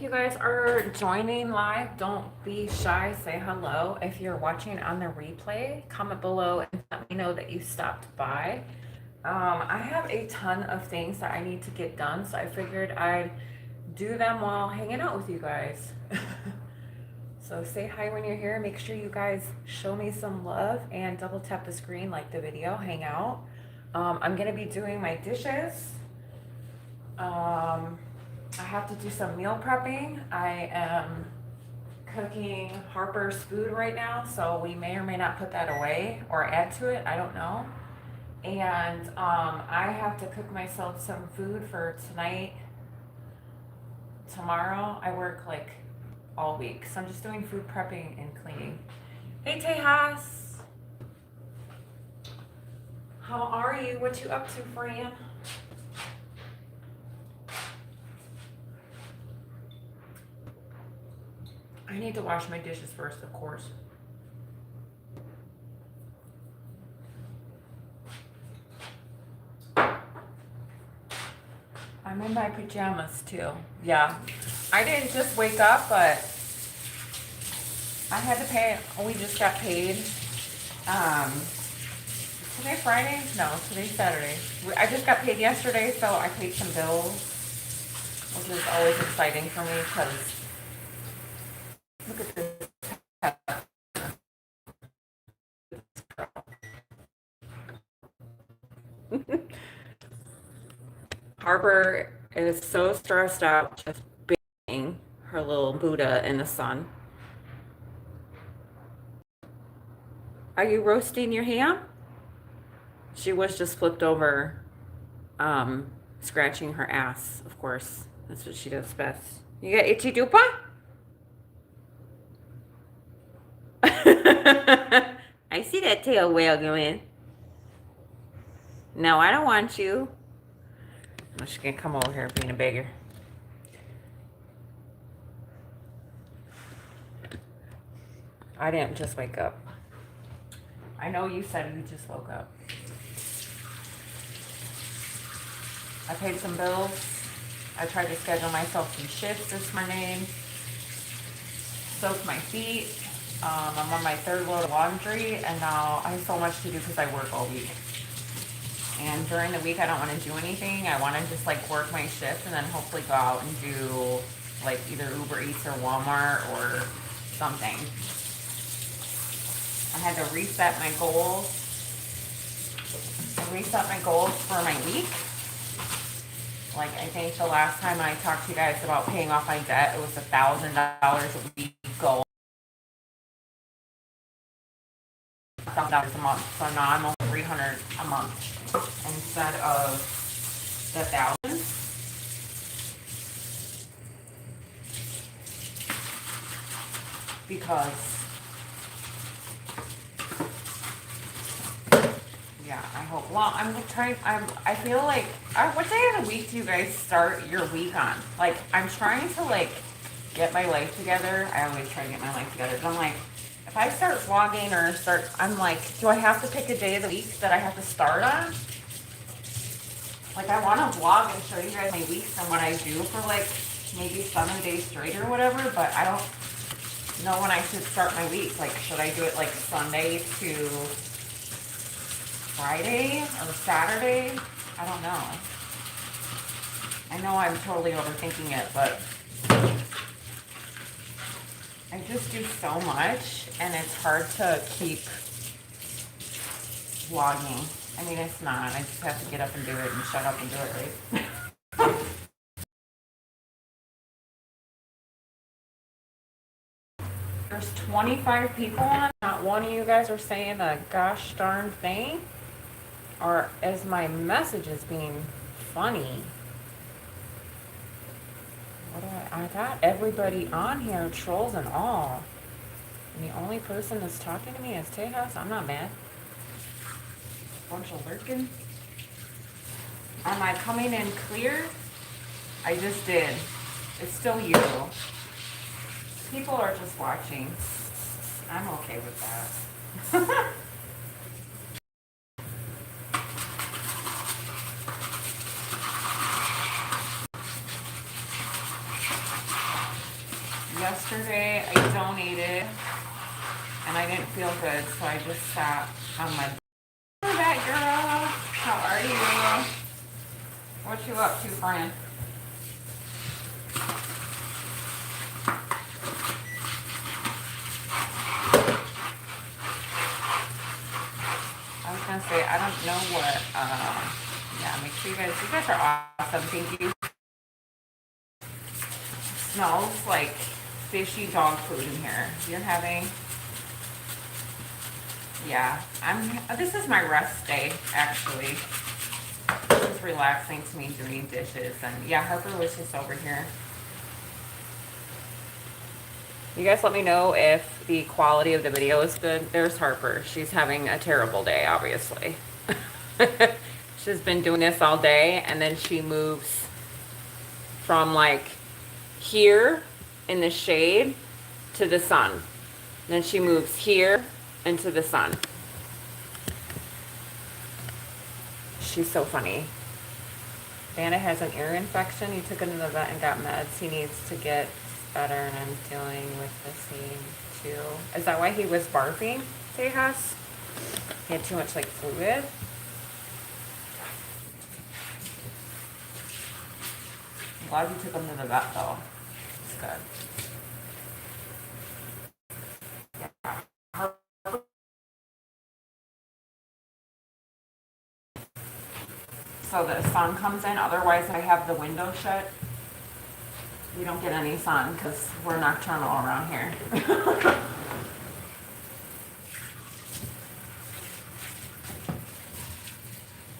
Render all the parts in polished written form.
If you guys are joining live, don't be shy. Say hello. If you're watching on the replay, comment below and let me know that you stopped by. I have a ton of things that I need to get done, so I figured I'd do them while hanging out with you guys. So say hi when you're here. Make sure you guys show me some love and double tap the screen, like the video, hang out. I'm gonna be doing my dishes. I have to do some meal prepping. I am cooking Harper's food right now, so we may or may not put that away or add to it. I don't know. And I have to cook myself some food for tonight. Tomorrow I work like all week, so I'm just doing food prepping and cleaning. Hey Tejas, how are you? What you up to, Fran? I need to wash my dishes first, of course. I'm in my pajamas too. Yeah, I didn't just wake up, but I had to pay. We just got paid. Today Friday? No, today's Saturday. I just got paid yesterday, so I paid some bills, which is always exciting for me because look at this. Harper is so stressed out just bathing her little Buddha in the sun. Are you roasting your ham? She was just flipped over, scratching her ass, of course. That's what she does best. You got itchy dupa? I see that tail wiggling. No, I don't want you. Oh, she's gonna come over here being a beggar. I didn't just wake up. I know you said you just woke up. I paid some bills. I tried to schedule myself some shifts this morning. Soaked my feet. I'm on my third load of laundry, and now I have so much to do because I work all week. And during the week, I don't want to do anything. I want to just like work my shift and then hopefully go out and do like either Uber Eats or Walmart or something. I had to reset my goals. I reset my goals for my week. Like I think the last time I talked to you guys about paying off my debt, it was $1,000 a week goal. $1,000 a month. So now I'm on $300 a month instead of the 1,000. Because yeah, I hope. Well, I'm trying. I feel like. What day of the week do you guys start your week on? Like, I'm trying to like get my life together. I always try to get my life together. But I'm like, if I start vlogging or start, I'm like, do I have to pick a day of the week that I have to start on? Like, I want to vlog and show you guys my weeks and what I do for like maybe 7 days straight or whatever. But I don't know when I should start my week. Like, should I do it like Sunday to Friday or Saturday? I don't know. I know I'm totally overthinking it, but I just do so much and it's hard to keep vlogging. I mean, it's not. I just have to get up and do it and shut up and do it, right? There's 25 people on. Not one of you guys are saying a gosh darn thing. Or is my messages being funny? What do I got everybody on here, trolls and all. And the only person that's talking to me is Tejas. I'm not mad. Bunch of lurking. Am I coming in clear? I just did. It's still you. People are just watching. I'm okay with that. Yesterday I donated and I didn't feel good, so I just sat on my that girl. How are you? What you up to, friend? I was gonna say I don't know what yeah, make sure you guys are awesome. Thank you. Smells like fishy dog food in here. You're having, yeah, this is my rest day, actually. This is relaxing to me doing dishes. And yeah, Harper was just over here. You guys let me know if the quality of the video is good. There's Harper. She's having a terrible day, obviously. She's been doing this all day, and then she moves from like here in the shade to the sun. Then she moves here into the sun. She's so funny. Vanna has an ear infection. He took him to the vet and got meds. He needs to get better, and I'm dealing with the same too. Is that why he was barfing, Tejas? He had too much like fluid. I'm glad you took him to the vet though. It's good. So the sun comes in, otherwise I have the window shut. We don't get any sun because we're nocturnal around here.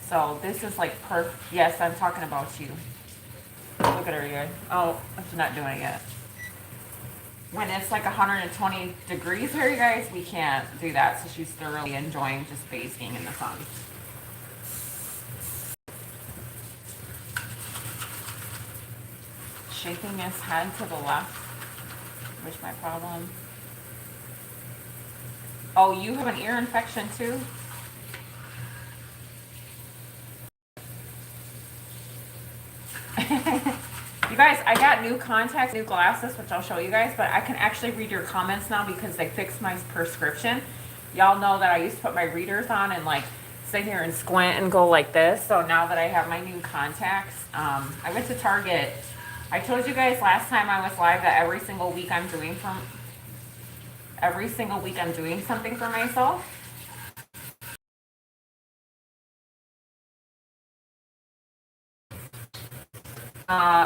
So this is like perfect. Yes, I'm talking about you. Look at her again. Oh, she's not doing it yet. When it's like 120 degrees here, you guys, we can't do that. So she's thoroughly enjoying just basking in the sun. Shaking his head to the left. Where's my problem? Oh, you have an ear infection too? You guys, I got new contacts, new glasses, which I'll show you guys, but I can actually read your comments now because they fixed my prescription. Y'all know that I used to put my readers on and like sit here and squint and go like this. So now that I have my new contacts, I went to Target. I told you guys last time I was live that every single week I'm doing something for myself.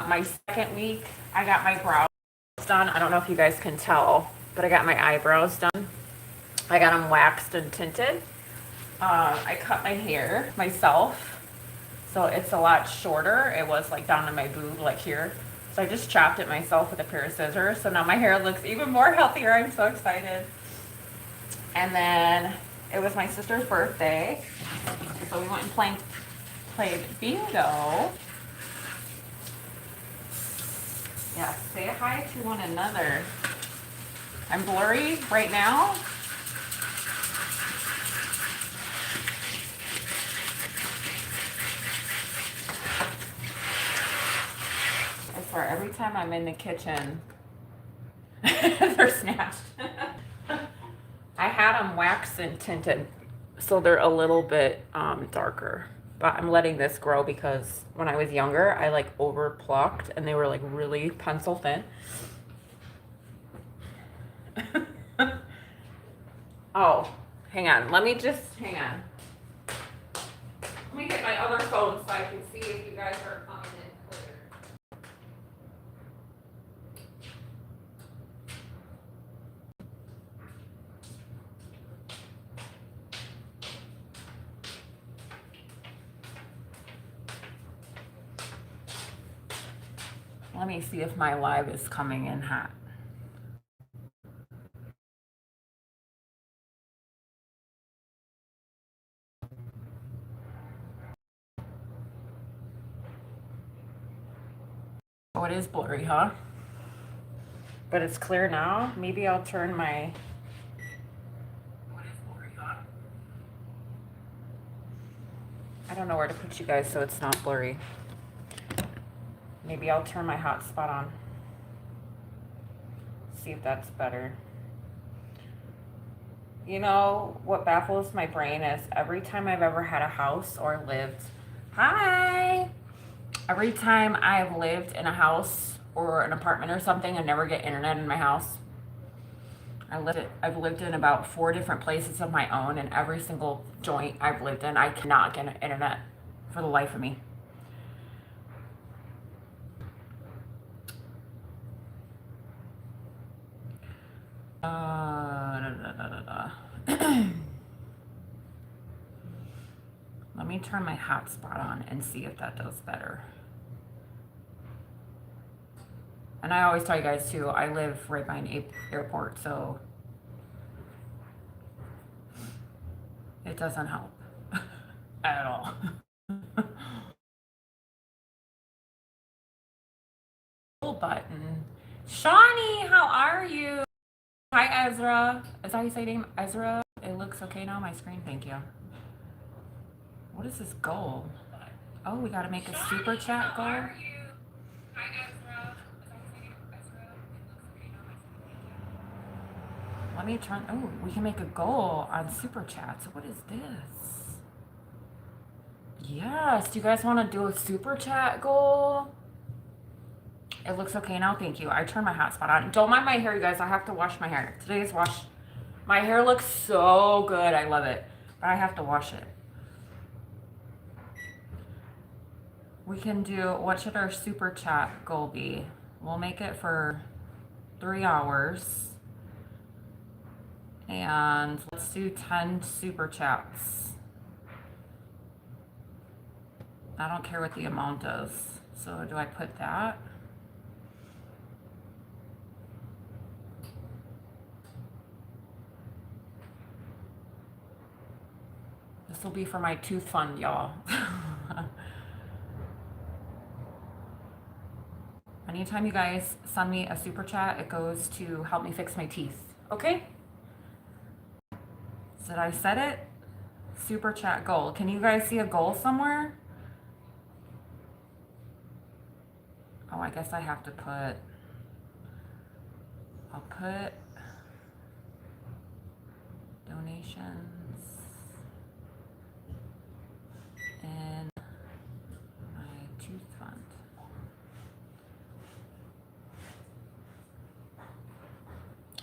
My second week, I got my brows done. I don't know if you guys can tell, but I got my eyebrows done. I got them waxed and tinted. I cut my hair myself, so it's a lot shorter. It was like down to my boob, like here. So I just chopped it myself with a pair of scissors. So now my hair looks even more healthier. I'm so excited. And then it was my sister's birthday. So we went and played bingo. Yeah, say hi to one another. I'm blurry right now. I swear, every time I'm in the kitchen, they're snatched. I had them waxed and tinted, so they're a little bit darker. But I'm letting this grow because when I was younger, I like over plucked and they were like really pencil thin. Oh, hang on. Hang on. Let me get my other phone so I can see if you guys are coming in clear. Let me see if my live is coming in hot. Oh, it is blurry, huh? But it's clear now. Maybe I'll turn my... Oh, it is blurry, huh? I don't know where to put you guys so it's not blurry. Maybe I'll turn my hotspot on. see if that's better. You know what baffles my brain is every time I've ever had a house or lived. Hi! Every time I've lived in a house or an apartment or something and never get internet in my house. I've lived in about 4 different places of my own, and every single joint I've lived in, I cannot get internet for the life of me. Let me turn my hotspot on and see if that does better. And I always tell you guys too, I live right by an airport, so it doesn't help at all. Button. Shawnee, how are you? Hi, Ezra. Is that how you say name? Ezra? It looks okay now on my screen. Thank you. What is this goal? Oh, we gotta make a super chat goal. Hi, Ezra. Let me turn. Oh, we can make a goal on super chats. What is this? Yes. Do you guys want to do a super chat goal? It looks okay now. Thank you. I turned my hotspot on. Don't mind my hair, you guys. I have to wash my hair. Today's wash. My hair looks so good. I love it. But I have to wash it. We can do, what should our super chat goal be? We'll make it for 3 hours. And let's do 10 super chats. I don't care what the amount is. So do I put that? This will be for my tooth fund, y'all. Anytime you guys send me a super chat, it goes to help me fix my teeth. Okay? Did I set it? Super chat goal. Can you guys see a goal somewhere? Oh, I guess I have to put, I'll put donations in my tooth fund.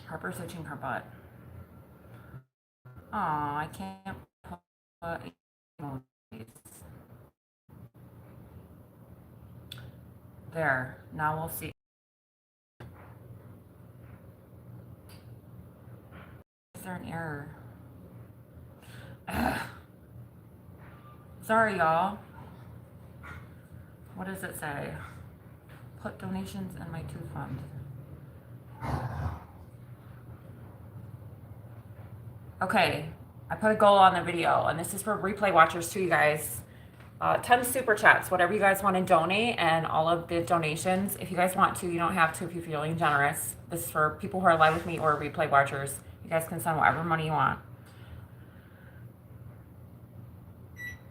Harper's itching her butt. Oh, I can't put emojis. There. Now we'll see. Is there an error? Ugh. Sorry, y'all. What does it say? Put donations in my tooth fund. Okay, I put a goal on the video, and this is for replay watchers too, you guys. 10 super chats, whatever you guys want to donate, and all of the donations. If you guys want to, you don't have to if you're feeling generous. This is for people who are live with me or replay watchers. You guys can send whatever money you want.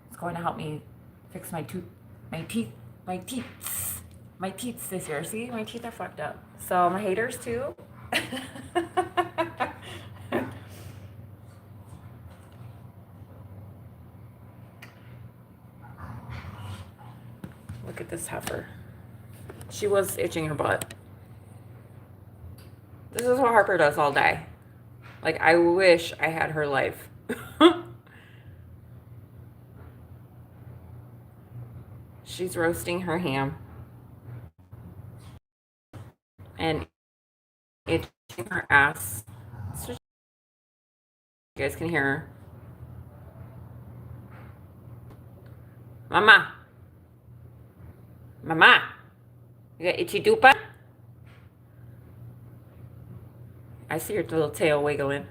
It's going to help me fix my teeth this year. See, my teeth are fucked up. So my haters too. Look at this heifer. She was itching her butt. This is what Harper does all day. Like, I wish I had her life. She's roasting her ham. And itching her ass. So you guys can hear her. Mama. Mama. You got itchy dupa? I see your little tail wiggling.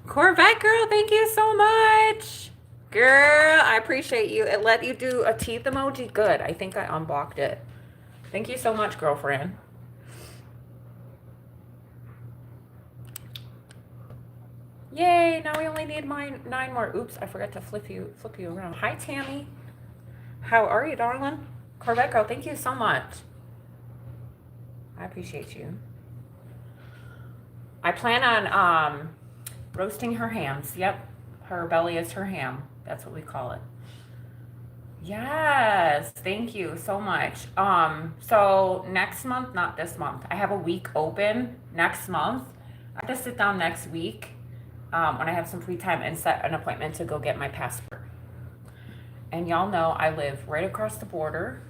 Corvette girl, thank you so much. Girl, I appreciate you. It let you do a teeth emoji. Good. I think I unblocked it. Thank you so much, girlfriend. Yay, now we only need 9 more. Oops, I forgot to flip you around. Hi, Tammy. How are you, darling? Corvette girl, thank you so much. I appreciate you. I plan on roasting her hams. Yep. Her belly is her ham. That's what we call it. Yes, thank you so much. So next month, not this month, I have a week open next month. I have to sit down next week when I have some free time and set an appointment to go get my passport. And y'all know I live right across the border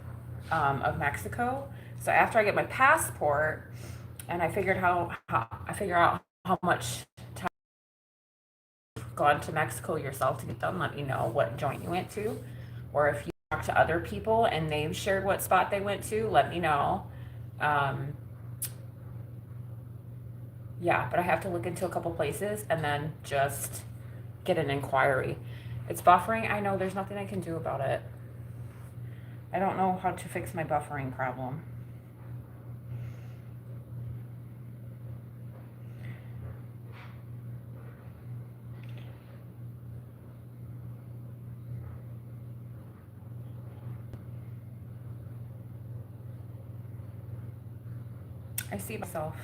of Mexico. So after I get my passport, and I figured I figure out how much time you've gone to Mexico yourself to get done. Let me know what joint you went to, or if you talk to other people and they've shared what spot they went to. Let me know. Um, yeah, but I have to look into a couple places and then just get an inquiry. It's buffering. I know there's nothing I can do about it. I don't know how to fix my buffering problem. I see myself.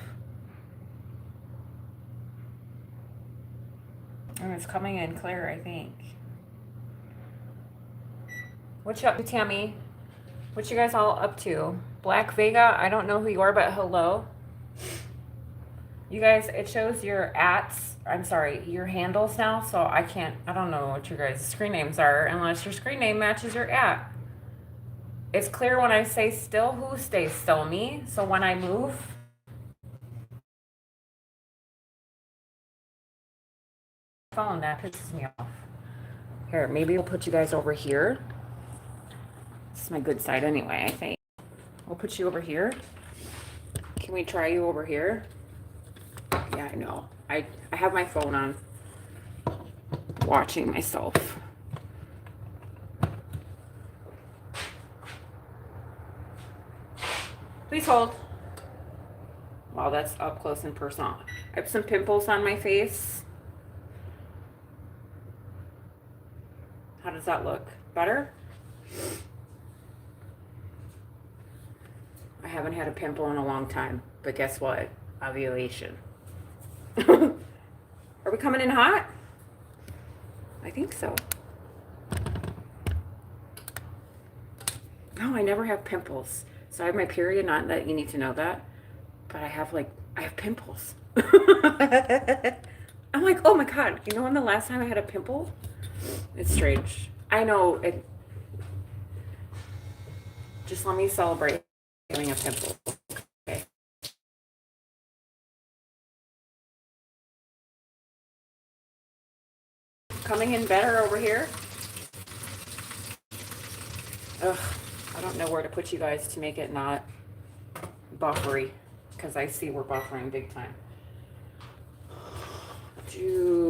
And it's coming in clear, I think. What you up to, Tammy? What you guys all up to? Black Vega, I don't know who you are, but hello. You guys, it shows your your handles now, so I don't know what your guys' screen names are unless your screen name matches your at. It's clear when I say still who stays still, me. So when I move, phone, that pisses me off. Here, maybe we'll put you guys over here. This is my good side anyway, I think. We'll put you over here. Can we try you over here? Yeah, I know. I have my phone on, watching myself. Please hold. Wow, that's up close and personal. I have some pimples on my face. How does that look? Better? I haven't had a pimple in a long time, but guess what? Ovulation. Are we coming in hot? I think so. No, I never have pimples. So I have my period, not that you need to know that, but I have pimples. I'm like, oh my God, you know when the last time I had a pimple? It's strange. I know it. Just let me celebrate having a pimple. Okay. Coming in better over here. Ugh, I don't know where to put you guys to make it not buffery, because I see we're buffering big time.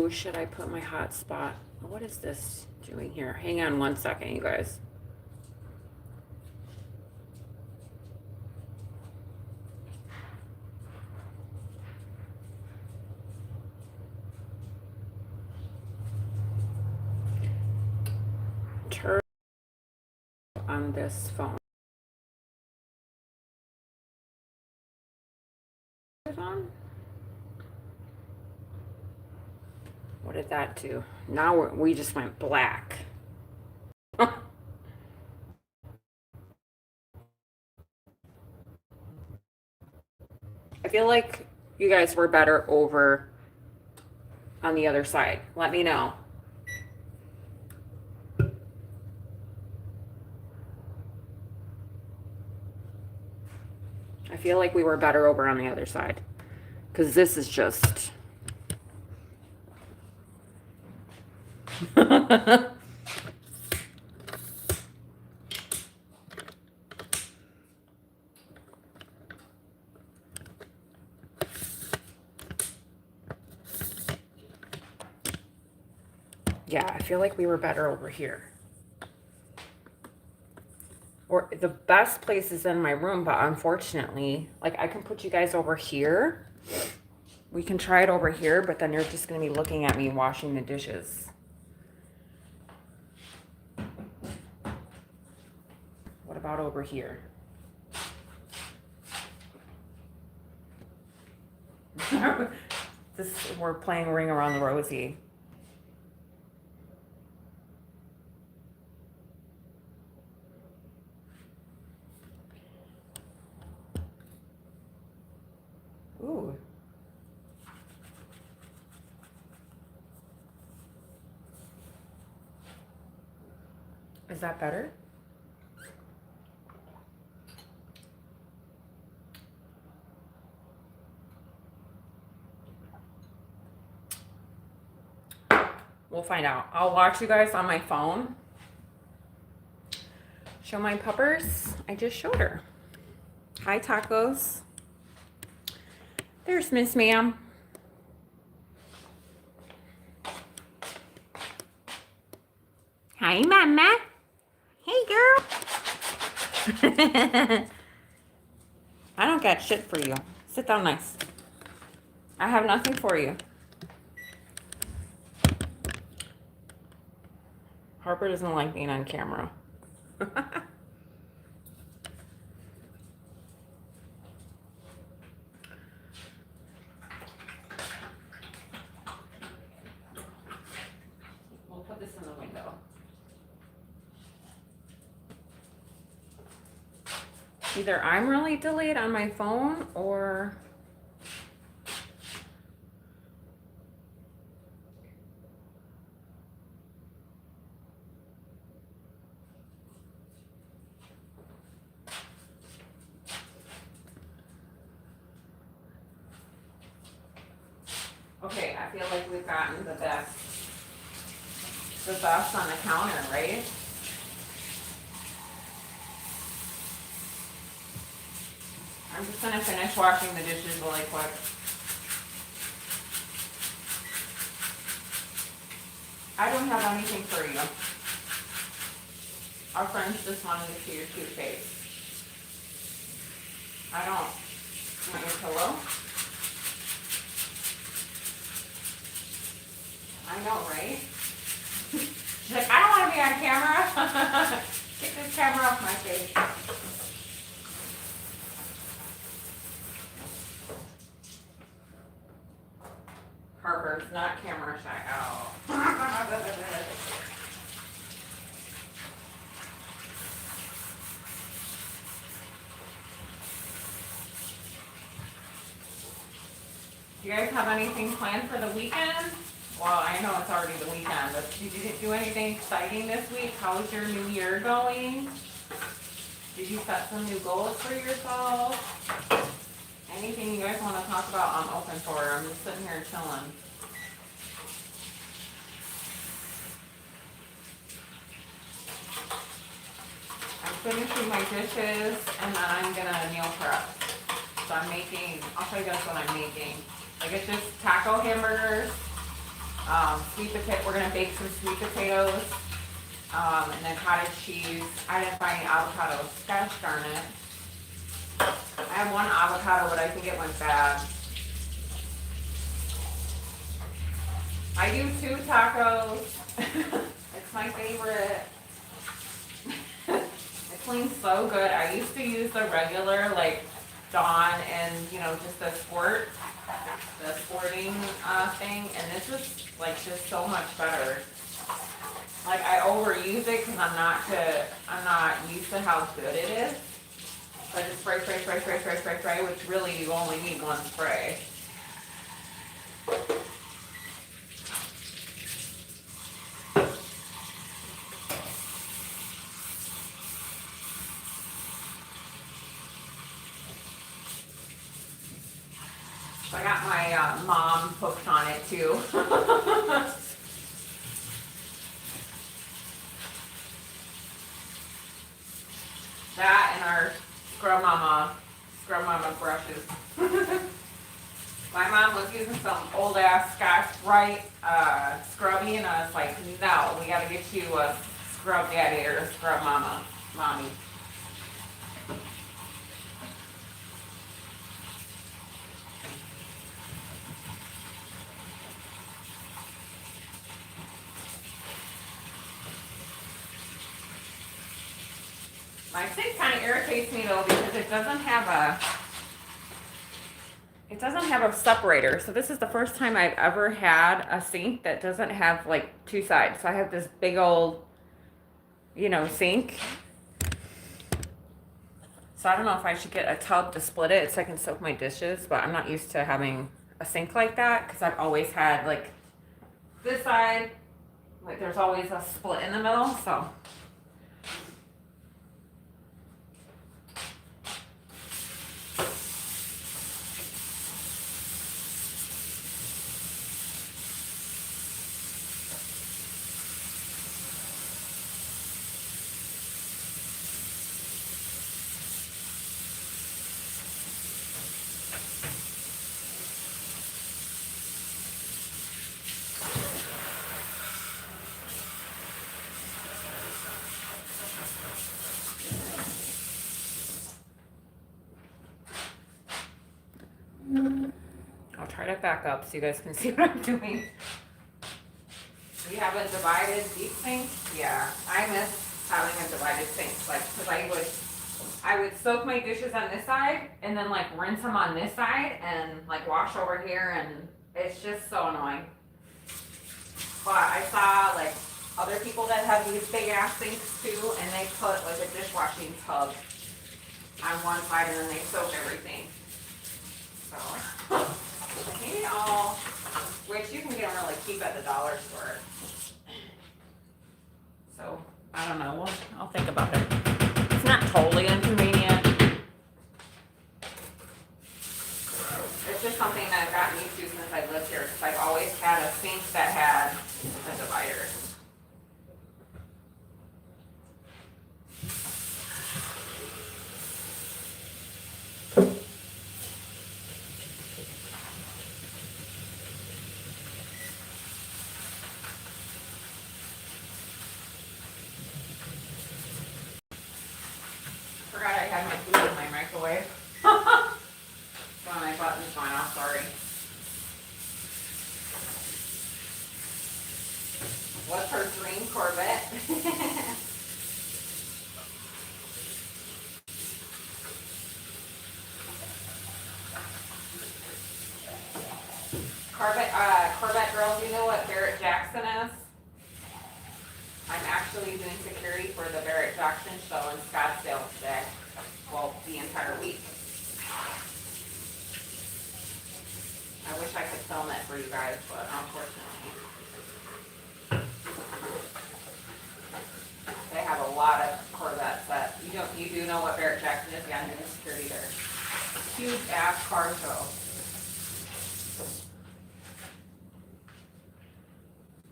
Should I put my hotspot? What is this doing here? Hang on one second, you guys. Turn on this phone. On? What did that do? Now we just went black. I feel like you guys were better over on the other side. Let me know. I feel like we were better over on the other side, because this is just yeah, I feel like we were better over here. Or the best place is in my room, but unfortunately, like, I can put you guys over here. We can try it over here, but then you're just going to be looking at me washing the dishes. What about over here? We're playing Ring Around the Rosie. Ooh. Is that better? We'll find out. I'll watch you guys on my phone. Show my puppers. I just showed her. Hi, tacos. There's Miss Ma'am. Hi, Mama. Hey, girl. I don't got shit for you. Sit down nice. I have nothing for you. Harper doesn't like being on camera. We'll put this in the window. Either I'm really delayed on my phone or okay, I feel like we've gotten the best on the counter, right? I'm just gonna finish washing the dishes really quick. I don't have anything for you. Our friends just wanted to see your cute face. I don't. Want your pillow? I know, right? She's like, I don't want to be on camera. Get this camera off my face. Harper's not camera shy. Oh. Do you guys have anything planned for the weekend? Well, I know it's already the weekend, but did you do anything exciting this week? How is your new year going? Did you set some new goals for yourself? Anything you guys want to talk about, I'm open for. I'm just sitting here chilling. I'm finishing my dishes, and then I'm gonna meal prep. So I'll show you guys what I'm making. Like it's just taco hamburgers, sweet potato. We're gonna bake some sweet potatoes, and then cottage cheese. I didn't find any avocados. Gosh darn it. I have one avocado, but I think it went bad. I do 2 tacos. It's my favorite. It cleans so good. I used to use the regular, like Dawn and, just the sporting thing. And this is like just so much better. Like I overuse it because I'm not used to how good it is. So I just spray, which really you only need one spray. So I got my mom hooked on it too. That and our Scrub Mama brushes. My mom was using some old ass Scotch-Brite scrubby, and I was like, no, we gotta get you a Scrub Daddy or a Scrub Mommy. My sink kind of irritates me though because it doesn't have it doesn't have a separator. So this is the first time I've ever had a sink that doesn't have like two sides. So I have this big old, you know, sink. So I don't know if I should get a tub to split it so I can soak my dishes, but I'm not used to having a sink like that because I've always had like this side, like there's always a split in the middle, so. I'll try to back up so you guys can see what I'm doing. You have a divided deep sink? Yeah, I miss having a divided sink. Like, cause I would soak my dishes on this side and then like rinse them on this side and like wash over here, and it's just so annoying. But I saw like other people that have these big ass sinks too, and they put like a dishwashing tub on one side and then they soak everything. So maybe which you can get them really cheap at the dollar store. So I don't know. I'll think about it. It's not totally inconvenient. It's just something that I've gotten used to since I lived here, because I've always had a sink that had a divider. Forgot I had my food in my microwave. Well, my button's gone off, sorry. What's her dream Corvette? Corvette girls, you know what Barrett Jackson is? I'm actually doing security for the Barrett Jackson show in Scottsdale today. Well, the entire week. I wish I could film it for you guys, but unfortunately. They have a lot of Corvettes that you do know what Barrett Jackson is? Yeah, I'm doing security there. Huge ass car show.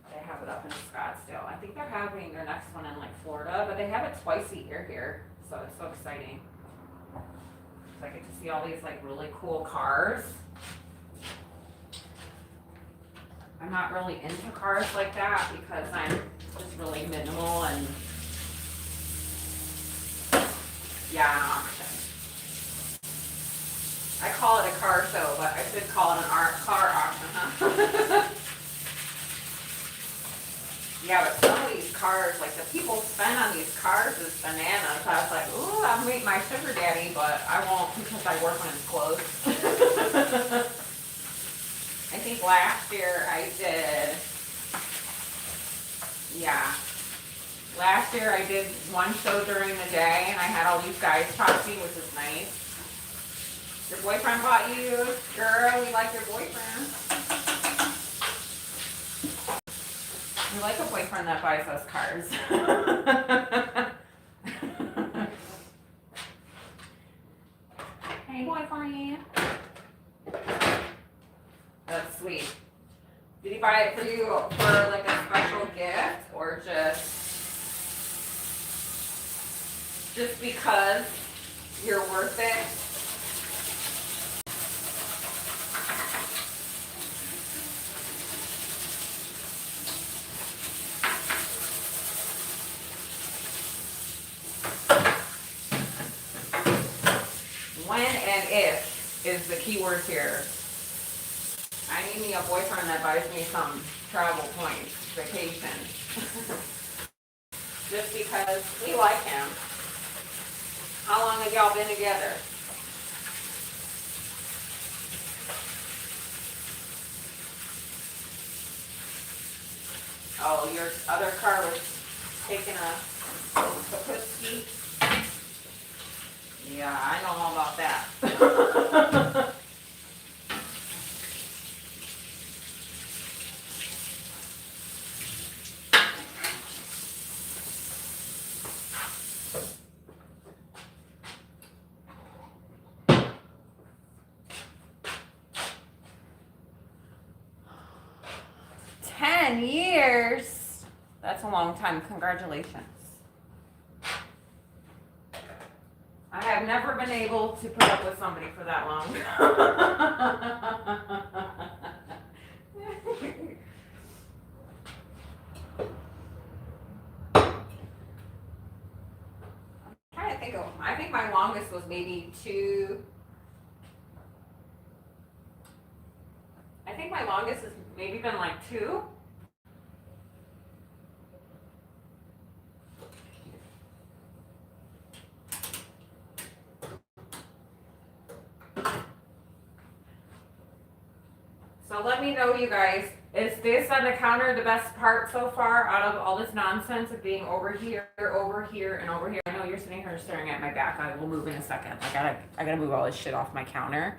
They have it up in Scottsdale. I think they're having their next one in like Florida, but they have it twice a year here, so it's so exciting. So I get to see all these like really cool cars. I'm not really into cars like that because I'm just really minimal and yeah. I call it a car show, but I should call it an car auction, huh? Yeah, but some of these cars, like the people spend on these cars is bananas. I was like, ooh, I'll meet my sugar daddy, but I won't because I work when it's closed. I think last year I did, yeah. Last year I did one show during the day and I had all these guys talk to me, which is nice. Your boyfriend bought you? Girl, we like your boyfriend. We like a boyfriend that buys us cars. Hey, boyfriend. That's sweet. Did he buy it for you for like a special gift or just because you're worth it? When and if is the key word here. I need me a boyfriend that buys me some travel points, vacation. Just because we like him. How long have y'all been together? while your other car was taking a kaputski. Yeah, I know all about that. Years. That's a long time. Congratulations. I have never been able to put up with somebody for that long. I'm trying to think of, I think my longest was maybe 2. I think my longest has maybe been like 2. So let me know, you guys, is this on the counter the best part so far out of all this nonsense of being over here, and over here? I know you're sitting here staring at my back. I will move in a second. I gotta move all this shit off my counter.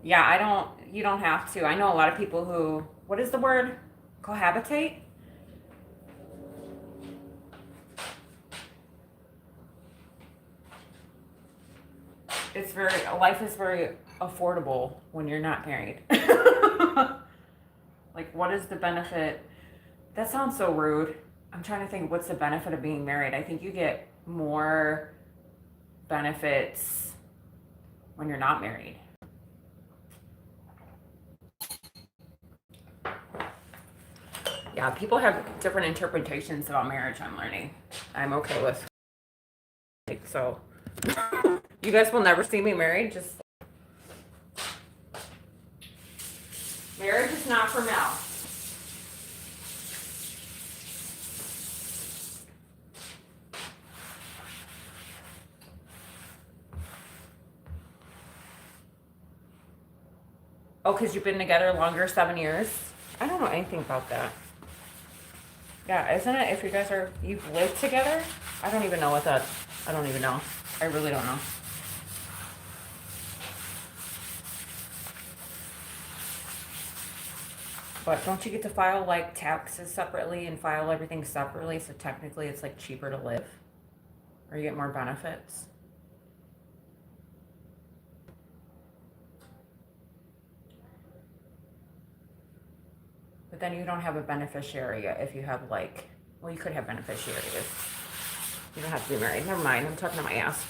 Yeah, you don't have to. I know a lot of people who, what is the word? Cohabitate? Life is very affordable when you're not married. Like, what is the benefit? That sounds so rude. I'm trying to think, what's the benefit of being married? I think you get more benefits when you're not married. Yeah, people have different interpretations about marriage, I'm learning. I'm okay with. So, you guys will never see me married. Just marriage is not for Mel. Oh, because you've been together longer, 7 years? I don't know anything about that. Yeah, isn't it if you guys you've lived together? I don't even know what that, I don't even know. I really don't know. But don't you get to file like taxes separately and file everything separately? So technically it's like cheaper to live, or you get more benefits. But then you don't have a beneficiary if you have like, well, you could have beneficiaries. You don't have to be married. Never mind. I'm talking to my ass.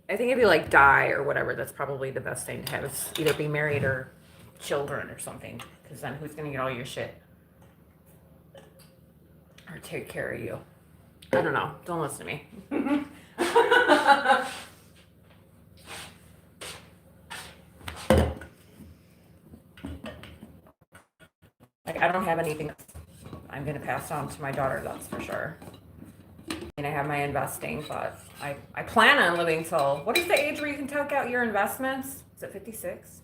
I think if you like die or whatever, that's probably the best thing to have. Is either be married or children or something. Because then who's going to get all your shit? Or take care of you? I don't know. Don't listen to me. Like, I don't have anything I'm going to pass on to my daughter, that's for sure. And I have my investing, but I plan on living till, what is the age where you can take out your investments? Is it 56?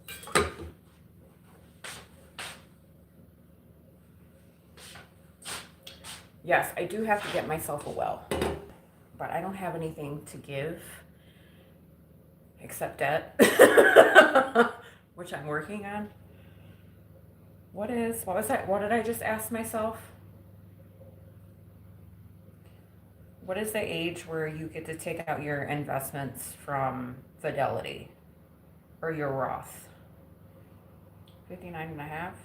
Yes, I do have to get myself a will, but I don't have anything to give except debt, which I'm working on. What was that? What did I just ask myself? What is the age where you get to take out your investments from Fidelity or your Roth? 59 and a half?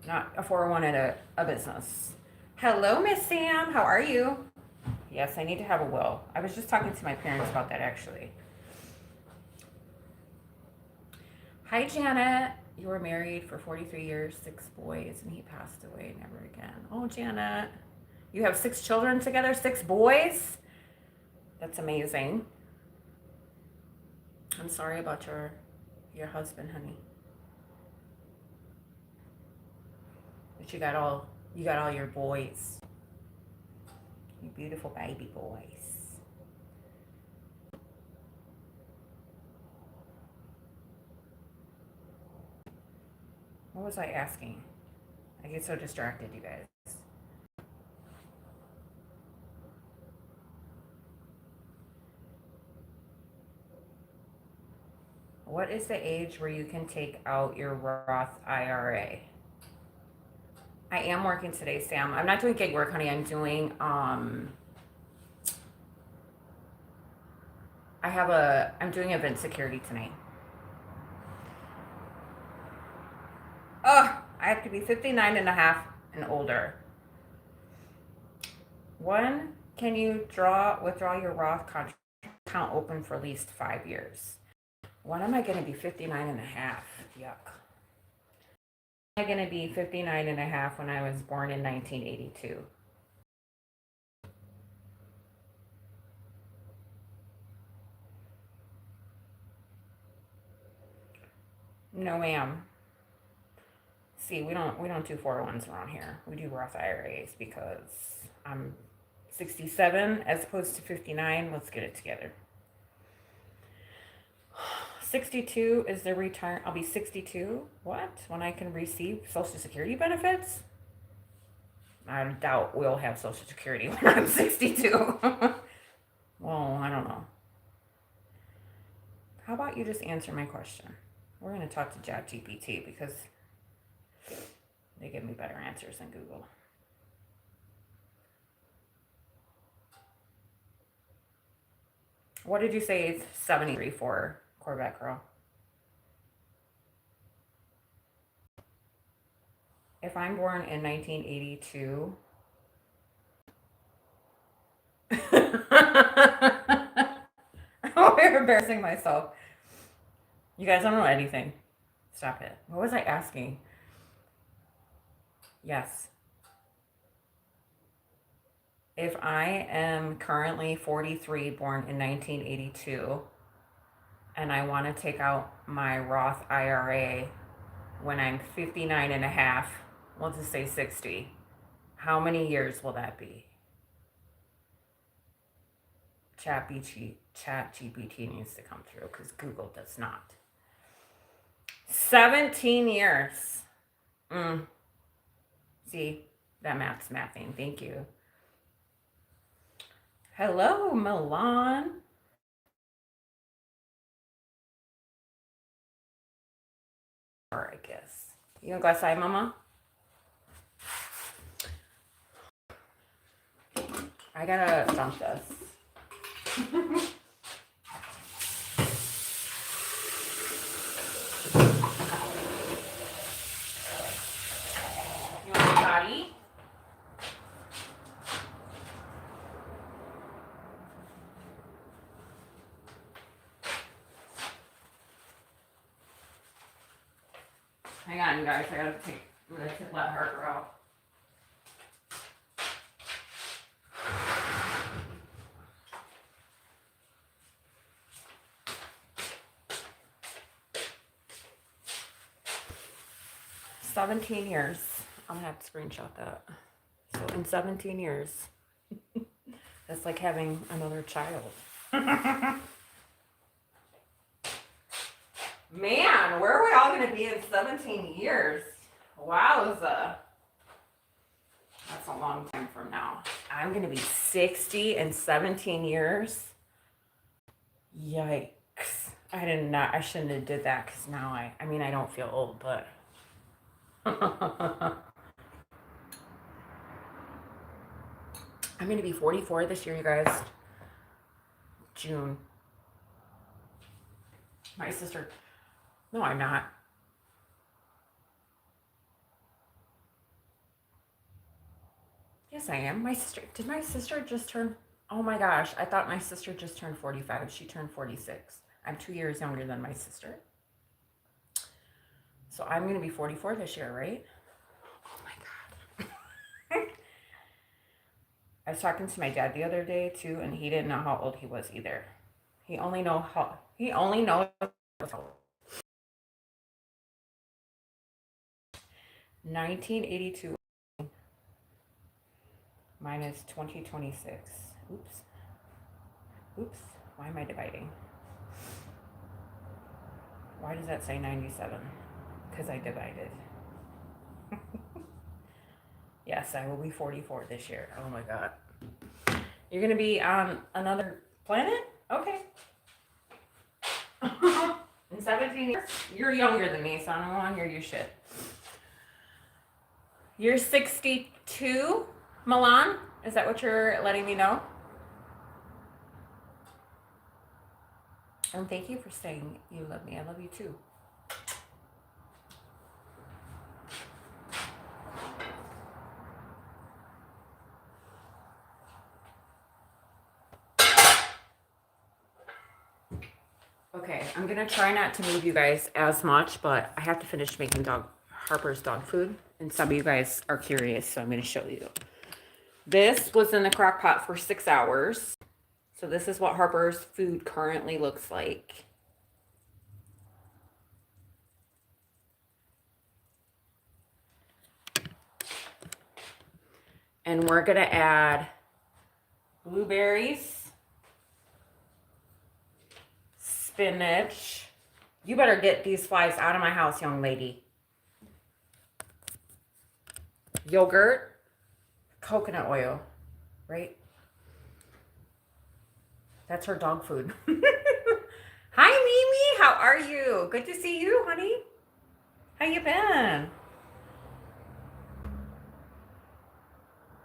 Not a 401 at a business. Hello, Miss Sam. How are you? Yes, I need to have a will. I was just talking to my parents about that, actually. Hi, Janet. You were married for 43 years, 6 boys, and he passed away never again. Oh, Janet. You have 6 children together, 6 boys? That's amazing. I'm sorry about your husband, honey. But you got all your boys. You beautiful baby boys. What was I asking? I get so distracted, you guys. What is the age where you can take out your Roth IRA? I am working today, Sam. I'm not doing gig work, honey. I'm doing I'm doing event security tonight. Oh, I have to be 59 and a half and older. When can you withdraw your Roth account open for at least 5 years? When am I going to be 59 and a half? Yuck. Am I going to be 59 and a half when I was born in 1982? No, ma'am. See, we don't do 401s around here. We do Roth IRAs because I'm 67 as opposed to 59. Let's get it together. 62 is the retire. I'll be 62. What? When I can receive Social Security benefits? I doubt we'll have Social Security when I'm 62. Well, I don't know. How about you just answer my question? We're going to talk to ChatGPT because they give me better answers than Google. What did you say it's 73 for, Corvette Girl? If I'm born in 1982... Oh, I'm embarrassing myself. You guys don't know anything. Stop it. What was I asking? Yes. If I am currently 43, born in 1982, and I want to take out my Roth IRA when I'm 59 and a half, we'll just say 60, how many years will that be? ChatGPT needs to come through because Google does not. 17 years. See, that math's mathing. Thank you. Hello, Milan. Or I guess. You gonna go outside, Mama? I gotta dump this. You want a potty? Hang on, you guys. I'm gonna let Harper out. "17 years. I'm gonna have to screenshot that. So in 17 years, that's like having another child. Man, where are we all gonna be in 17 years? Wowza. That's a long time from now. I'm gonna be 60 in 17 years. Yikes. I shouldn't have did that because now I mean, I don't feel old, but I'm gonna be 44 this year, you guys. June. My sister. No, I'm not. Yes, I am. Did my sister just turn? Oh my gosh, I thought my sister just turned 45. She turned 46. I'm 2 years younger than my sister. So I'm going to be 44 this year, right? Oh my God. I was talking to my dad the other day too, and he didn't know how old he was either. He only knows how 1982 minus 2026. Oops. Why am I dividing? Why does that say 97? Because I divided. Yes, I will be 44 this year. Oh my God. You're going to be on another planet? Okay. In 17 years? You're younger than me, so I don't want to hear your shit. You're 62, Milan? Is that what you're letting me know? And thank you for saying you love me. I love you too. Okay, I'm gonna try not to move you guys as much, but I have to finish making Harper's dog food, and some of you guys are curious, so I'm gonna show you. This was in the crock pot for 6 hours. So this is what Harper's food currently looks like. And we're gonna add blueberries, spinach. You better get these flies out of my house, young lady. Yogurt, coconut oil, right? That's her dog food. Hi, Mimi. How are you? Good to see you, honey. How you been?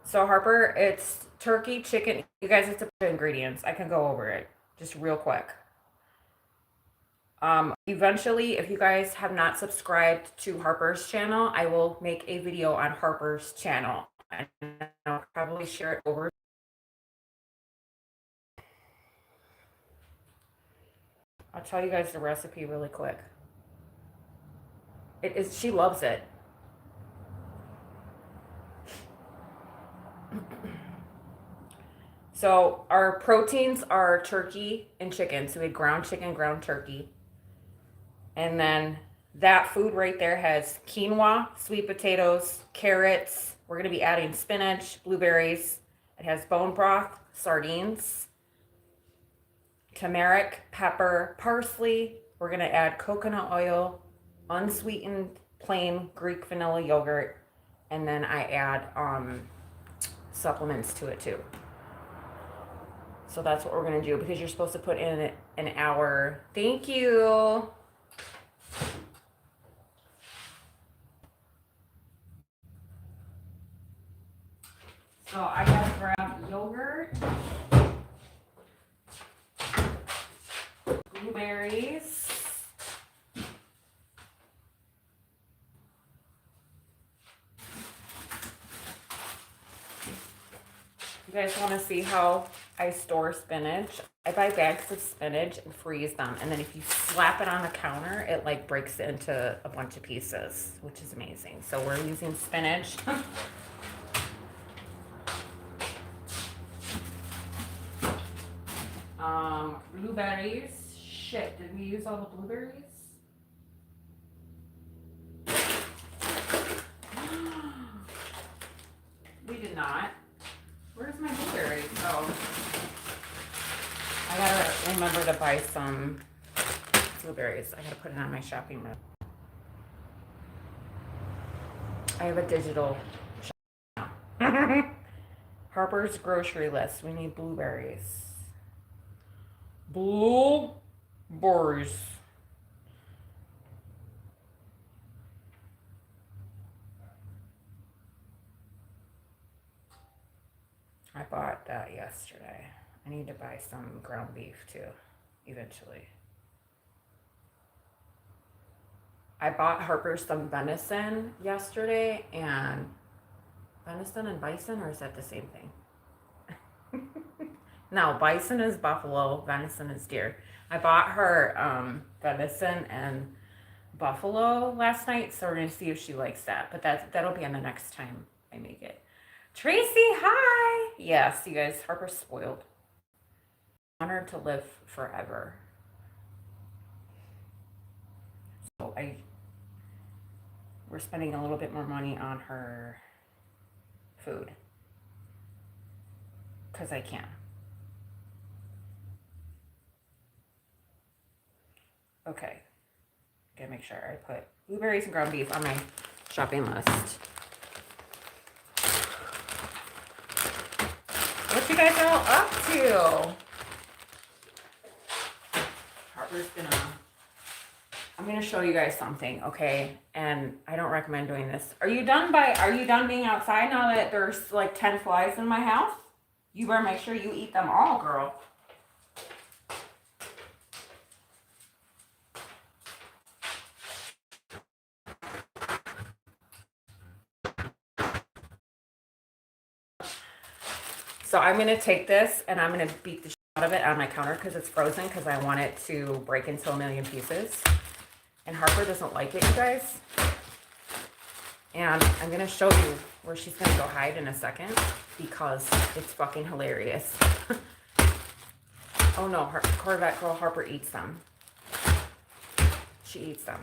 So, Harper, it's turkey, chicken. You guys, it's a bunch of ingredients. I can go over it just real quick. Eventually, if you guys have not subscribed to Harper's channel, I will make a video on Harper's channel. And I'll probably share it over. I'll tell you guys the recipe really quick. It is, she loves it. So our proteins are turkey and chicken. So we had ground chicken, ground turkey. And then that food right there has quinoa, sweet potatoes, carrots. We're going to be adding spinach, blueberries. It has bone broth, sardines, turmeric, pepper, parsley. We're going to add coconut oil, unsweetened plain Greek vanilla yogurt. And then I add supplements to it too. So that's what we're going to do because you're supposed to put in an hour. Thank you. So I gotta grab yogurt, blueberries, you guys want to see how I store spinach? I buy bags of spinach and freeze them, and then if you slap it on the counter, it like breaks it into a bunch of pieces, which is amazing. So we're using spinach. Blueberries. Shit, did we use all the blueberries? We did not. Where's my blueberries? Oh. I gotta remember to buy some blueberries. I gotta put it on my shopping list. I have a digital shop now. Harper's grocery list. We need blueberries. Blueberries. I bought that yesterday. I need to buy some ground beef too, eventually. I bought Harper some venison yesterday, and venison and bison, or is that the same thing? No, bison is buffalo, venison is deer. I bought her venison and buffalo last night, so we're gonna see if she likes that. But that'll be on the next time I make it. Tracy, hi! Yes, you guys, Harper's spoiled. Honored to live forever. So we're spending a little bit more money on her food because I can. Okay, gotta make sure I put blueberries and ground beef on my shopping list. What you guys all up to? Harper's I'm gonna show you guys something, okay? And I don't recommend doing this. Are you done being outside now that there's like 10 flies in my house? You better make sure you eat them all, girl. So I'm going to take this and I'm going to beat the shit out of it on my counter because it's frozen because I want it to break into a million pieces. And Harper doesn't like it, you guys. And I'm going to show you where she's going to go hide in a second because it's fucking hilarious. Oh no, Corvette girl Harper eats them. She eats them.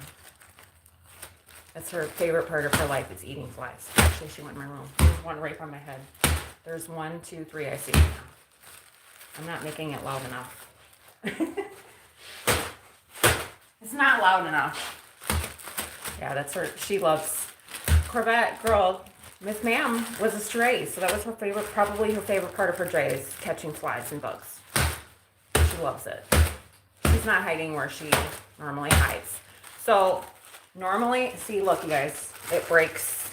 That's her favorite part of her life is eating flies. Actually, she went in my room. There's one right by my head. There's 1, 2, 3 I see. I'm not making it loud enough. It's not loud enough. Yeah, that's her. She loves Corvette girl. Miss Ma'am was a stray, so that was her favorite, probably her favorite part of her day is catching flies and bugs. She loves it. She's not hiding where she normally hides. So normally, see, look, you guys, it breaks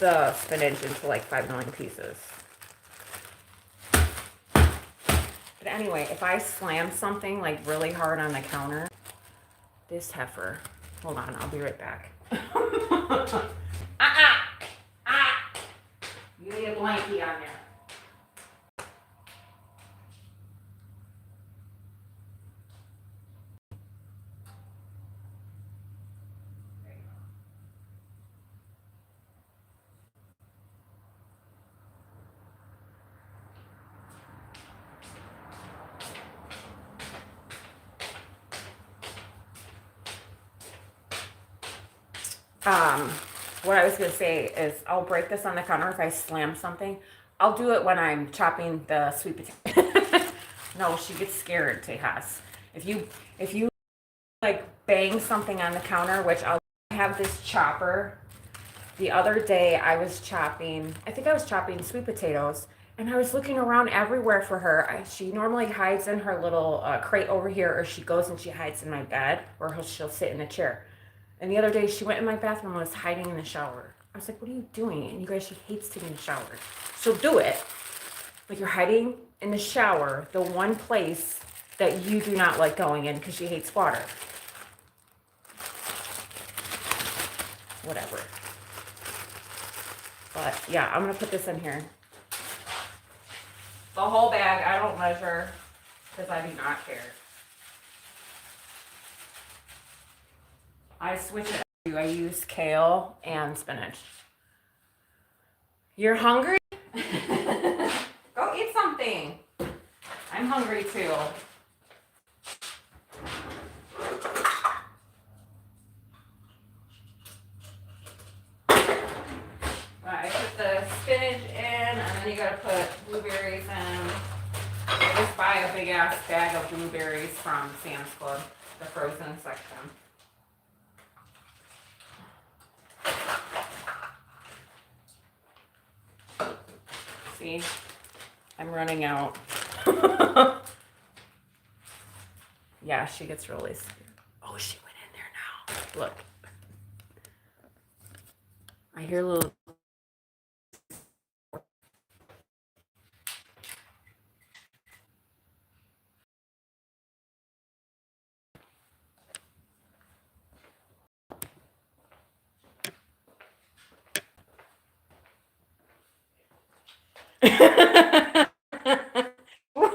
the spinach into like 5 million pieces. But anyway, if I slam something like really hard on the counter, this heifer, hold on, I'll be right back. You need a blankie on there. What I was going to say is I'll break this on the counter if I slam something. I'll do it when I'm chopping the sweet potato. No, she gets scared, Tejas. If you like bang something on the counter, which I'll have this chopper. The other day I was chopping sweet potatoes and I was looking around everywhere for her. She normally hides in her little crate over here, or she goes and she hides in my bed, or she'll sit in a chair. And the other day, she went in my bathroom and was hiding in the shower. I was like, what are you doing? And you guys, she hates to be in the shower. She'll do it. Like, you're hiding in the shower, the one place that you do not like going in because she hates water. Whatever. But, yeah, I'm going to put this in here. The whole bag, I don't measure because I do not care. I switch it up. I use kale and spinach. You're hungry? Go eat something. I'm hungry too. I put the spinach in, and then you gotta put blueberries in. I just buy a big ass bag of blueberries from Sam's Club, the frozen section. See, I'm running out. Yeah, she gets really scared. Oh, she went in there now. Look. I hear a little.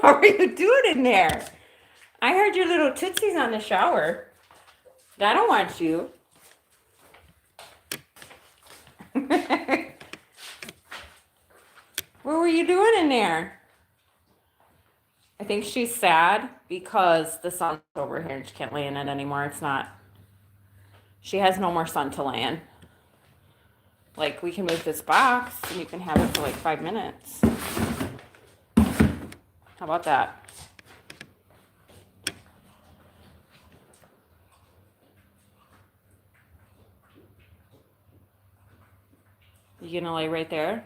What are you doing in there? I heard your little tootsies on the shower. I don't want you. What were you doing in there? I think she's sad because the sun's over here and she can't lay in it anymore. It's not. She has no more sun to lay in. Like, we can move this box and you can have it for like 5 minutes. How about that? You gonna lay right there?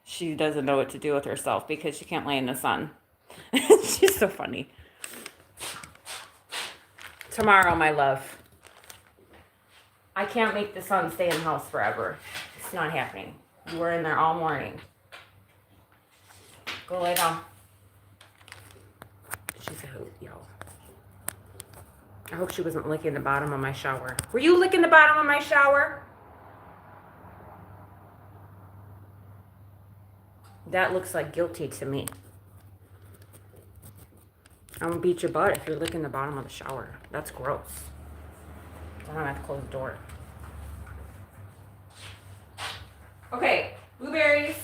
She doesn't know what to do with herself because she can't lay in the sun. She's so funny. Tomorrow, my love. I can't make the sun stay in the house forever. It's not happening. You were in there all morning. Go lay down. She's a hoot, yo. I hope she wasn't licking the bottom of my shower. Were you licking the bottom of my shower? That looks like guilty to me. I'm gonna beat your butt if you're licking the bottom of the shower. That's gross. I'm gonna have to close the door. Okay, blueberries,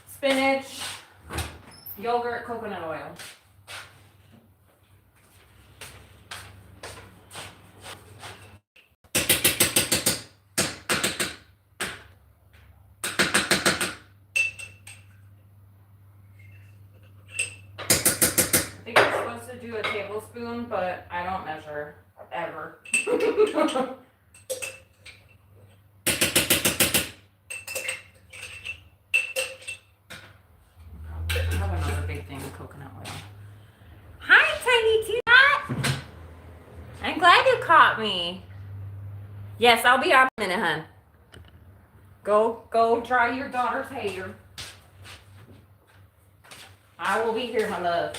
spinach, yogurt, coconut oil. I think you're supposed to do a tablespoon, but I don't measure ever. I have another big thing of coconut oil. Hi, Tiny Teapot! I'm glad you caught me. Yes, I'll be up in a minute, hun. Go dry your daughter's hair. I will be here, my love.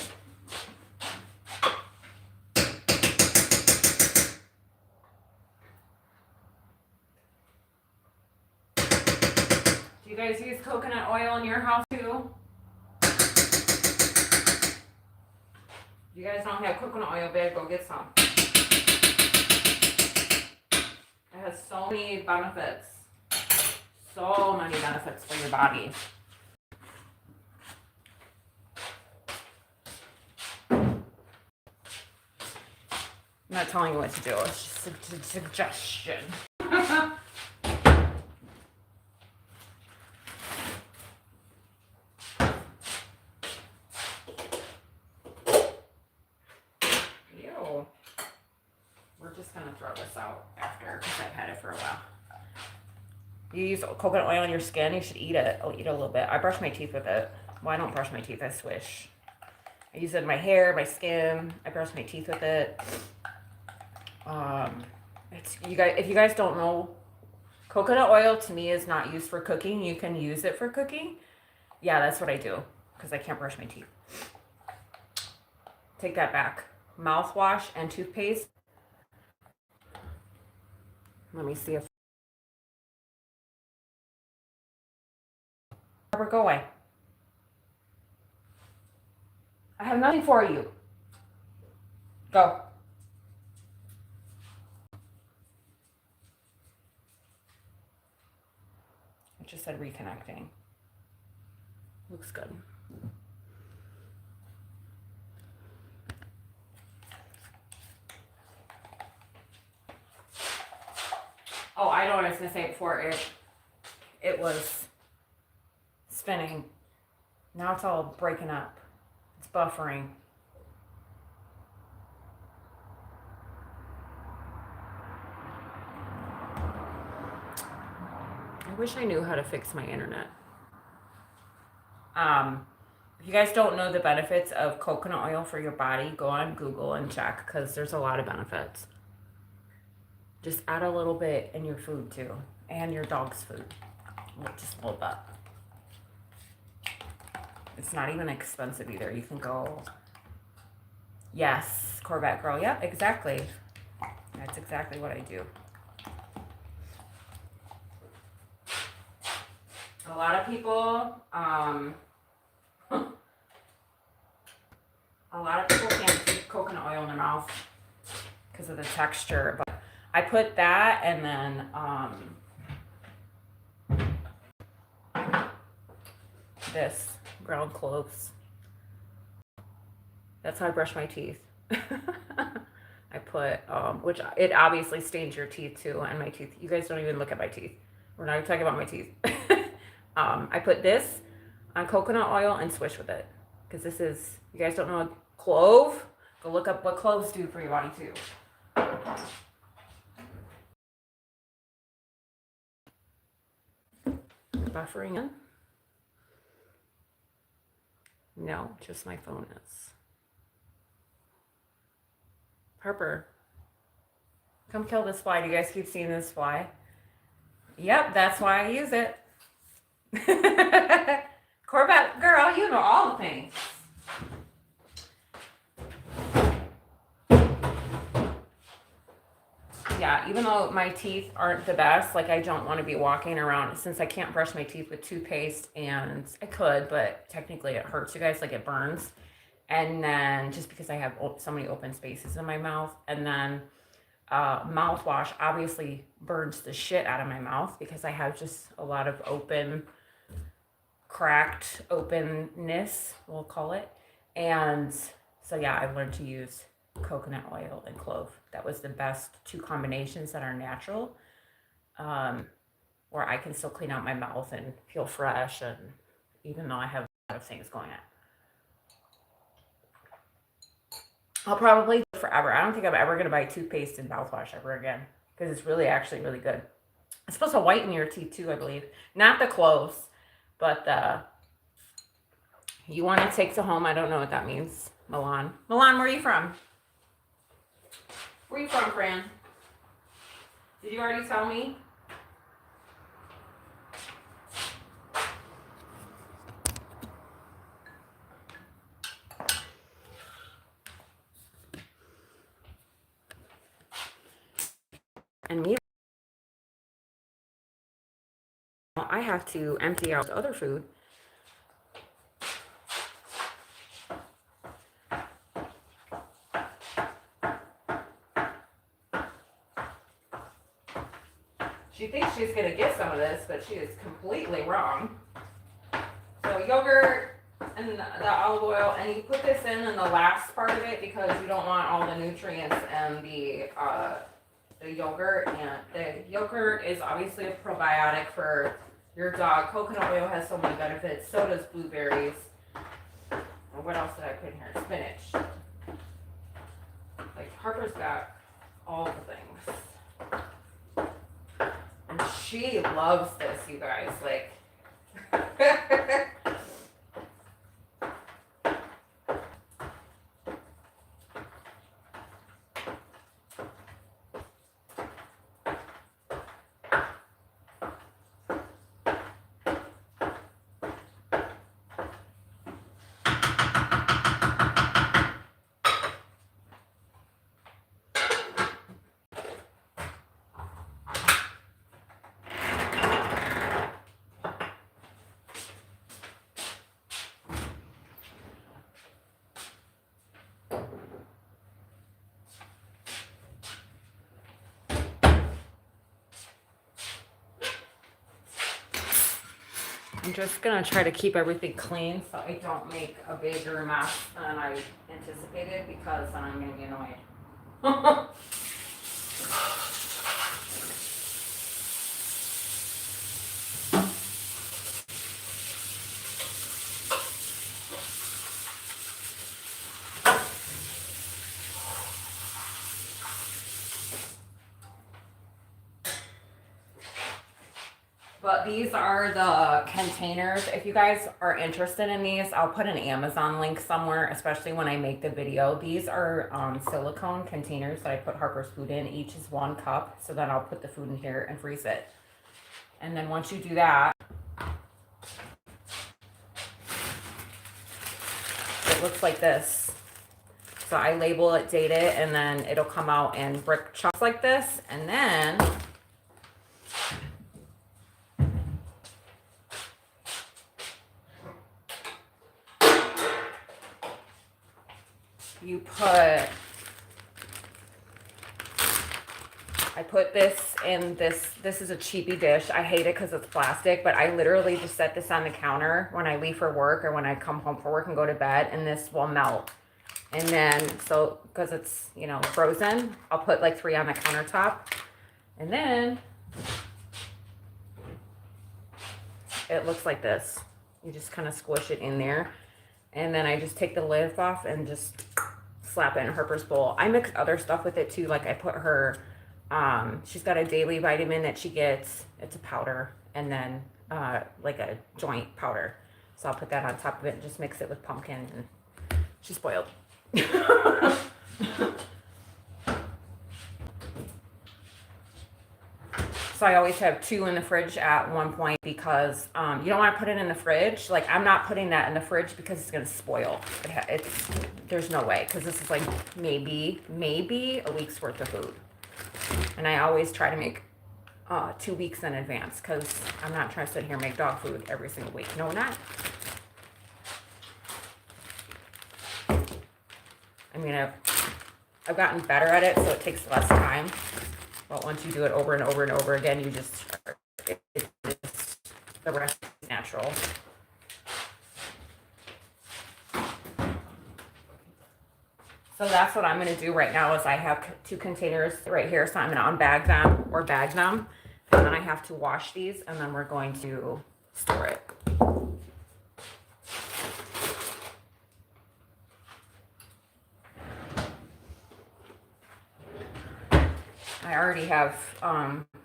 Do you guys use coconut oil in your house too? If you guys don't have coconut oil, babe, go get some. It has so many benefits. So many benefits for your body. I'm not telling you what to do. It's just a suggestion. Ew. We're just going to throw this out after because I've had it for a while. You use coconut oil on your skin, you should eat it. I'll eat it a little bit. I brush my teeth with it. Well, I don't brush my teeth, I swish. I use it in my hair, my skin. I brush my teeth with it. If you guys don't know, coconut oil to me is not used for cooking. You can use it for cooking. Yeah, that's what I do because I can't brush my teeth. Take that back. Mouthwash and toothpaste. Let me see if Harper, go away. I have nothing for you. Go. It just said reconnecting. Looks good. Oh, I know what I was gonna say before. It was spinning. Now it's all breaking up. It's buffering. I wish I knew how to fix my internet. If you guys don't know the benefits of coconut oil for your body, go on Google and check because there's a lot of benefits. Just add a little bit in your food too, and your dog's food. Just a little bit. It's not even expensive either. You can go, yes, Corvette girl. Yep, exactly. That's exactly what I do. A lot of people, can't keep coconut oil in their mouth because of the texture, but I put that and then this ground cloves. That's how I brush my teeth. I put, which it obviously stains your teeth too, and my teeth. You guys don't even look at my teeth. We're not even talking about my teeth. I put this on coconut oil and swish with it. Because this is, you guys don't know what Clove. Go look up what cloves do for your body too. Buffering in? No, just my phone is. Harper, come kill this fly. Do you guys keep seeing this fly? Yep, that's why I use it. Corvette girl, you know all the things. Yeah, even though my teeth aren't the best, like I don't want to be walking around since I can't brush my teeth with toothpaste, and I could, but technically it hurts you guys, like it burns. And then just because I have so many open spaces in my mouth, and then mouthwash obviously burns the shit out of my mouth because I have just a lot of open, cracked openness, we'll call it. And so yeah, I've learned to use coconut oil and clove. That was the best two combinations that are natural, where I can still clean out my mouth and feel fresh, and even though I have a lot of things going on. I'll probably do it forever. I don't think I'm ever going to buy toothpaste and mouthwash ever again because it's really actually really good. It's supposed to whiten your teeth too, I believe. Not the cloves, but you want to take to home. I don't know what that means. Milan. Milan, where are you from? Where are you from, Fran? Did you already tell me? And me, I have to empty out the other food. She thinks she's going to get some of this, but she is completely wrong. So yogurt and the olive oil, and you put this in the last part of it because you don't want all the nutrients and the yogurt. And the yogurt is obviously a probiotic for your dog. Coconut oil has so many benefits. So does blueberries. And what else did I put in here? Spinach. Like Harper's got all the things. And she loves this, you guys. Like, I'm just going to try to keep everything clean so I don't make a bigger mess than I anticipated, because then I'm going to be annoyed. But these are the containers. If you guys are interested in these, I'll put an Amazon link somewhere, especially when I make the video. These are silicone containers that I put Harper's food in. Each is 1 cup. So then I'll put the food in here and freeze it. And then once you do that, it looks like this. So I label it, date it, and then it'll come out in brick chunks like this. And then you put, I put this in this is a cheapy dish. I hate it because it's plastic, but I literally just set this on the counter when I leave for work or when I come home from work and go to bed, and this will melt. And then, so, because it's, you know, frozen, I'll put like 3 on the countertop. And then it looks like this. You just kind of squish it in there. And then I just take the lid off and just slap it in Harper's bowl. I mix other stuff with it too. Like I put her, she's got a daily vitamin that she gets. It's a powder, and then like a joint powder. So I'll put that on top of it and just mix it with pumpkin, and she's spoiled. So I always have 2 in the fridge at one point because you don't want to put it in the fridge. Like I'm not putting that in the fridge because it's going to spoil. There's no way, because this is like maybe a week's worth of food. And I always try to make 2 weeks in advance because I'm not trying to sit here and make dog food every single week. No, not. I mean, I've gotten better at it, so it takes less time. But once you do it over and over and over again, you just, the rest is natural. So that's what I'm going to do right now is I have 2 containers right here. So I'm going to unbag them or bag them. And then I have to wash these, and then we're going to store it. I already have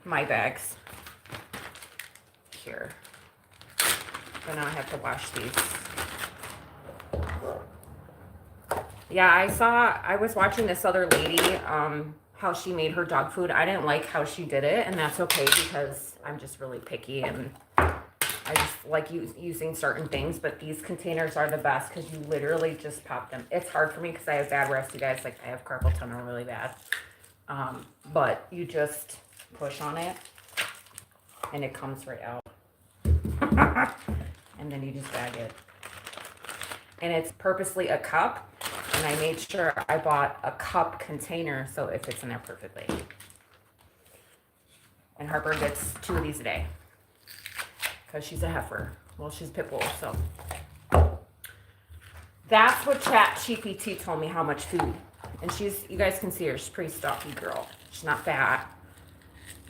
my bags here. So now I have to wash these. Yeah, I was watching this other lady, how she made her dog food. I didn't like how she did it, and that's okay because I'm just really picky and I just like using certain things, but these containers are the best because you literally just pop them. It's hard for me because I have bad wrists, you guys. Like I have carpal tunnel really bad. But you just push on it and it comes right out. And then you just bag it. And it's purposely a cup, and I made sure I bought a cup container so it fits in there perfectly. And Harper gets 2 of these a day because she's a heifer. Well, she's a pit bull, so. That's what ChatGPT told me how much food. And you guys can see her, she's a pretty stocky girl. She's not fat,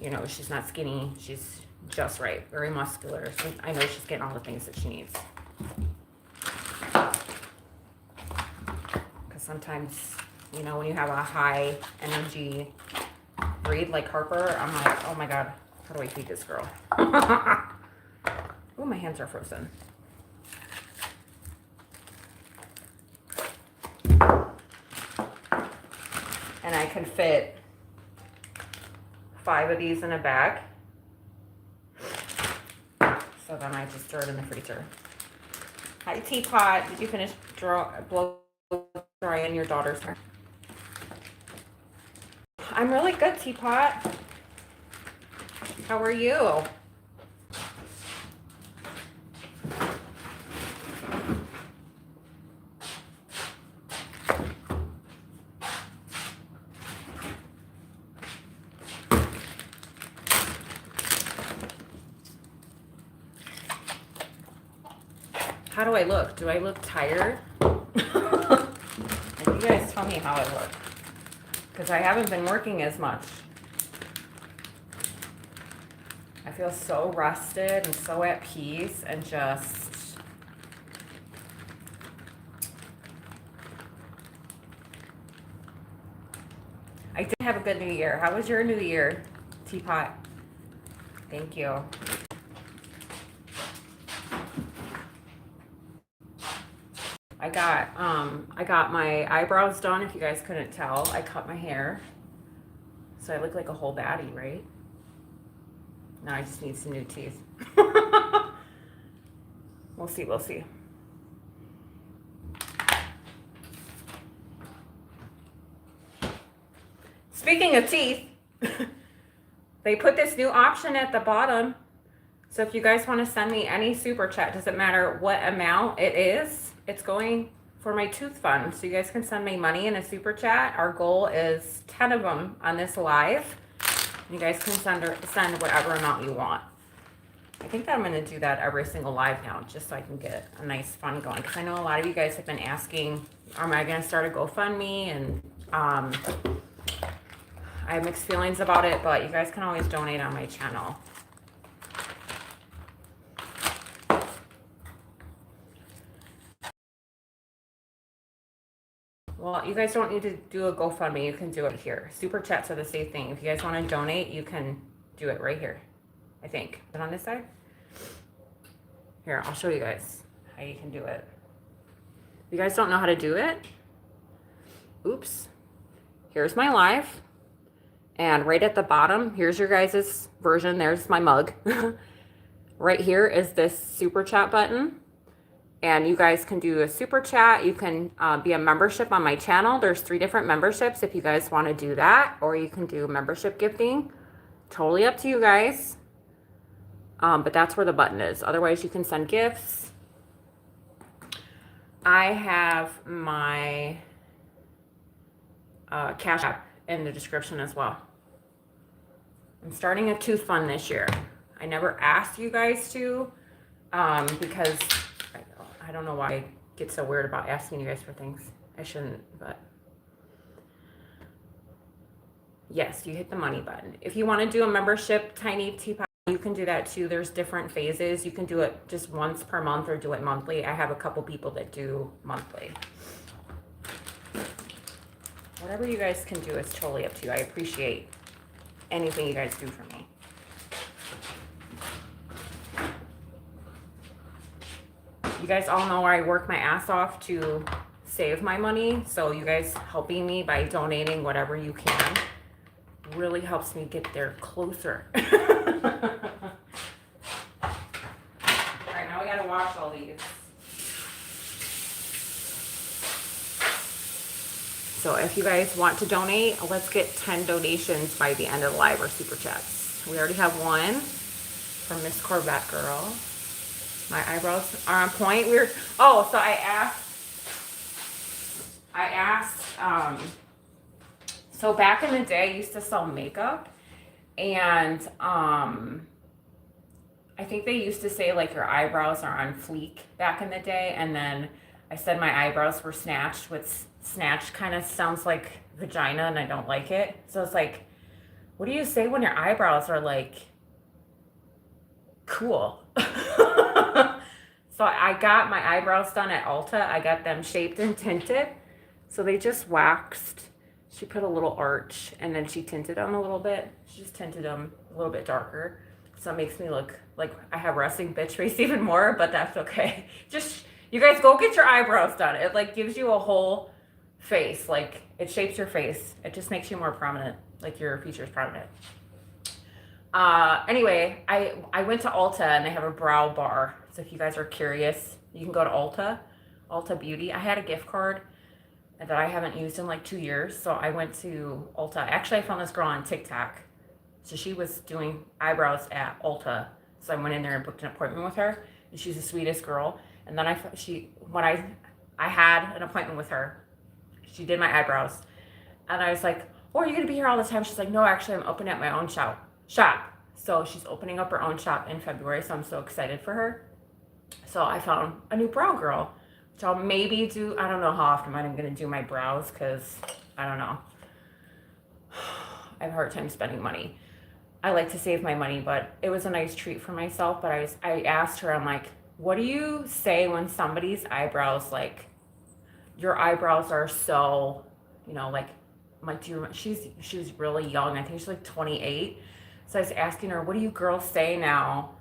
you know, she's not skinny. She's just right, very muscular. So I know she's getting all the things that she needs. Because sometimes, you know, when you have a high energy breed like Harper, I'm like, oh my God, how do I feed this girl? Oh, my hands are frozen. And I can fit 5 of these in a bag. So then I just throw it in the freezer. Hi, Teapot. Did you finish blow drying your daughter's hair? I'm really good, Teapot. How are you? How do I look? Do I look tired? And you guys tell me how I look. Because I haven't been working as much. I feel so rested and so at peace and just... I did have a good New Year. How was your New Year, Teapot? Thank you. I got my eyebrows done. If you guys couldn't tell, I cut my hair, so I look like a whole baddie, right? Now I just need some new teeth. We'll see. We'll see. Speaking of teeth, they put this new option at the bottom. So if you guys want to send me any super chat, doesn't matter what amount it is, it's going for my tooth fund. So you guys can send me money in a super chat. Our goal is 10 of them on this live. You guys can send whatever amount you want. I think that I'm going to do that every single live now, just so I can get a nice fund going. Because I know a lot of you guys have been asking, am I going to start a GoFundMe? And I have mixed feelings about it, but you guys can always donate on my channel. Well, you guys don't need to do a GoFundMe. You can do it here. Super chats are the same thing. If you guys want to donate, you can do it right here. I think. Is it on this side? Here, I'll show you guys how you can do it. If you guys don't know how to do it, oops. Here's my live. And right at the bottom, here's your guys' version. There's my mug. Right here is this super chat button. And you guys can do a super chat. You can be a membership on my channel. There's 3 different memberships if you guys want to do that. Or you can do membership gifting. Totally up to you guys. But that's where the button is. Otherwise, you can send gifts. I have my Cash App in the description as well. I'm starting a tooth fund this year. I never asked you guys to because I don't know why I get so weird about asking you guys for things. I shouldn't, but yes, you hit the money button. If you want to do a membership, Tiny Teapot, you can do that too. There's different phases. You can do it just once per month or do it monthly. I have a couple people that do monthly. Whatever you guys can do is totally up to you. I appreciate anything you guys do for me. You guys all know I work my ass off to save my money. So you guys helping me by donating whatever you can really helps me get there closer. All right, now we gotta wash all these. So if you guys want to donate, let's get 10 donations by the end of the live or super chats. We already have one from Miss Corvette Girl. My eyebrows are on point. So I asked, so back in the day I used to sell makeup, and I think they used to say like your eyebrows are on fleek back in the day, and then I said my eyebrows were snatched, which snatched kind of sounds like vagina and I don't like it. So it's like, what do you say when your eyebrows are like cool? So I got my eyebrows done at Ulta. I got them shaped and tinted. So they just waxed. She put a little arch and then she tinted them a little bit. She just tinted them a little bit darker. So it makes me look like I have resting bitch face even more, but that's okay. Just, you guys go get your eyebrows done. It like gives you a whole face. Like it shapes your face. It just makes you more prominent. Like your features prominent. Anyway, I went to Ulta and they have a brow bar. So if you guys are curious, you can go to Ulta Beauty. I had a gift card that I haven't used in like 2 years. So I went to Ulta. Actually, I found this girl on TikTok. So she was doing eyebrows at Ulta. So I went in there and booked an appointment with her. And she's the sweetest girl. And then when I had an appointment with her, she did my eyebrows. And I was like, oh, are you going to be here all the time? She's like, no, actually, I'm opening up my own shop. So she's opening up her own shop in February. So I'm so excited for her. So I found a new brow girl, which I'll maybe do. I don't know how often I'm going to do my brows because I don't know. I have a hard time spending money. I like to save my money, but it was a nice treat for myself. But I asked her, I'm like, what do you say when somebody's eyebrows, like your eyebrows are so, like she was really young. I think she's like 28. So I was asking her, what do you girls say now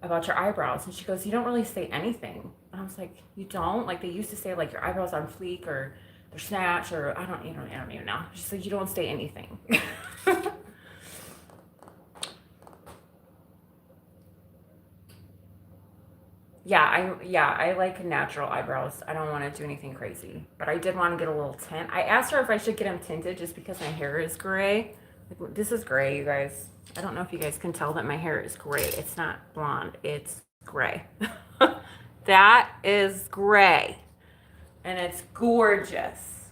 about your eyebrows? And she goes, you don't really say anything. And I was like, you don't? Like they used to say like your eyebrows on fleek or they're snatched or I don't even know. She said, you don't say anything. I like natural eyebrows. I don't want to do anything crazy, but I did want to get a little tint. I asked her if I should get them tinted just because my hair is gray. Like, this is gray, you guys. I don't know if you guys can tell that my hair is gray. It's not blonde. It's gray. That is gray. And it's gorgeous.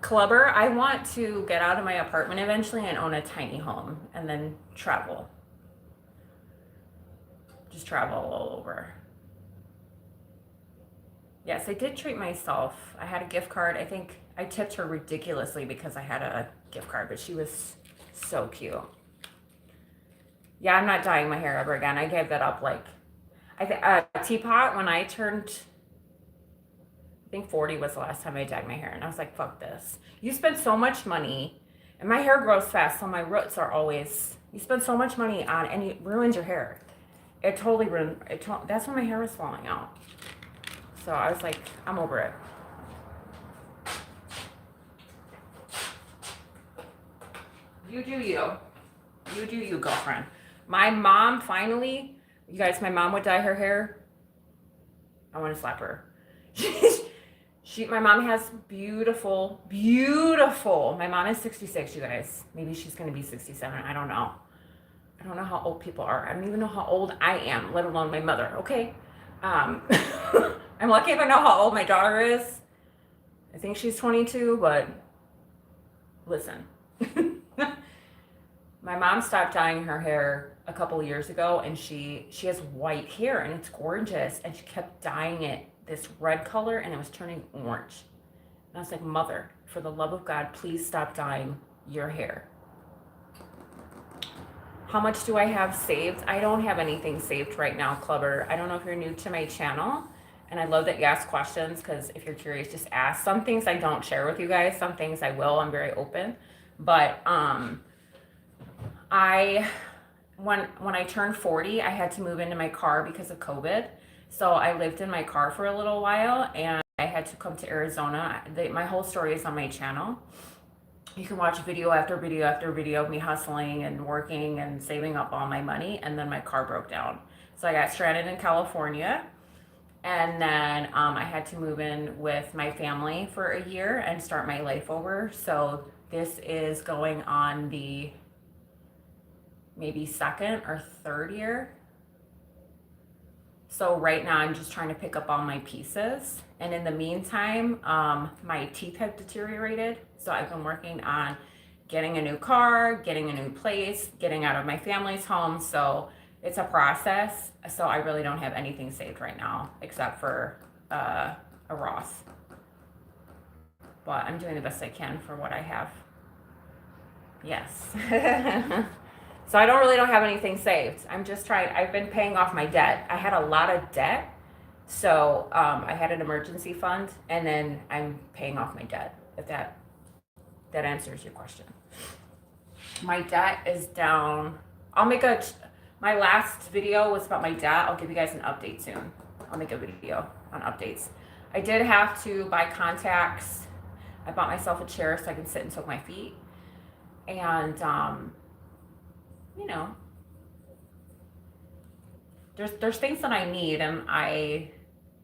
Clubber, I want to get out of my apartment eventually and own a tiny home and then travel. Just travel all over. Yes, I did treat myself. I had a gift card. I think I tipped her ridiculously because I had a gift card, but she was so cute. Yeah, I'm not dyeing my hair ever again. I gave that up I think teapot when I turned, I think 40 was the last time I dyed my hair, and I was like, fuck this. You spend so much money, and my hair grows fast, so my roots are always. You spend so much money on, and it ruins your hair. It totally ruined. That's when my hair was falling out. So I was like, I'm over it. You do you. You do you, girlfriend. My mom finally, you guys, my mom would dye her hair. I want to slap her. My mom has beautiful, beautiful. My mom is 66, you guys. Maybe she's going to be 67. I don't know. I don't know how old people are. I don't even know how old I am, let alone my mother. Okay. I'm lucky if I know how old my daughter is. I think she's 22, but listen. My mom stopped dyeing her hair a couple of years ago, and she has white hair, and it's gorgeous, and she kept dyeing it this red color, and it was turning orange. And I was like, Mother, for the love of God, please stop dyeing your hair. How much do I have saved? I don't have anything saved right now, Clubber. I don't know if you're new to my channel, and I love that you ask questions, because if you're curious, just ask. Some things I don't share with you guys. Some things I will. I'm very open. But when I turned 40, I had to move into my car because of COVID. So I lived in my car for a little while, and I had to come to Arizona. My whole story is on my channel. You can watch video after video after video of me hustling and working and saving up all my money, and then my car broke down. So I got stranded in California, and then I had to move in with my family for a year and start my life over. So this is going on the maybe second or third year. So right now I'm just trying to pick up all my pieces. And in the meantime, my teeth have deteriorated. So I've been working on getting a new car, getting a new place, getting out of my family's home. So it's a process. So I really don't have anything saved right now except for a Roth. But I'm doing the best I can for what I have. Yes. So I don't have anything saved. I'm just trying. I've been paying off my debt. I had a lot of debt. So I had an emergency fund, and then I'm paying off my debt, if that answers your question. My debt is down. My last video was about my debt. I'll give you guys an update soon. I'll make a video on updates. I did have to buy contacts. I bought myself a chair so I can sit and soak my feet. And, you know, there's things that I need, and I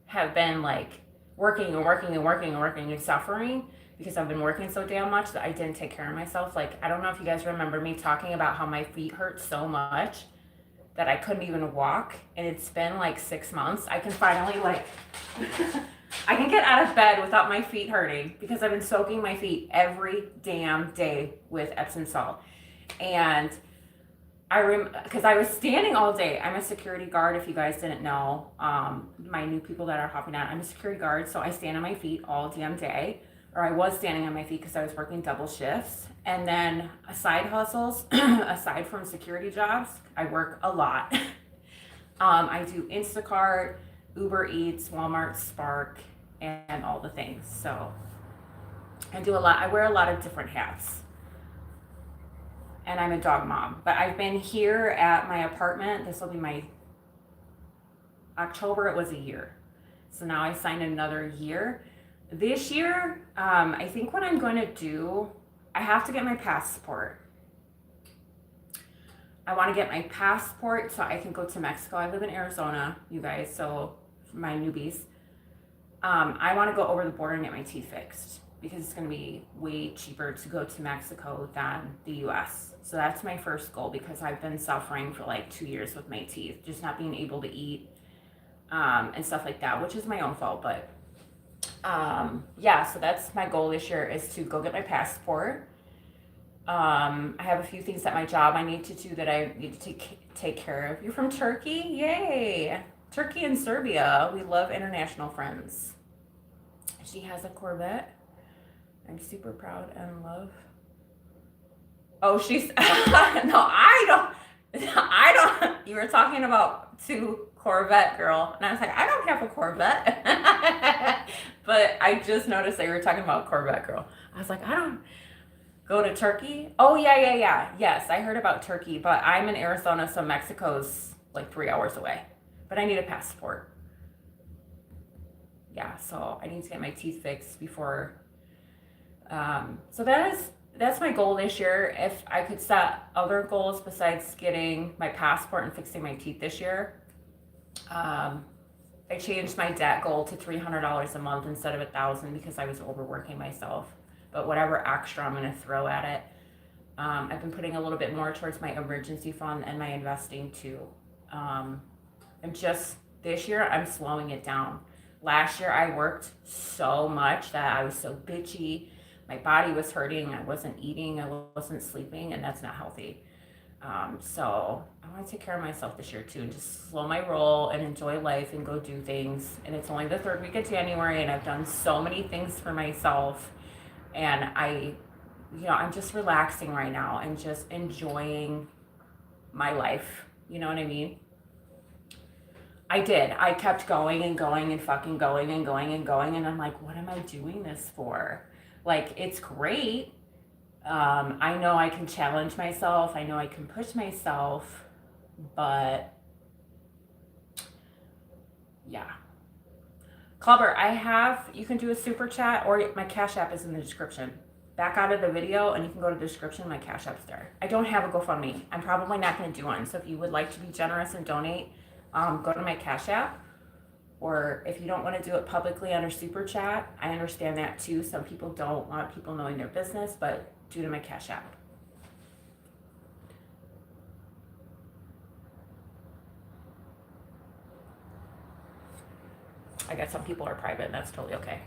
have been like working and suffering because I've been working so damn much that I didn't take care of myself. Like, I don't know if you guys remember me talking about how my feet hurt so much that I couldn't even walk, and it's been like 6 months. I can finally like I can get out of bed without my feet hurting because I've been soaking my feet every damn day with Epsom salt. And because I was standing all day. I'm a security guard, if you guys didn't know. My new people that are hopping on, I'm a security guard, so I stand on my feet all damn day. Or I was standing on my feet because I was working double shifts. And then side hustles, aside from security jobs, I work a lot. I do Instacart, Uber Eats, Walmart, Spark, and all the things. So I do a lot. I wear a lot of different hats. And I'm a dog mom. But I've been here at my apartment. This will be my October. It was a year. So now I signed another year. This year, I think what I'm going to do, I have to get my passport. I want to get my passport so I can go to Mexico. I live in Arizona, you guys, so my newbies. I want to go over the border and get my teeth fixed because it's going to be way cheaper to go to Mexico than the US. So that's my first goal because I've been suffering for like 2 years with my teeth, just not being able to eat and stuff like that, which is my own fault. But yeah, so that's my goal this year is to go get my passport. I have a few things at my job I need to do that I need to take care of. You're from Turkey? Yay! Turkey and Serbia. We love international friends. She has a Corvette. I'm super proud and love. Oh, she's no, I don't. You were talking about 2 Corvette girl. And I was like, I don't have a Corvette. But I just noticed they were talking about Corvette girl. I was like, I don't go to Turkey. Oh, yeah. Yes, I heard about Turkey, but I'm in Arizona, so Mexico's like 3 hours away. But I need a passport. Yeah, so I need to get my teeth fixed before. So that's my goal this year. If I could set other goals besides getting my passport and fixing my teeth this year, I changed my debt goal to $300 a month instead of $1,000 because I was overworking myself. But whatever extra I'm going to throw at it, I've been putting a little bit more towards my emergency fund and my investing too. And just this year, I'm slowing it down. Last year, I worked so much that I was so bitchy. My body was hurting. I wasn't eating. I wasn't sleeping, and that's not healthy. So I want to take care of myself this year too, and just slow my roll and enjoy life and go do things. And it's only the 3rd week of January, and I've done so many things for myself. And I'm just relaxing right now and just enjoying my life. You know what I mean? I did. I kept going and going and fucking going and going and going. And I'm like, what am I doing this for? Like, it's great. I know I can challenge myself. I know I can push myself. But, yeah. Clubber, you can do a super chat, or my Cash App is in the description. Back out of the video and you can go to the description. My Cash App's there. I don't have a GoFundMe. I'm probably not going to do one. So if you would like to be generous and donate, go to my Cash App. Or if you don't want to do it publicly under super chat, I understand that too. Some people don't want people knowing their business, but do it to my Cash App. I guess some people are private, and that's totally okay.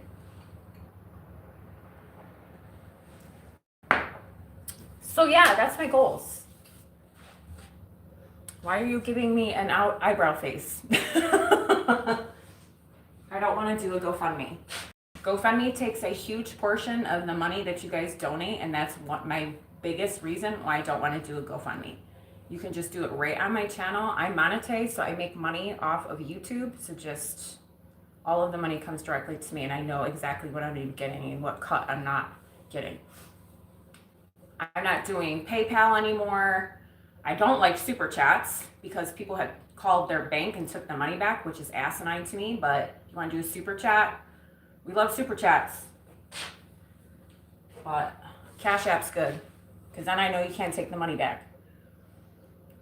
So yeah, that's my goals. Why are you giving me an eyebrow face? I don't want to do a GoFundMe. GoFundMe takes a huge portion of the money that you guys donate, and that's my biggest reason why I don't want to do a GoFundMe. You can just do it right on my channel. I monetize, so I make money off of YouTube, so just all of the money comes directly to me, and I know exactly what I'm getting and what cut I'm not getting. I'm not doing PayPal anymore. I don't like super chats because people have called their bank and took the money back, which is asinine to me. But you want to do a super chat? We love super chats. But Cash App's good because then I know you can't take the money back.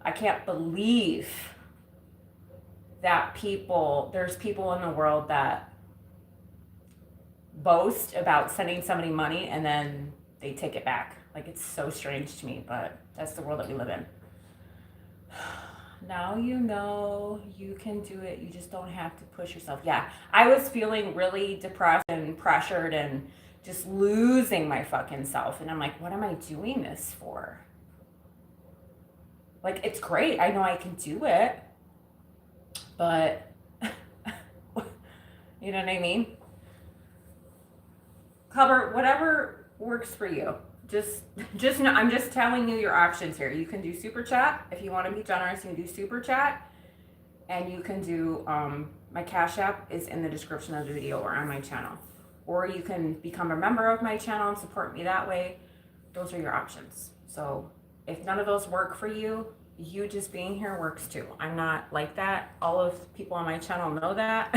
I can't believe that there's people in the world that boast about sending somebody money and then they take it back. Like, it's so strange to me, but that's the world that we live in. Now you know you can do it. You just don't have to push yourself. Yeah, I was feeling really depressed and pressured and just losing my fucking self. And I'm like, what am I doing this for? Like, it's great. I know I can do it. But, you know what I mean? Cover whatever works for you. Just know, I'm just telling you your options here. You can do super chat if you want to be generous. You can do super chat, and you can do my Cash App is in the description of the video or on my channel, or you can become a member of my channel and support me that way. Those are your options. So if none of those work for you, you just being here works too. I'm not like that. All of the people on my channel know that.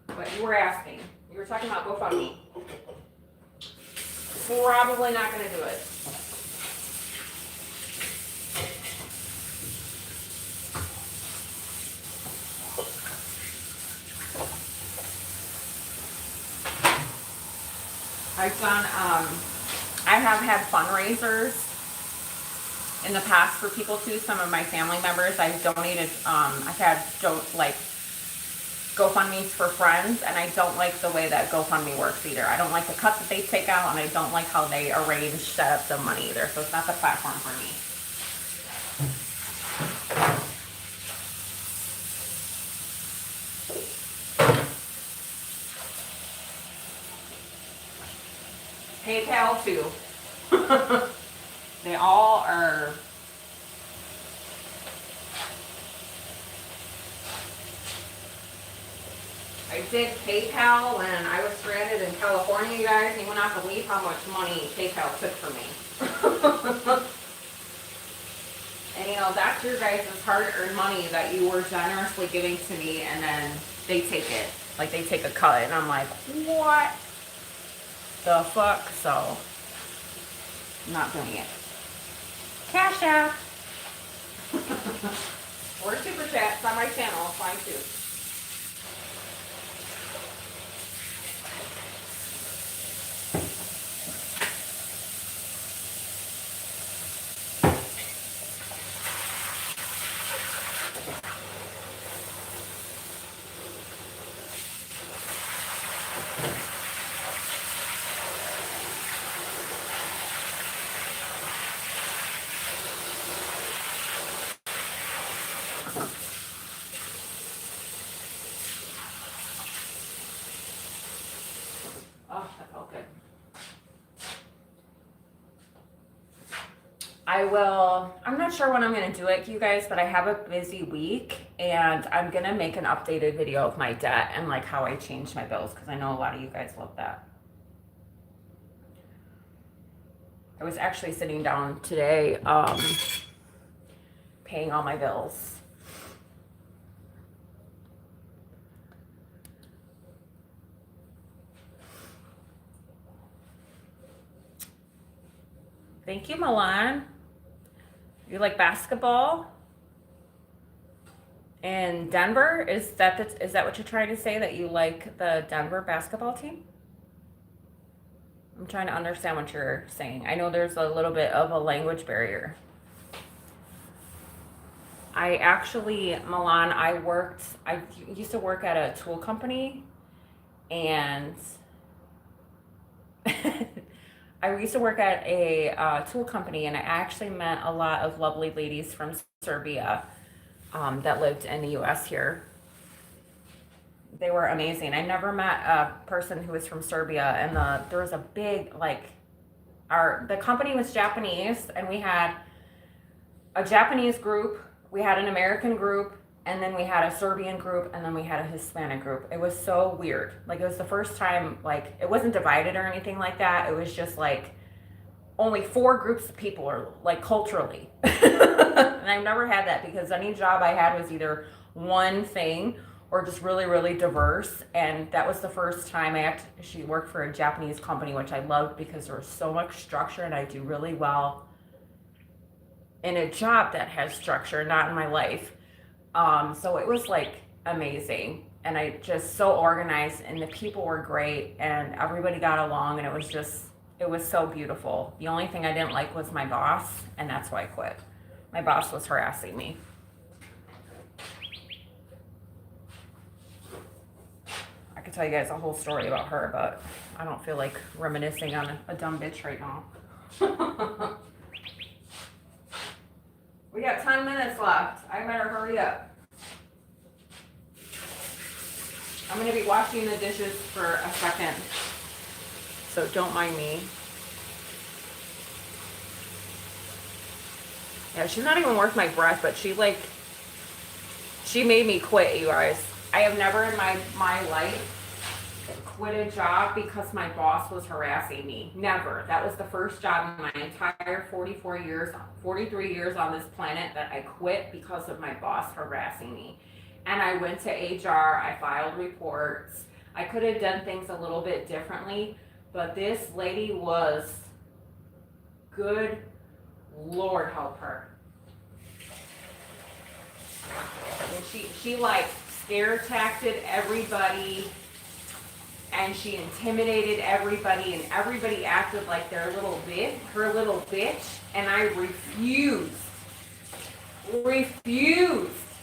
But you were asking. You were talking about GoFundMe. Probably not going to do it. I have had fundraisers in the past for people too. Some of my family members, I've donated, I've had GoFundMes for friends, and I don't like the way that GoFundMe works either. I don't like the cut that they take out, and I don't like how they arrange set up the money either. So it's not the platform for me. PayPal too. They all are. I did PayPal when I was stranded in California, you guys. You would not believe how much money PayPal took from me. And you know, that's your guys' hard-earned money that you were generously giving to me, and then they take it. Like, they take a cut, and I'm like, what the fuck? So, I'm not doing it. Cash App. Or Super Chats on my channel, fine too. Oh, that felt good. I'm not sure when I'm going to do it, you guys, but I have a busy week, and I'm going to make an updated video of my debt and like how I changed my bills, because I know a lot of you guys love that. I was actually sitting down today, paying all my bills. Thank you, Milan. You like basketball in Denver? Is that what you're trying to say, that you like the Denver basketball team? I'm trying to understand what you're saying. I know there's a little bit of a language barrier. I actually, Milan, I used to work at a tool company, and I used to work at a tool company, and I actually met a lot of lovely ladies from Serbia that lived in the U.S. here. They were amazing. I never met a person who was from Serbia, and there was a big, like, the company was Japanese, and we had a Japanese group, we had an American group, and then we had a Serbian group, and then we had a Hispanic group. It was so weird. Like, it was the first time, like, it wasn't divided or anything like that. It was just, like, only 4 groups of people, or, like, culturally. And I've never had that, because any job I had was either one thing or just really, really diverse. And that was the first time I actually worked for a Japanese company, which I loved because there was so much structure, and I do really well in a job that has structure, not in my life. So it was like amazing, and I just so organized, and the people were great, and everybody got along, and it was so beautiful. The only thing I didn't like was my boss, and that's why I quit. My boss was harassing me. I could tell you guys a whole story about her, but I don't feel like reminiscing on a dumb bitch right now. We got 10 minutes left. I better hurry up. I'm going to be washing the dishes for a second, so don't mind me. Yeah, she's not even worth my breath, but she made me quit, you guys. I have never in my life quit a job because my boss was harassing me. Never. That was the first job in my entire 43 years on this planet that I quit because of my boss harassing me. And I went to HR, I filed reports. I could have done things a little bit differently, but this lady was, good Lord help her. And she like scare tacted everybody, and she intimidated everybody, and everybody acted like her little bitch, and I refused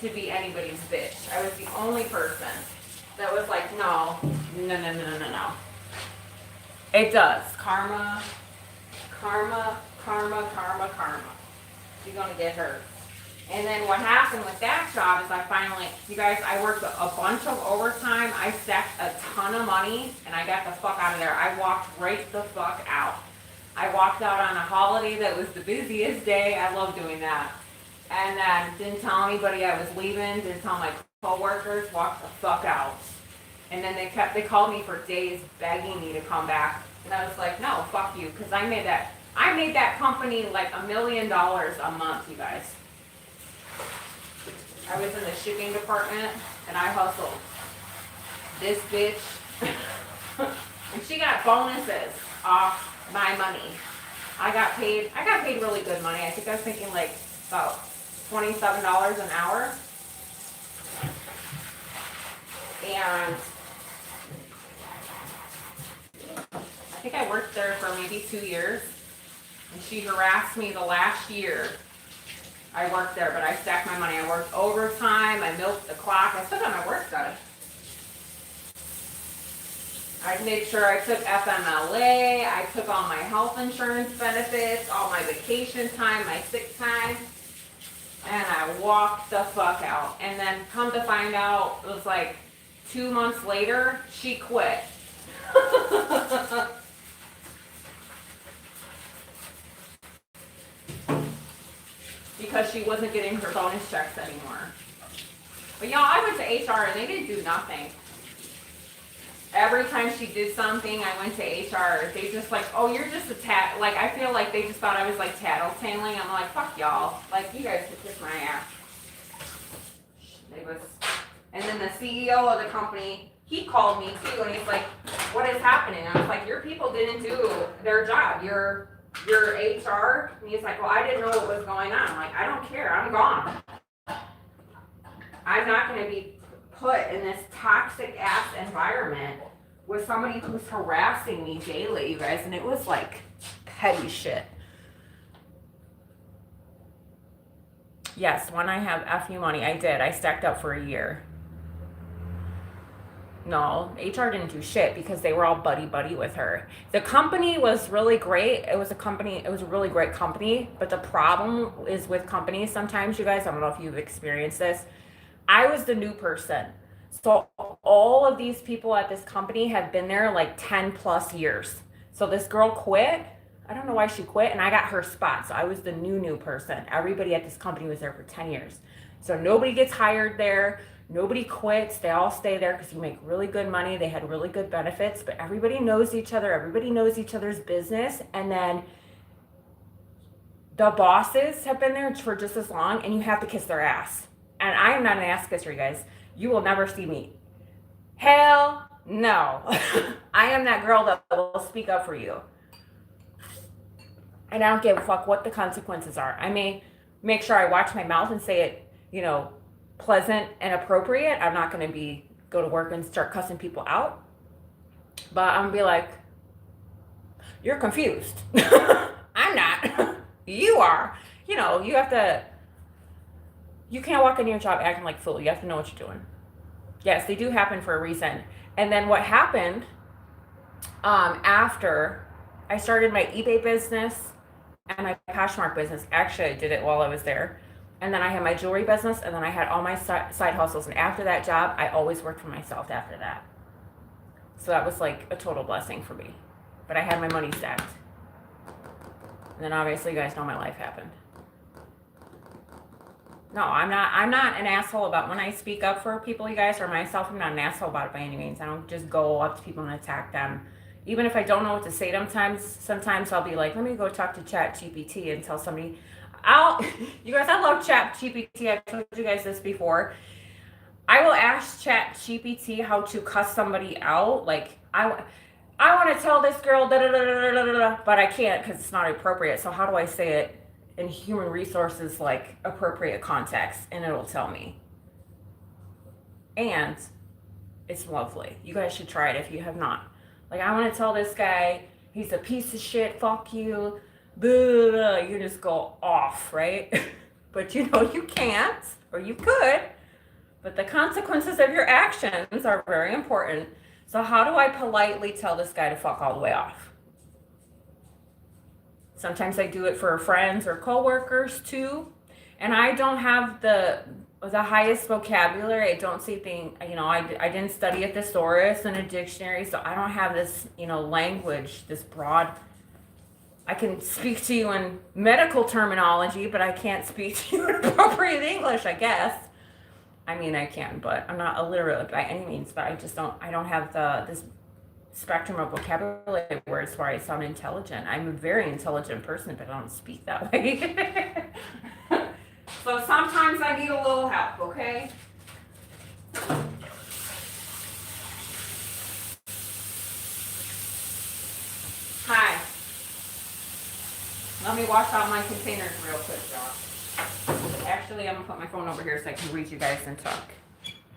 to be anybody's bitch. I was the only person that was like, no. It does. Karma. You're gonna get hurt. And then what happened with that job is you guys, I worked a bunch of overtime. I stacked a ton of money, and I got the fuck out of there. I walked right the fuck out. I walked out on a holiday that was the busiest day. I love doing that. And then didn't tell anybody I was leaving, didn't tell my coworkers, walked the fuck out. And then they called me for days begging me to come back. And I was like, no, fuck you, because I made that company like $1 million a month, you guys. I was in the shipping department and I hustled. This bitch, and she got bonuses off my money. I got paid really good money. I think I was thinking like about $27 an hour. And I think I worked there for maybe 2 years. And she harassed me the last year I worked there, but I stacked my money. I worked overtime, I milked the clock, I still got my work done. I made sure I took FMLA, I took all my health insurance benefits, all my vacation time, my sick time, and I walked the fuck out. And then come to find out, it was like 2 months later, she quit. Because she wasn't getting her bonus checks anymore. But y'all, I went to HR and they didn't do nothing. Every time she did something, I went to HR. They just like, oh, you're just a like, I feel like they just thought I was like tattletaling. I'm like, fuck y'all. Like, you guys could kiss my ass. And then the CEO of the company, he called me too, and he's like, what is happening? I was like, your people didn't do their job. Your HR, and he's like, well, I didn't know what was going on. I'm like, I don't care, I'm gone. I'm not going to be put in this toxic ass environment with somebody who's harassing me daily, you guys. And it was like petty shit. Yes, when I have FU money, I did. I stacked up for a year. No, HR didn't do shit because they were all buddy with her. The company was really great. It was a really great company. But the problem is with companies sometimes, you guys, I don't know if you've experienced this. I was the new person. So all of these people at this company have been there like 10 plus years. So this girl quit. I don't know why she quit, and I got her spot. So I was the new person. Everybody at this company was there for 10 years. So nobody gets hired there. Nobody quits. They all stay there because you make really good money. They had really good benefits, but everybody knows each other. Everybody knows each other's business. And then the bosses have been there for just as long, and you have to kiss their ass. And I am not an ass kisser, you guys. You will never see me. Hell no. I am that girl that will speak up for you. And I don't give a fuck what the consequences are. I may make sure I watch my mouth and say it, pleasant and appropriate. I'm not going to go to work and start cussing people out. But I'm going to be like, you're confused. I'm not. You are. You can't walk into your job acting like a fool. You have to know what you're doing. Yes, they do happen for a reason. And then what happened after I started my eBay business and my Poshmark business. Actually, I did it while I was there. And then I had my jewelry business, and then I had all my side hustles. And after that job, I always worked for myself after that. So that was like a total blessing for me. But I had my money stacked. And then obviously you guys know my life happened. No, I'm not an asshole about when I speak up for people, you guys, or myself. I'm not an asshole about it by any means. I don't just go up to people and attack them. Even if I don't know what to say sometimes I'll be like, let me go talk to ChatGPT and tell somebody. You guys, I love ChatGPT. I've told you guys this before. I will ask ChatGPT how to cuss somebody out. Like, I want to tell this girl, but I can't because it's not appropriate. So how do I say it in human resources, like appropriate context? And it'll tell me. And it's lovely. You guys should try it if you have not. Like, I want to tell this guy, he's a piece of shit, fuck you. Blah, blah, you just go off, right? But you can't, or you could. But the consequences of your actions are very important. So how do I politely tell this guy to fuck all the way off? Sometimes I do it for friends or coworkers too. And I don't have the highest vocabulary. I don't see things, I didn't study a thesaurus and a dictionary, so I don't have this, language, this broad. I can speak to you in medical terminology, but I can't speak to you in appropriate English, I guess. I mean, I can, but I'm not illiterate by any means. But I don't have this spectrum of vocabulary words where I sound intelligent. I'm a very intelligent person, but I don't speak that way. So sometimes I need a little help, okay? Hi. Let me wash out my containers real quick, y'all. Actually, I'm gonna put my phone over here so I can read you guys and talk.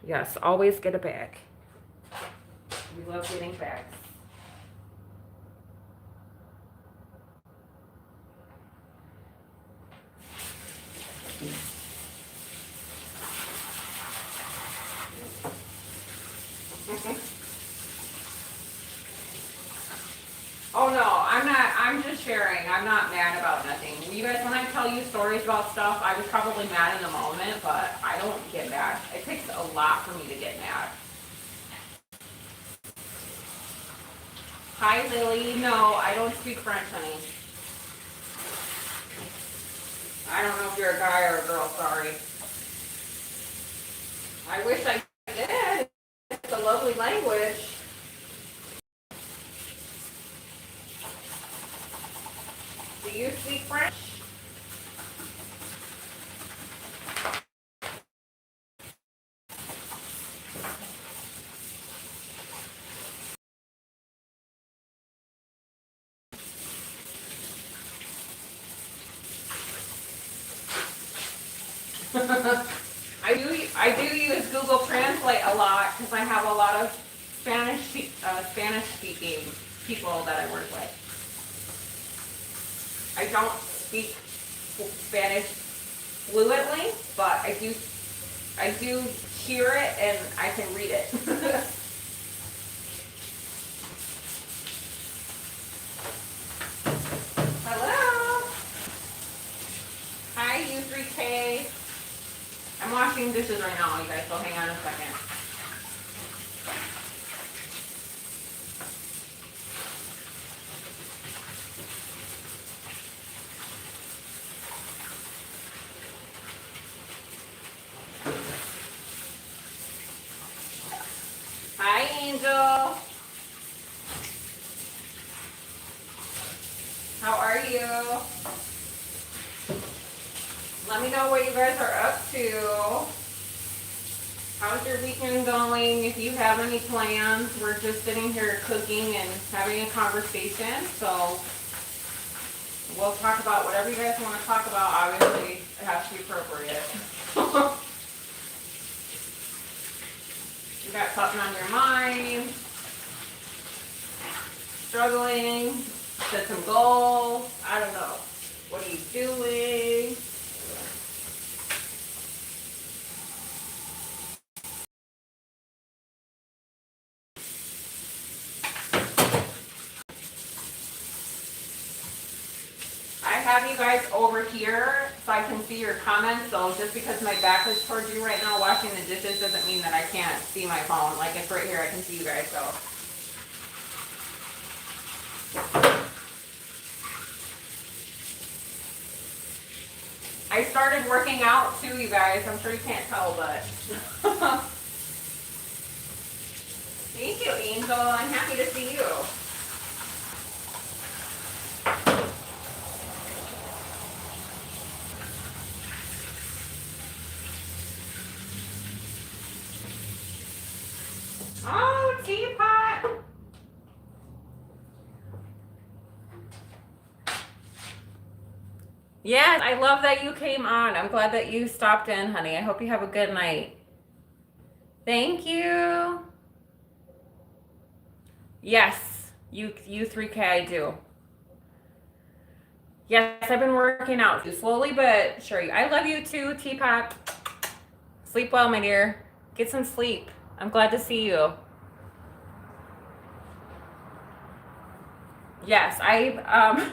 Yes, always get a bag. We love getting bags. Oh no, I'm not, I'm just sharing. I'm not mad about nothing. You guys, when I tell you stories about stuff, I was probably mad in the moment, but I don't get mad. It takes a lot for me to get mad. Hi, Lily. No, I don't speak French, honey. I don't know if you're a guy or a girl, sorry. I wish I did. It's a lovely language. Do you speak French? I do use Google Translate a lot because I have a lot of Spanish speaking people that I work with. I don't speak Spanish fluently, but I do hear it and I can read it. Hello. Hi, U3K. I'm washing dishes right now, you guys, so hang on a second. Hi, Angel. How are you? Let me know what you guys are up to. How's your weekend going? If you have any plans, we're just sitting here cooking and having a conversation. So we'll talk about whatever you guys want to talk about. Obviously, it has to be appropriate. You got something on your mind? Struggling? Set some goals? I don't know. What are you doing? I have you guys over here so I can see your comments. So just because my back is towards you right now washing the dishes doesn't mean that I can't see my phone. Like it's right here, I can see you guys. So I started working out too, you guys. I'm sure you can't tell, but thank you, Angel. I'm happy to see you. Oh, teapot. Yes, I love that you came on. I'm glad that you stopped in, honey. I hope you have a good night. Thank you. Yes, you 3K, I do. Yes, I've been working out slowly but sure. I love you too, Teapot. Sleep well, my dear. Get some sleep. I'm glad to see you. Yes,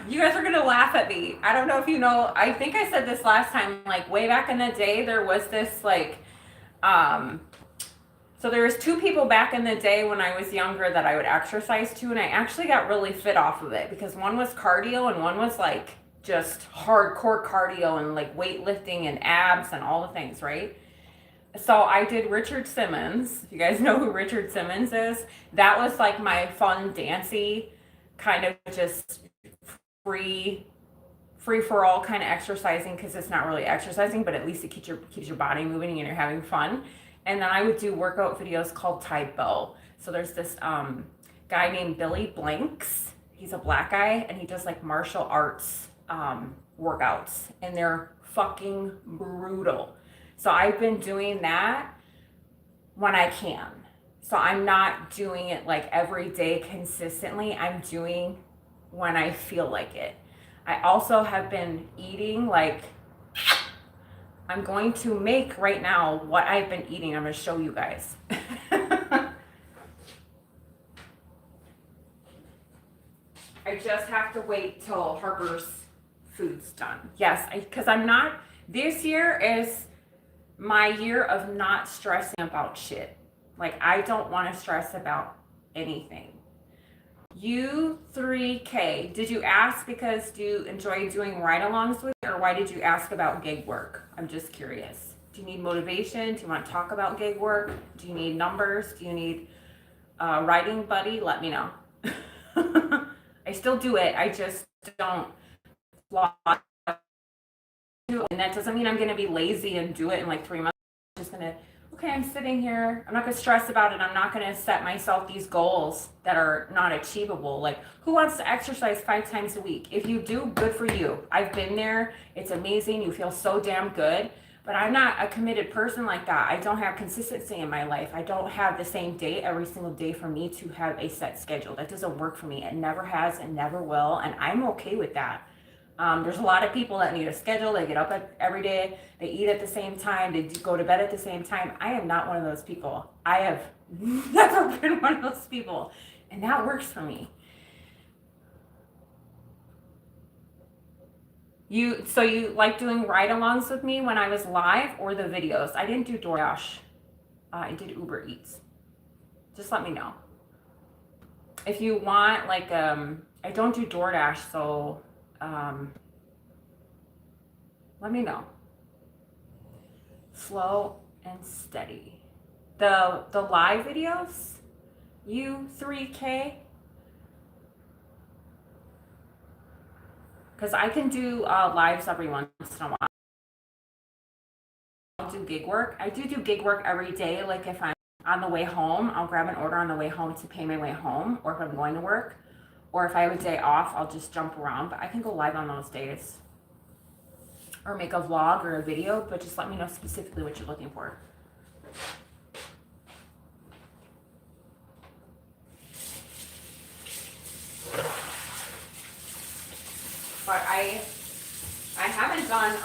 you guys are gonna laugh at me. I don't know if you know, I think I said this last time, like way back in the day, there was this like, so there was two people back in the day when I was younger that I would exercise to, and I actually got really fit off of it because one was cardio and one was like just hardcore cardio and like weightlifting and abs and all the things, right? So I did Richard Simmons. If you guys know who Richard Simmons is, that was like my fun, dancy, kind of just free, free for all kind of exercising, because it's not really exercising, but at least it keeps your body moving and you're having fun. And then I would do workout videos called Typo. So there's this guy named Billy Blanks. He's a black guy, and he does like martial arts workouts, and they're fucking brutal. So I've been doing that when I can. So I'm not doing it like every day consistently. I'm doing when I feel like it. I also have been eating like, I'm going to make right now what I've been eating. I'm going to show you guys. I just have to wait till Harper's food's done. Yes, because I'm not, this year is my year of not stressing about shit. Like, I don't want to stress about anything. U3K, did you ask because do you enjoy doing ride-alongs with me, or why did you ask about gig work? I'm just curious. Do you need motivation? Do you want to talk about gig work? Do you need numbers? Do you need a writing buddy? Let me know. I still do it. I just don't log. And that doesn't mean I'm going to be lazy and do it in like 3 months. I'm just going to, okay, I'm sitting here. I'm not going to stress about it. I'm not going to set myself these goals that are not achievable. Like, who wants to exercise 5 times a week? If you do, good for you. I've been there. It's amazing. You feel so damn good. But I'm not a committed person like that. I don't have consistency in my life. I don't have the same day every single day for me to have a set schedule. That doesn't work for me. It never has and never will. And I'm okay with that. There's a lot of people that need a schedule. They get up every day. They eat at the same time. They go to bed at the same time. I am not one of those people. I have never been one of those people. And that works for me. So you like doing ride-alongs with me when I was live, or the videos? I didn't do DoorDash. I did Uber Eats. Just let me know. If you want, like, I don't do DoorDash, so let me know. Slow and steady. The live videos, U3K, because I can do lives every once in a while. I'll do gig work. I do gig work every day. Like, if I'm on the way home, I'll grab an order on the way home to pay my way home, or if I'm going to work, or if I have a day off, I'll just jump around. But I can go live on those days, or make a vlog or a video, but just let me know specifically what you're looking for. But I haven't done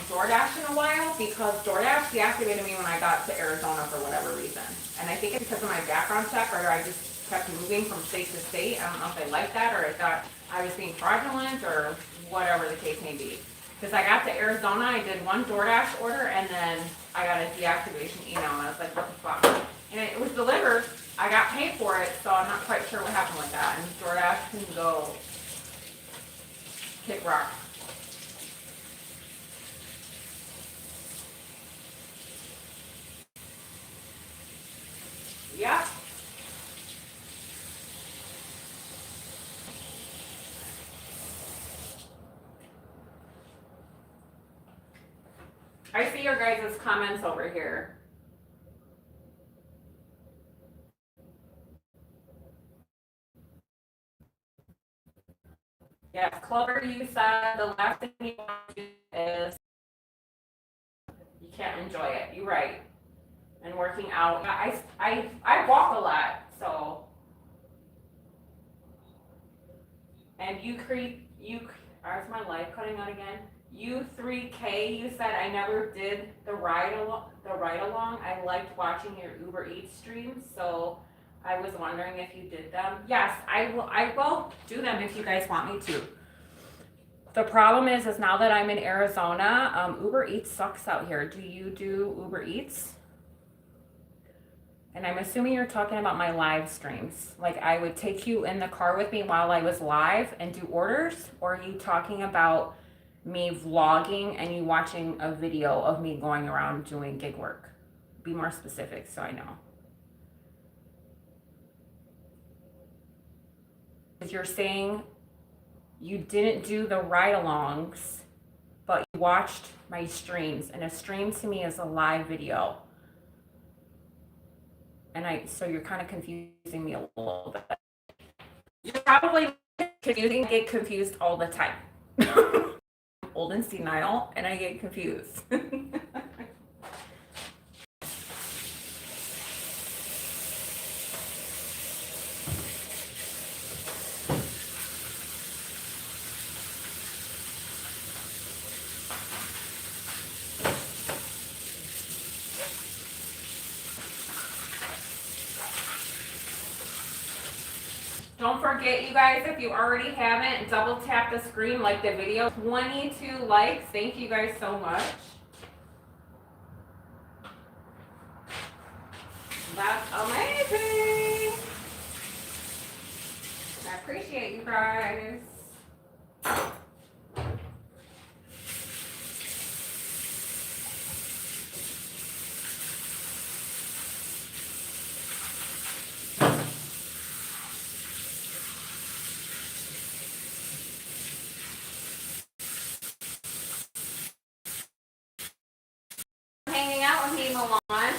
DoorDash in a while, because DoorDash deactivated me when I got to Arizona for whatever reason. And I think it's because of my background check, or I just kept moving from state to state. I don't know if they liked that, or I thought I was being fraudulent, or whatever the case may be. Because I got to Arizona, I did one DoorDash order, and then I got a deactivation email, and I was like, what the fuck? And it was delivered. I got paid for it, so I'm not quite sure what happened with that. And DoorDash can go kick rock. Yep. I see your guys' comments over here. Yes, Clover, you said the last thing you want to do is you can't enjoy it. You're right. And working out. I walk a lot, so. And is my life cutting out again? U3K, you said I never did the ride along. I liked watching your Uber Eats streams, so I was wondering if you did them. Yes, I will do them if you guys want me to. The problem is now that I'm in Arizona, Uber Eats sucks out here. Do you do Uber Eats? And I'm assuming you're talking about my live streams. Like, I would take you in the car with me while I was live and do orders? Or are you talking about me vlogging and you watching a video of me going around doing gig work? be more specific so I know. You're saying you didn't do the ride-alongs, but you watched my streams, and a stream to me is a live video. And so you're kind of confusing me a little bit. You're probably confusing, get confused all the time. Old and senile, and I get confused. Don't forget, you guys, if you already haven't, double tap the screen, like the video. 22 likes. Thank you guys so much. That's amazing. I appreciate you guys. Hanging out with me, Milan.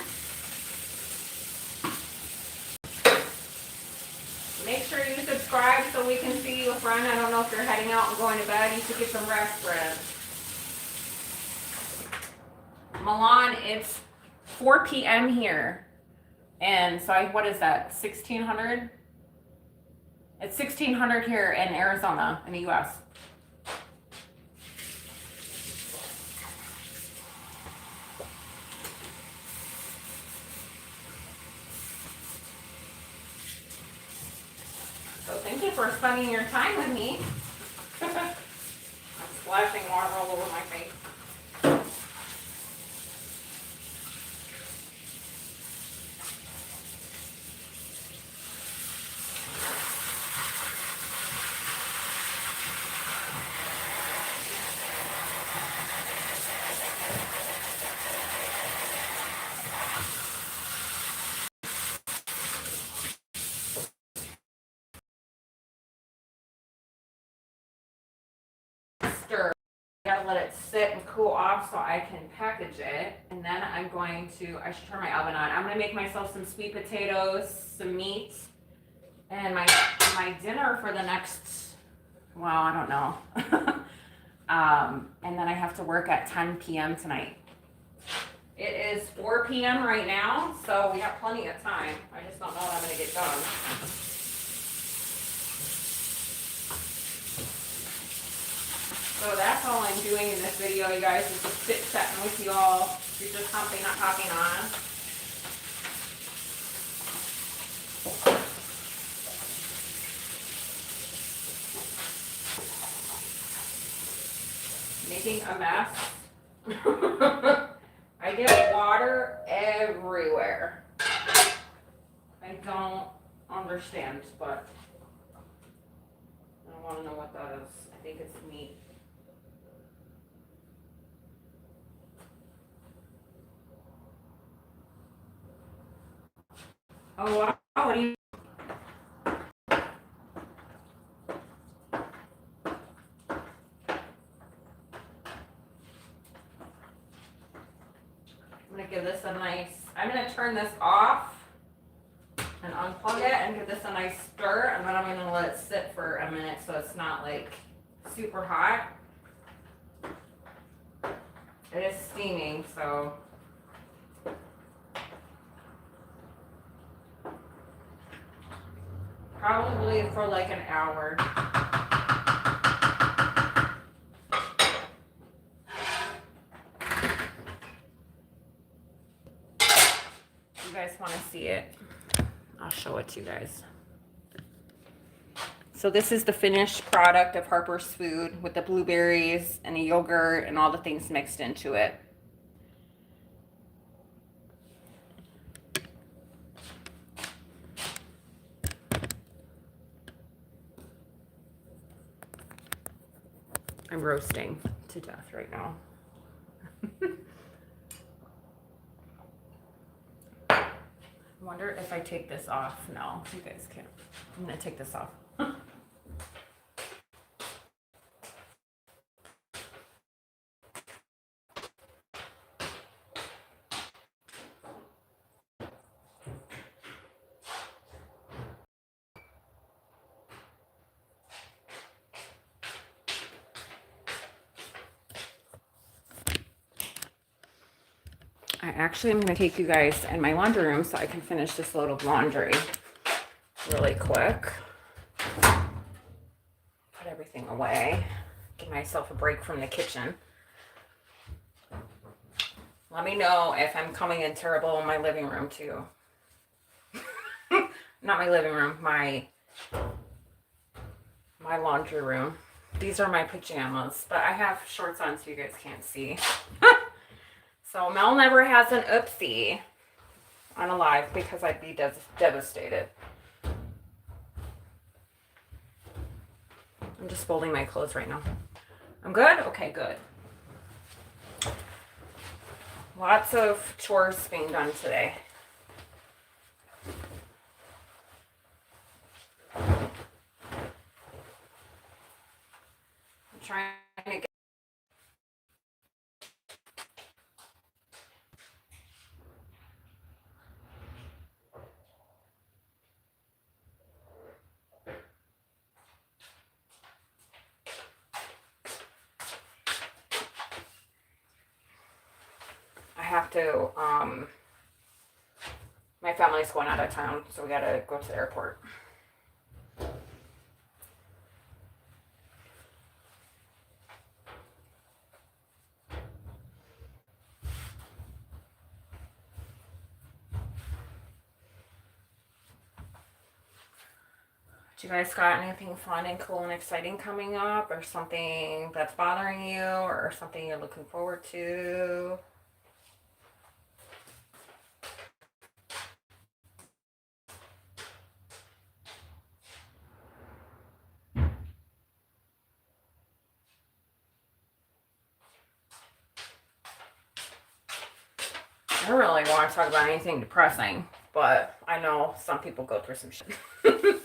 Make sure you subscribe so we can see you, friend. I don't know if you're heading out and going to bed. You should get some rest, friend. Milan, it's 4 p.m. here. And so what is that, 1600? It's 1600 here in Arizona, in the U.S. So thank you for spending your time with me. I'm splashing water all over my face. Stir. I gotta let it sit and cool off so I can package it. And then I'm going to, I should turn my oven on. I'm gonna make myself some sweet potatoes, some meat, and my dinner for the next, well, I don't know. And then I have to work at 10 p.m. tonight. It is 4 p.m. right now, so we have plenty of time. I just don't know what I'm gonna get done. So that's all I'm doing in this video, you guys, is just chit-chatting with you all. You're just humping, not hopping on. Making a mess. I get water everywhere. I don't understand, but I don't want to know what that is. I think it's meat. Oh, wow. What do you... I'm going to give this a nice, I'm going to turn this off and unplug it and give this a nice stir, and then I'm going to let it sit for a minute so it's not like super hot. It is steaming, so probably for like an hour. You guys want to see it? I'll show it to you guys. So this is the finished product of Harper's food with the blueberries and the yogurt and all the things mixed into it. I'm roasting to death right now. wonder if I take this off. No, you guys can't. I'm gonna take this off. I actually am going to take you guys in my laundry room so I can finish this load of laundry really quick. Put everything away. Give myself a break from the kitchen. Let me know if I'm coming in terrible in my living room too. Not my living room, my laundry room. These are my pajamas, but I have shorts on so you guys can't see. So Mel never has an oopsie on a live because I'd be devastated. I'm just folding my clothes right now. I'm good? Okay, good. Lots of chores being done today. I'm trying to get have to, my family's going out of town, so we gotta go to the airport. Do you guys got anything fun and cool and exciting coming up, or something that's bothering you, or something you're looking forward to? I don't really want to talk about anything depressing, but I know some people go through some shit. Because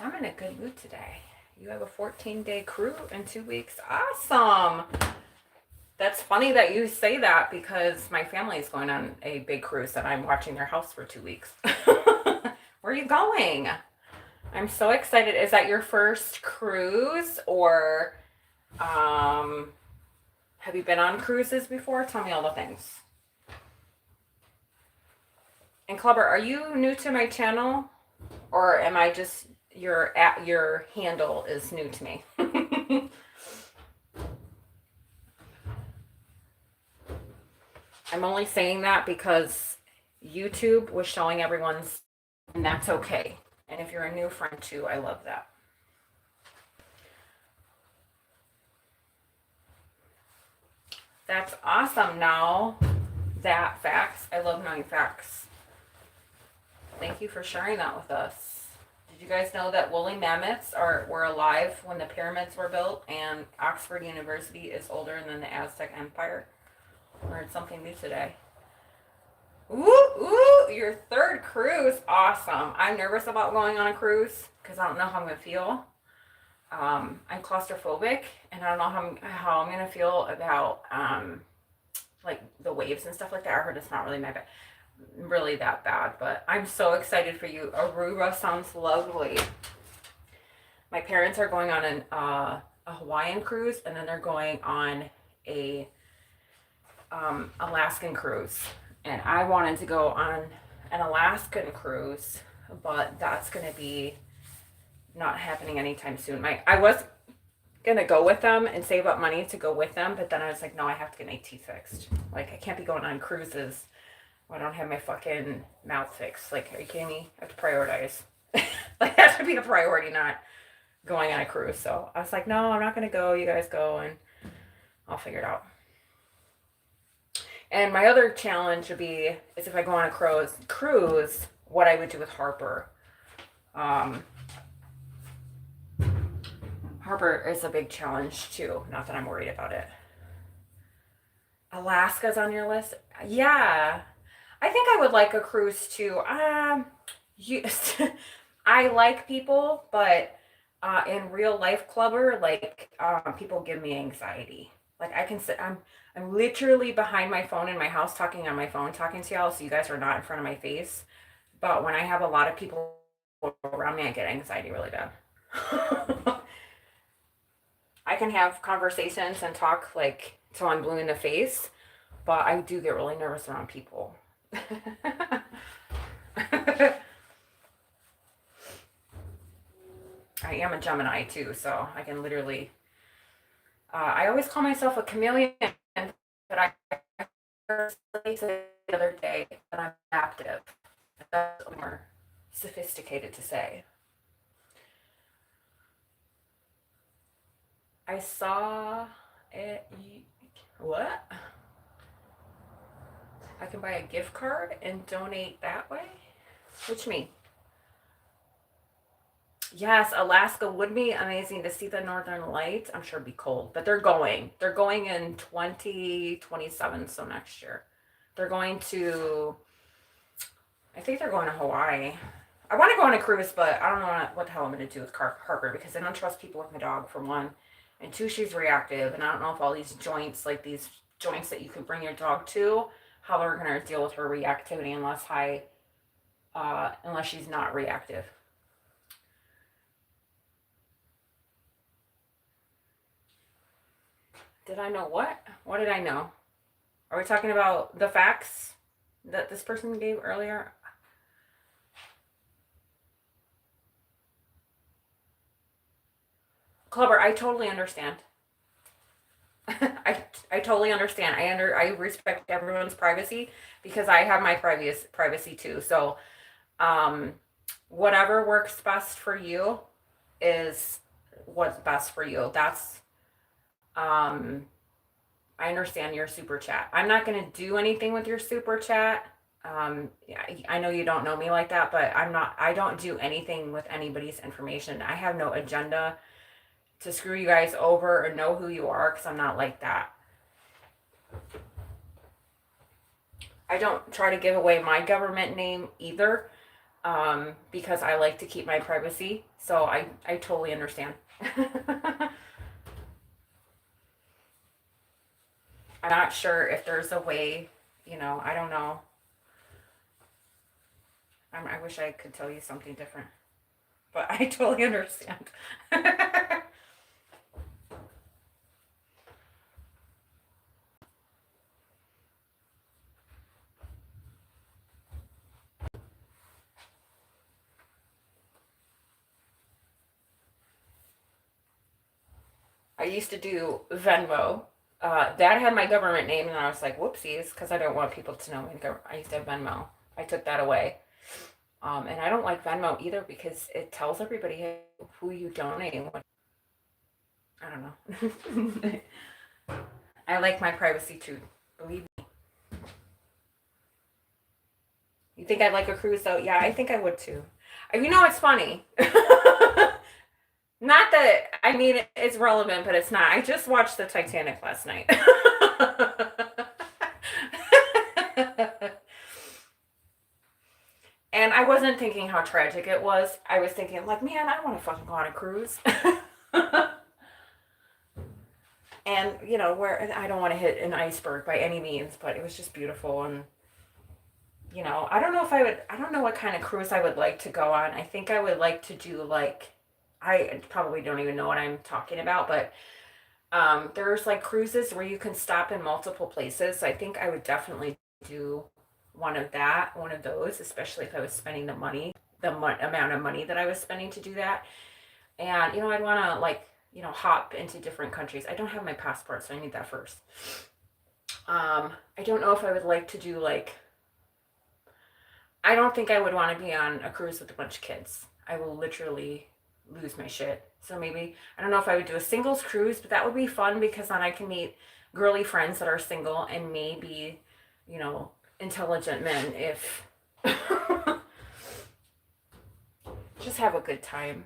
I'm in a good mood today. You have a 14-day crew in 2 weeks. Awesome. That's funny that you say that because my family is going on a big cruise and I'm watching their house for 2 weeks. Where are you going? I'm so excited. Is that your first cruise, or have you been on cruises before? Tell me all the things. And Clubber, are you new to my channel, or am I just your handle is new to me? I'm only saying that because YouTube was showing everyone's, and that's okay. And if you're a new friend too, I love that. That's awesome. Now that facts, I love knowing facts. Thank you for sharing that with us. Did you guys know that woolly mammoths were alive when the pyramids were built, and Oxford University is older than the Aztec Empire? Learned something new today. Ooh, your third cruise. Awesome. I'm nervous about going on a cruise because I don't know how I'm going to feel. I'm claustrophobic, and I don't know how I'm going to feel about like the waves and stuff like that. I heard it's not really that bad, but I'm so excited for you. Aruba sounds lovely. My parents are going on a Hawaiian cruise, and then they're going on a Alaskan cruise, and I wanted to go on an Alaskan cruise, but that's going to be not happening anytime soon. I was going to go with them and save up money to go with them, but then I was like, no, I have to get my teeth fixed. Like, I can't be going on cruises when I don't have my fucking mouth fixed. Like, are you kidding me? I have to prioritize. Like, that should be the priority, not going on a cruise. So I was like, no, I'm not going to go. You guys go, and I'll figure it out. And my other challenge would be is if I go on a cruise, what I would do with Harper. Harper is a big challenge too. Not that I'm worried about it. Alaska's on your list? Yeah. I think I would like a cruise too. You, I like people, but in real life clubber, like people give me anxiety. Like I can sit, I'm literally behind my phone in my house talking on my phone, talking to y'all, so you guys are not in front of my face. But when I have a lot of people around me, I get anxiety really bad. I can have conversations and talk like till I'm blue in the face, but I do get really nervous around people. I am a Gemini too, so I can literally. I always call myself a chameleon, but I heard the other day that I'm active. That's more sophisticated to say. I saw it. What? I can buy a gift card and donate that way? Which mean? Yes, Alaska would be amazing to see the Northern Lights. I'm sure it'd be cold, but they're going. They're going in 2027, so next year. They're going to, I think they're going to Hawaii. I want to go on a cruise, but I don't know what the hell I'm going to do with Harper because I don't trust people with my dog, for one. And two, she's reactive. And I don't know if all these joints, like these joints that you can bring your dog to, how they're going to deal with her reactivity unless she's not reactive. Did I know what? What did I know? Are we talking about the facts that this person gave earlier? Clubber, I totally understand. I totally understand. I respect everyone's privacy because I have my privacy too. So, um, whatever works best for you is what's best for you. Um, I understand your super chat. I'm not going to do anything with your super chat. Yeah, I know you don't know me like that, but I don't do anything with anybody's information. I have no agenda to screw you guys over or know who you are because I'm not like that. I don't try to give away my government name either because I like to keep my privacy. So I totally understand. I'm not sure if there's a way, I don't know. I wish I could tell you something different, but I totally understand. I used to do Venmo. That had my government name, and I was like, whoopsies, because I don't want people to know I used to have Venmo. I took that away. And I don't like Venmo either because it tells everybody who you donate. I don't know. I like my privacy too. Believe me. You think I'd like a cruise though? Yeah, I think I would too. It's funny. Not that I mean it's relevant, but it's not. I just watched the Titanic last night. And I wasn't thinking how tragic it was. I was thinking, like, man, I want to fucking go on a cruise. And, where I don't want to hit an iceberg by any means, but it was just beautiful. And, I don't know what kind of cruise I would like to go on. I think I would like to do, like, I probably don't even know what I'm talking about, but there's like cruises where you can stop in multiple places. So I think I would definitely do one of those, especially if I was spending amount of money that I was spending to do that. And, I'd want to like, hop into different countries. I don't have my passport, so I need that first. I don't know if I would like to do like, I don't think I would want to be on a cruise with a bunch of kids. I will literally lose my shit. So maybe, I don't know if I would do a singles cruise, but that would be fun because then I can meet girly friends that are single and maybe, intelligent men if just have a good time.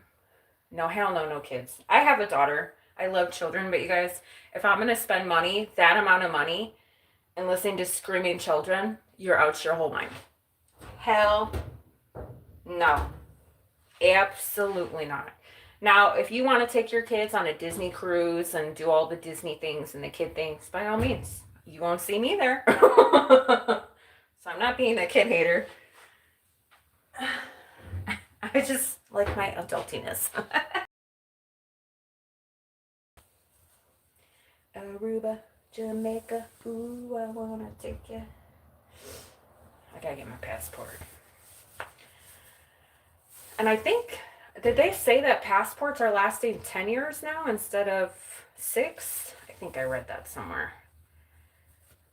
No, hell no, no kids. I have a daughter. I love children, but you guys, if I'm going to spend money, that amount of money, and listening to screaming children, you're out your whole mind. Hell no. Absolutely not. Now, if you want to take your kids on a Disney cruise and do all the Disney things and the kid things, by all means, you won't see me there. So I'm not being a kid hater. I just like my adultiness. Aruba, Jamaica, ooh, I wanna take you. I gotta get my passport. And I think, did they say that passports are lasting 10 years now instead of 6? I think I read that somewhere.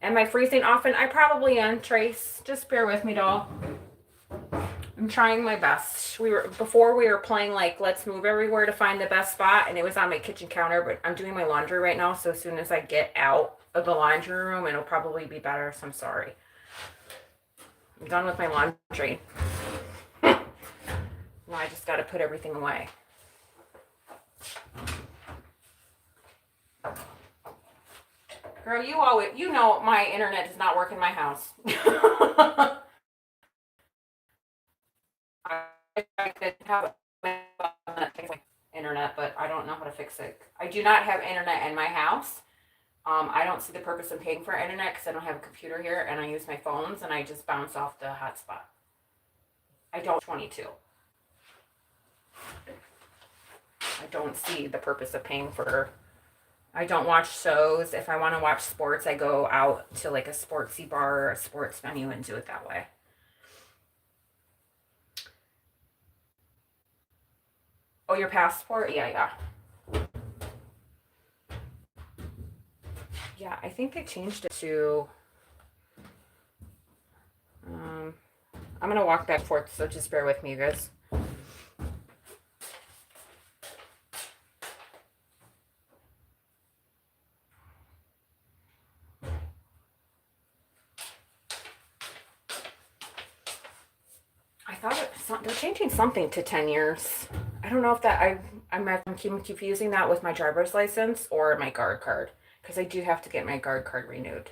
Am I freezing often? I probably am, Trace. Just bear with me, doll. I'm trying my best. Before we were playing like Let's Move Everywhere to find the best spot, and it was on my kitchen counter, but I'm doing my laundry right now, so as soon as I get out of the laundry room, it'll probably be better, so I'm sorry. I'm done with my laundry. Now I just got to put everything away. Girl, you know my internet does not work in my house. I could have internet, but I don't know how to fix it. I do not have internet in my house. I don't see the purpose of paying for internet because I don't have a computer here, and I use my phones, and I just bounce off the hotspot. I don't 22. I don't see the purpose of paying for. I don't watch shows. If I want to watch sports, I go out to like a sportsy bar or a sports venue and do it that way. Oh, your passport? Yeah. Yeah, I think they changed it to... I'm going to walk back and forth, so just bear with me, you guys. I thought they're changing something to 10 years. I don't know if that... I'm confusing that with my driver's license or my guard card. Because I do have to get my guard card renewed,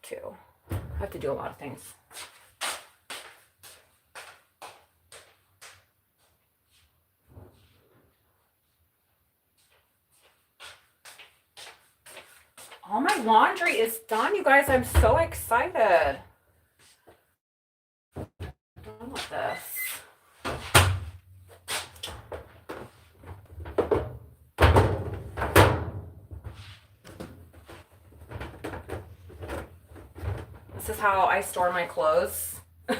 too. I have to do a lot of things. All my laundry is done, you guys. I'm so excited. I'm done with this. This is how I store my clothes. I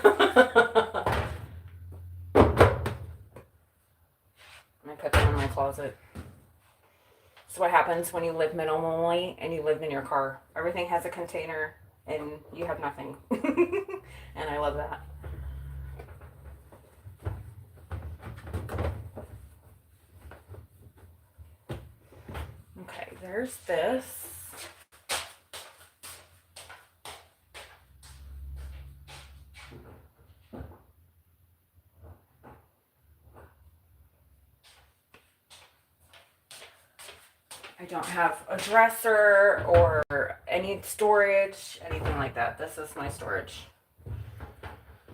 put them in my closet. This is what happens when you live minimally and you live in your car. Everything has a container and you have nothing. And I love that. Okay, there's this. I don't have a dresser or any storage, anything like that. This is my storage.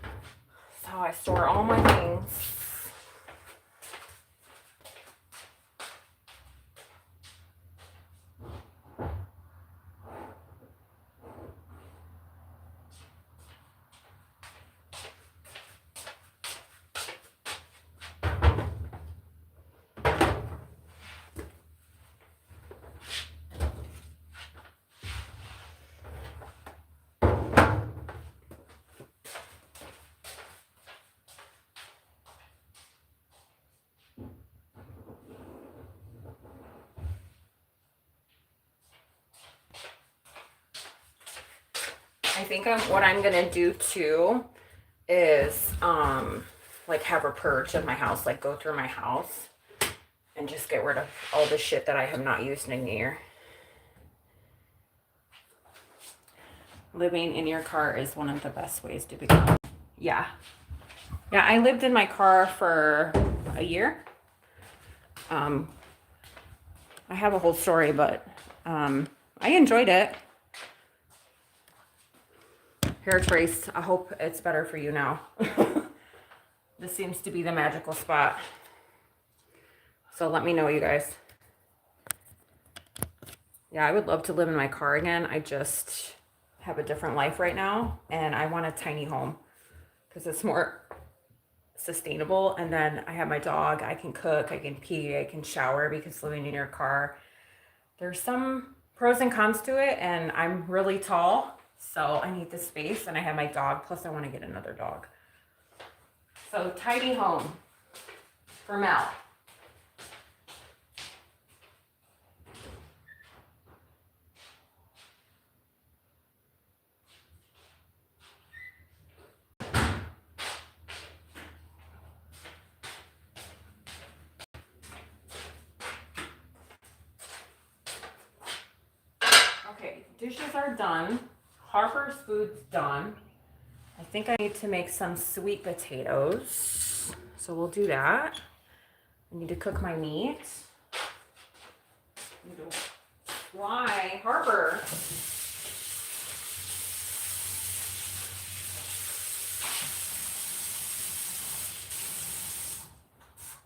That's how I store all my things. I think what I'm gonna do too is like have a purge of my house, like go through my house and just get rid of all the shit that I have not used in a year. Living in your car is one of the best ways to become. Yeah, I lived in my car for a year. I have a whole story, but I enjoyed it. Hair trace. I hope it's better for you now. This seems to be the magical spot. So let me know, you guys. Yeah, I would love to live in my car again. I just have a different life right now, and I want a tiny home because it's more sustainable. And then I have my dog. I can cook, I can pee, I can shower, because living in your car, there's some pros and cons to it. And I'm really tall, so I need the space, and I have my dog. Plus I want to get another dog. So tiny home for Mel. Okay, dishes are done. Harper's food's done. I think I need to make some sweet potatoes. So we'll do that. I need to cook my meat. I need to fry Harper.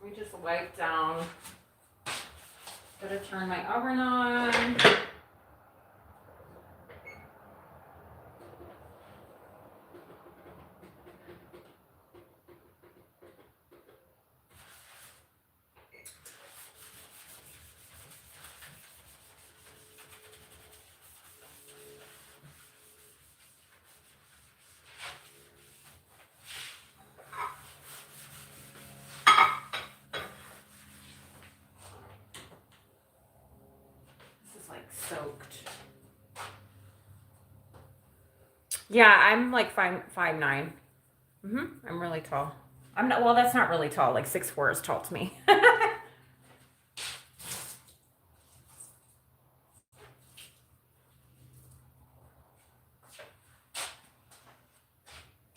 Let me just wipe down. Gotta turn my oven on. Soaked. Yeah, I'm like 5'9". I'm really tall. I'm not, well, that's not really tall. Like 6'4" is tall to me.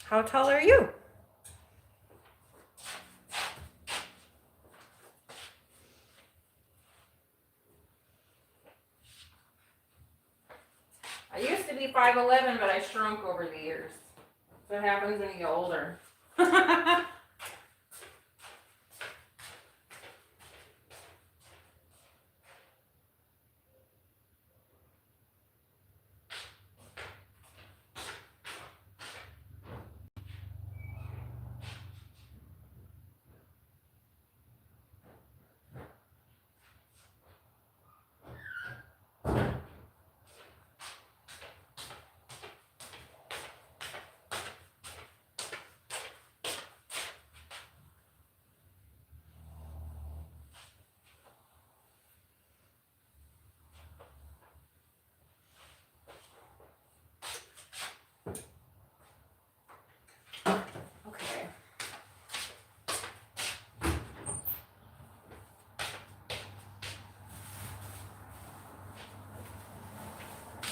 How tall are you? I used to be 5'11", but I shrunk over the years. So it happens when you get older.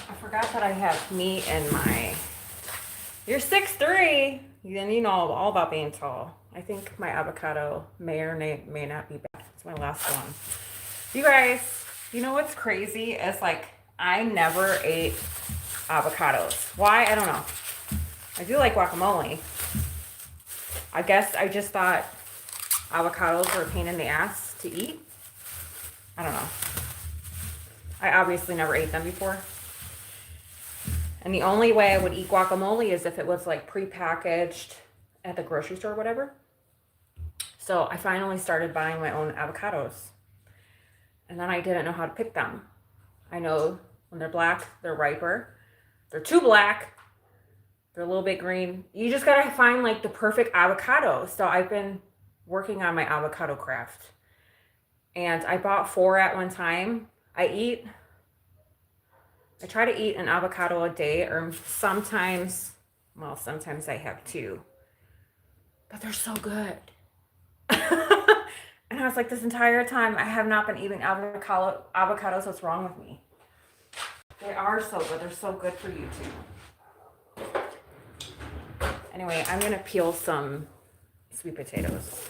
I forgot that I have meat in my... You're 6'3". Then you know all about being tall. I think my avocado may or may not be back. It's my last one. You guys, you know what's crazy? It's like I never ate avocados. Why? I don't know. I do like guacamole. I guess I just thought avocados were a pain in the ass to eat. I don't know. I obviously never ate them before. And the only way I would eat guacamole is if it was like prepackaged at the grocery store or whatever. So I finally started buying my own avocados. And then I didn't know how to pick them. I know when they're black, they're riper. They're too black. They're a little bit green. You just gotta find like the perfect avocado. So I've been working on my avocado craft. And I bought 4 at one time. I try to eat an avocado a day, or sometimes I have 2. But they're so good. And I was like, this entire time, I have not been eating avocados. What's wrong with me? They are so good. They're so good for you too. Anyway, I'm going to peel some sweet potatoes.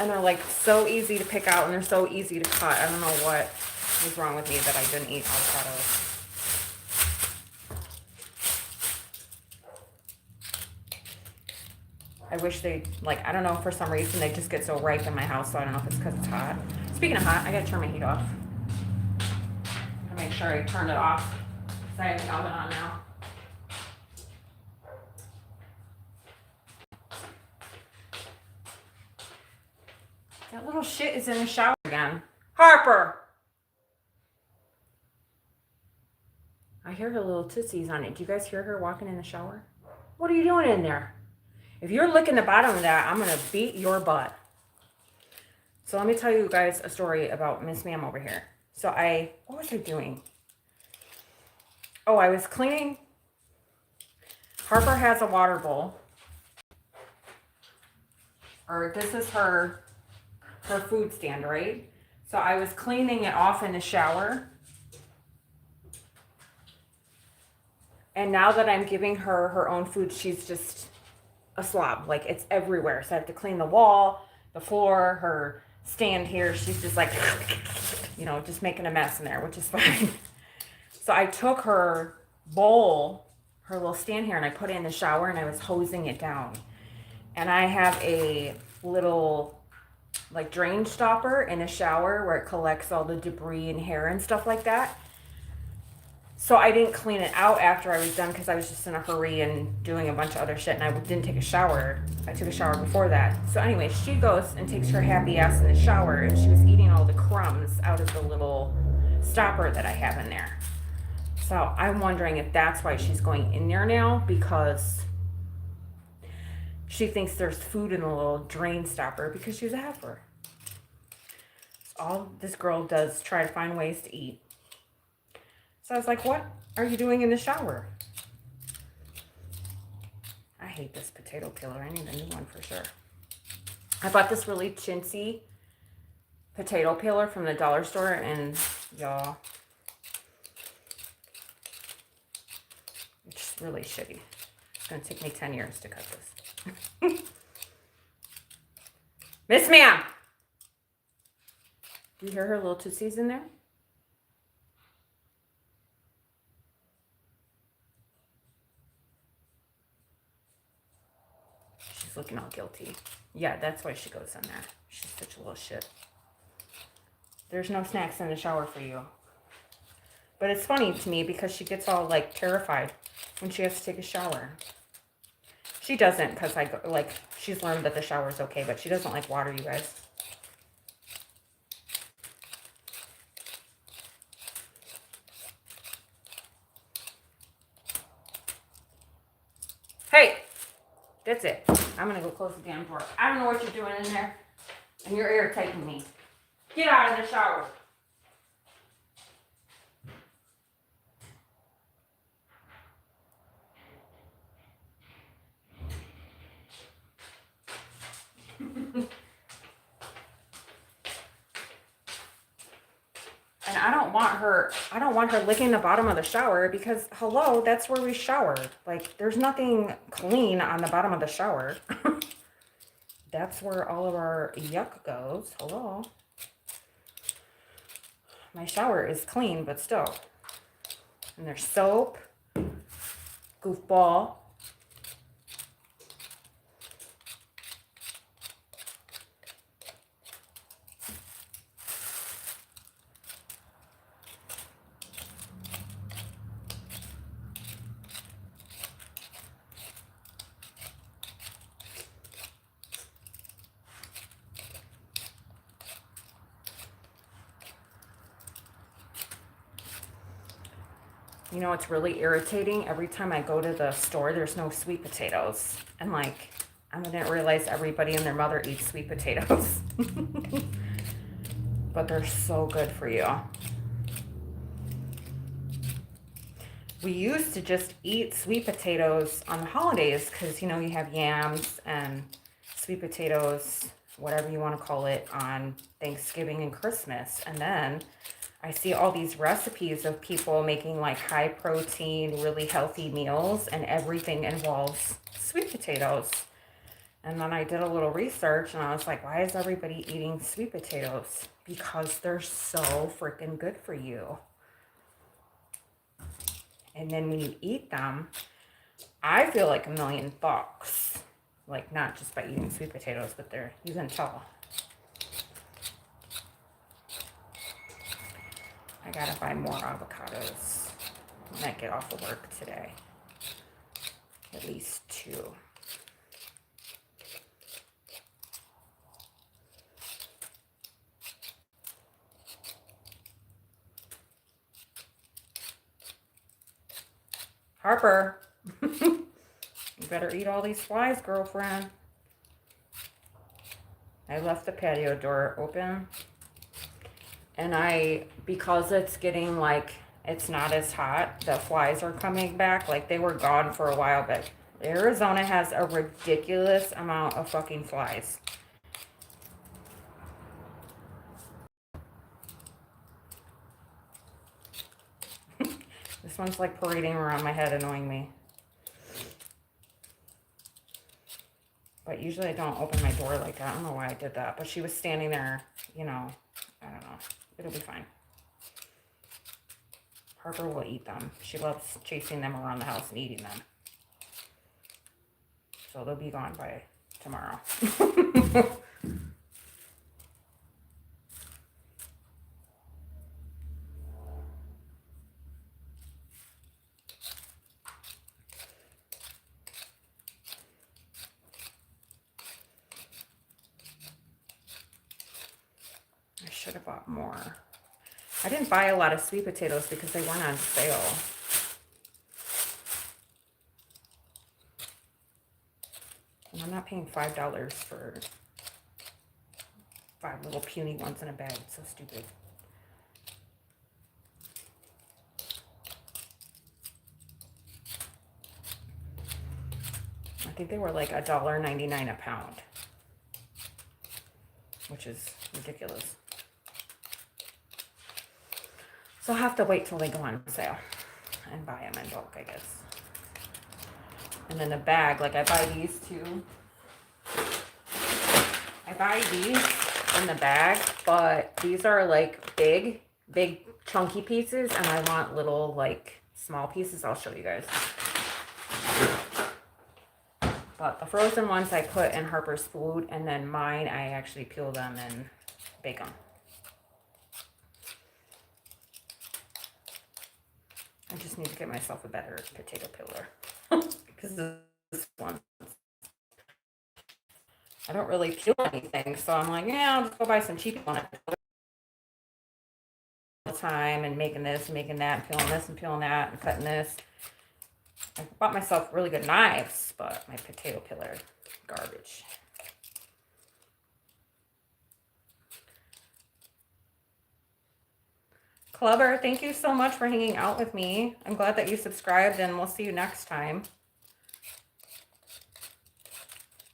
And they're like so easy to pick out and they're so easy to cut. I don't know what was wrong with me that I didn't eat avocados. I wish they, like, I don't know, for some reason they just get so ripe in my house, so I don't know if it's because it's hot. Speaking of hot, I gotta turn my heat off. I'll make sure I turned it off. So I have the oven on now. That little shit is in the shower again. Harper! I hear her little tootsies on it. Do you guys hear her walking in the shower? What are you doing in there? If you're licking the bottom of that, I'm going to beat your butt. So let me tell you guys a story about Miss Ma'am over here. So what was I doing? Oh, I was cleaning. Harper has a water bowl. Or this is her food stand, right? So I was cleaning it off in the shower. And now that I'm giving her her own food, she's just a slob. Like, it's everywhere. So I have to clean the wall, the floor, her stand here. She's just like, you know, just making a mess in there, which is fine. So I took her bowl, her little stand here, and I put it in the shower, and I was hosing it down. And I have a little, like, drain stopper in the shower where it collects all the debris and hair and stuff like that. So I didn't clean it out after I was done because I was just in a hurry and doing a bunch of other shit, and I didn't take a shower. I took a shower before that. So anyway, she goes and takes her happy ass in the shower, and she was eating all the crumbs out of the little stopper that I have in there. So I'm wondering if that's why she's going in there now, because she thinks there's food in the little drain stopper because she's a heifer. So all this girl does try to find ways to eat. So I was like, what are you doing in the shower? I hate this potato peeler. I need a new one for sure. I bought this really chintzy potato peeler from the dollar store, and y'all, it's really shitty. It's going to take me 10 years to cut this. Miss Ma'am! Do you hear her little tootsies in there? Looking all guilty. Yeah, that's why she goes in there. She's such a little shit. There's no snacks in the shower for you. But it's funny to me because she gets all like terrified when she has to take a shower. She doesn't, because she's learned that the shower is okay, but she doesn't like water, you guys. Hey! That's it. I'm going to go close the damn door. I don't know what you're doing in there, and you're irritating me. Get out of the shower. And I don't want her licking the bottom of the shower because, hello, that's where we shower. Like, there's nothing clean on the bottom of the shower. That's where all of our yuck goes. Hello. My shower is clean, but still. And there's soap. Goofball. You know, it's really irritating. Every time I go to the store, there's no sweet potatoes. And like, I didn't realize everybody and their mother eats sweet potatoes. But they're so good for you. We used to just eat sweet potatoes on the holidays because, you know, you have yams and sweet potatoes, whatever you want to call it, on Thanksgiving and Christmas. And then I see all these recipes of people making like high protein, really healthy meals, and everything involves sweet potatoes. And then I did a little research and I was like, why is everybody eating sweet potatoes? Because they're so freaking good for you. And then when you eat them, I feel like $1,000,000. Like, not just by eating sweet potatoes, but you can tell. I gotta buy more avocados when I get off of work today. At least 2. Harper, you better eat all these flies, girlfriend. I left the patio door open. And because it's getting like, it's not as hot, the flies are coming back. Like, they were gone for a while, but Arizona has a ridiculous amount of fucking flies. This one's like parading around my head, annoying me. But usually I don't open my door like that. I don't know why I did that. But she was standing there, you know, I don't know. It'll be fine. Harper will eat them. She loves chasing them around the house and eating them. So they'll be gone by tomorrow. I should have bought more. I didn't buy a lot of sweet potatoes because they weren't on sale. And I'm not paying $5 for 5 little puny ones in a bag. It's so stupid. I think they were like $1.99 a pound, which is ridiculous. So I'll have to wait till they go on sale and buy them in bulk, I guess. And then the bag, like I buy these too. I buy these in the bag, but these are like big chunky pieces, and I want little like small pieces. I'll show you guys. But the frozen ones I put in Harper's food, and then mine I actually peel them and bake them. I just need to get myself a better potato peeler. Because this one, I don't really peel anything. So I'm like, yeah, I'll just go buy some cheap one. All the time and making this, making that, and peeling this and peeling that and cutting this. I bought myself really good knives, but my potato peeler, garbage. Clubber, thank you so much for hanging out with me. I'm glad that you subscribed, and we'll see you next time.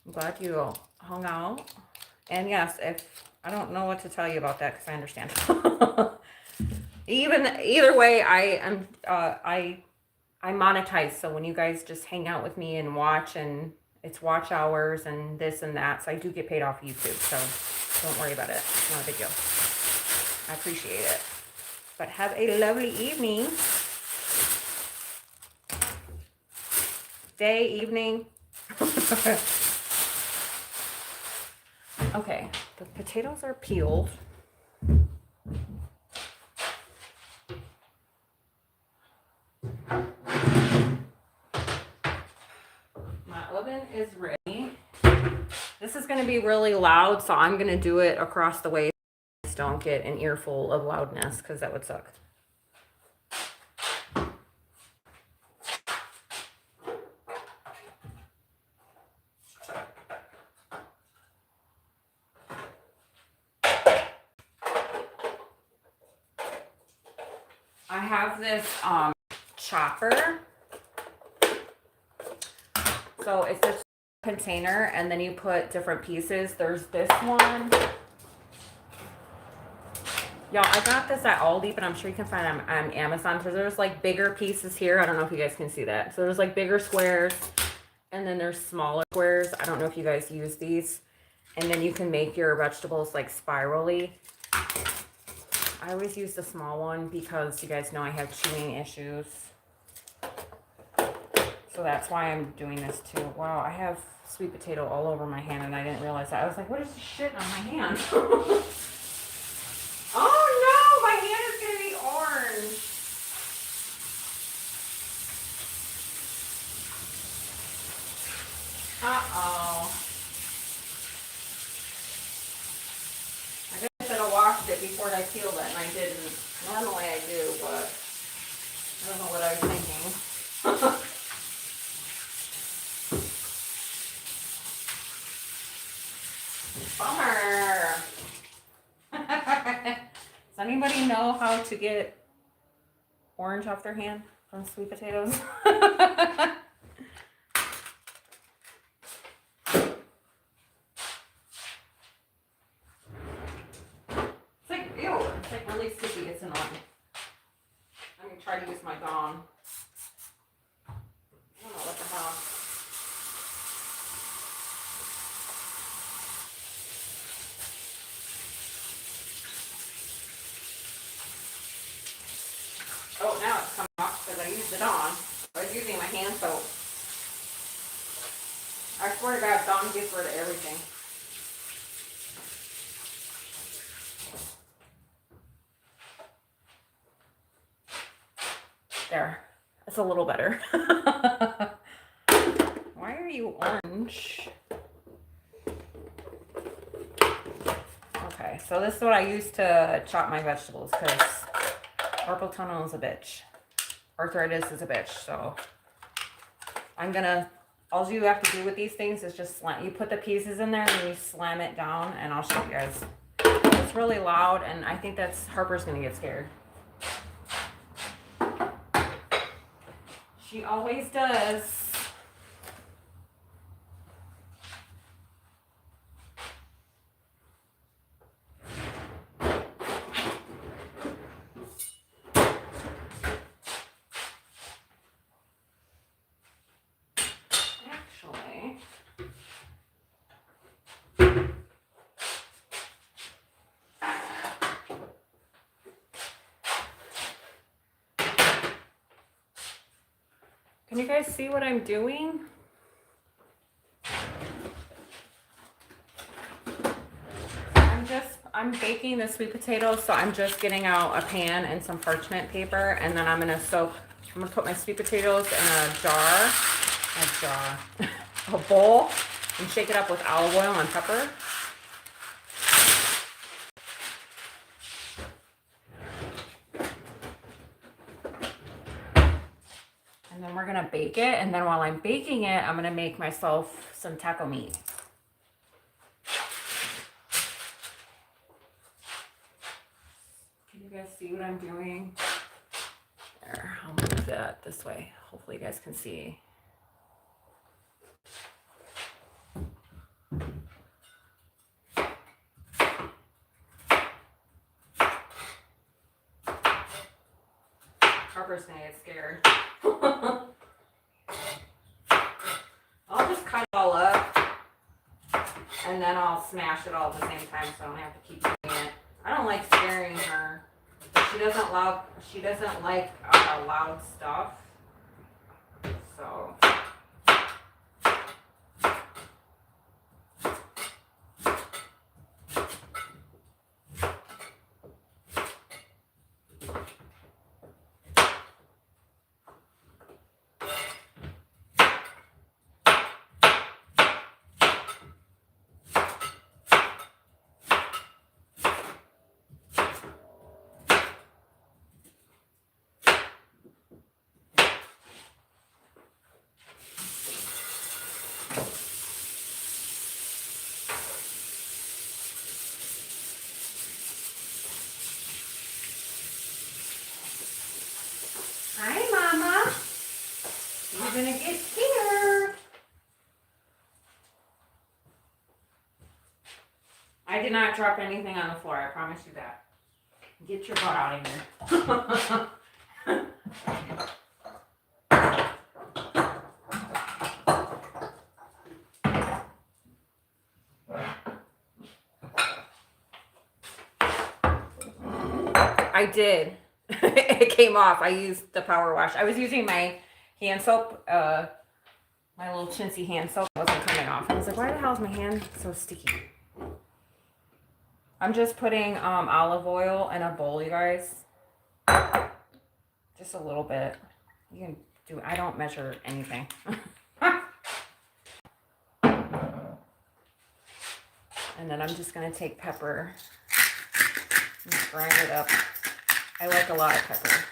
I'm glad you hung out. And yes, if I don't know what to tell you about that, because I understand. Either way, I monetize. So when you guys just hang out with me and watch, and it's watch hours and this and that, so I do get paid off YouTube. So don't worry about it. It's not a big deal. I appreciate it. But have a lovely evening. Day, evening. Okay, the potatoes are peeled. My oven is ready. This is going to be really loud, so I'm going to do it across the way. Don't get an earful of loudness, because that would suck. I have this chopper. So it's a container, and then you put different pieces. There's this one. Y'all, I got this at Aldi, but I'm sure you can find them on Amazon. So there's like bigger pieces here. I don't know if you guys can see that. So there's like bigger squares, And then there's smaller squares. I don't know if you guys use these. And then you can make your vegetables like spirally. I always use the small one because you guys know I have chewing issues. So that's why I'm doing this too. Wow, I have sweet potato all over my hand and I didn't realize that. I was like, what is this shit on my hand? Oh no, my hand is going to be orange. Uh-oh. I guess I should have washed it before I peeled it, and I didn't. Normally I do, but I don't know what I was thinking. Bummer. Does anybody know how to get orange off their hand from sweet potatoes? It's like, ew, it's like really sticky. It's annoying. I'm going to try to use my gong. I don't know what the hell. Oh, now it's coming off because I used it on. I was using my hand soap. I swear to God, Dawn gets rid of everything. There. That's a little better. Why are you orange? Okay, so this is what I use to chop my vegetables because carpal tunnel is a bitch. Arthritis is a bitch. So I'm gonna, all you have to do with these things is just slam, you put the pieces in there and you slam it down, and I'll show you guys. It's really loud, and I think that's, Harper's gonna get scared. She always does. Actually, can you guys see what I'm doing? I'm baking the sweet potatoes, so I'm just getting out a pan and some parchment paper, and then I'm gonna put my sweet potatoes in a bowl, and shake it up with olive oil and pepper. And then we're gonna bake it, and then while I'm baking it, I'm gonna make myself some taco meat. Can you guys see what I'm doing? There, I'll move that this way. Hopefully you guys can see. Harper's gonna get scared. I'll just cut it all up and then I'll smash it all at the same time so I don't have to keep doing it. I don't like scaring her. She doesn't like loud stuff. So hi, Mama. You're gonna get scared. I did not drop anything on the floor. I promise you that. Get your butt out of here. I did. It came off. I used the power wash. I was using my hand soap, my little chintzy hand soap. It wasn't coming off. I was like, why the hell is my hand so sticky? I'm just putting olive oil in a bowl, you guys. Just a little bit. You can do, I don't measure anything. And then I'm just going to take pepper and grind it up. I like a lot of pepper.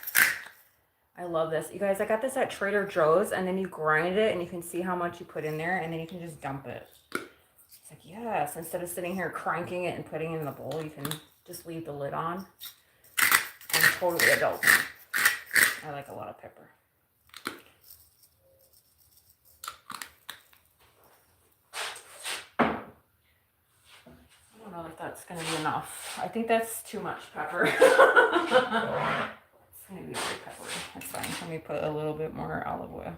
I love this. You guys, I got this at Trader Joe's, and then you grind it and you can see how much you put in there, and then you can just dump it. It's like, yes, instead of sitting here cranking it and putting it in the bowl, you can just leave the lid on. I'm totally adulting. I like a lot of pepper. I don't know if that's going to be enough. I think that's too much pepper. It's going to be very peppery. That's fine. Let me put a little bit more olive oil.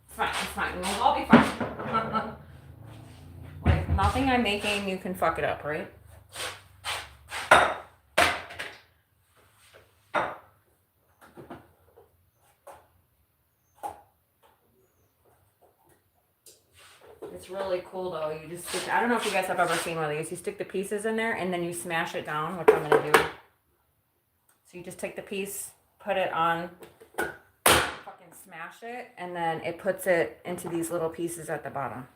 It's fine. It's fine. We'll all be fine. Like, nothing I'm making, you can fuck it up, right? It's really cool though. You just stick, I don't know if you guys have ever seen one of these. You stick the pieces in there and then you smash it down, which I'm going to do. So you just take the piece, put it on, fucking smash it, and then it puts it into these little pieces at the bottom.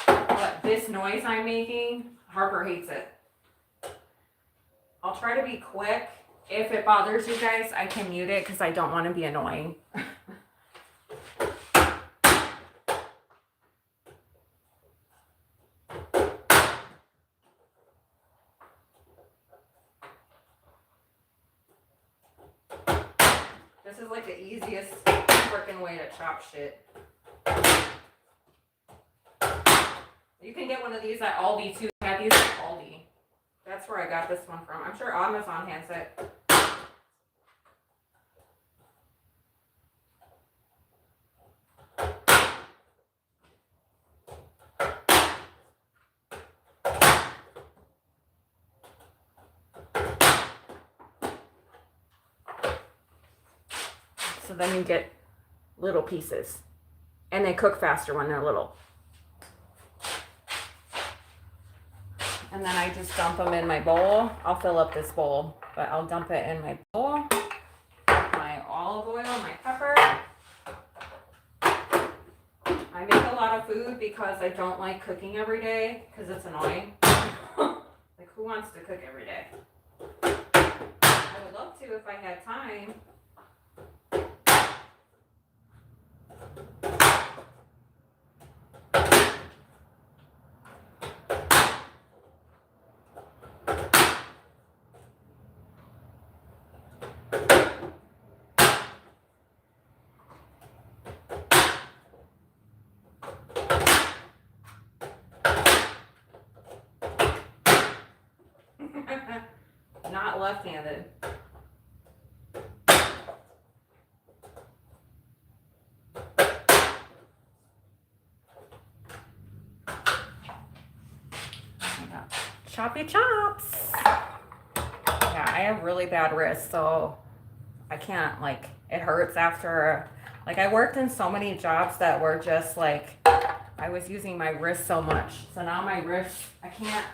But this noise I'm making, Harper hates it. I'll try to be quick. If it bothers you guys, I can mute it because I don't want to be annoying. This is like the easiest freaking way to chop shit. You can get one of these at Aldi too. I have these at Aldi. That's where I got this one from. I'm sure Amazon has it. So then you get little pieces. And they cook faster when they're little. And then I just dump them in my bowl. I'll fill up this bowl, but I'll dump it in my bowl. My olive oil, my pepper. I make a lot of food because I don't like cooking every day because it's annoying. Like, who wants to cook every day? I would love to if I had time. Not left-handed. Choppy chops. Yeah, I have really bad wrists, so I can't, like, it hurts after, like, I worked in so many jobs that were just, like, I was using my wrist so much. So now my wrist, I can't.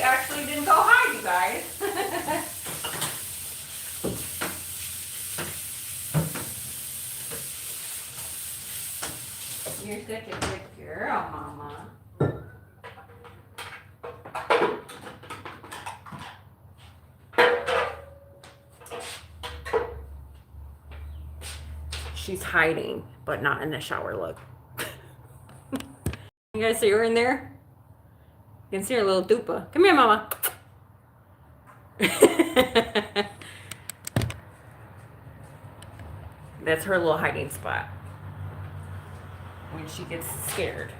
Actually didn't go hide, you guys. You're such a good girl, Mama. She's hiding, but not in the shower. Look. You guys see her in there? You can see her little dupa. Come here, Mama. That's her little hiding spot when she gets scared.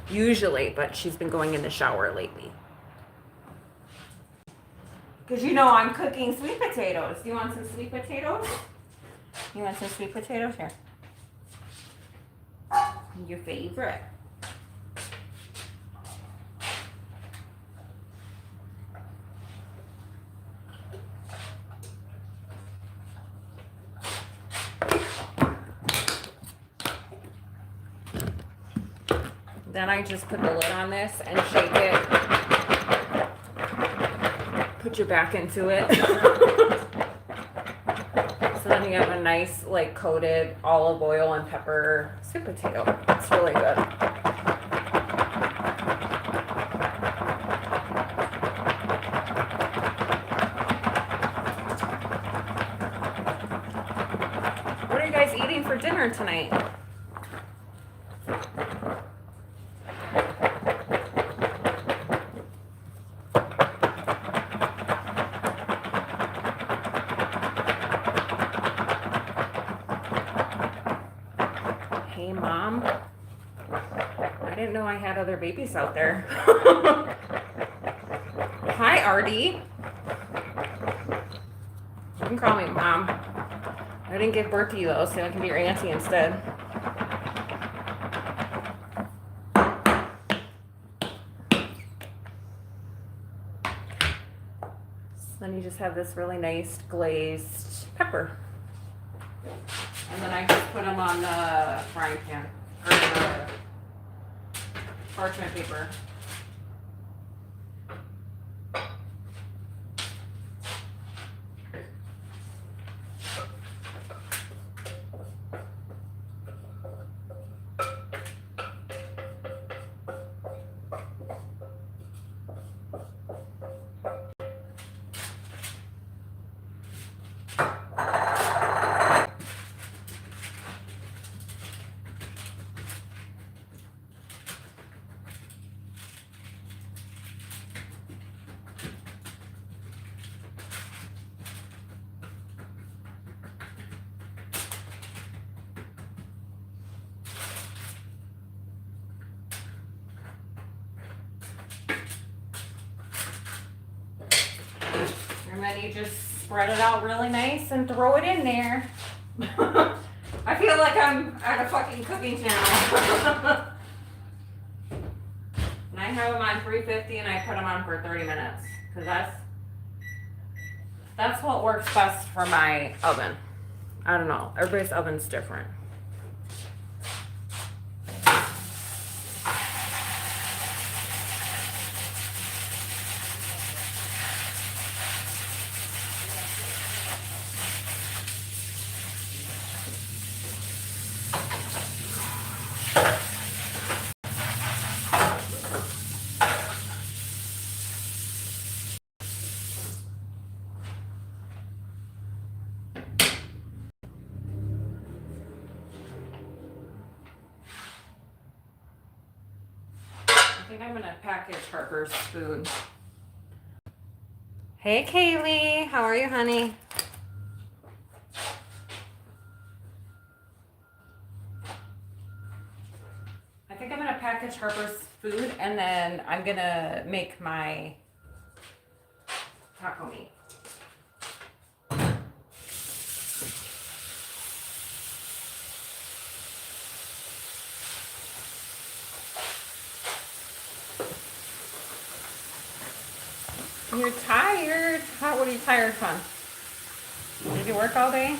Usually, but she's been going in the shower lately. Because you know I'm cooking sweet potatoes. Do you want some sweet potatoes? You want some sweet potatoes? Here. Your favorite. Then I just put the lid on this and shake it. Put your back into it. So then you have a nice, like, coated olive oil and pepper sweet potato. It's really good. What are you guys eating for dinner tonight? Hey, Mom. I didn't know I had other babies out there. Hi, Artie. You can call me Mom. I didn't give birth to you, though, so I can be your auntie instead. So then you just have this really nice glazed pepper. And then I just put them on the frying pan, or the parchment paper. And then you just spread it out really nice and throw it in there. I feel like I'm at a fucking cooking channel. And I have them on 350 and I put them on for 30 minutes. Because that's what works best for my oven. I don't know. Everybody's oven's different. I think I'm gonna package Harper's food. Hey Kaylee, how are you, honey? I think I'm gonna package Harper's food and then I'm gonna make my taco meat. You're tired. What are you tired from? Did you work all day?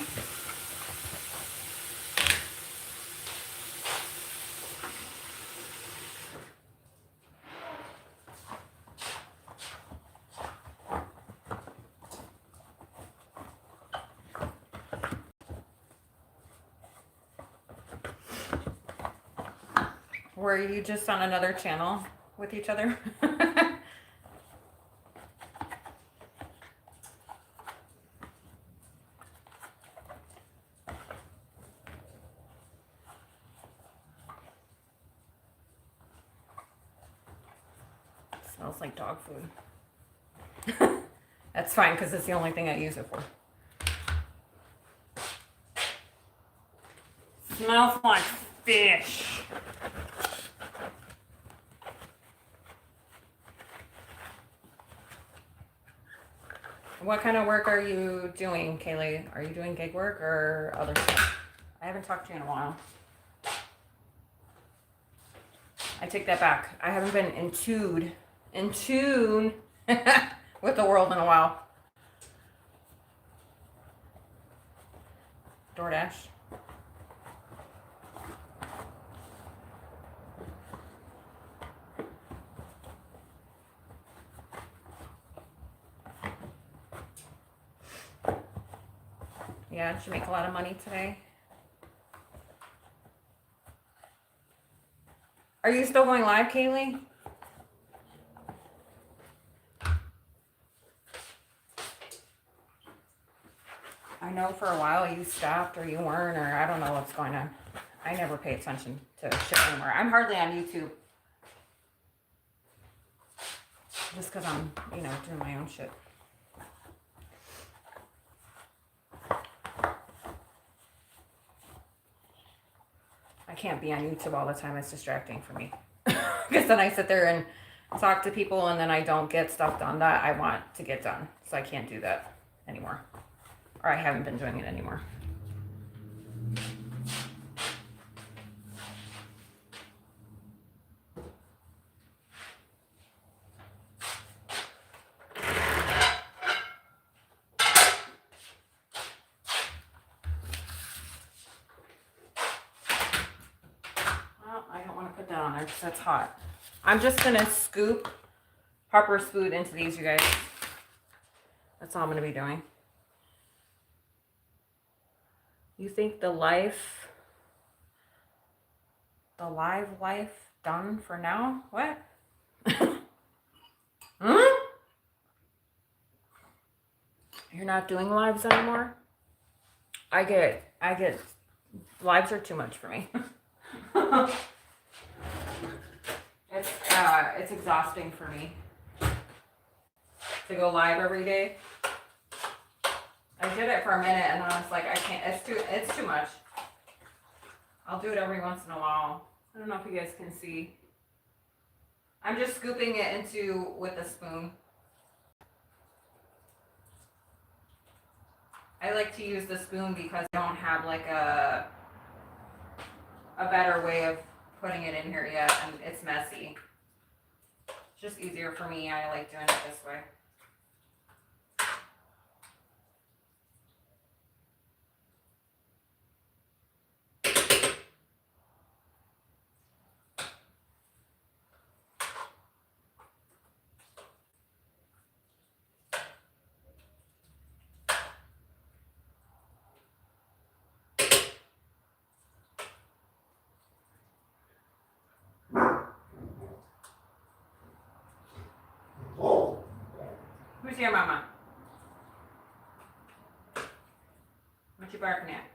Were you just on another channel with each other? Smells like dog food. That's fine because it's the only thing I use it for. Smells like fish. What kind of work are you doing, Kaylee? Are you doing gig work or other stuff? I haven't talked to you in a while. I take that back. I haven't been in tune with the world in a while. DoorDash. Yeah, did you make a lot of money today? Are you still going live, Kaylee? I know for a while you stopped or you weren't, or I don't know what's going on. I never pay attention to shit anymore. I'm hardly on YouTube. Just because I'm, you know, doing my own shit. I can't be on YouTube all the time. It's distracting for me. Because then I sit there and talk to people and then I don't get stuff done that I want to get done. So I can't do that anymore. Or I haven't been doing it anymore. I don't want to put that on there because that's hot. I'm just going to scoop Harper's food into these, you guys. That's all I'm going to be doing. You think the live life done for now? What? Hmm? You're not doing lives anymore? I get lives are too much for me. It's exhausting for me to go live every day. I did it for a minute and then I was like, I can't, it's too much. I'll do it every once in a while. I don't know if you guys can see. I'm just scooping it into with a spoon. I like to use the spoon because I don't have like a better way of putting it in here yet, and it's messy. It's just easier for me. I like doing it this way. Who's here, Mama? What you barking at?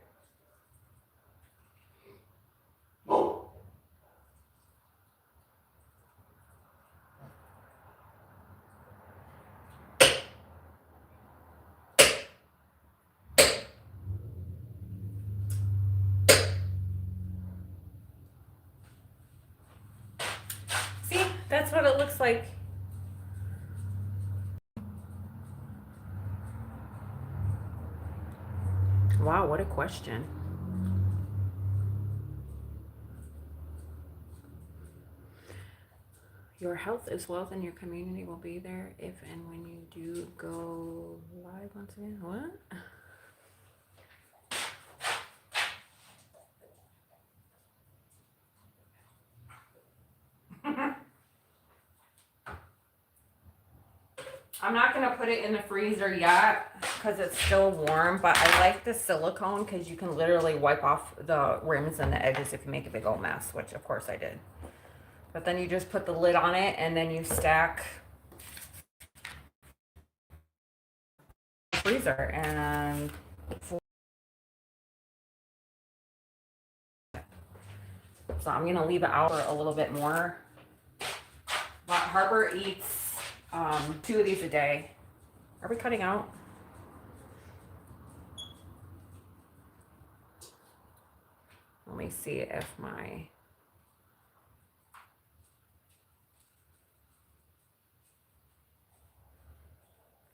See, that's what it looks like. Wow, what a question. Your health is wealth and your community will be there if and when you do go live once again. What? I'm not going to put it in the freezer yet because it's still warm, but I like the silicone because you can literally wipe off the rims and the edges if you make a big old mess, which of course I did. But then you just put the lid on it and then you stack the freezer and so I'm going to leave it out for a little bit more. But Harper eats 2 of these a day. Are we cutting out? Let me see if my...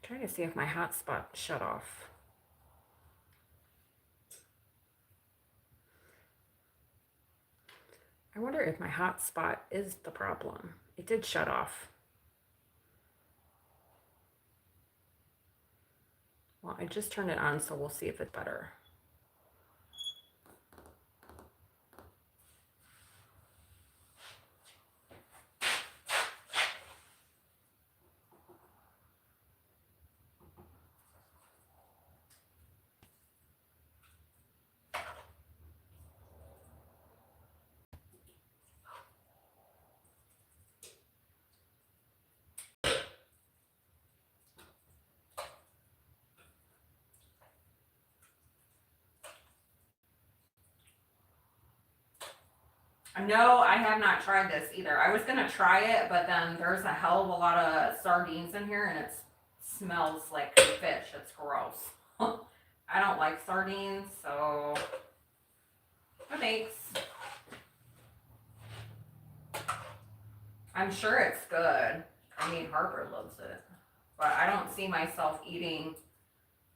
trying to see if my hotspot shut off. I wonder if my hotspot is the problem. It did shut off. Well, I just turned it on, so we'll see if it's better. No, I have not tried this either. I was gonna try it, but then there's a hell of a lot of sardines in here and it smells like fish. It's gross. I don't like sardines, so no thanks. I'm sure it's good. I mean, Harper loves it, but I don't see myself eating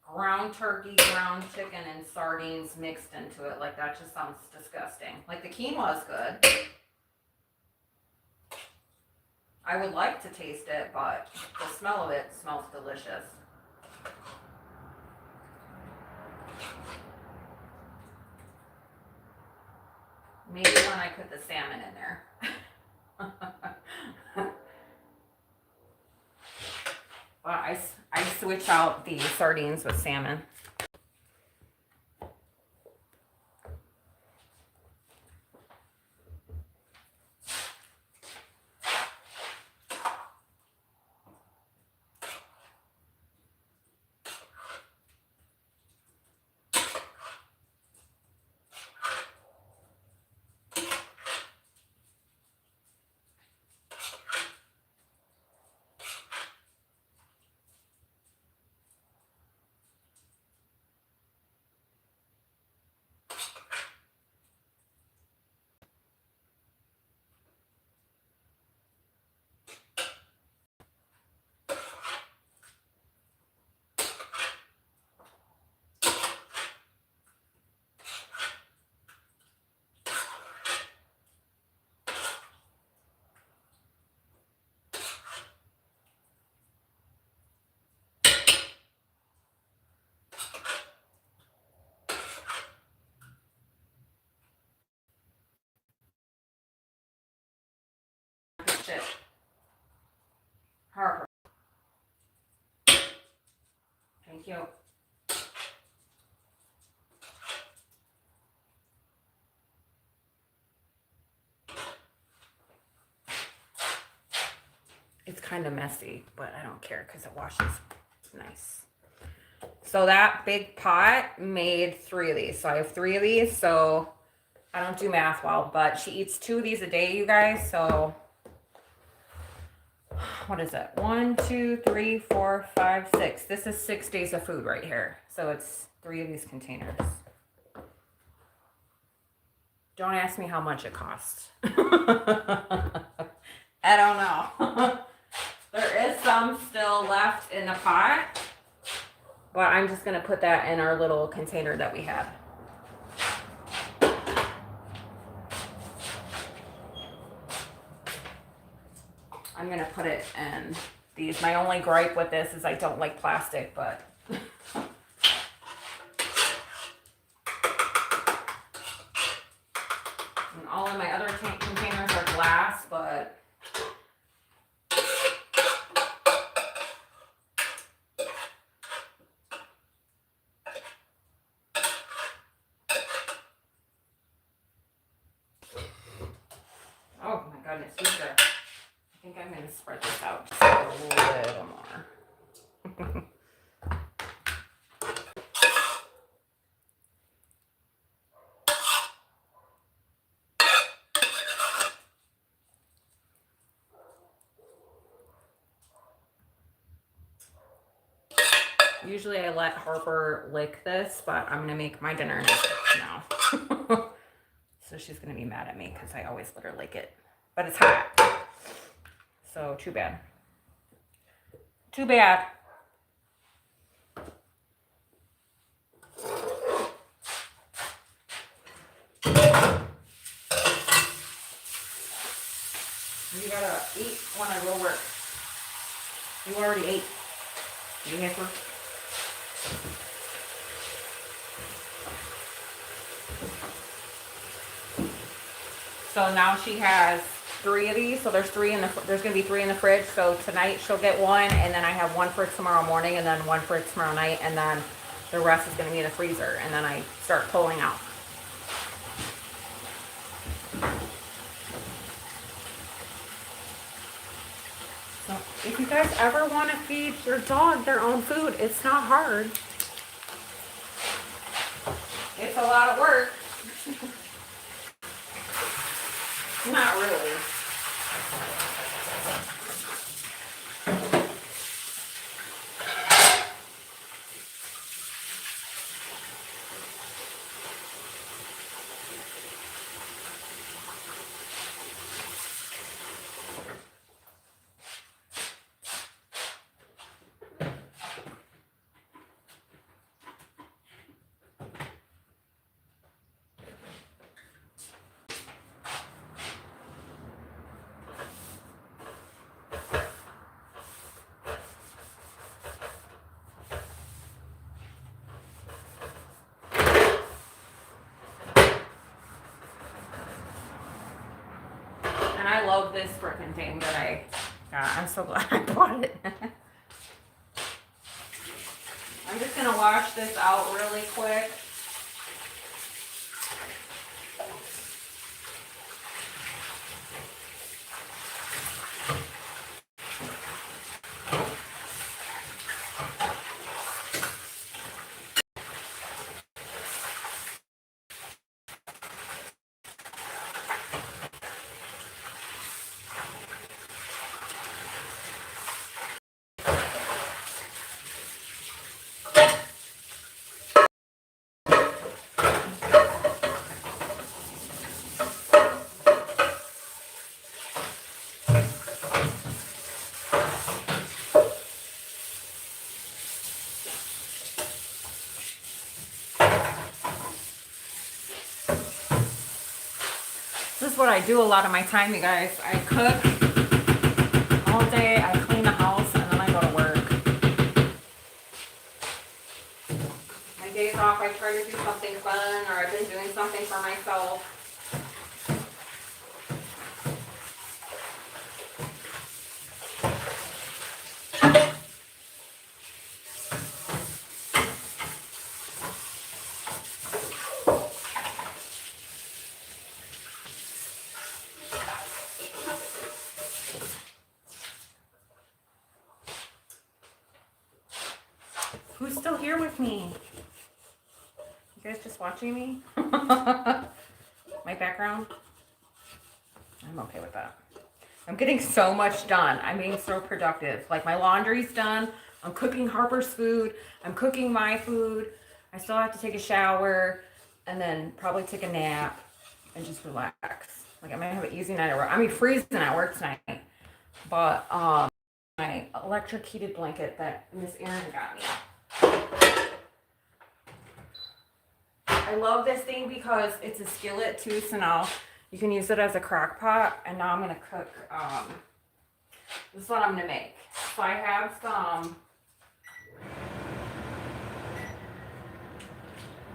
ground turkey, ground chicken, and sardines mixed into it. Like, that just sounds disgusting. Like, the quinoa is good. I would like to taste it, but the smell of it smells delicious. Maybe when I put the salmon in there. Well, I switch out the sardines with salmon. Shit. Harper. Thank you. It's kind of messy, but I don't care because it washes nice. So that big pot made 3 of these. So I have 3 of these. So I don't do math well, but she eats 2 of these a day, you guys. So what is it? 1, 2, 3, 4, 5, 6. This is 6 days of food right here. So it's 3 of these containers. Don't ask me how much it costs. I don't know. There is some still left in the pot, but I'm just going to put that in our little container that we had. I'm going to put it in these. My only gripe with this is I don't like plastic, but and all of my other containers are glass, but goodness, Sutra. I think I'm going to spread this out just a little more. Usually I let Harper lick this, but I'm going to make my dinner now. So she's going to be mad at me because I always let her lick it. But it's hot. So too bad. Too bad. You gotta eat when I go work. You already ate. You heifer. So now she has 3 of these. So there's gonna be 3 in the fridge. So tonight she'll get 1, and then I have 1 for tomorrow morning, and then 1 for tomorrow night, and then the rest is gonna be in the freezer. And then I start pulling out. So if you guys ever want to feed your dog their own food, it's not hard. It's a lot of work. Not really. And I love this frickin' thing that I got. I'm so glad I bought it. I'm just gonna wash this out really quick. This is what I do a lot of my time, you guys. I cook all day, I clean the house, and then I go to work. My days off, I try to do something fun, or I've been doing something for myself. Who's still here with me? You guys just watching me? My background? I'm okay with that. I'm getting so much done. I'm being so productive. Like my laundry's done. I'm cooking Harper's food. I'm cooking my food. I still have to take a shower and then probably take a nap and just relax. Like I might have an easy night at work. I mean freezing at work tonight. But my electric heated blanket that Miss Erin got me. I love this thing because it's a skillet too, so now you can use it as a crock pot. And now I'm going to cook, this is what I'm going to make. So I have some,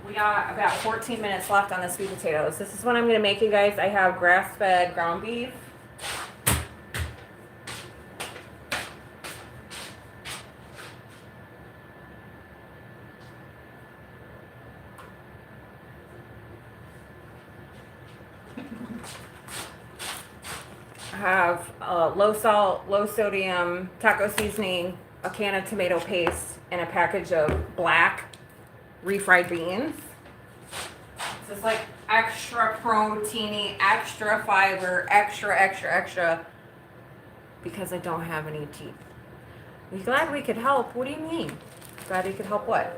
we got about 14 minutes left on the sweet potatoes. This is what I'm going to make, you guys. I have grass-fed ground beef. I have low salt, low sodium taco seasoning, a can of tomato paste, and a package of black refried beans. This is like extra proteiny, extra fiber, extra, because I don't have any teeth. You glad we could help? What do you mean? Glad we could help what?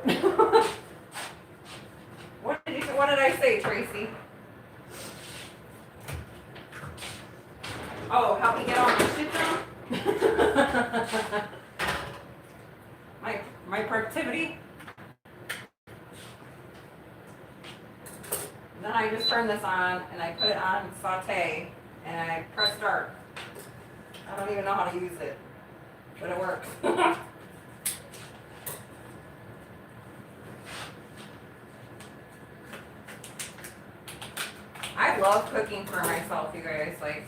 What did I say, Tracy? Oh, help me get all my shit done? my productivity? Then I just turn this on and I put it on saute and I press start. I don't even know how to use it, but it works. I love cooking for myself, you guys. Like,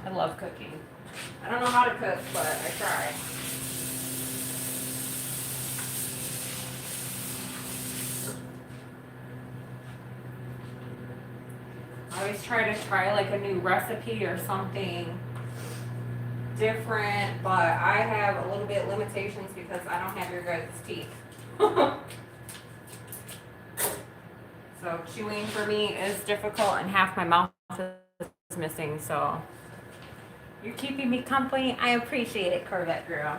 I love cooking. I don't know how to cook, but I try. I always try like a new recipe or something different, but I have a little bit limitations because I don't have your guys' teeth. So chewing for me is difficult and half my mouth is missing, so you're keeping me company. I appreciate it, Corvette girl.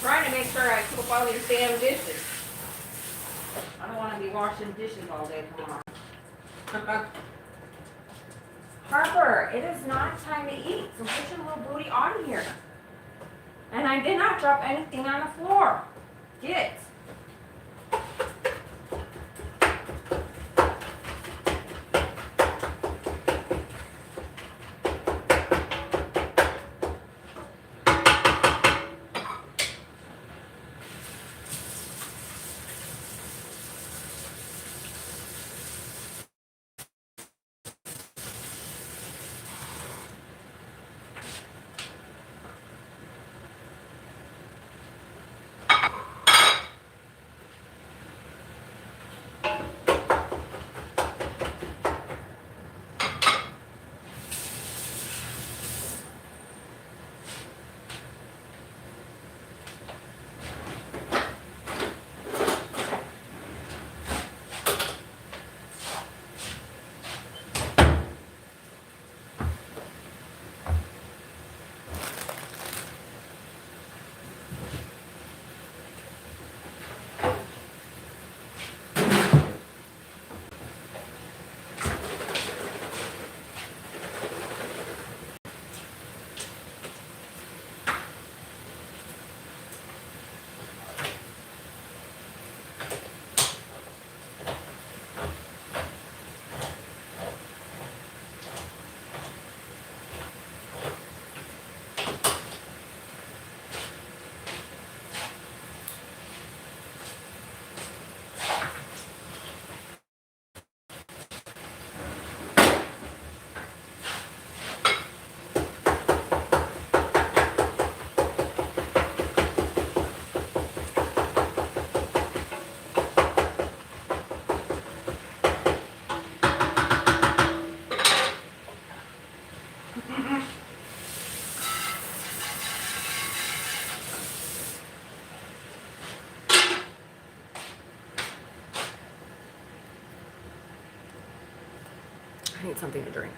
Trying to make sure I cook all these damn dishes. I don't want to be washing dishes all day tomorrow. Harper, it is not time to eat, so put your little booty on here. And I did not drop anything on the floor. Get. I need something to drink.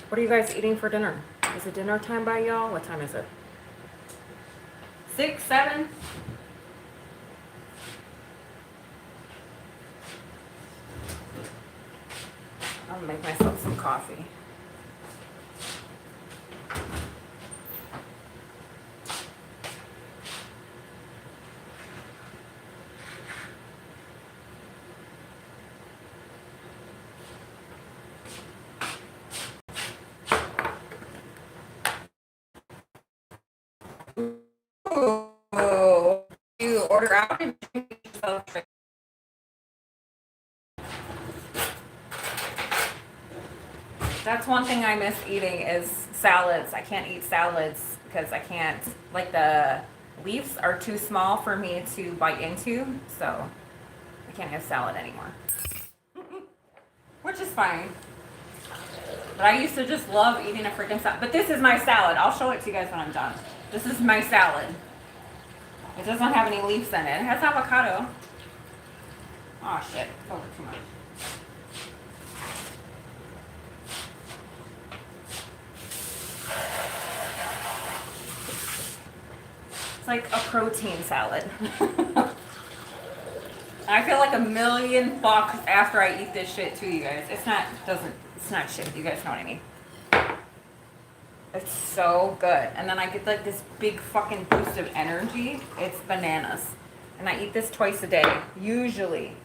What are you guys eating for dinner? Is it dinner time by y'all? What time is it? 6, 7? I'll make myself some coffee. order out and that's one thing I miss eating is salads. I can't eat salads because I can't, like the leaves are too small for me to bite into, so I can't have salad anymore. Which is fine. But I used to just love eating a freaking salad. But this is my salad. I'll show it to you guys when I'm done. This is my salad. It doesn't have any leaves in it. It has avocado. Oh shit, it's over too much. It's like a protein salad. I feel like $1,000,000 after I eat this shit too, you guys. It's not shit. You guys know what I mean. It's so good. And then I get like this big fucking boost of energy. It's bananas. And I eat this twice a day, usually.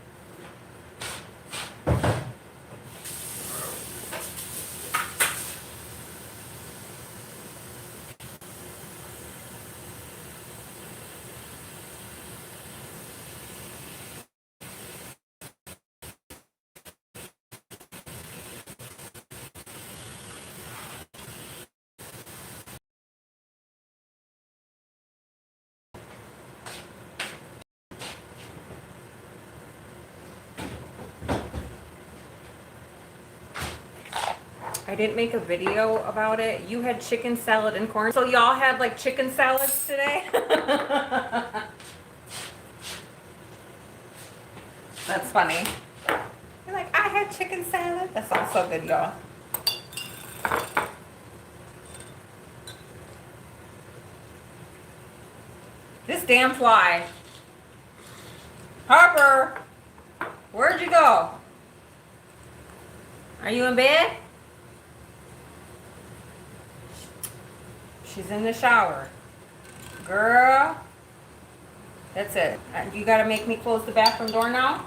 I didn't make a video about it. You had chicken salad and corn. So y'all had like chicken salads today? That's funny. You're like, I had chicken salad. That sounds so good, y'all. This damn fly. Harper, where'd you go? Are you in bed? She's in the shower. Girl. That's it. You gotta make me close the bathroom door now?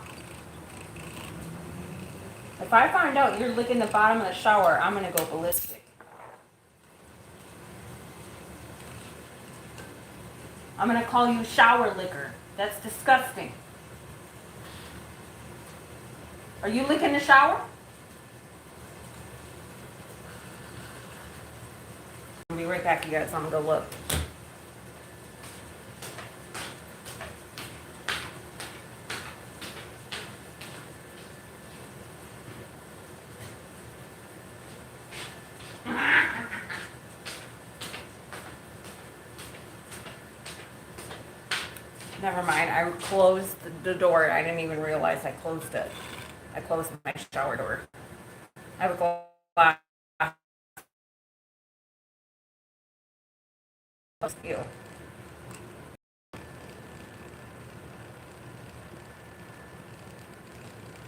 If I find out you're licking the bottom of the shower, I'm gonna go ballistic. I'm gonna call you shower licker. That's disgusting. Are you licking the shower? I'll be right back, you guys. I'm gonna go look. Never mind. I closed the door. I didn't even realize I closed it. I closed my shower door. I have a glass. Ew.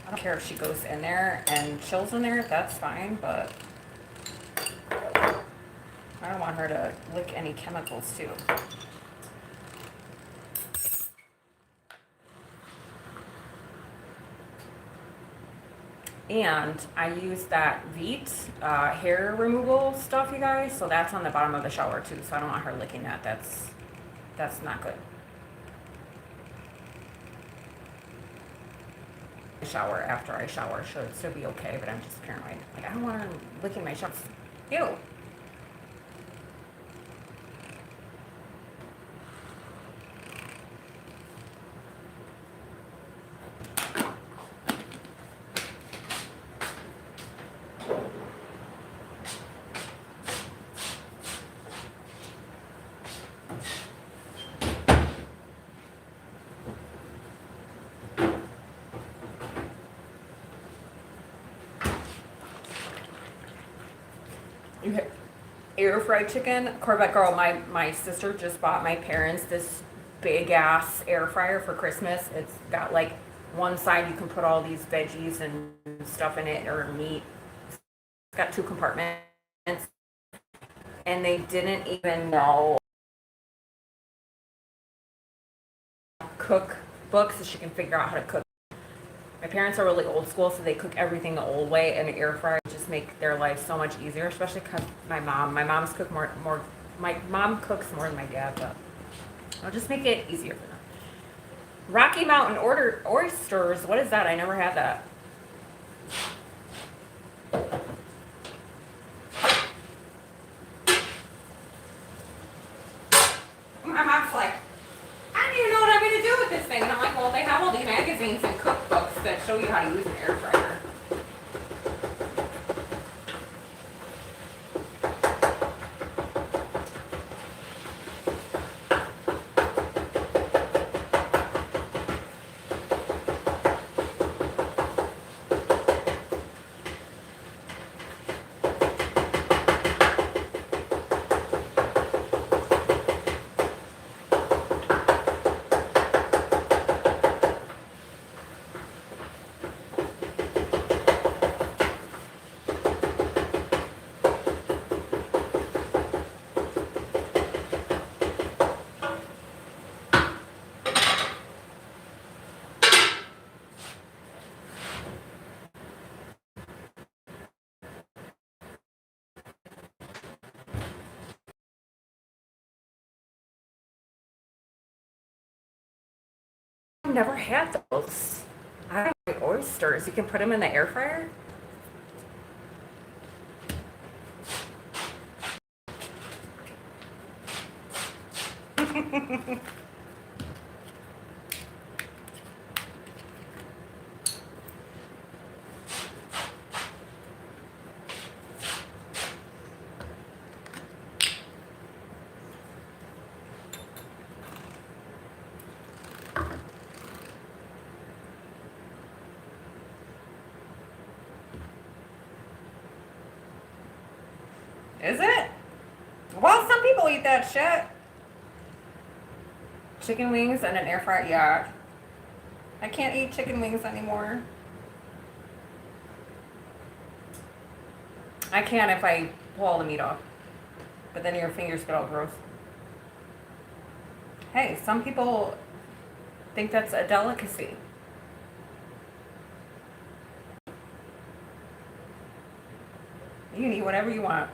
I don't care if she goes in there and chills in there. That's fine, but I don't want her to lick any chemicals too. And I use that Veet hair removal stuff, you guys. So that's on the bottom of the shower too. So I don't want her licking that. That's not good. Shower after I shower should still be okay, but I'm just paranoid. Like, I don't want her licking my shower. Ew. Air fried chicken. Corvette girl, my sister just bought my parents this big ass air fryer for Christmas. It's got like one side you can put all these veggies and stuff in it, or meat. It's got 2 compartments. And they didn't even know cookbooks so she can figure out how to cook. My parents are really old school, so they cook everything the old way, and an air fryer just make their life so much easier, especially because my mom cooks more than my dad, but I'll just make it easier for them. Rocky Mountain oysters. What is that? I never had that. My mom's like, I don't even know what I'm going to do with this thing. And I'm like, well, they have all these magazines and cookbooks that show you how to use an air fryer. I've never had those. I don't like oysters. You can put them in the air fryer? Is it? Well, some people eat that shit. Chicken wings and an air fryer. Yeah. I can't eat chicken wings anymore. I can if I pull all the meat off. But then your fingers get all gross. Hey, some people think that's a delicacy. You can eat whatever you want.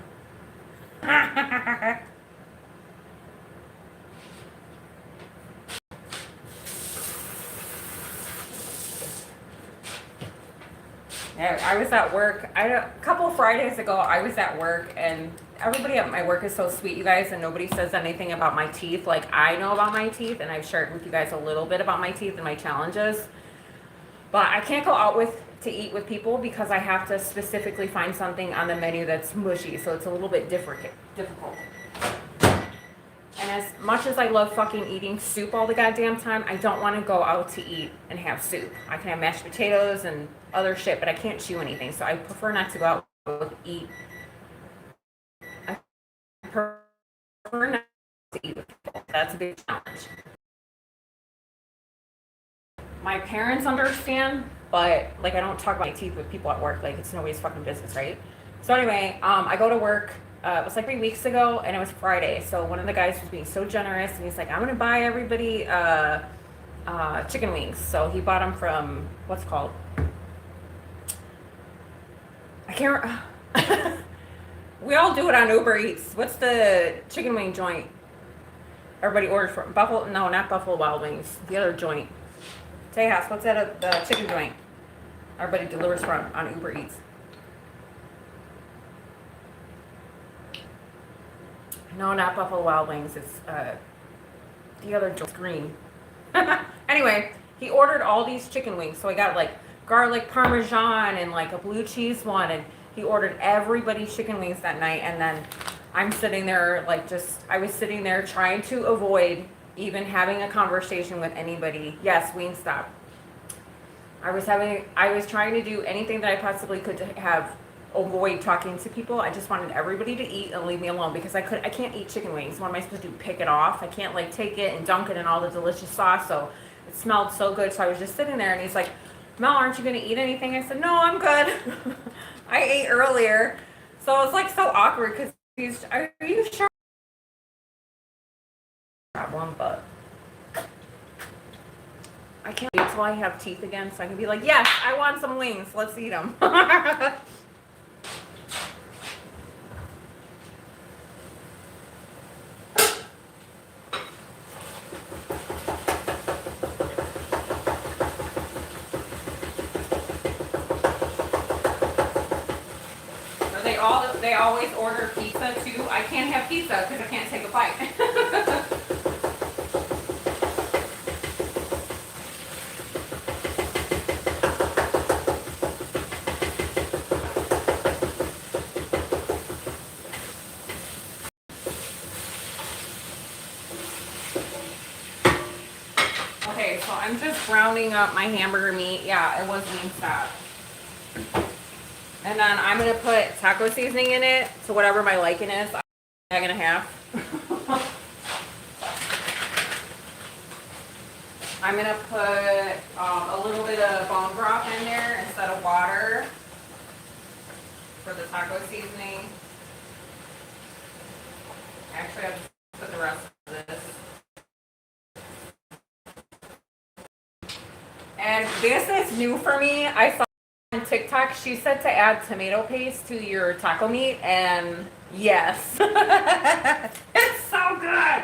Yeah, I was at work. A couple Fridays ago, I was at work, and everybody at my work is so sweet, you guys, and nobody says anything about my teeth. Like, I know about my teeth, and I've shared with you guys a little bit about my teeth and my challenges. But I can't go out to eat with people because I have to specifically find something on the menu that's mushy, so it's a little bit difficult. And as much as I love fucking eating soup all the goddamn time, I don't want to go out to eat and have soup. I can have mashed potatoes and other shit, but I can't chew anything, so I prefer not to go out to eat. I prefer not to eat with people. That's a big challenge. My parents understand, but like I don't talk about my teeth with people at work. Like it's nobody's fucking business, right? So anyway, I go to work. It was like 3 weeks ago, and it was Friday. So one of the guys was being so generous, and he's like, "I'm gonna buy everybody chicken wings." So he bought them from what's it called? I can't. We all do it on Uber Eats. What's the chicken wing joint? Everybody orders from Buffalo. No, not Buffalo Wild Wings. The other joint. Tejas, what's that? The chicken joint. Everybody delivers from on Uber Eats. No, not Buffalo Wild Wings. It's the other joint. Green. Anyway, he ordered all these chicken wings. So I got like garlic parmesan and like a blue cheese one, and he ordered everybody's chicken wings that night. And then I'm sitting there like I was sitting there trying to avoid even having a conversation with anybody. Yes, Wingstop. I was trying to do anything that I possibly could to avoid talking to people. I just wanted everybody to eat and leave me alone because I can't eat chicken wings. What am I supposed to do? Pick it off? I can't like take it and dunk it in all the delicious sauce. So it smelled so good. So I was just sitting there, and he's like, "Mel, aren't you going to eat anything?" I said, "No, I'm good." I ate earlier. So it was like so awkward because are you sure? Problem, but I can't wait till I have teeth again so I can be like, "Yes, I want some wings. Let's eat them." they always order pizza too. I can't have pizza because I can't take a bite. Okay, so I'm just browning up my hamburger meat. Yeah, it was Wingstop. And then I'm going to put taco seasoning in it. So whatever my liking is, I'm going to have. I'm going to put a little bit of bone broth in there instead of water for the taco seasoning. Actually, I'll just put the rest of this. And this is new for me. I saw on TikTok, she said to add tomato paste to your taco meat, and yes. It's so good.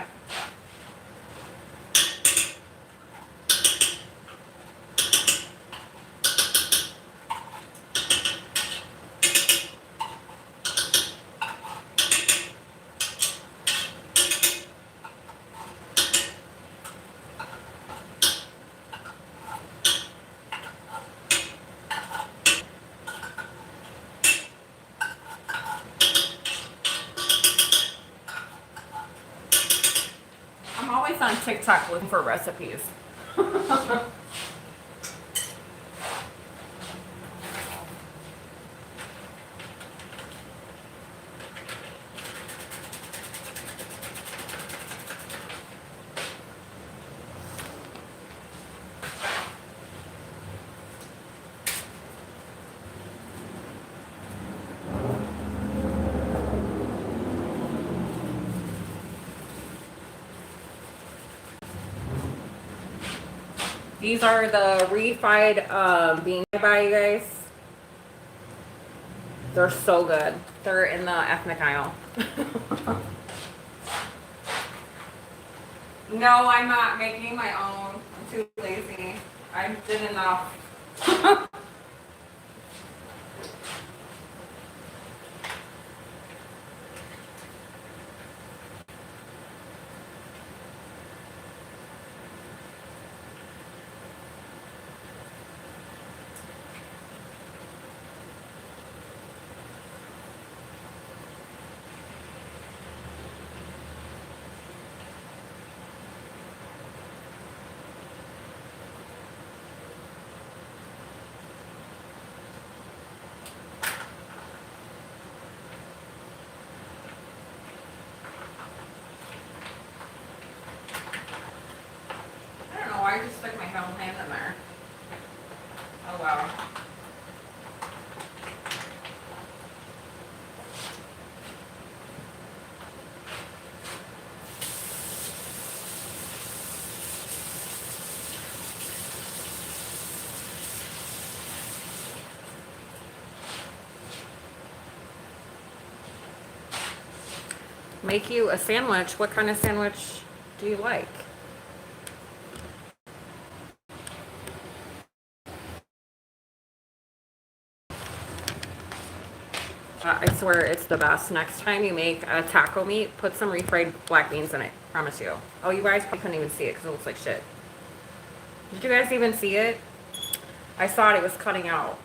I'm always on TikTok looking for recipes. These are the refried beans I buy, you guys. They're so good. They're in the ethnic aisle. No, I'm not making my own. I'm too lazy. I did enough. I just stuck my whole hand in there. Oh wow. Make you a sandwich. What kind of sandwich do you like? I swear it's the best. Next time you make a taco meat, put some refried black beans in it. Promise you. Oh, you guys probably couldn't even see it because it looks like shit. Did you guys even see it? I thought it was cutting out.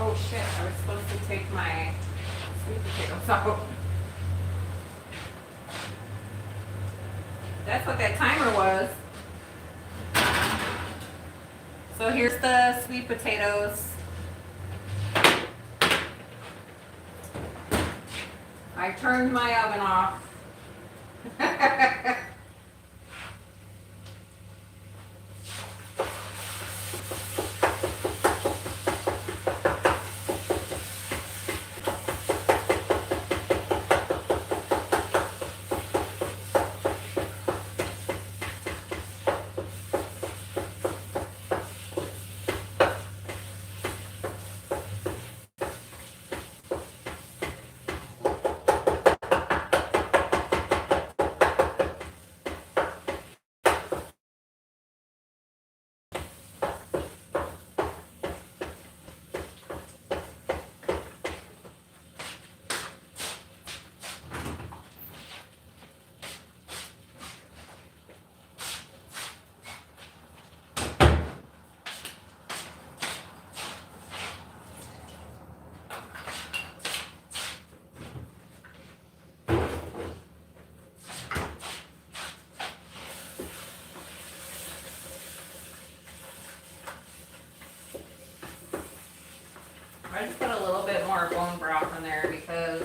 Oh shit, I was supposed to take my sweet potatoes out. That's what that timer was. So here's the sweet potatoes. I turned my oven off. I just put a little bit more bone broth in there because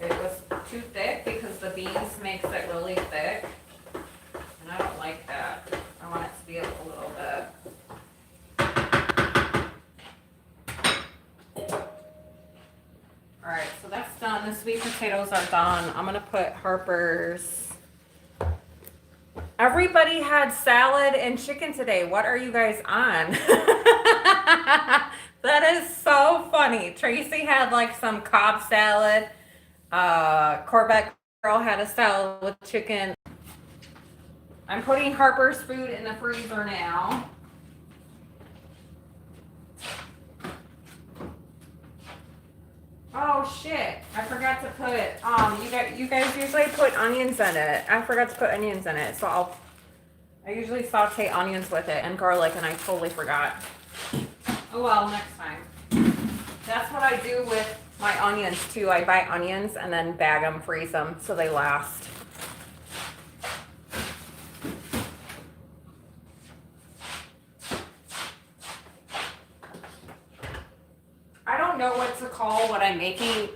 it was too thick, because the beans makes it really thick. And I don't like that. I want it to be a little bit. Alright, so that's done. The sweet potatoes are done. I'm going to put Harper's. Everybody had salad and chicken today. What are you guys on? That is so funny. Tracy had like some Cobb salad. Corvette girl had a salad with chicken. I'm putting Harper's food in the freezer now. Oh shit, I forgot to put, you guys usually put onions in it. I forgot to put onions in it, so I usually saute onions with it and garlic, and I totally forgot. Oh well, next time. That's what I do with my onions too. I buy onions and then bag them, freeze them, so they last. I don't know what to call what I'm making.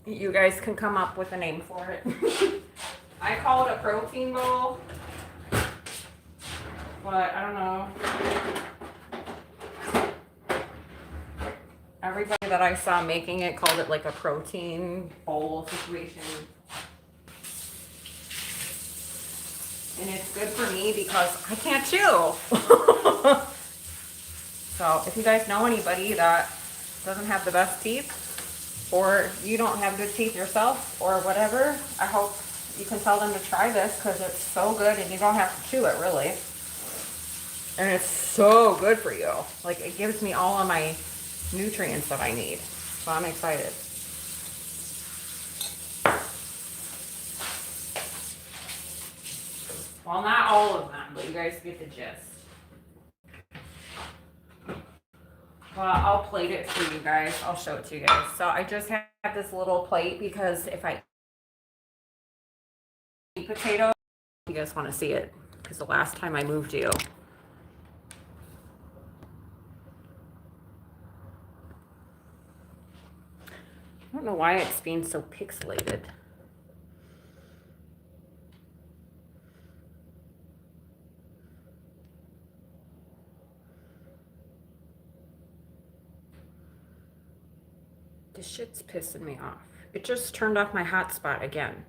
You guys can come up with a name for it. I call it a protein bowl, but I don't know. Everybody that I saw making it called it like a protein bowl situation. And it's good for me because I can't chew. So if you guys know anybody that doesn't have the best teeth, or you don't have good teeth yourself, or whatever, I hope you can tell them to try this, because it's so good and you don't have to chew it really. And it's so good for you. Like, it gives me all of my nutrients that I need. So I'm excited. Well, not all of them, but you guys get the gist. Well, I'll plate it for you guys. I'll show it to you guys. So I just have this little plate because if I eat potato, you guys want to see it, because the last time I moved you. I don't know why it's being so pixelated. This shit's pissing me off. It just turned off my hotspot again.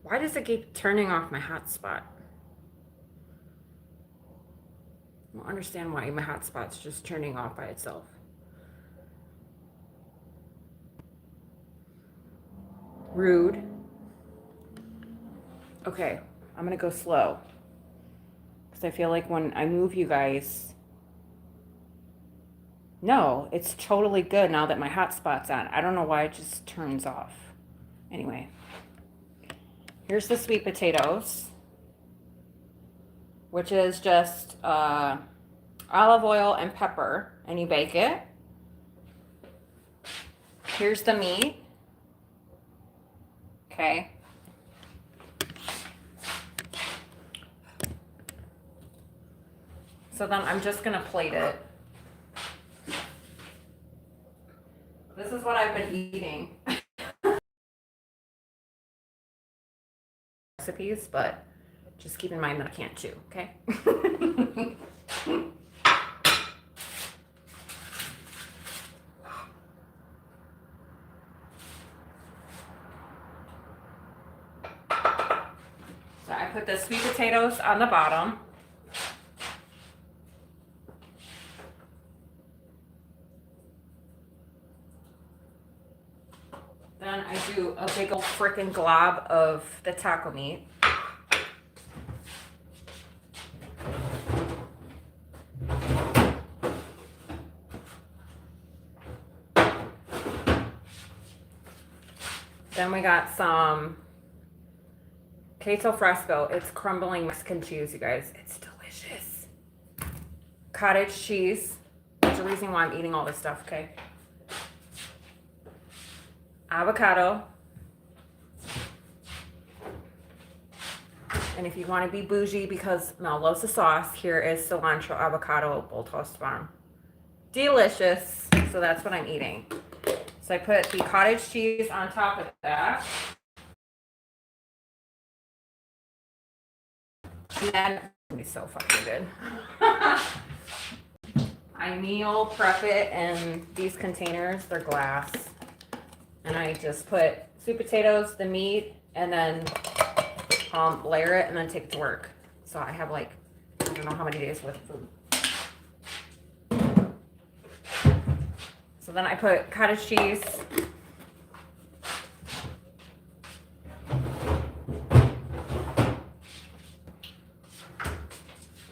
Why does it keep turning off my hotspot? I don't understand why my hotspot's just turning off by itself. Rude. Okay, I'm gonna go slow, because I feel like when I move you guys... No, it's totally good now that my hotspot's on. I don't know why it just turns off. Anyway, here's the sweet potatoes, which is just olive oil and pepper, and you bake it. Here's the meat. Okay. So then I'm just gonna plate it. This is what I've been eating. Recipes, but just keep in mind that I can't chew, okay? So I put the sweet potatoes on the bottom. Then I do a big old frickin' glob of the taco meat. Then we got some queso fresco. It's crumbling Mexican cheese, you guys. It's delicious. Cottage cheese. There's a reason why I'm eating all this stuff, okay? Avocado. And if you want to be bougie because Mel loves the sauce, here is cilantro avocado bull toast farm. delicious. So that's what I'm eating. So I put the cottage cheese on top of that. And then, it's gonna be so fucking good. I meal prep it in these containers, they're glass. And I just put sweet potatoes, the meat, and then layer it and then take it to work. So I have like, I don't know how many days worth of food. So then I put cottage cheese.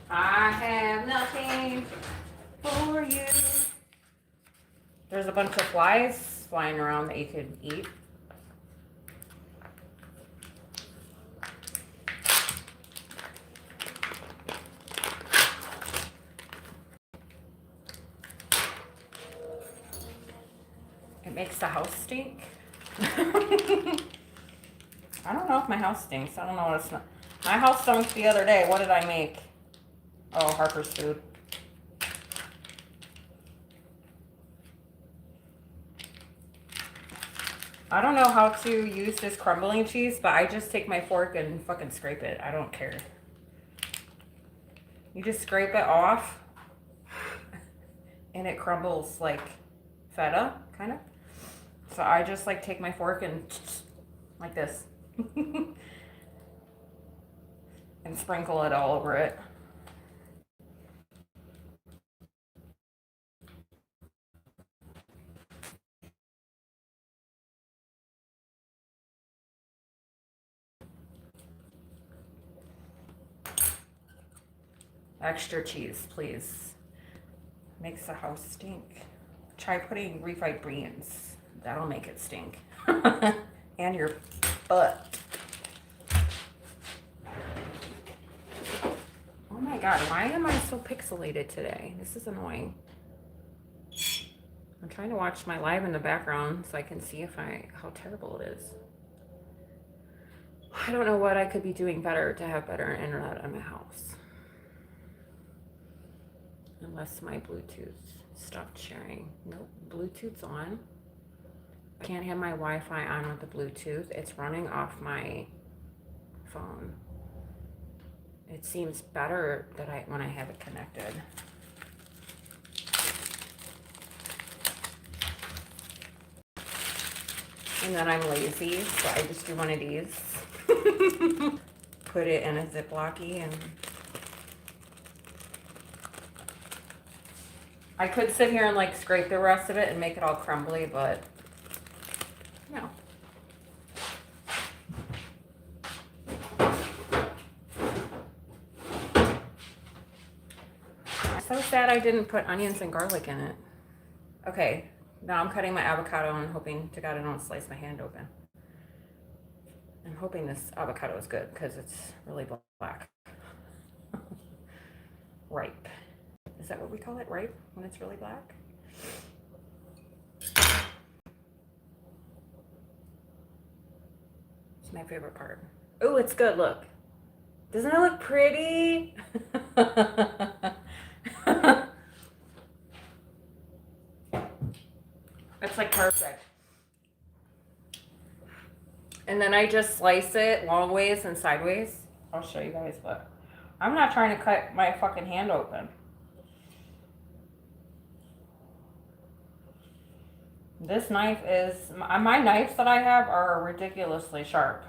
I have nothing for you. There's a bunch of flies flying around that you could eat. It makes the house stink. I don't know if my house stinks. I don't know what it's not. My house stunk the other day. What did I make? Oh, Harper's food. I don't know how to use this crumbling cheese, but I just take my fork and fucking scrape it. I don't care. You just scrape it off and it crumbles like feta, kind of. So I just like take my fork and like this and sprinkle it all over it. Extra cheese, please. Makes the house stink. Try putting refried beans. That'll make it stink. And your butt. Oh my god, why am I so pixelated today? This is annoying. I'm trying to watch my live in the background so I can see how terrible it is. I don't know what I could be doing better to have better internet in my house. Unless my Bluetooth stopped sharing. Nope, Bluetooth's on. I can't have my Wi-Fi on with the Bluetooth. It's running off my phone. It seems better that when I have it connected. And then I'm lazy, so I just do one of these. Put it in a Ziploc-y and I could sit here and like scrape the rest of it and make it all crumbly, but no. I'm so sad I didn't put onions and garlic in it. Okay, now I'm cutting my avocado and hoping to God I don't slice my hand open. I'm hoping this avocado is good because it's really black. Ripe. Is that what we call it? Ripe? When it's really black? It's my favorite part. Oh, it's good. Look. Doesn't it look pretty? It's like perfect. And then I just slice it long ways and sideways. I'll show you guys, but I'm not trying to cut my fucking hand open. This knife is, my knives that I have are ridiculously sharp.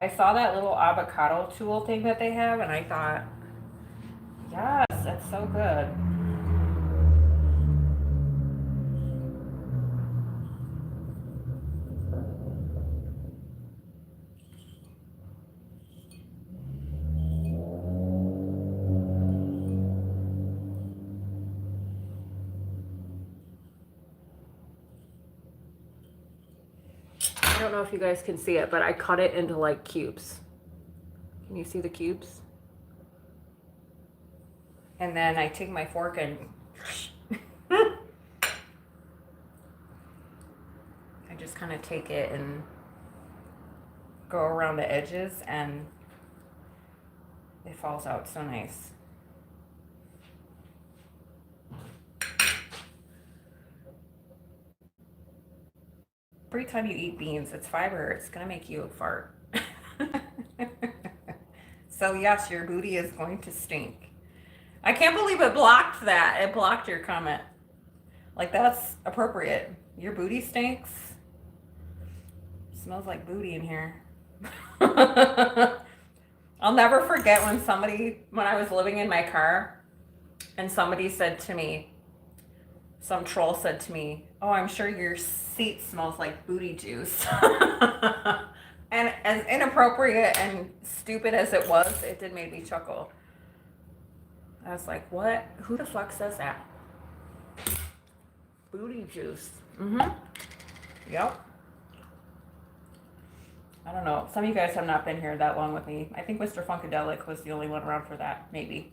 I saw that little avocado tool thing that they have and I thought, yes, that's so good. I don't know if you guys can see it, but I cut it into like cubes. Can you see the cubes? And then I take my fork and I just kind of take it and go around the edges and it falls out so nice. Every time you eat beans, it's fiber. It's going to make you fart. So yes, your booty is going to stink. I can't believe it blocked that. It blocked your comment. Like, that's appropriate. Your booty stinks. Smells like booty in here. I'll never forget when I was living in my car and somebody said to me, some troll said to me, "Oh, I'm sure your seat smells like booty juice." And as inappropriate and stupid as it was, it did make me chuckle. I was like, what? Who the fuck says that? Booty juice. Mm-hmm. Yep. I don't know. Some of you guys have not been here that long with me. I think Mr. Funkadelic was the only one around for that. Maybe.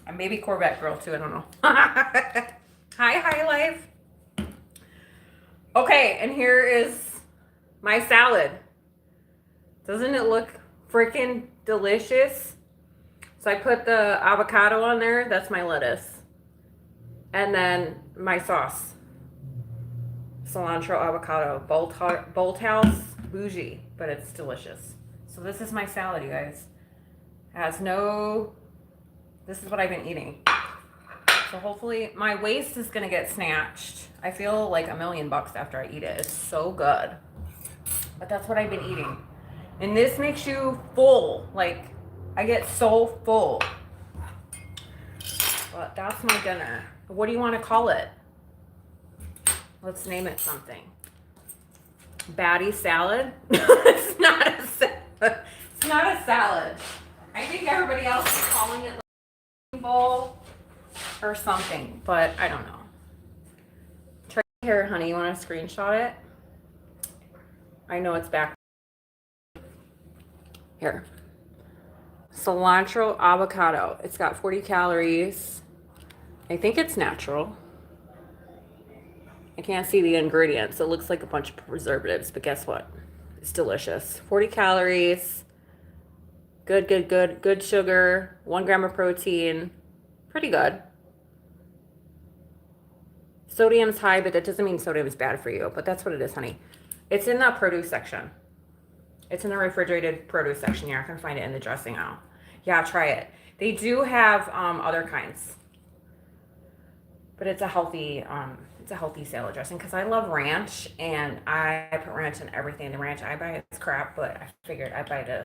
And maybe Corvette Girl too. I don't know. Hi, life. Okay, and here is my salad. Doesn't it look freaking delicious? So I put the avocado on there. That's my lettuce. And then my sauce. Cilantro avocado. Bolt House bougie, but it's delicious. So this is my salad, you guys. This is what I've been eating. So hopefully my waist is gonna get snatched. I feel like $1,000,000 after I eat it. It's so good. But that's what I've been eating. And this makes you full. Like, I get so full. But that's my dinner. What do you want to call it? Let's name it something. Batty salad? It's not a salad. It's not a salad. I think everybody else is calling it like a bowl or something, but I don't know. Try here, honey. You want to screenshot it? I know it's back. Here. Cilantro avocado. It's got 40 calories. I think it's natural. I can't see the ingredients. It looks like a bunch of preservatives, but guess what? It's delicious. 40 calories. Good sugar. 1 gram of protein. Pretty good. Sodium's high, but that doesn't mean sodium is bad for you. But that's what it is, honey. It's in the produce section. It's in the refrigerated produce section. You're not going to find it in the dressing aisle. Yeah, try it. They do have other kinds. But it's a healthy salad dressing because I love ranch and I put ranch in everything. The ranch I buy is crap, but I figured I'd buy this.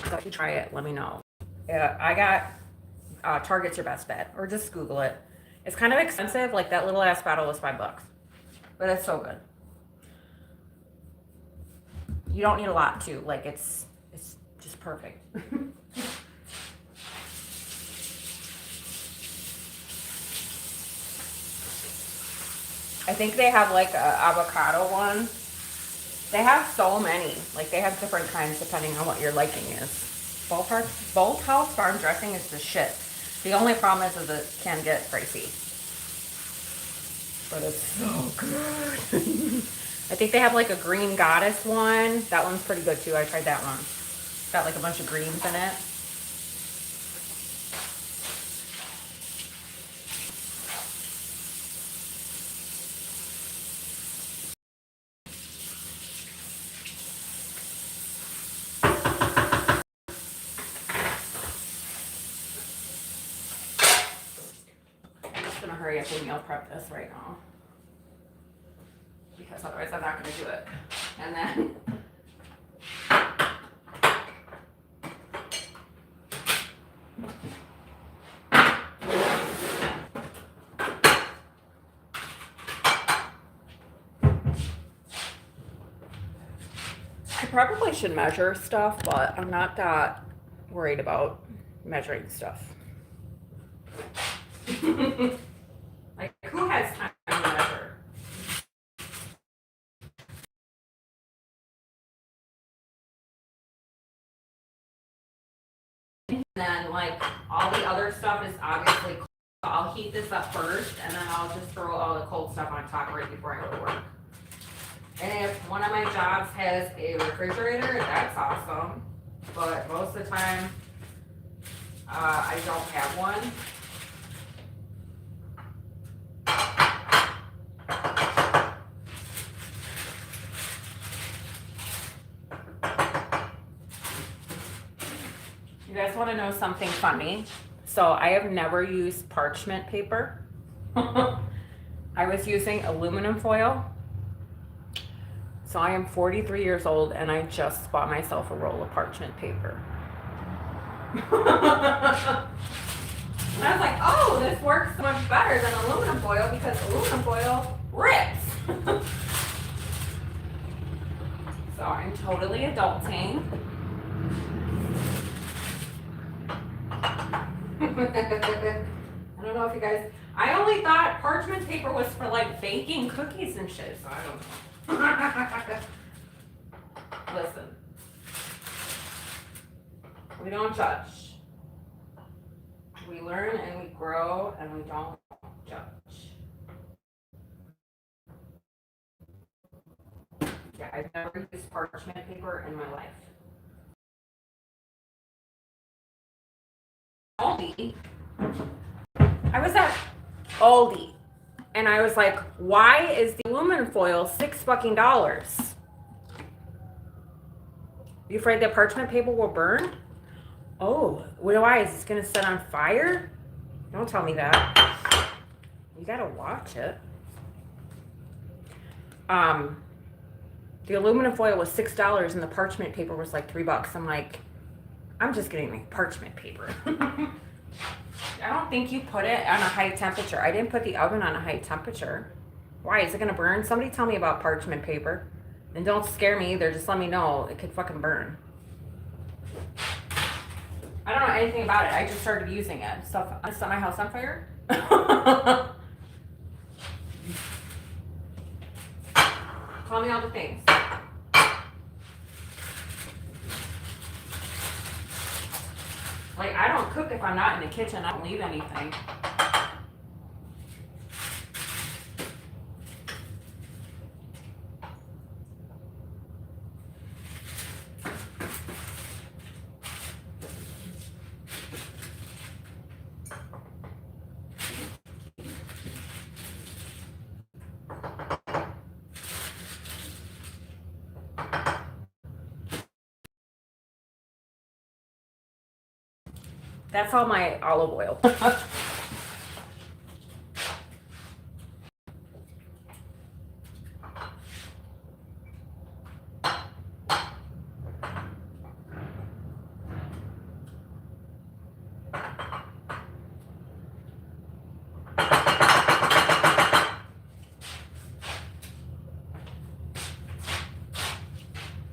So if you try it, let me know. Yeah, I got Target's your best bet, or just Google it. It's kind of expensive. Like that little ass bottle was $5, but it's so good. You don't need a lot too. Like it's just perfect. I think they have like a avocado one. They have so many. Like they have different kinds depending on what your liking is. Bolt House farm dressing is the shit. The only problem is it can get pricey. But it's so good. I think they have like a green goddess one. That one's pretty good too. I tried that one. It's got like a bunch of greens in it. Hurry up and meal prep this right now because otherwise I'm not going to do it. And then I probably should measure stuff, but I'm not that worried about measuring stuff. Like, who has time to measure? And then, like, all the other stuff is obviously I'll heat this up first, and then I'll just throw all the cold stuff on top right before I go to work. And if one of my jobs has a refrigerator, that's awesome. But most of the time, I don't have one. You guys want to know something funny? So I have never used parchment paper. I was using aluminum foil. So I am 43 years old and I just bought myself a roll of parchment paper. And I was like, oh, this works so much better than aluminum foil because aluminum foil rips. So I'm totally adulting. I don't know if you guys, I only thought parchment paper was for like baking cookies and shit, so I don't know. Listen, we don't judge. We learn and we grow and we don't judge. Yeah, I've never used parchment paper in my life. Aldi. I was at Aldi. And I was like, why is the aluminum foil $6? You afraid that parchment paper will burn? Oh, why? Is this going to set on fire? Don't tell me that. You got to watch it. The aluminum foil was $6 and the parchment paper was like $3. I'm like, I'm just getting parchment paper. I don't think you put it on a high temperature. I didn't put the oven on a high temperature. Why? Is it going to burn? Somebody tell me about parchment paper. And don't scare me either. Just let me know. It could fucking burn. I don't know anything about it. I just started using it. So I set my house on fire. Call me all the things. Like, I don't cook if I'm not in the kitchen. I don't leave anything. That's all my olive oil.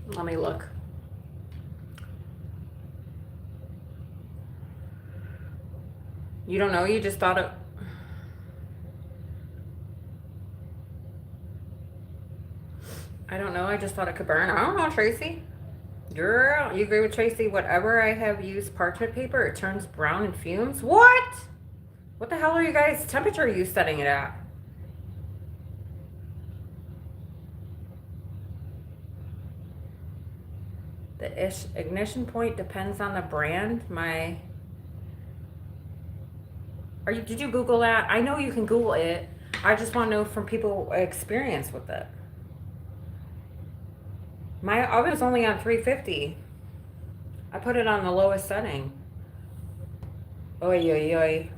Let me look. You don't know? You just thought it. I don't know. I just thought it could burn. I don't know, Tracy. Girl, you agree with Tracy? Whatever I have used parchment paper, it turns brown and fumes. What? What the hell are you guys? Temperature are you setting it at? The ignition point depends on the brand. Did you Google that? I know you can Google it. I just want to know from people experience with it. My oven is only on 350. I put it on the lowest setting. Oy, oy, oy.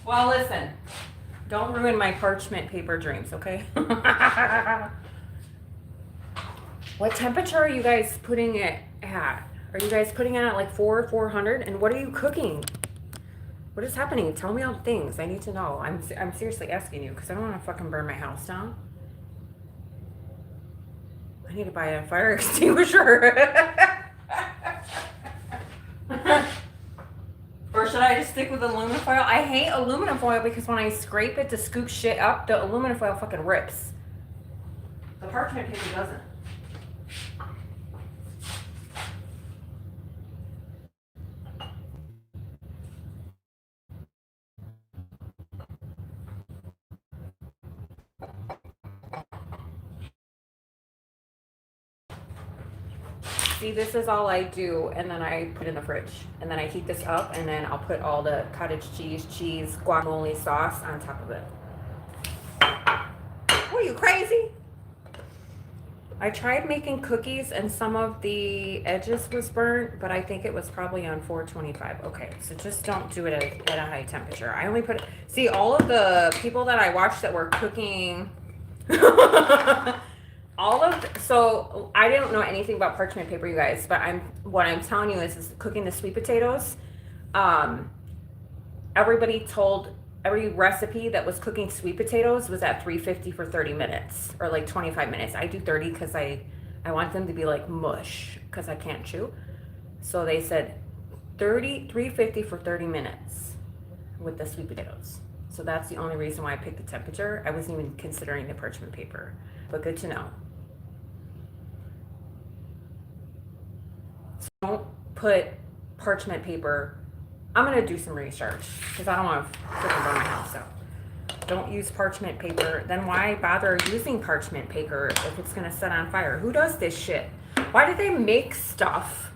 Well, listen. Don't ruin my parchment paper dreams, okay? What temperature are you guys putting it at? Are you guys putting it at like 400? And what are you cooking? What is happening? Tell me all the things. I need to know. I'm seriously asking you because I don't want to fucking burn my house down. I need to buy a fire extinguisher. Or should I just stick with aluminum foil? I hate aluminum foil because when I scrape it to scoop shit up, the aluminum foil fucking rips. The parchment paper doesn't. See, this is all I do, and then I put in the fridge. And then I heat this up, and then I'll put all the cottage cheese, guacamole sauce on top of it. What are you, crazy? I tried making cookies, and some of the edges was burnt, but I think it was probably on 425. Okay, so just don't do it at a high temperature. I only put, see, all of the people that I watched that were cooking... so I didn't know anything about parchment paper, you guys, but what I'm telling you is cooking the sweet potatoes. Every recipe that was cooking sweet potatoes was at 350 for 30 minutes or like 25 minutes. I do 30 because I want them to be like mush because I can't chew. So they said 350 for 30 minutes with the sweet potatoes. So that's the only reason why I picked the temperature. I wasn't even considering the parchment paper, but good to know. So don't put parchment paper. I'm going to do some research because I don't want to freaking burn my house out. Don't use parchment paper. Then why bother using parchment paper if it's going to set on fire? Who does this shit? Why do they make stuff?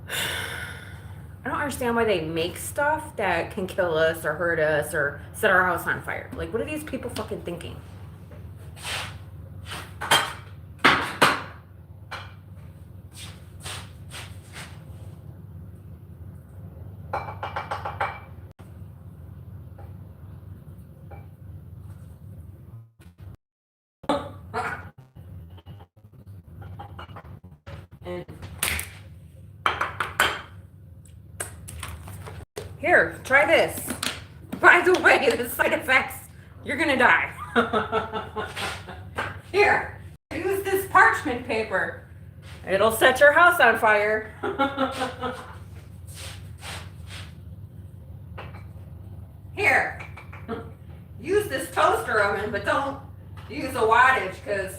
I don't understand why they make stuff that can kill us or hurt us or set our house on fire. Like, what are these people fucking thinking? Here, try this. By the way, the side effects, you're gonna die. Here, use this parchment paper. It'll set your house on fire. Here, use this toaster oven, but don't use a wattage because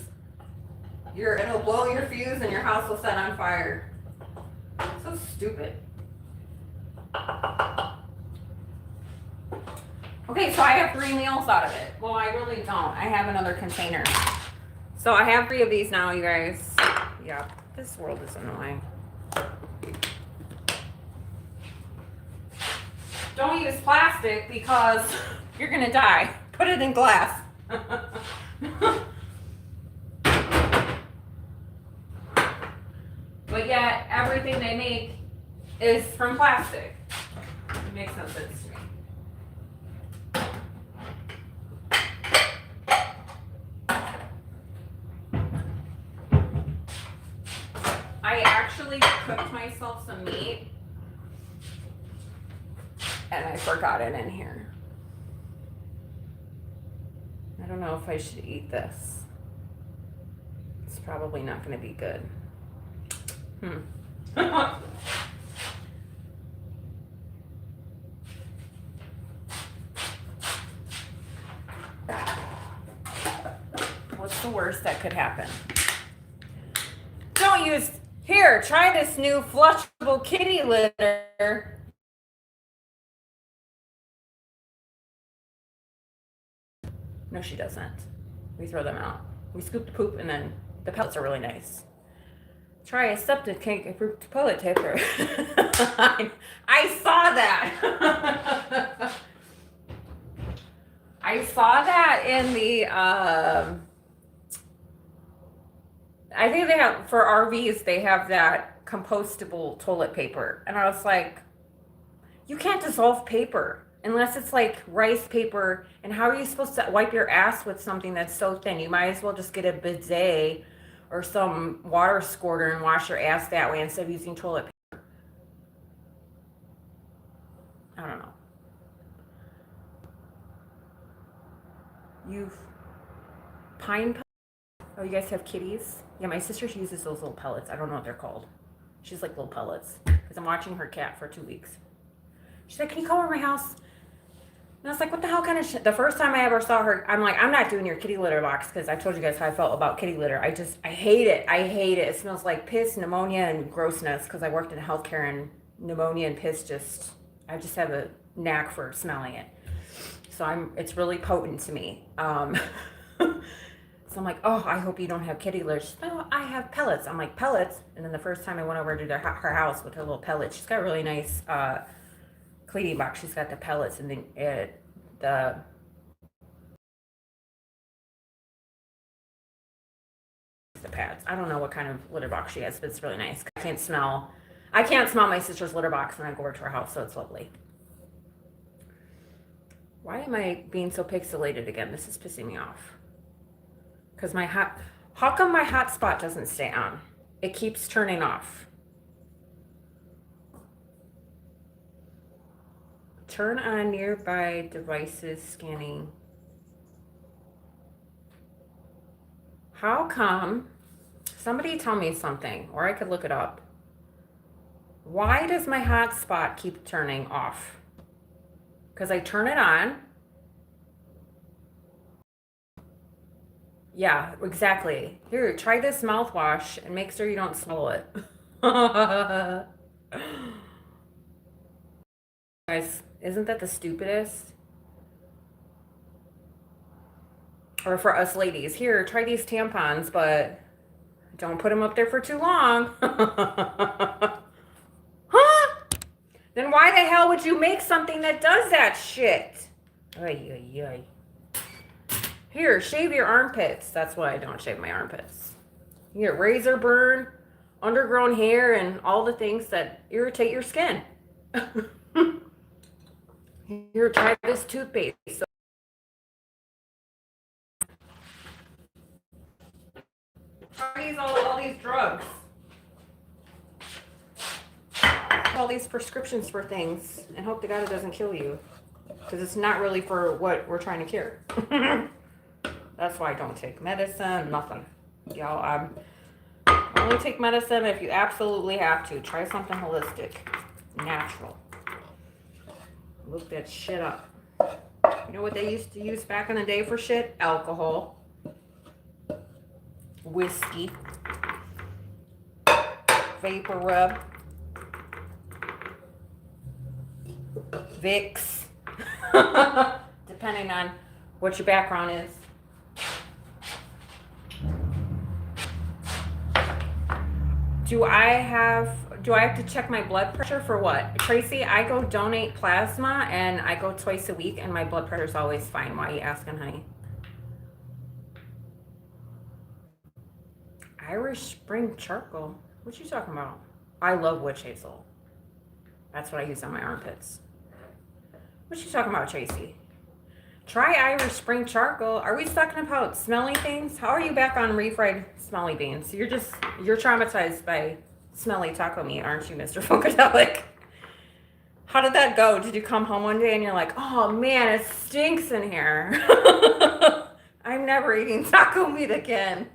it'll blow your fuse and your house will set on fire. So stupid. Okay, so I have 3 meals out of it. Well, I really don't. I have another container. So I have 3 of these now, you guys. Yeah, this world is annoying. Don't use plastic because you're gonna die. Put it in glass. But yet, everything they make is from plastic. It makes no sense to me. I actually cooked myself some meat and I forgot it in here. I don't know if I should eat this. It's probably not going to be good. What's the worst that could happen? Don't use... Here, try this new flushable kitty litter. No, she doesn't. We throw them out. We scoop the poop and then the pellets are really nice. Try a septic tank approved toilet paper. I saw that. I saw that in the, I think they have, for RVs, they have that compostable toilet paper. And I was like, you can't dissolve paper unless it's like rice paper. And how are you supposed to wipe your ass with something that's so thin? You might as well just get a bidet or some water squirter and wash your ass that way instead of using toilet paper. I don't know. Pine pellets? Oh, you guys have kitties? Yeah, my sister, she uses those little pellets. I don't know what they're called. She's like little pellets. Because I'm watching her cat for 2 weeks. She's like, can you come over my house? And I was like, what the hell kind of shit? The first time I ever saw her, I'm like, I'm not doing your kitty litter box because I told you guys how I felt about kitty litter. I hate it. I hate it. It smells like piss, pneumonia, and grossness because I worked in healthcare and pneumonia and piss I just have a knack for smelling it. So it's really potent to me. So I'm like, oh, I hope you don't have kitty litters. No, I have pellets. I'm like, pellets? And then the first time I went over to her house with her little pellets, she's got a really nice cleaning box. She's got the pellets and then the pads. I don't know what kind of litter box she has, but it's really nice. I can't smell my sister's litter box when I go over to her house, so it's lovely. Why am I being so pixelated again? This is pissing me off. Because how come my hotspot doesn't stay on? It keeps turning off. Turn on nearby devices scanning. How come? Somebody tell me something, or I could look it up. Why does my hotspot keep turning off? Because I turn it on. Yeah, exactly. Here, try this mouthwash and make sure you don't swallow it. Guys, isn't that the stupidest? Or for us ladies, here, try these tampons, but don't put them up there for too long. Huh? Then why the hell would you make something that does that shit? Ay, ay, ay. Here, shave your armpits. That's why I don't shave my armpits. You get razor burn, undergrown hair, and all the things that irritate your skin. Here, try this toothpaste. Try all these drugs. All these prescriptions for things and hope to God it doesn't kill you. Because it's not really for what we're trying to cure. That's why I don't take medicine, nothing. Y'all, only take medicine if you absolutely have to. Try something holistic, natural. Look that shit up. You know what they used to use back in the day for shit? Alcohol, whiskey, vapor rub, Vicks, depending on what your background is. Do I have to check my blood pressure for what? Tracy, I go donate plasma and I go twice a week and my blood pressure is always fine. Why are you asking, honey? Irish Spring Charcoal? What you talking about? I love witch hazel. That's what I use on my armpits. What you talking about, Tracy? Try Irish Spring Charcoal. Are we talking about smelly things? How are you back on refried smelly beans? You're traumatized by smelly taco meat, aren't you, Mr. Funkadelic? How did that go? Did you come home one day and you're like, oh man, it stinks in here. I'm never eating taco meat again.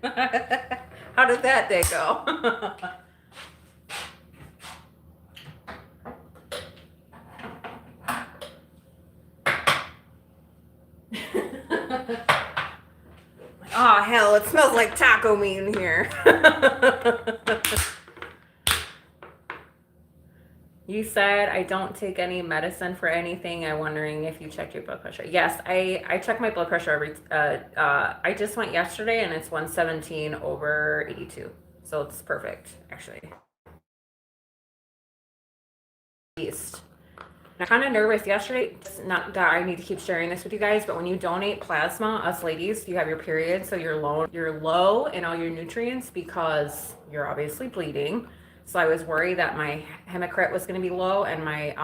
How did that day go? Oh, hell, it smells like taco meat in here. You said I don't take any medicine for anything. I'm wondering if you checked your blood pressure. Yes, I check my blood pressure every, I just went yesterday and it's 117/82. So it's perfect, actually. I'm kind of nervous yesterday. It's not that I need to keep sharing this with you guys, but when you donate plasma, us ladies, you have your period, so you're low in all your nutrients because you're obviously bleeding. So I was worried that my hematocrit was going to be low and my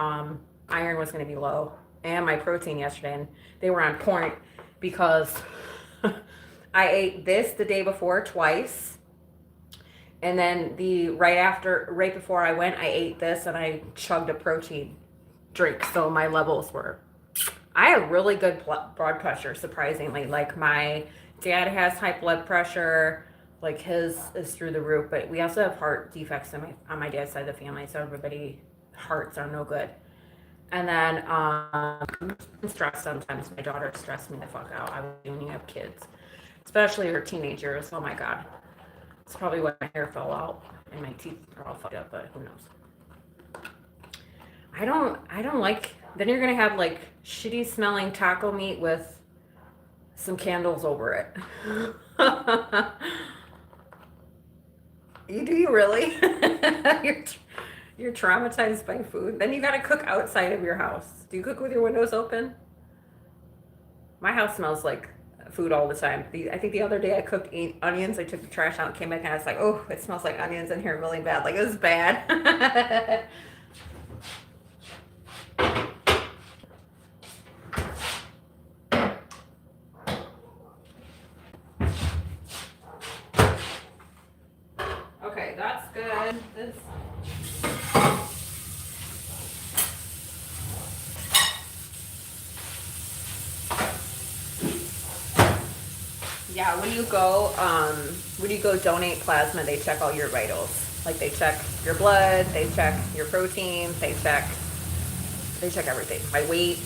iron was going to be low and my protein yesterday, and they were on point because I ate this the day before twice. And then right before I went, I ate this and I chugged a protein drink. So my levels I have really good blood pressure, surprisingly. Like my dad has high blood pressure, like his is through the roof, but we also have heart defects on my dad's side of the family. So everybody hearts are no good. And then I'm stressed sometimes. My daughter stressed me the fuck out. When you have kids, especially her teenage years. Oh my God. It's probably why my hair fell out and my teeth are all fucked up, but who knows. I don't like Then you're gonna have like shitty smelling taco meat with some candles over it. You really? you're, you're traumatized by food. Then you gotta cook outside of your house. Do you cook with your windows open? My house smells like food all the time. I think the other day I cooked onions. I took the trash out, came back, and I was like, oh, it smells like onions in here really bad. Like, it was bad. Okay, that's good. This. Yeah, when you go donate plasma, they check all your vitals. Like they check your blood, they check your protein, they check everything. My weight.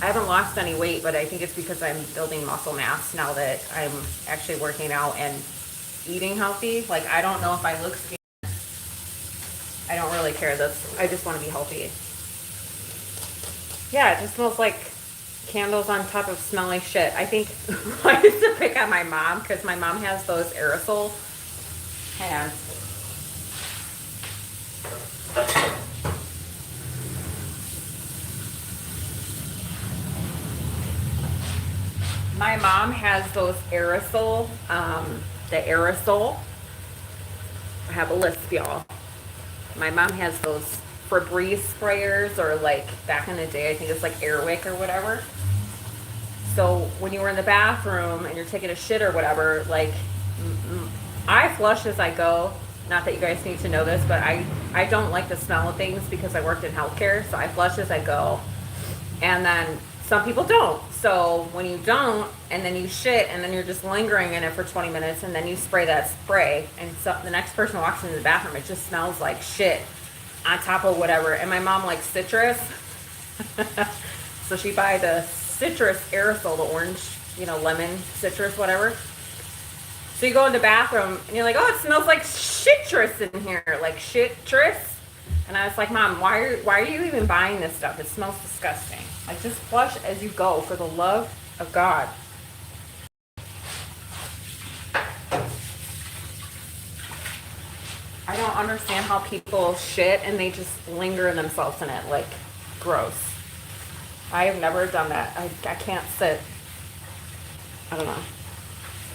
I haven't lost any weight, but I think it's because I'm building muscle mass now that I'm actually working out and eating healthy. Like I don't know if I look skinny. I don't really care. I just want to be healthy. Yeah, it just smells like candles on top of smelly shit. I think I used to pick on my mom because my mom has those aerosol hands. My mom has those aerosol, the aerosol. I have a list, y'all. My mom has those Febreze sprayers, or like back in the day, I think it's like Airwick or whatever. So when you were in the bathroom and you're taking a shit or whatever, like I flush as I go. Not that you guys need to know this, but I don't like the smell of things because I worked in healthcare, so I flush as I go. And then some people don't. So when you don't, and then you shit, and then you're just lingering in it for 20 minutes, and then you spray that spray, and so the next person walks into the bathroom, it just smells like shit on top of whatever. And my mom likes citrus. So she buy the citrus aerosol, the orange, lemon, citrus, whatever. So you go in the bathroom and you're like, oh, it smells like citrus in here, like citrus. And I was like, Mom, why are you even buying this stuff? It smells disgusting. Like, just flush as you go, for the love of God. I don't understand how people shit and they just linger themselves in it. Like, gross. I have never done that. I can't sit. I don't know.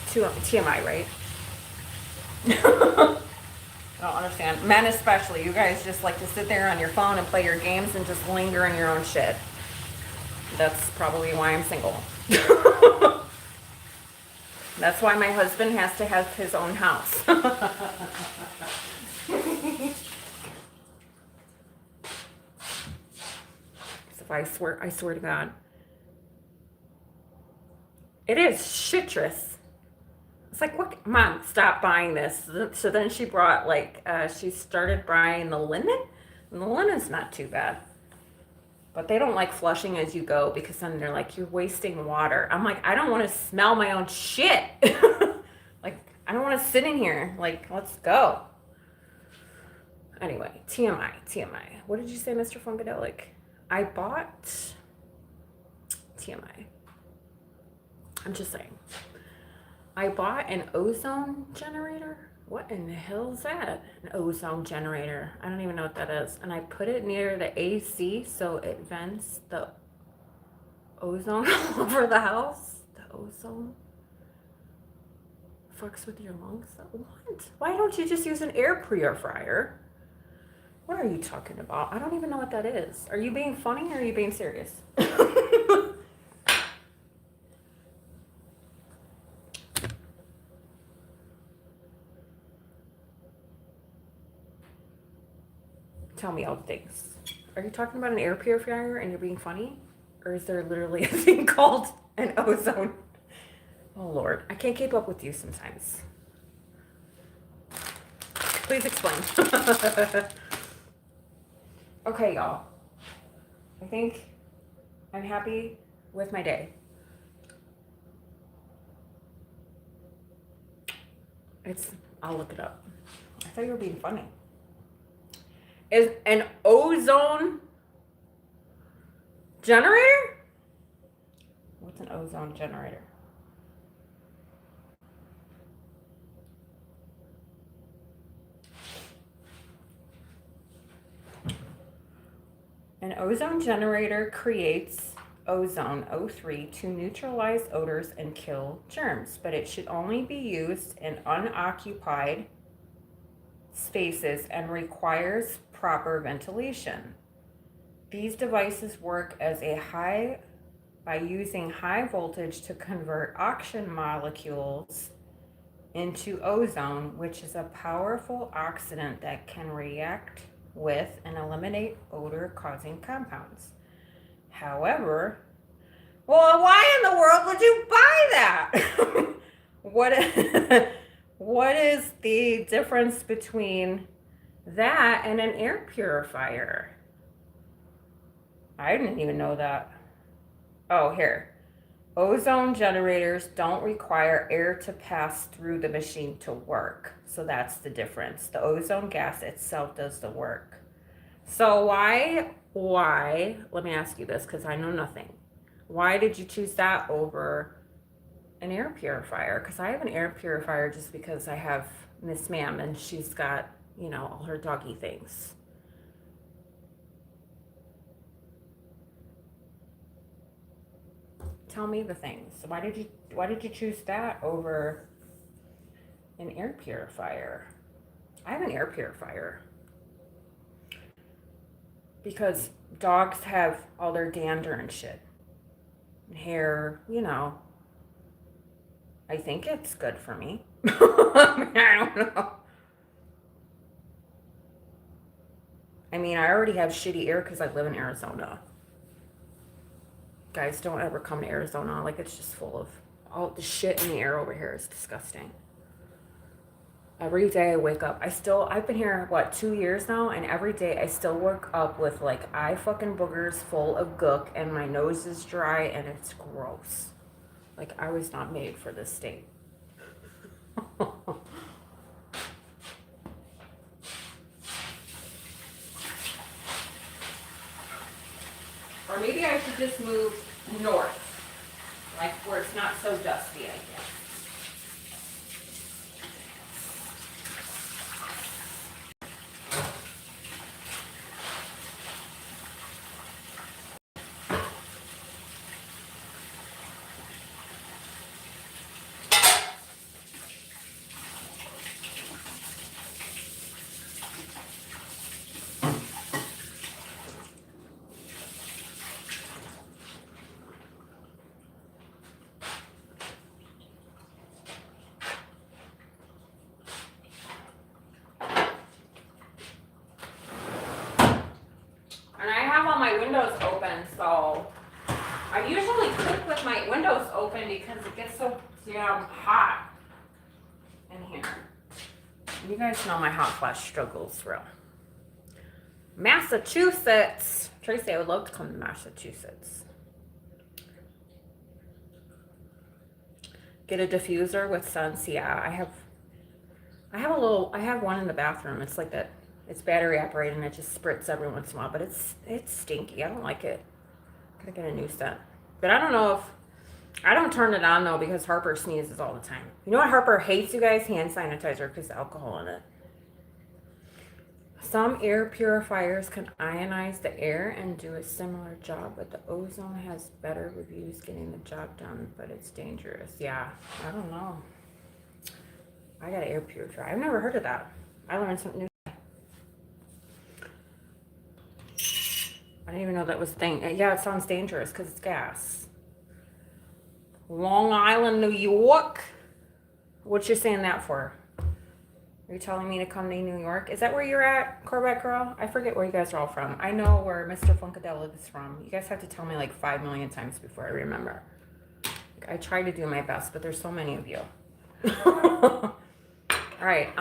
TMI, right? I don't understand. Men especially. You guys just like to sit there on your phone and play your games and just linger in your own shit. That's probably why I'm single. That's why my husband has to have his own house. So I swear to God. It is citrus. It's like, what? Mom, stop buying this. So then she brought, she started buying the lemon. And the lemon's not too bad. But they don't like flushing as you go because then they're like, you're wasting water. I'm like, I don't want to smell my own shit. Like, I don't want to sit in here. Like, let's go. Anyway, TMI. What did you say, Mr. Funkadelic? I bought TMI. I'm just saying. I bought an ozone generator. What in the hell is that? An ozone generator. I don't even know what that is. And I put it near the AC so it vents the ozone all over the house. The ozone fucks with your lungs. What? Why don't you just use an air purifier? What are you talking about? I don't even know what that is. Are you being funny or are you being serious? Tell me all the things. Are you talking about an air purifier and you're being funny? Or is there literally a thing called an ozone? Oh, Lord. I can't keep up with you sometimes. Please explain. Okay, y'all. I think I'm happy with my day. I'll look it up. I thought you were being funny. Is an ozone Generator? What's an ozone generator? An ozone generator creates ozone, O3, to neutralize odors and kill germs, but it should only be used in unoccupied spaces and requires proper ventilation. These devices work as by using high voltage to convert oxygen molecules into ozone, which is a powerful oxidant that can react with and eliminate odor-causing compounds. However, well, why in the world would you buy that? What is the difference between that and an air purifier? I didn't even know that. Oh, here. Ozone generators don't require air to pass through the machine to work. So that's the difference. The ozone gas itself does the work. So why, let me ask you this because I know nothing. Why did you choose that over an air purifier? Because I have an air purifier just because I have Miss Ma'am and she's got, you know, all her doggy things. Tell me the things. Why did you choose that over an air purifier? I have an air purifier because dogs have all their dander and shit. And hair, you know. I think it's good for me. I don't know. I mean, I already have shitty air because I live in Arizona. Guys, don't ever come to Arizona. Like, it's just full of all the shit in the air over here is disgusting. Every day I wake up, I've been here, what, 2 years now? And every day I still wake up with, like, eye fucking boogers full of gook and my nose is dry and it's gross. Like, I was not made for this state. Or maybe I should just move north, like where it's not so dusty, I guess. My windows open, so I usually cook with my windows open because it gets so damn hot in here. You guys know my hot flash struggles, real. Massachusetts. Tracy, I would love to come to Massachusetts. Get a diffuser with scents. Yeah, I have one in the bathroom. It's like that. It's battery operated and it just spritz every once in a while, but it's stinky. I don't like it. Gotta get a new scent. But I don't know if I don't turn it on though because Harper sneezes all the time. You know what Harper hates, you guys? Hand sanitizer because of alcohol in it. Some air purifiers can ionize the air and do a similar job, but the ozone has better reviews getting the job done, but it's dangerous. Yeah, I don't know. I got an air purifier. I've never heard of that. I learned something new. I didn't even know that was a thing. Yeah, it sounds dangerous because it's gas. Long Island, New York. What you saying that for? Are you telling me to come to New York? Is that where you're at, Corvette Girl? I forget where you guys are all from. I know where Mr. Funkadelic is from. You guys have to tell me like 5 million times before I remember. I try to do my best, but there's so many of you. All right.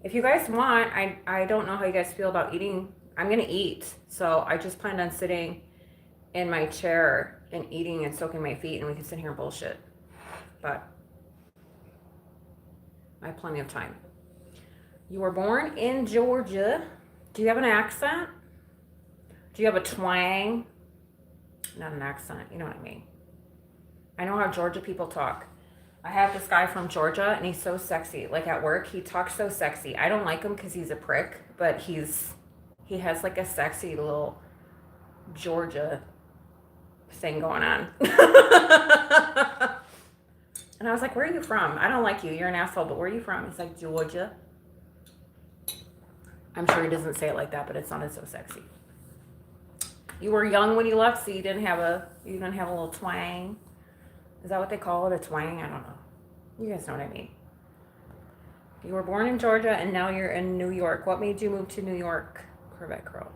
If you guys want, I don't know how you guys feel about eating. I'm going to eat. So I just planned on sitting in my chair and eating and soaking my feet, and we can sit here and bullshit. But I have plenty of time. You were born in Georgia. Do you have an accent? Do you have a twang? not an accent. You know what I mean. I know how Georgia people talk. I have this guy from Georgia, and he's so sexy. Like at work, he talks so sexy. I don't like him because he's a prick, but he has like a sexy little Georgia thing going on. And I was like, where are you from? I don't like you. You're an asshole, but where are you from? He's like, Georgia. I'm sure he doesn't say it like that, but it sounded so sexy. You were young when you left, so you didn't have a little twang. Is that what they call it? A twang? I don't know. You guys know what I mean. You were born in Georgia and now you're in New York. What made you move to New York, Corvette Crow?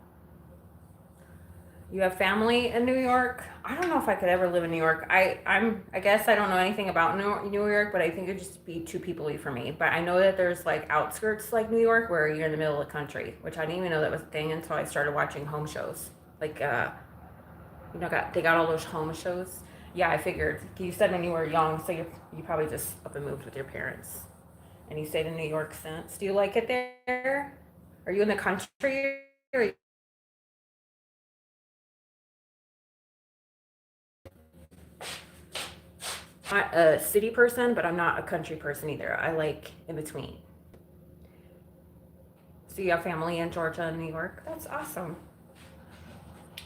You have family in New York? I don't know if I could ever live in New York. I guess I don't know anything about New York, but I think it'd just be too people-y for me. But I know that there's like outskirts like New York where you're in the middle of the country, which I didn't even know that was a thing until I started watching home shows. Like they got all those home shows. Yeah, I figured. You said when you were young, so you probably just up and moved with your parents. And you stayed in New York since. Do you like it there? Are you in the country? Or I'm not a city person, but I'm not a country person either. I like in between. So you have family in Georgia and New York? That's awesome.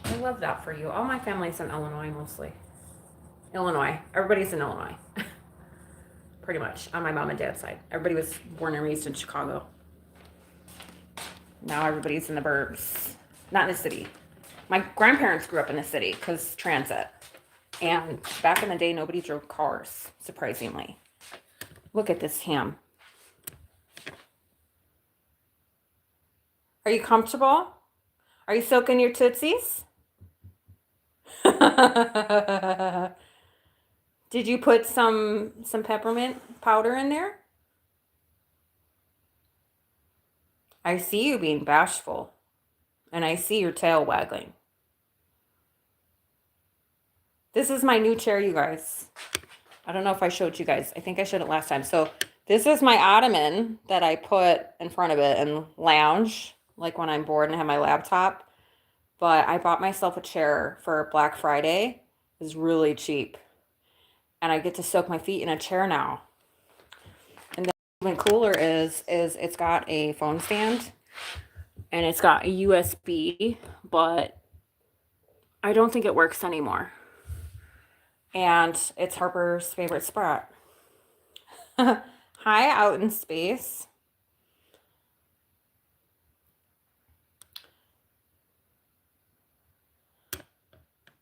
I love that for you. All my family's in Illinois mostly. Illinois. Everybody's in Illinois. Pretty much on my mom and dad's side. Everybody was born and raised in Chicago. Now everybody's in the burbs. Not in the city. My grandparents grew up in the city because transit. And back in the day, nobody drove cars, surprisingly. Look at this ham. Are you comfortable? Are you soaking your tootsies? Did you put some peppermint powder in there? I see you being bashful. And I see your tail waggling. This is my new chair, you guys. I don't know if I showed you guys. I think I showed it last time. So this is my ottoman that I put in front of it and lounge, like when I'm bored and have my laptop. But I bought myself a chair for Black Friday. It was really cheap. And I get to soak my feet in a chair now. And then even cooler is it's got a phone stand. And it's got a USB, but I don't think it works anymore. And it's Harper's favorite spot. Hi, out in space.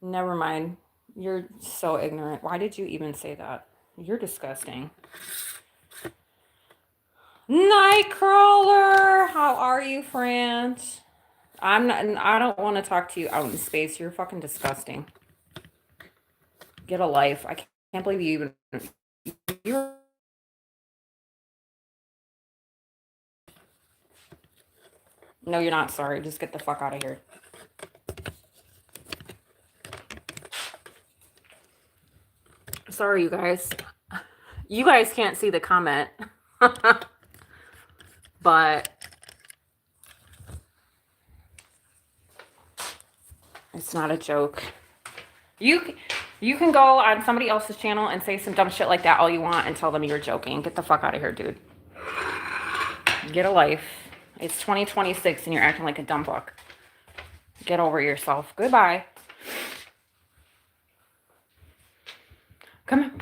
Never mind. You're so ignorant. Why did you even say that? You're disgusting. Nightcrawler, how are you, friend? I don't want to talk to you out in space. You're fucking disgusting. Get a life. I can't believe you even. You're. No, you're not sorry. Just get the fuck out of here. Sorry, you guys. You guys can't see the comment. But it's not a joke. You can go on somebody else's channel and say some dumb shit like that all you want and tell them you're joking. Get the fuck out of here, dude. Get a life. It's 2026 and you're acting like a dumb fuck. Get over yourself. Goodbye. Come on.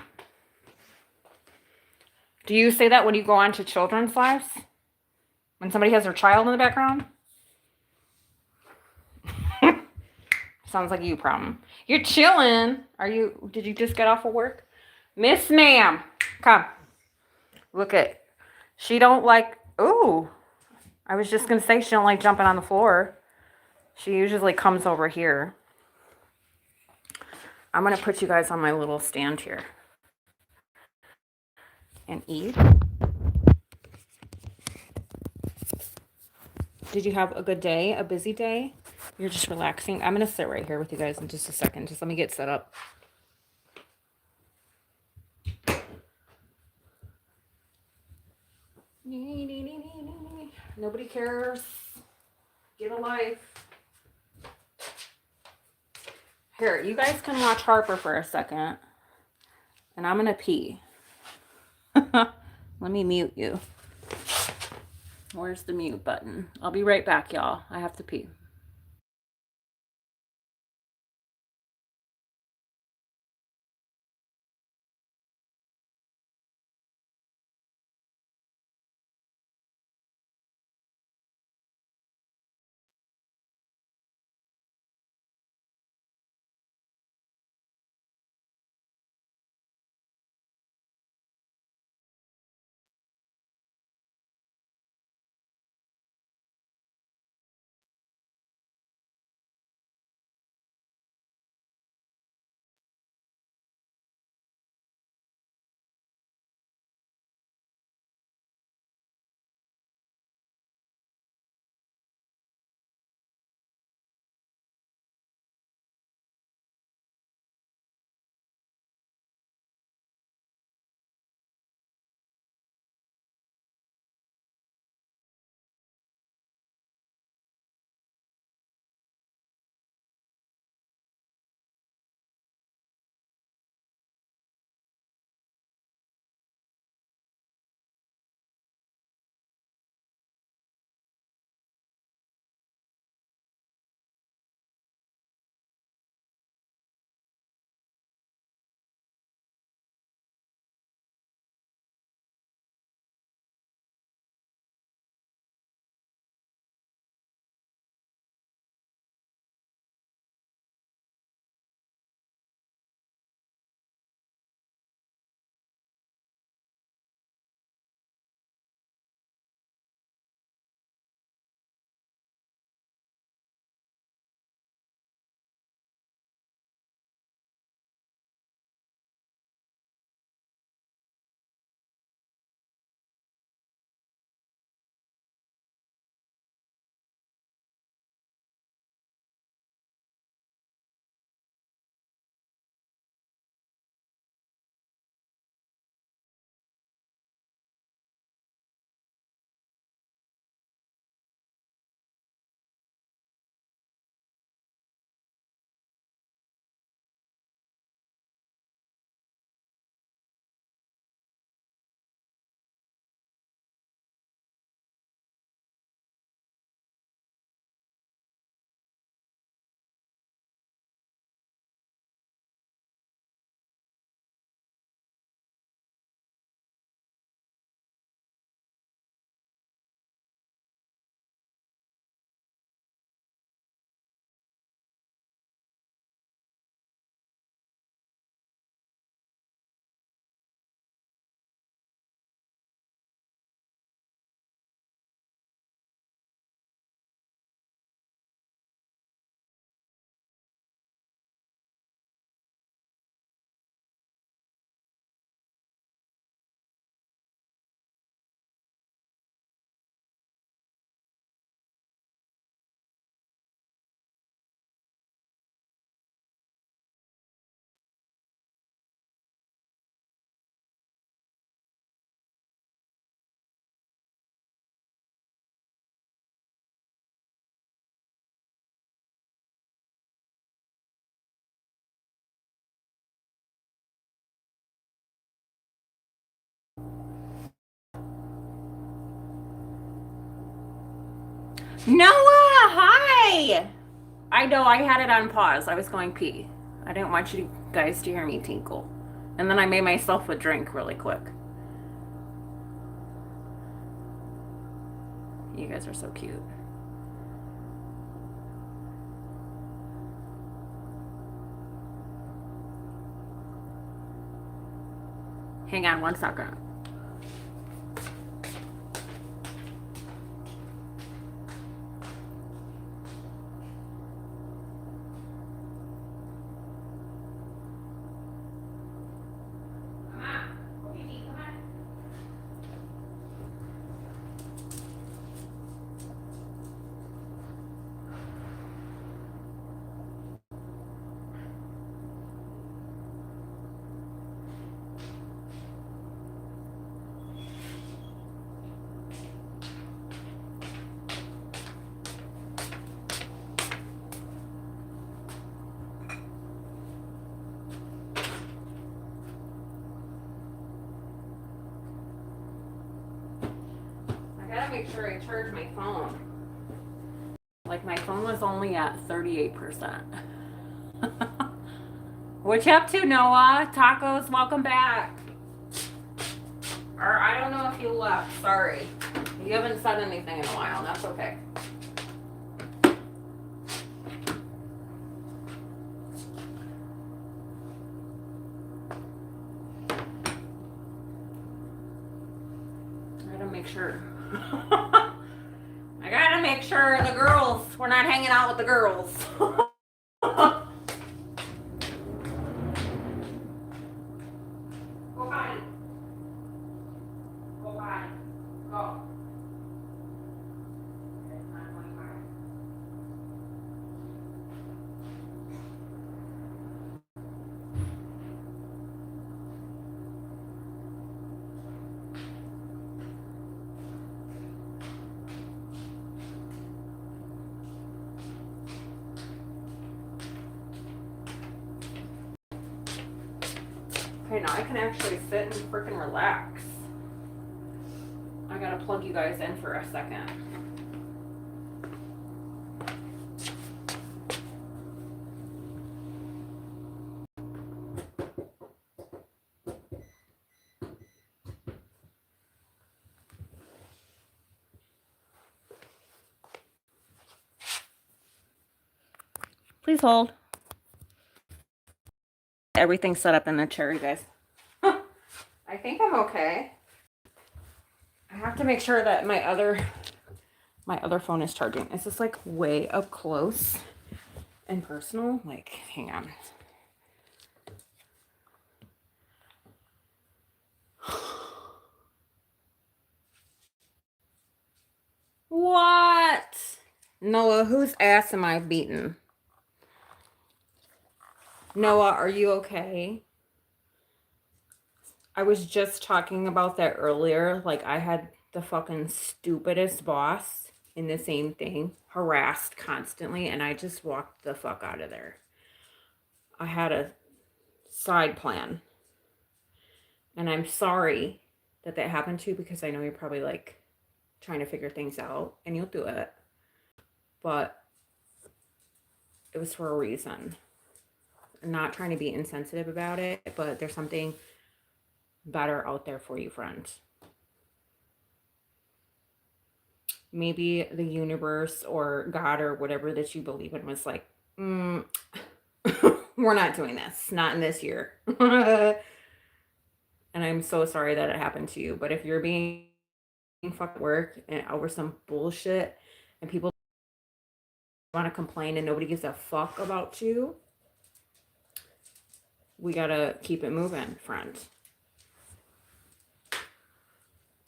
Do you say that when you go on to children's lives? When somebody has their child in the background? Sounds like you problem. You're chilling. Did you just get off of work? Miss ma'am. Come. Look at. She don't like. Ooh. I was just going to say she don't like jumping on the floor. She usually comes over here. I'm going to put you guys on my little stand here. And eat. Did you have a good day? A busy day? You're just relaxing. I'm going to sit right here with you guys in just a second. Just let me get set up. Nobody cares. Get a life. Here, you guys can watch Harper for a second. And I'm gonna pee. Let me mute you. Where's the mute button? I'll be right back, y'all. I have to pee. Noah, hi! I know I had it on pause. I was going pee. I didn't want you guys to hear me tinkle. And then I made myself a drink really quick. You guys are so cute. Hang on one second. make sure I charge my phone. Like my phone was only at 38%. What you up to, Noah? Tacos, welcome back. Or I don't know if you left. Sorry. You haven't said anything in a while. That's okay. I gotta make sure. I gotta make sure the girls, we're not hanging out with the girls. Go potty. Go potty. Go. Okay, now I can actually sit and freaking relax. I gotta plug you guys in for a second. Please hold. Everything's set up in the chair, you guys. I think I'm okay. I have to make sure that my other phone is charging. Is this like way up close and personal? Like, hang on. What? Noah, whose ass am I beating? Noah, are you okay? I was just talking about that earlier. Like, I had the fucking stupidest boss in the same thing, harassed constantly, and I just walked the fuck out of there. I had a side plan. And I'm sorry that happened to you, because I know you're probably like trying to figure things out, and you'll do it. But it was for a reason. I'm not trying to be insensitive about it, but there's something better out there for you, friend. Maybe the universe or God or whatever that you believe in was like, we're not doing this. Not in this year. And I'm so sorry that it happened to you. But if you're being fucked at work and over some bullshit and people want to complain and nobody gives a fuck about you, we gotta keep it moving, friend.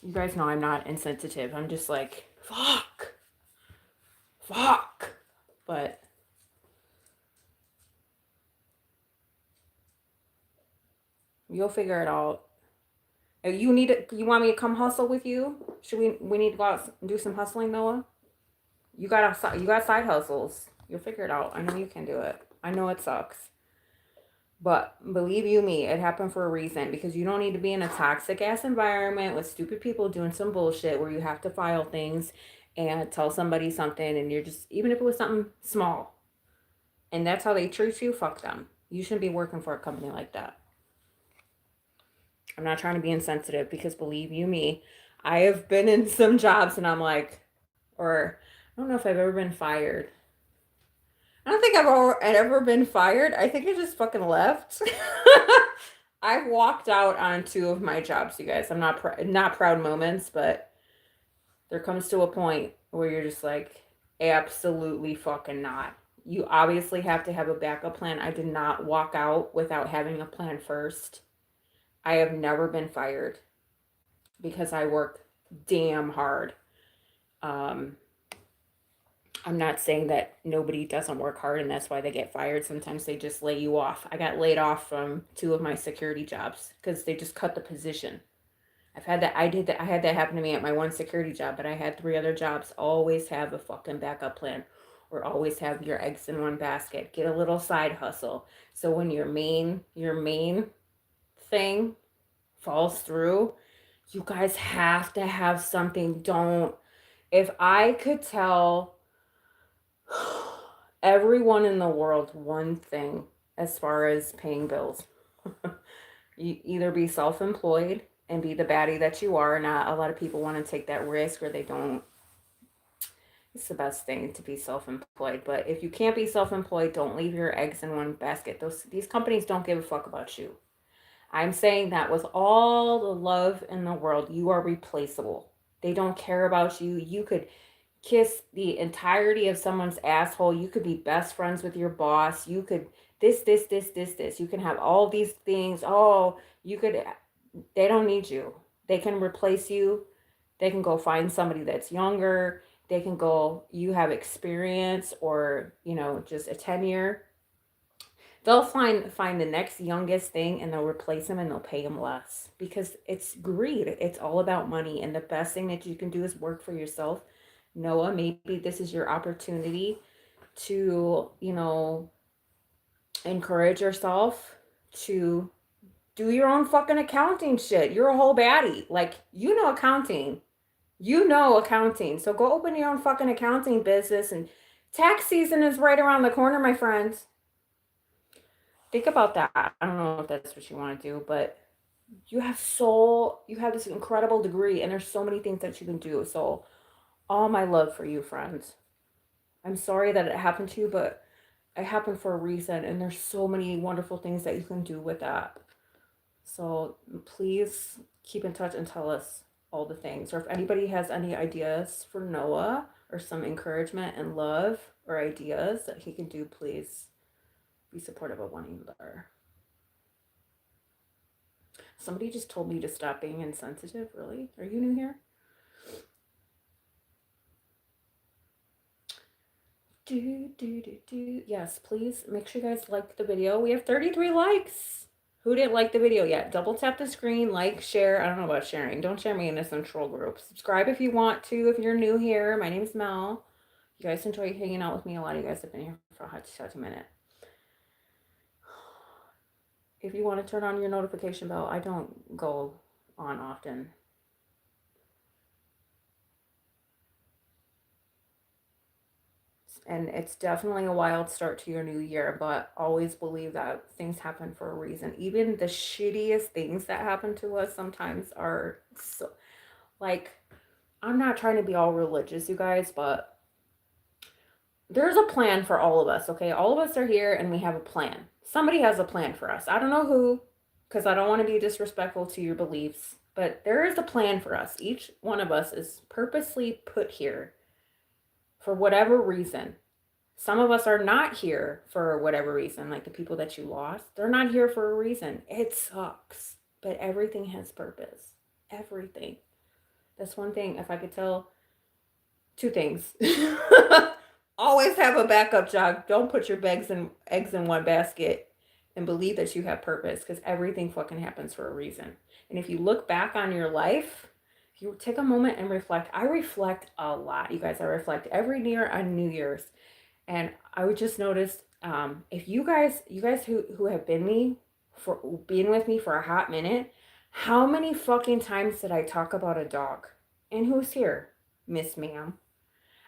You guys know I'm not insensitive. I'm just like, fuck. But you'll figure it out. You want me to come hustle with you? We need to go out and do some hustling, Noah? You got side hustles. You'll figure it out. I know you can do it. I know it sucks. But believe you me, it happened for a reason, because you don't need to be in a toxic ass environment with stupid people doing some bullshit where you have to file things and tell somebody something, and you're just, even if it was something small, and that's how they treat you, fuck them. You shouldn't be working for a company like that. I'm not trying to be insensitive, because believe you me, I have been in some jobs and I'm like, or I don't know if I've ever been fired. I don't think I've ever been fired. I think I just fucking left. I've walked out on 2 of my jobs, you guys. I'm not proud moments, but there comes to a point where you're just like, absolutely fucking not. You obviously have to have a backup plan. I did not walk out without having a plan first. I have never been fired because I work damn hard. I'm not saying that nobody doesn't work hard and that's why they get fired. Sometimes they just lay you off. I got laid off from 2 of my security jobs because they just cut the position. I've had that. I had that happen to me at my one security job, but I had 3 other jobs. Always have a fucking backup plan, or always have your eggs in one basket. Get a little side hustle. So when your main thing falls through, you guys have to have something. Don't If I could tell everyone in the world one thing as far as paying bills, you either be self-employed and be the baddie that you are. Not a lot of people want to take that risk, or they don't. It's the best thing to be self-employed. But if you can't be self-employed, don't leave your eggs in one basket. These companies don't give a fuck about you. I'm saying that with all the love in the world, you are replaceable. They don't care about you. You could kiss the entirety of someone's asshole. You could be best friends with your boss. You could this. You can have all these things. Oh, you could, they don't need you. They can replace you. They can go find somebody that's younger. They can go, you have experience or, just a tenure. They'll find the next youngest thing and they'll replace them and they'll pay them less because it's greed. It's all about money. And the best thing that you can do is work for yourself. Noah, maybe this is your opportunity to, encourage yourself to do your own fucking accounting shit. You're a whole baddie. Like, accounting. Accounting. So go open your own fucking accounting business, and tax season is right around the corner, my friends. Think about that. I don't know if that's what you want to do, but you have this incredible degree and there's so many things that you can do. So all my love for you, friends. I'm sorry that it happened to you, but it happened for a reason, and there's so many wonderful things that you can do with that. So please keep in touch and tell us all the things. Or if anybody has any ideas for Noah or some encouragement and love or ideas that he can do, please be supportive of one another. Somebody just told me to stop being insensitive. Really? Are you new here? Yes, please make sure you guys like the video. We have 33 likes. Who didn't like the video yet? Double tap the screen, like, share. I don't know about sharing. Don't share me in a central group. Subscribe if you want to, if you're new here. My name is Mel. You guys enjoy hanging out with me. A lot of you guys have been here for a hot minute. If you want to turn on your notification bell, I don't go on often. And it's definitely a wild start to your new year, but always believe that things happen for a reason. Even the shittiest things that happen to us sometimes are so, like, I'm not trying to be all religious, you guys, but there's a plan for all of us, okay? All of us are here and we have a plan. Somebody has a plan for us. I don't know who, because I don't want to be disrespectful to your beliefs, but there is a plan for us. Each one of us is purposely put here for whatever reason. Some of us are not here for whatever reason, like the people that you lost. They're not here for a reason. It sucks, but everything has purpose. Everything. That's one thing. If I could tell two things. Always have a backup job. Don't put your eggs in one basket and believe that you have purpose, because everything fucking happens for a reason. And if you look back on your life, if you take a moment and reflect, I reflect a lot, you guys. I reflect every year on New Year's. And I would just notice, if you guys who have been with me for a hot minute, how many fucking times did I talk about a dog? And who's here? Miss Ma'am.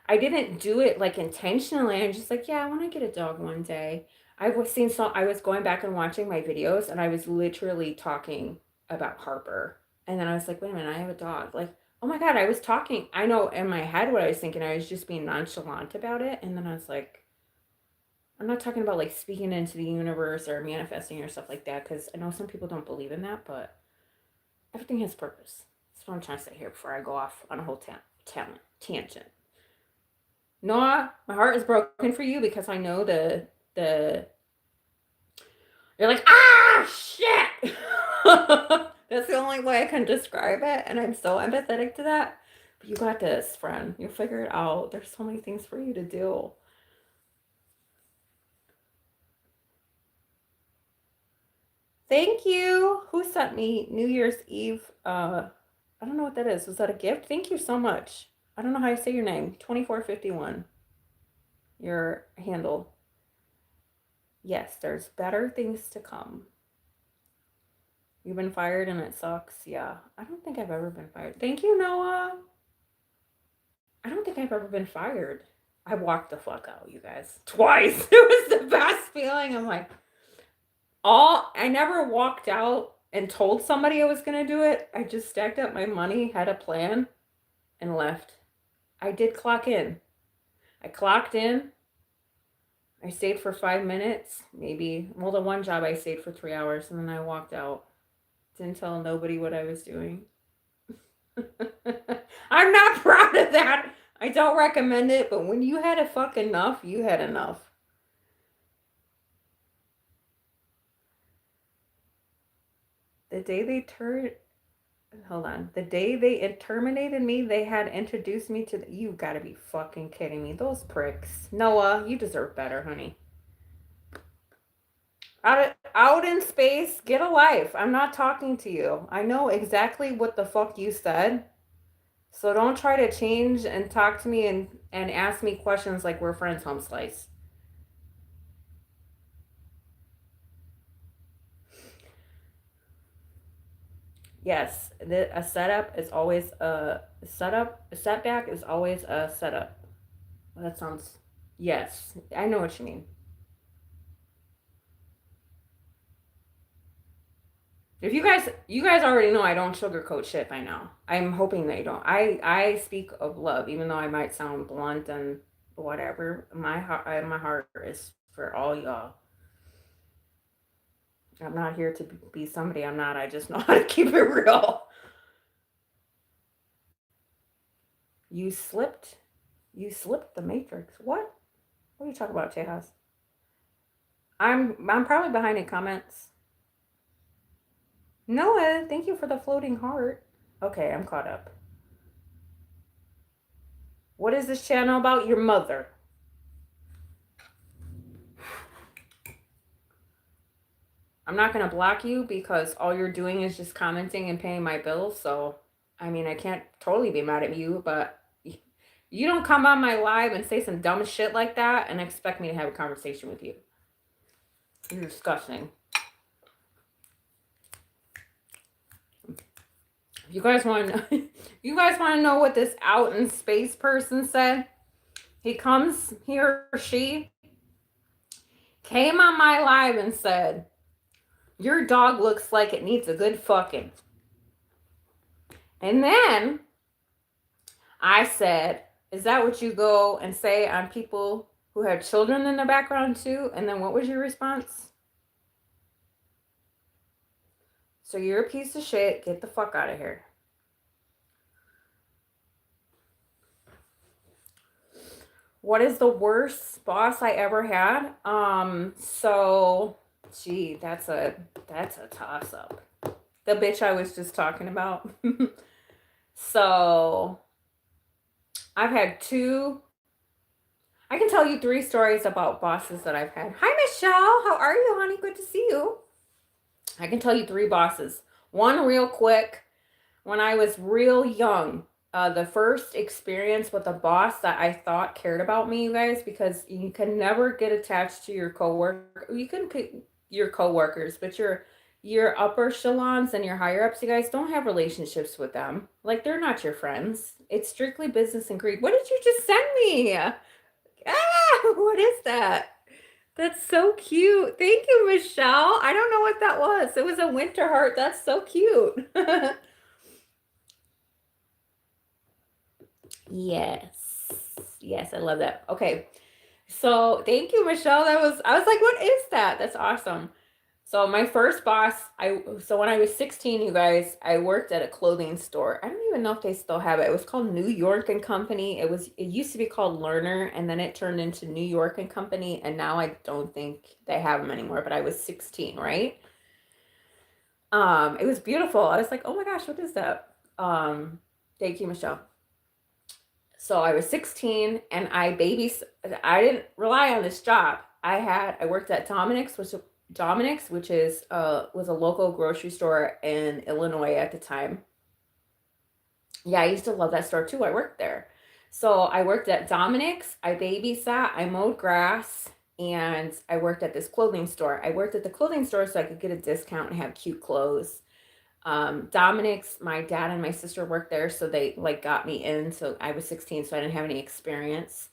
I didn't do it like intentionally. I'm just like, yeah, I want to get a dog one day. I was going back and watching my videos, and I was literally talking about Harper. And then I was like, wait a minute, I have a dog. Like, oh my God, I was talking. I know in my head what I was thinking. I was just being nonchalant about it. And then I was like, I'm not talking about like speaking into the universe or manifesting or stuff like that, because I know some people don't believe in that, but everything has purpose. That's what I'm trying to say here before I go off on a whole tangent. Noah, my heart is broken for you, because I know the you're like, shit. That's the only way I can describe it, and I'm so empathetic to that. But you got this, friend. You'll figure it out. There's so many things for you to do. Thank you. Who sent me New Year's Eve? I don't know what that is. Was that a gift? Thank you so much. I don't know how you say your name. 2451. Your handle. Yes, there's better things to come. You've been fired and it sucks. Yeah. I don't think I've ever been fired. Thank you, Noah. I don't think I've ever been fired. I walked the fuck out, you guys. Twice. It was the best feeling. I'm like, I never walked out and told somebody I was going to do it. I just stacked up my money, had a plan, and left. I did clock in. I clocked in. I stayed for 5 minutes, maybe. Well, the one job I stayed for 3 hours, and then I walked out. Didn't tell nobody what I was doing. I'm not proud of that. I don't recommend it, but when you had a fuck enough, you had enough. The day they turned, hold on, the day they terminated me, they had introduced me to, you gotta be fucking kidding me. Those pricks. Noah, you deserve better, honey. Out in space, get a life. I'm not talking to you. I know exactly what the fuck you said. So don't try to change and talk to me and ask me questions like we're friends, home slice. Yes, a setup is always a setup. A setback is always a setup. That sounds. Yes, I know what you mean. If you guys already know I don't sugarcoat shit by now. I'm hoping they don't. I speak of love, even though I might sound blunt and whatever. My heart is for all y'all. I'm not here to be somebody I'm not. I just know how to keep it real. You slipped. You slipped the matrix. What? What are you talking about, Tejas? I'm probably behind in comments. Noah, thank you for the floating heart. Okay, I'm caught up. What is this channel about? Your mother. I'm not gonna block you because all you're doing is just commenting and paying my bills. So, I mean, I can't totally be mad at you, but you don't come on my live and say some dumb shit like that and expect me to have a conversation with you. You're disgusting. You guys want to you guys want to know what this out in space person said? He or she came on my live and said, "Your dog looks like it needs a good fucking." And then I said, "Is that what you go and say on people who have children in the background too?" And then what was your response? So you're a piece of shit. Get the fuck out of here. What is the worst boss I ever had? Gee, that's a toss up. The bitch I was just talking about. So, I've had two. I can tell you three stories about bosses that I've had. Hi, Michelle. How are you, honey? Good to see you. I can tell you three bosses. One real quick. When I was real young, the first experience with a boss that I thought cared about me, you guys, because you can never get attached to your coworker. You can your coworkers, but your upper echelons and your higher ups, you guys don't have relationships with them. Like they're not your friends. It's strictly business and greed. What did you just send me? Ah, what is that? That's so cute. Thank you, Michelle. I don't know what that was. It was a winter heart. That's so cute. Yes. Yes, I love that. Okay. So thank you, Michelle. I was like, what is that? That's awesome. So my first boss, so when I was 16, you guys, I worked at a clothing store. I don't even know if they still have it. It was called New York and Company. It used to be called Lerner, and then it turned into New York and Company, and now I don't think they have them anymore, but I was 16, right? It was beautiful. I was like, "Oh my gosh, what is that?" Thank you, Michelle. So I was 16 and I didn't rely on this job. I worked at Dominic's, which is was a local grocery store in Illinois at the time. Yeah, I used to love that store too. I worked there. So I worked at Dominic's, I babysat, I mowed grass, and I worked at this clothing store. I worked at the clothing store so I could get a discount and have cute clothes. Dominic's, my dad and my sister worked there, so they like got me in. So I was 16, so I didn't have any experience.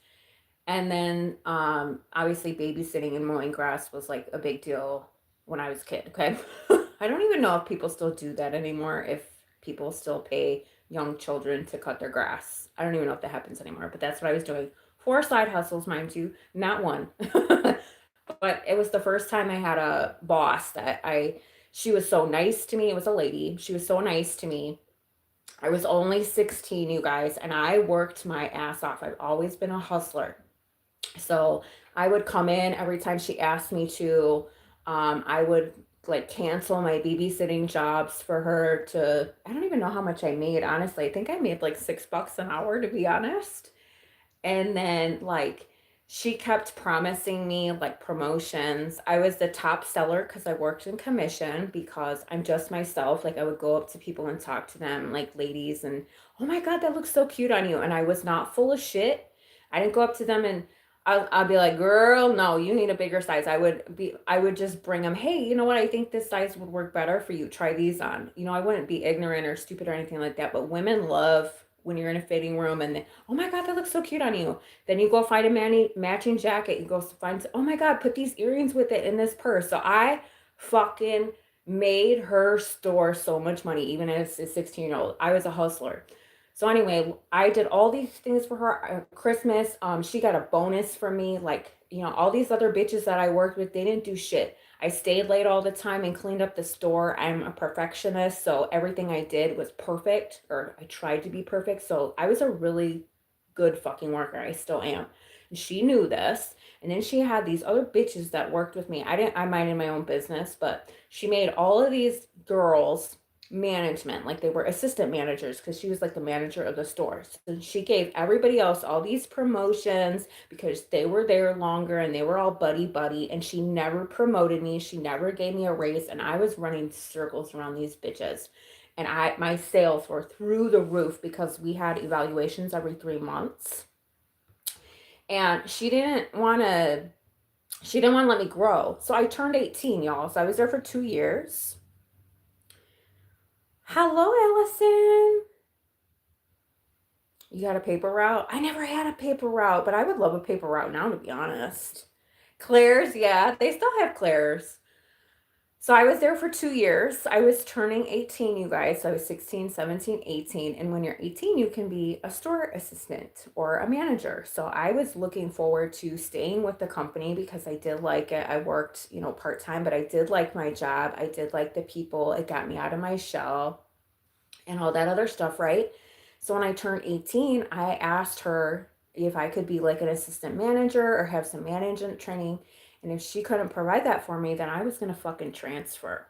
And then obviously babysitting and mowing grass was like a big deal when I was a kid. Okay. I don't even know if people still do that anymore, if people still pay young children to cut their grass. I don't even know if that happens anymore, but that's what I was doing. 4 side hustles, mind you, not one. But it was the first time I had a boss that she was so nice to me. It was a lady. She was so nice to me. I was only 16, you guys, and I worked my ass off. I've always been a hustler. So I would come in every time she asked me to. I would like cancel my babysitting jobs for her to, I don't even know how much I made, honestly. I think I made like $6 an hour, to be honest. And then like she kept promising me like promotions. I was the top seller because I worked in commission because I'm just myself. Like I would go up to people and talk to them like ladies and, oh my God, that looks so cute on you. And I was not full of shit. I didn't go up to them and I'll be like, girl, no, you need a bigger size. I would just bring them, hey, you know what? I think this size would work better for you. Try these on. You know, I wouldn't be ignorant or stupid or anything like that, but women love when you're in a fitting room and they, oh my God, that looks so cute on you. Then you go find a matching jacket. You go find, oh my God, put these earrings with it in this purse. So I fucking made her store so much money, even as a 16-year-old. I was a hustler. So anyway, I did all these things for her. Christmas, she got a bonus from me. Like, you know, all these other bitches that I worked with, they didn't do shit. I stayed late all the time and cleaned up the store. I'm a perfectionist, so everything I did was perfect, or I tried to be perfect. So I was a really good fucking worker. I still am. And she knew this. And then she had these other bitches that worked with me. I minded my own business, but she made all of these girls management, like they were assistant managers because she was like the manager of the store. So she gave everybody else all these promotions because they were there longer and they were all buddy buddy, and she never promoted me. She never gave me a raise, and I was running circles around these bitches. And my sales were through the roof because we had evaluations every 3 months. And she didn't want to let me grow. So I turned 18, y'all. So I was there for 2 years. Hello, Allison. You got a paper route? I never had a paper route, but I would love a paper route now, to be honest. Claire's, yeah, they still have Claire's. So I was there for 2 years. I was turning 18, you guys. So I was 16, 17, 18. And when you're 18, you can be a store assistant or a manager. So I was looking forward to staying with the company because I did like it. I worked, you know, part-time, but I did like my job. I did like the people. It got me out of my shell and all that other stuff, right? So when I turned 18, I asked her if I could be like an assistant manager or have some management training. And if she couldn't provide that for me, then I was going to fucking transfer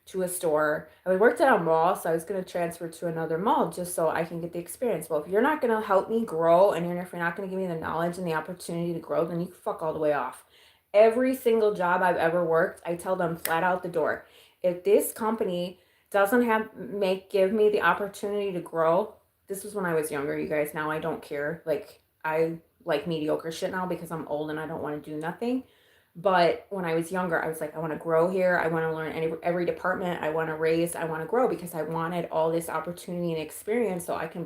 to a store. I worked at a mall, so I was going to transfer to another mall just so I can get the experience. Well, if you're not going to help me grow and if you're not going to give me the knowledge and the opportunity to grow, then you can fuck all the way off. Every single job I've ever worked, I tell them flat out the door, if this company doesn't give me the opportunity to grow. This was when I was younger, you guys. Now I don't care. Like I like mediocre shit now because I'm old and I don't want to do nothing. But when I was younger, I was like, I want to grow here. I want to learn every department. I want to raise. I want to grow because I wanted all this opportunity and experience so I can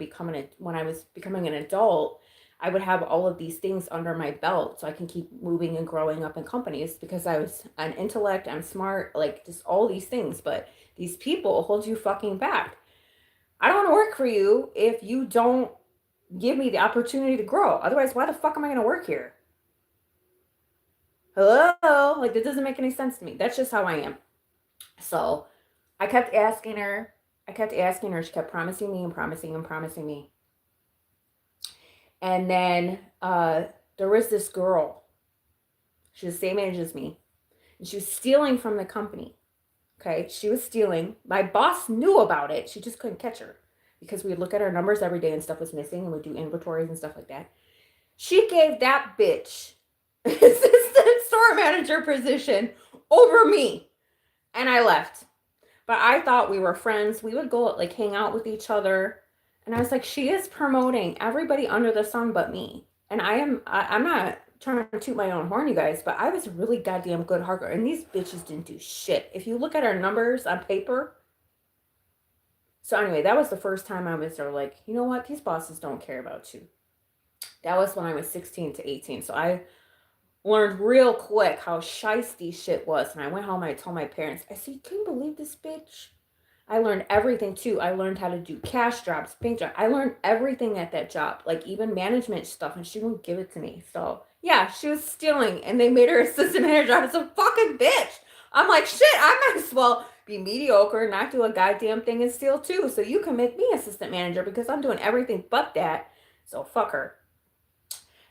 when I was becoming an adult, I would have all of these things under my belt so I can keep moving and growing up in companies because I was an intellect, I'm smart, like just all these things. But these people hold you fucking back. I don't want to work for you if you don't give me the opportunity to grow. Otherwise, why the fuck am I going to work here? Hello? Like, that doesn't make any sense to me. That's just how I am. So I kept asking her. She kept promising me and promising and promising me. And then there was this girl. She was the same age as me. And she was stealing from the company. Okay, she was stealing. My boss knew about it. She just couldn't catch her because we'd look at our numbers every day and stuff was missing and we'd do inventories and stuff like that. She gave that bitch assistant store manager position over me. And I left. But I thought we were friends. We would go like hang out with each other. And I was like, she is promoting everybody under the sun but me. And I'm not trying to toot my own horn, you guys, but I was a really goddamn good hardcore. And these bitches didn't do shit. If you look at our numbers on paper, So anyway, that was the first time I was there like, you know what? These bosses don't care about you. That was when I was 16 to 18. So I learned real quick how shiesty shit was. And I went home and I told my parents, I said, can you believe this bitch? I learned everything too. I learned how to do cash jobs, bank jobs. I learned everything at that job, like even management stuff, and she wouldn't give it to me. So yeah, she was stealing, and they made her assistant manager. I was a fucking bitch. I'm like, shit, I might as well be mediocre, not do a goddamn thing, and steal too. So you can make me assistant manager because I'm doing everything but that. So fuck her.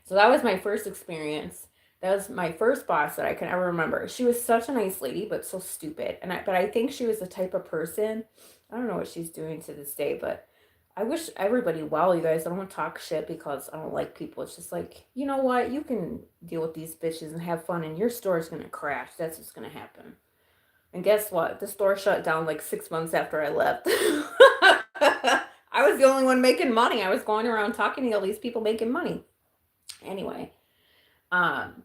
So that was my first experience. That was my first boss that I can ever remember. She was such a nice lady, but so stupid. But I think she was the type of person. I don't know what she's doing to this day, but I wish everybody well, you guys. I don't want to talk shit because I don't like people. It's just like, you know what? You can deal with these bitches and have fun, and your store's gonna crash. That's what's gonna happen. And guess what? The store shut down like 6 months after I left. I was the only one making money. I was going around talking to all these people making money. Anyway, um,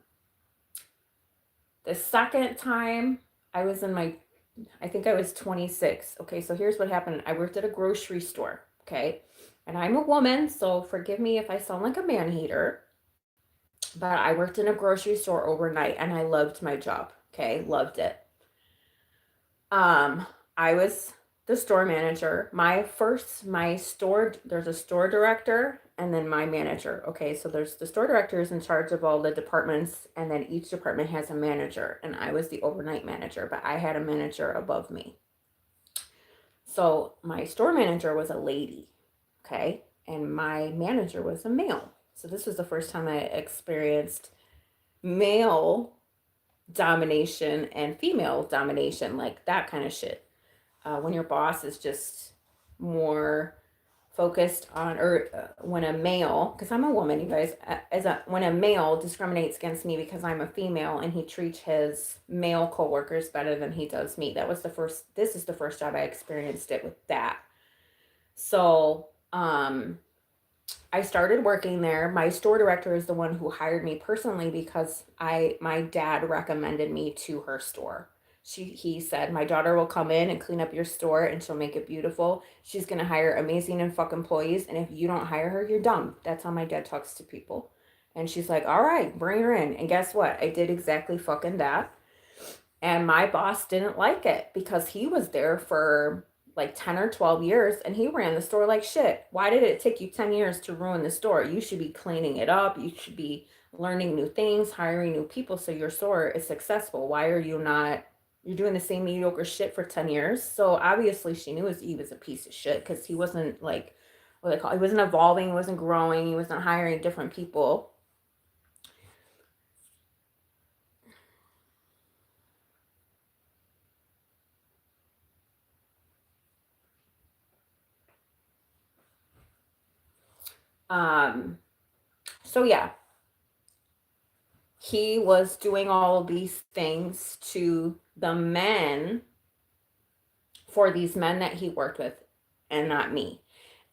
the second time I was in my, I think I was 26. Okay, so here's what happened. I worked at a grocery store. Okay, and I'm a woman, so forgive me if I sound like a man hater. But I worked in a grocery store overnight, and I loved my job. Okay, loved it. Um, I was the store manager. My store, there's a store director and then my manager. Okay, so there's the store director is in charge of all the departments, and then each department has a manager, and I was the overnight manager, but I had a manager above me. So my store manager was a lady, okay, and my manager was a male. So this was the first time I experienced male domination and female domination, like that kind of shit. When your boss is just more focused on, or when a male, because I'm a woman, you guys, when a male discriminates against me because I'm a female and he treats his male coworkers better than he does me. This is the first job I experienced it with that. So, I started working there. My store director is the one who hired me personally because my dad recommended me to her store. He said, my daughter will come in and clean up your store and she'll make it beautiful. She's gonna hire amazing and fuck employees, and if you don't hire her, you're dumb. That's how my dad talks to people. And she's like, all right, bring her in. And guess what? I did exactly fucking that. And my boss didn't like it because he was there for like 10 or 12 years and he ran the store like shit. Why did it take you 10 years to ruin the store? You should be cleaning it up. You should be learning new things, hiring new people so your store is successful. Why are you not? You're doing the same mediocre shit for 10 years. So obviously she knew he was a piece of shit because he wasn't like, what they call, he wasn't evolving, he wasn't growing, he wasn't hiring different people. Um, so yeah, he was doing all of these things to the men, for these men that he worked with, and not me.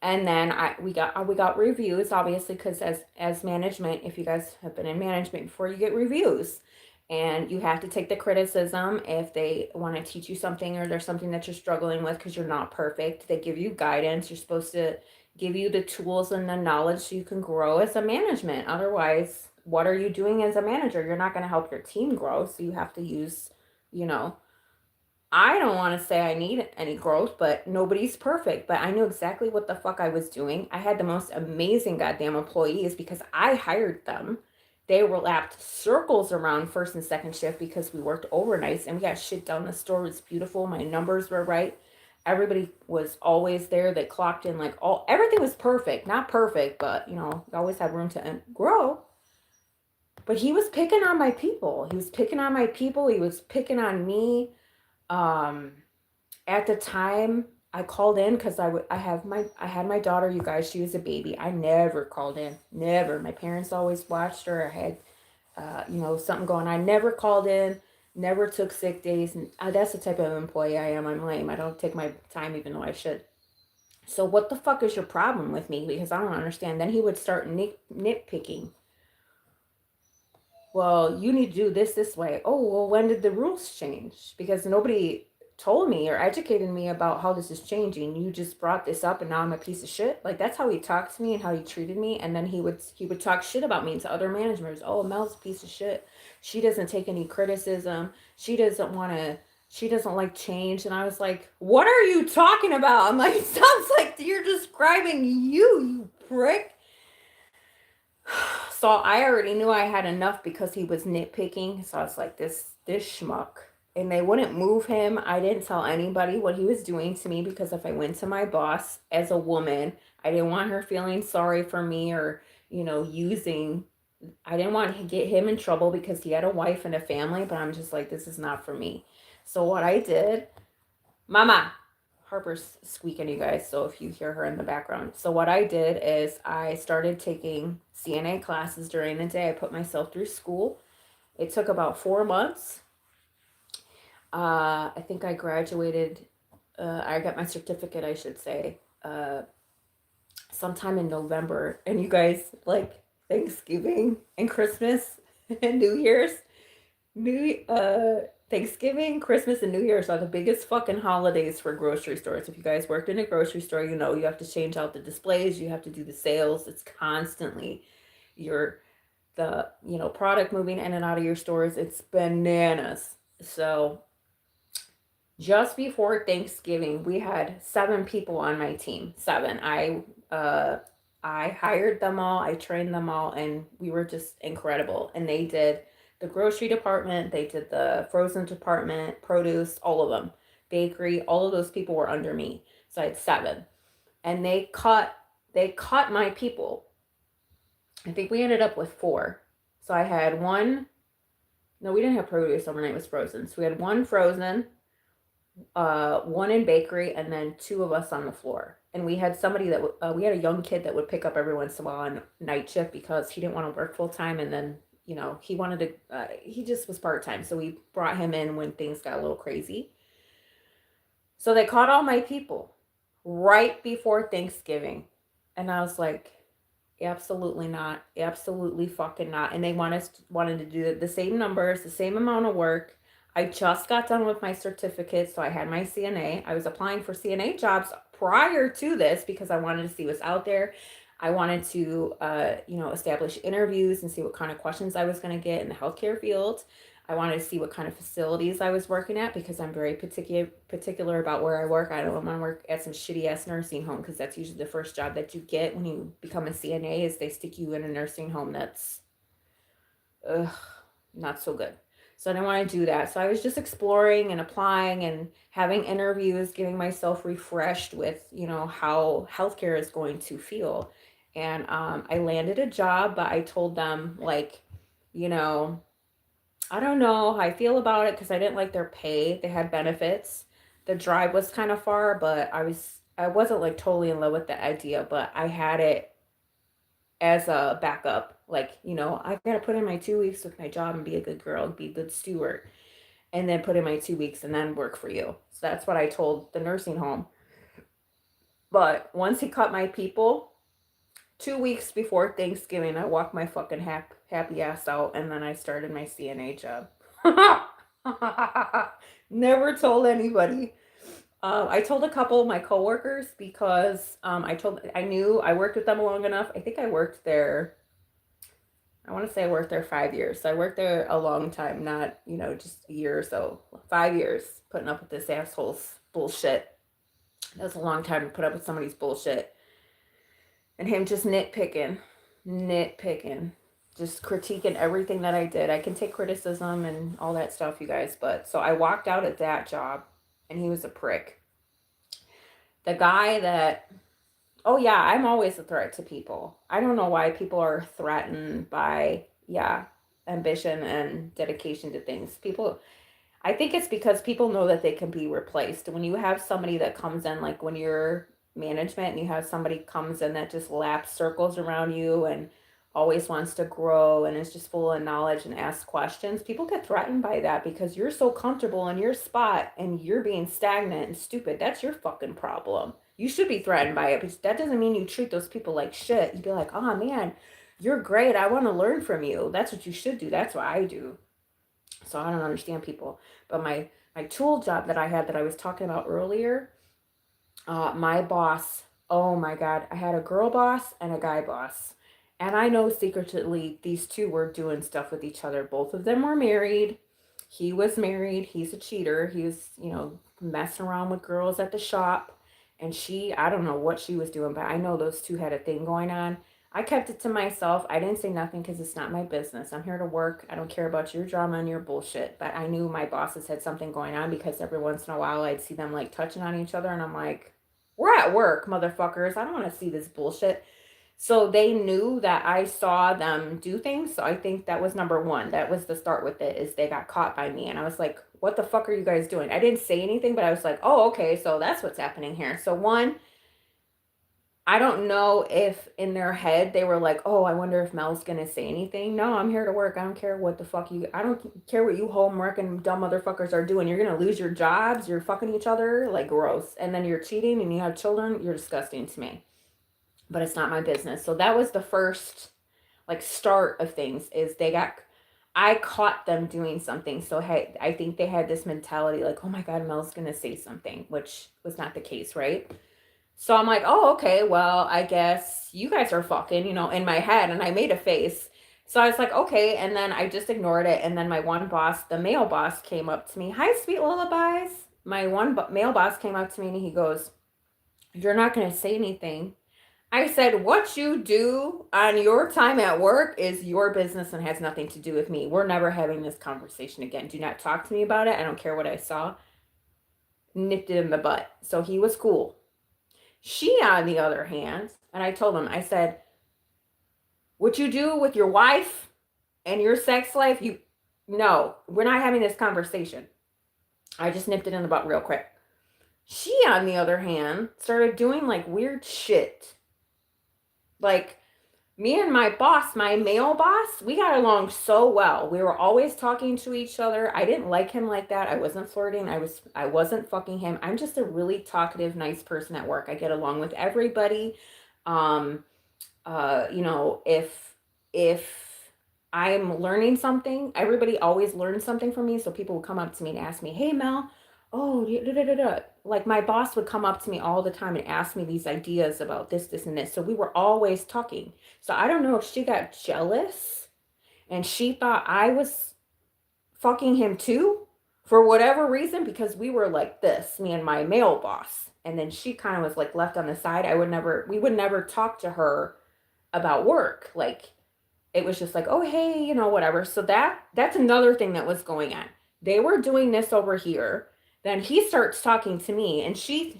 And then we got reviews, obviously, because as management, if you guys have been in management before, you get reviews, and you have to take the criticism if they want to teach you something or there's something that you're struggling with because you're not perfect. They give you guidance. You're supposed to give you the tools and the knowledge so you can grow as a management. Otherwise, what are you doing as a manager? You're not going to help your team grow. So you have to use, you know, I don't want to say I need any growth, but nobody's perfect. But I knew exactly what the fuck I was doing. I had the most amazing goddamn employees because I hired them. They were lapped circles around first and second shift because we worked overnights and we got shit done. The store was beautiful. My numbers were right. Everybody was always there. They clocked in like everything was perfect. Not perfect, but you know, you always have room to grow. But he was picking on my people. He was picking on my people. He was picking on me. Um, at the time I called in because I had my daughter, you guys. She was a baby. I never called in, never. My parents always watched her. I had something going. I never called in, never took sick days, and that's the type of employee I am. I'm lame. I don't take my time even though I should. So what the fuck is your problem with me? Because I don't understand. Then he would start nitpicking. Well, you need to do this way. Oh, well, when did the rules change? Because nobody told me or educated me about how this is changing. You just brought this up and now I'm a piece of shit. Like that's how he talked to me and how he treated me. And then he would talk shit about me to other managers. Oh, Mel's a piece of shit. She doesn't take any criticism. She doesn't like change. And I was like, what are you talking about? I'm like, it sounds like you're describing you prick. So I already knew I had enough because he was nitpicking. So I was like, this schmuck. And they wouldn't move him. I didn't tell anybody what he was doing to me because if I went to my boss as a woman, I didn't want her feeling sorry for me or, using. I didn't want to get him in trouble because he had a wife and a family, but I'm just like, this is not for me. So what I did, Mama, Harper's squeaking, you guys, so if you hear her in the background. So what I did is I started taking CNA classes during the day. I put myself through school. It took about 4 months. I think I graduated, I got my certificate, I should say, sometime in November. And you guys, like Thanksgiving and Christmas and New Year's, Thanksgiving, Christmas, and New Year's are the biggest fucking holidays for grocery stores. If you guys worked in a grocery store, you have to change out the displays, you have to do the sales. It's constantly the product moving in and out of your stores. It's bananas. So just before Thanksgiving, we had 7 people on my team. 7. I hired them all, I trained them all, and we were just incredible. And they did the grocery department, they did the frozen department, produce, all of them, bakery, all of those people were under me. So I had 7, and they cut my people. I think we ended up with 4. So I had one. No, we didn't have produce overnight. It was frozen. So we had 1 frozen, 1 in bakery, and then 2 of us on the floor. And we had somebody that we had a young kid that would pick up every once in a while on night shift because he didn't want to work full time, and then he wanted to. He just was part time, so we brought him in when things got a little crazy. So they caught all my people right before Thanksgiving, and I was like, absolutely not, absolutely fucking not. And they wanted to do the same numbers, the same amount of work. I just got done with my certificate, so I had my CNA. I was applying for CNA jobs prior to this because I wanted to see what's out there. I wanted to, establish interviews and see what kind of questions I was going to get in the healthcare field. I wanted to see what kind of facilities I was working at because I'm very particular about where I work. I don't want to work at some shitty ass nursing home because that's usually the first job that you get when you become a CNA is they stick you in a nursing home that's not so good. So I didn't want to do that. So I was just exploring and applying and having interviews, getting myself refreshed with, how healthcare is going to feel. And I landed a job, but I told them, like, I don't know how I feel about it because I didn't like their pay. They had benefits. The drive was kind of far, but I wasn't like totally in love with the idea, but I had it as a backup. Like, I gotta put in my 2 weeks with my job and be a good girl, be a good steward, and then put in my 2 weeks and then work for you. So that's what I told the nursing home. But once he cut my people, 2 weeks before Thanksgiving, I walked my fucking happy ass out, and then I started my CNA job. Never told anybody. I told a couple of my coworkers because I knew I worked with them long enough. I think I worked there. I want to say I worked there 5 years. So I worked there a long time, not, just a year or so. 5 years putting up with this asshole's bullshit. That's a long time to put up with somebody's bullshit. And him just nitpicking, just critiquing everything that I did. I can take criticism and all that stuff, you guys. But so I walked out at that job and he was a prick. The guy that, oh yeah, I'm always a threat to people. I don't know why people are threatened by, ambition and dedication to things. I think it's because people know that they can be replaced. When you have somebody that comes in, like when you're management and you have somebody comes in that just laps circles around you and always wants to grow and is just full of knowledge and asks questions, people get threatened by that because you're so comfortable in your spot and you're being stagnant and stupid. That's your fucking problem. You should be threatened by it, but that doesn't mean you treat those people like shit. You'd be like, oh man, you're great. I want to learn from you. That's what you should do. That's what I do. So I don't understand people. But my tool job that I had that I was talking about earlier, my boss, oh my God, I had a girl boss and a guy boss. And I know secretly these two were doing stuff with each other. Both of them were married. He was married. He's a cheater. He was, messing around with girls at the shop. And she, I don't know what she was doing, but I know those two had a thing going on. I kept it to myself. I didn't say nothing because it's not my business. I'm here to work. I don't care about your drama and your bullshit. But I knew my bosses had something going on because every once in a while I'd see them like touching on each other. And I'm like, we're at work, motherfuckers. I don't want to see this bullshit. So they knew that I saw them do things. So I think that was number one. That was the start with it, is they got caught by me. And I was like, what the fuck are you guys doing? I didn't say anything, but I was like, oh, okay, so that's what's happening here. So one, I don't know if in their head they were like, oh, I wonder if Mel's gonna say anything. No, I'm here to work. I don't care what the fuck I don't care what you homework and dumb motherfuckers are doing. You're gonna lose your jobs. You're fucking each other. Like, gross. And then you're cheating and you have children. You're disgusting to me. But it's not my business. So that was the first like start of things, is I caught them doing something. So hey, I think they had this mentality like, oh my God, Mel's gonna say something, which was not the case, right? So I'm like, oh, okay, well, I guess you guys are fucking, in my head. And I made a face. So I was like, okay. And then I just ignored it. And then my one boss, the male boss, came up to me. Hi, sweet lullabies. My one male boss came up to me and he goes, you're not going to say anything. I said, what you do on your time at work is your business and has nothing to do with me. We're never having this conversation again. Do not talk to me about it. I don't care what I saw. Nipped it in the butt. So he was cool. She, on the other hand, and I told him, I said, what you do with your wife and your sex life, no, we're not having this conversation. I just nipped it in the butt real quick. She, on the other hand, started doing like weird shit. Like, me and my boss, my male boss, we got along so well. We were always talking to each other. I didn't like him like that. I wasn't flirting. I wasn't fucking him. I'm just a really talkative, nice person at work. I get along with everybody. If I'm learning something, everybody always learns something from me. So people would come up to me and ask me, hey Mel, oh, da, da, da, da. Like my boss would come up to me all the time and ask me these ideas about this, and this. So we were always talking. So I don't know if she got jealous and she thought I was fucking him too for whatever reason, because we were like this, me and my male boss. And then she kind of was like left on the side. We would never talk to her about work. Like, it was just like, oh, hey, whatever. So that's another thing that was going on. They were doing this over here. Then he starts talking to me, and she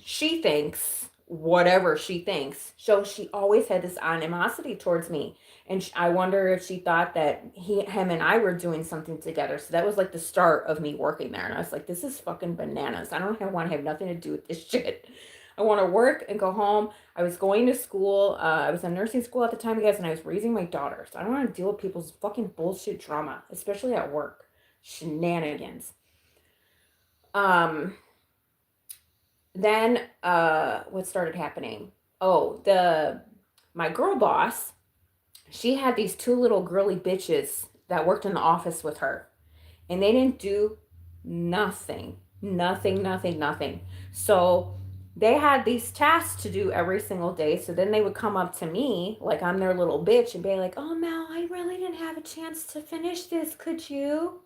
thinks whatever she thinks. So she always had this animosity towards me. And I wonder if she thought that him and I were doing something together. So that was like the start of me working there. And I was like, this is fucking bananas. I don't want to have nothing to do with this shit. I want to work and go home. I was going to school. I was in nursing school at the time, guys, and I was raising my daughter. So I don't want to deal with people's fucking bullshit drama, especially at work. Shenanigans. Then what started happening? Oh, my girl boss, she had these two little girly bitches that worked in the office with her, and they didn't do nothing. So they had these tasks to do every single day. So then they would come up to me like I'm their little bitch and be like, oh Mel, I really didn't have a chance to finish this, could you?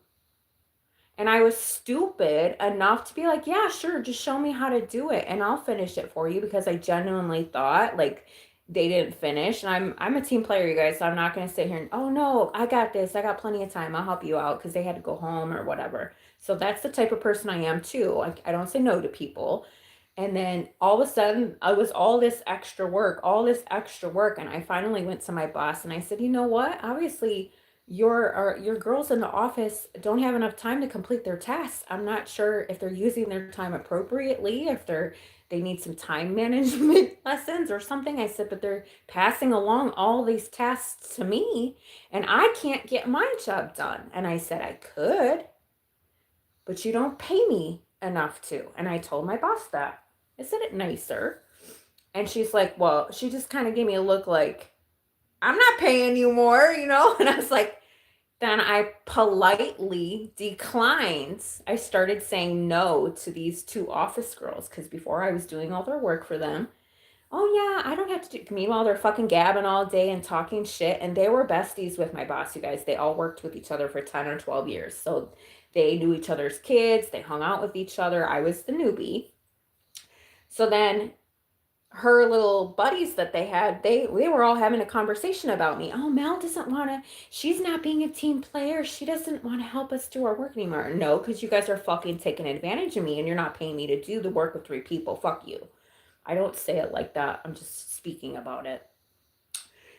And I was stupid enough to be like, yeah, sure, just show me how to do it and I'll finish it for you, because I genuinely thought like they didn't finish. And I'm a team player, you guys, so I'm not going to sit here and, oh no, I got this. I got plenty of time. I'll help you out, because they had to go home or whatever. So that's the type of person I am too. I don't say no to people. And then all of a sudden, I was all this extra work. And I finally went to my boss and I said, you know what? Obviously, your girls in the office don't have enough time to complete their tasks. I'm not sure if they're using their time appropriately, if they need some time management lessons or something. I said, but they're passing along all these tasks to me and I can't get my job done. And I said, I could, but you don't pay me enough to. And I told my boss that. I said it nicer. And she's like, well, she just kind of gave me a look like, I'm not paying you more, And I was like, then I politely declined. I started saying no to these two office girls because before I was doing all their work for them. Oh yeah, I don't have to do. Meanwhile, they're fucking gabbing all day and talking shit, and they were besties with my boss. You guys, they all worked with each other for 10 or 12 years, so they knew each other's kids. They hung out with each other. I was the newbie. So then her little buddies that they had, they were all having a conversation about me. Oh, Mel doesn't want to, she's not being a team player. She doesn't want to help us do our work anymore. No, because you guys are fucking taking advantage of me and you're not paying me to do the work of 3 people. Fuck you. I don't say it like that. I'm just speaking about it.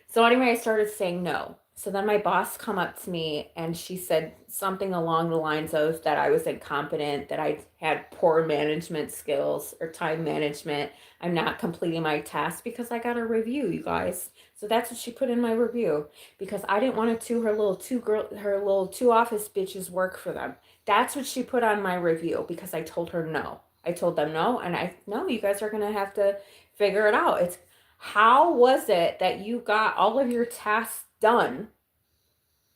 So anyway, I started saying no. So then my boss come up to me and she said something along the lines of that I was incompetent, that I had poor management skills or time management. I'm not completing my task because I got a review, you guys. So that's what she put in my review because I didn't want to her little two office bitches work for them. That's what she put on my review because I told her no. I told them no, and no, you guys are gonna have to figure it out. It's how was it that you got all of your tasks done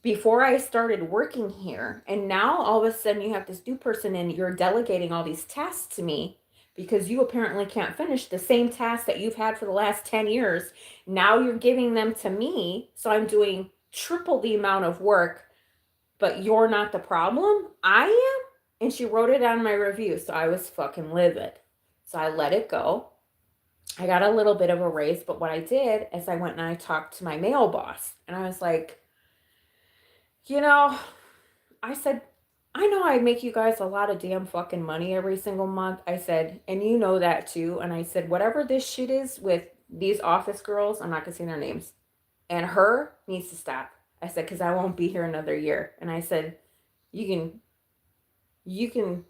before I started working here? And now all of a sudden you have this new person and you're delegating all these tasks to me because you apparently can't finish the same tasks that you've had for the last 10 years. Now you're giving them to me. So I'm doing triple the amount of work, but you're not the problem. I am. And she wrote it on my review. So I was fucking livid. So I let it go. I got a little bit of a raise, but what I did is I went and I talked to my male boss and I was like, I said, I know I make you guys a lot of damn fucking money every single month. I said, and you know that too. And I said, whatever this shit is with these office girls, I'm not gonna say their names, and her needs to stop. I said, because I won't be here another year. And I said, you can, you can,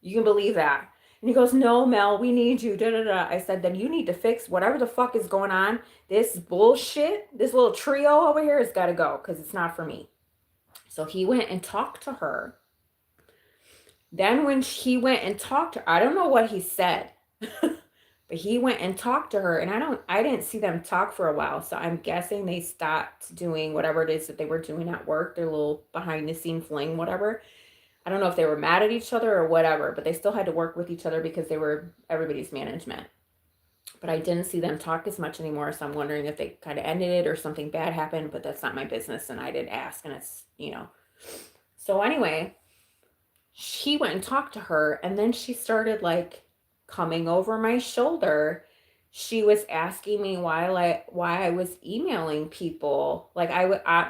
you can believe that. And he goes, no, Mel, we need you. Da, da, da. I said, then you need to fix whatever the fuck is going on. This bullshit, this little trio over here has got to go because it's not for me. So he went and talked to her. Then when he went and talked to her, I don't know what he said, but he went and talked to her. And I didn't see them talk for a while. So I'm guessing they stopped doing whatever it is that they were doing at work, their little behind the scene fling, whatever. I don't know if they were mad at each other or whatever, but they still had to work with each other because they were everybody's management. But I didn't see them talk as much anymore, so I'm wondering if they kind of ended it or something bad happened, but that's not my business, and I didn't ask, and it's. So anyway, he went and talked to her, and then she started, like, coming over my shoulder. She was asking me why I was emailing people. Like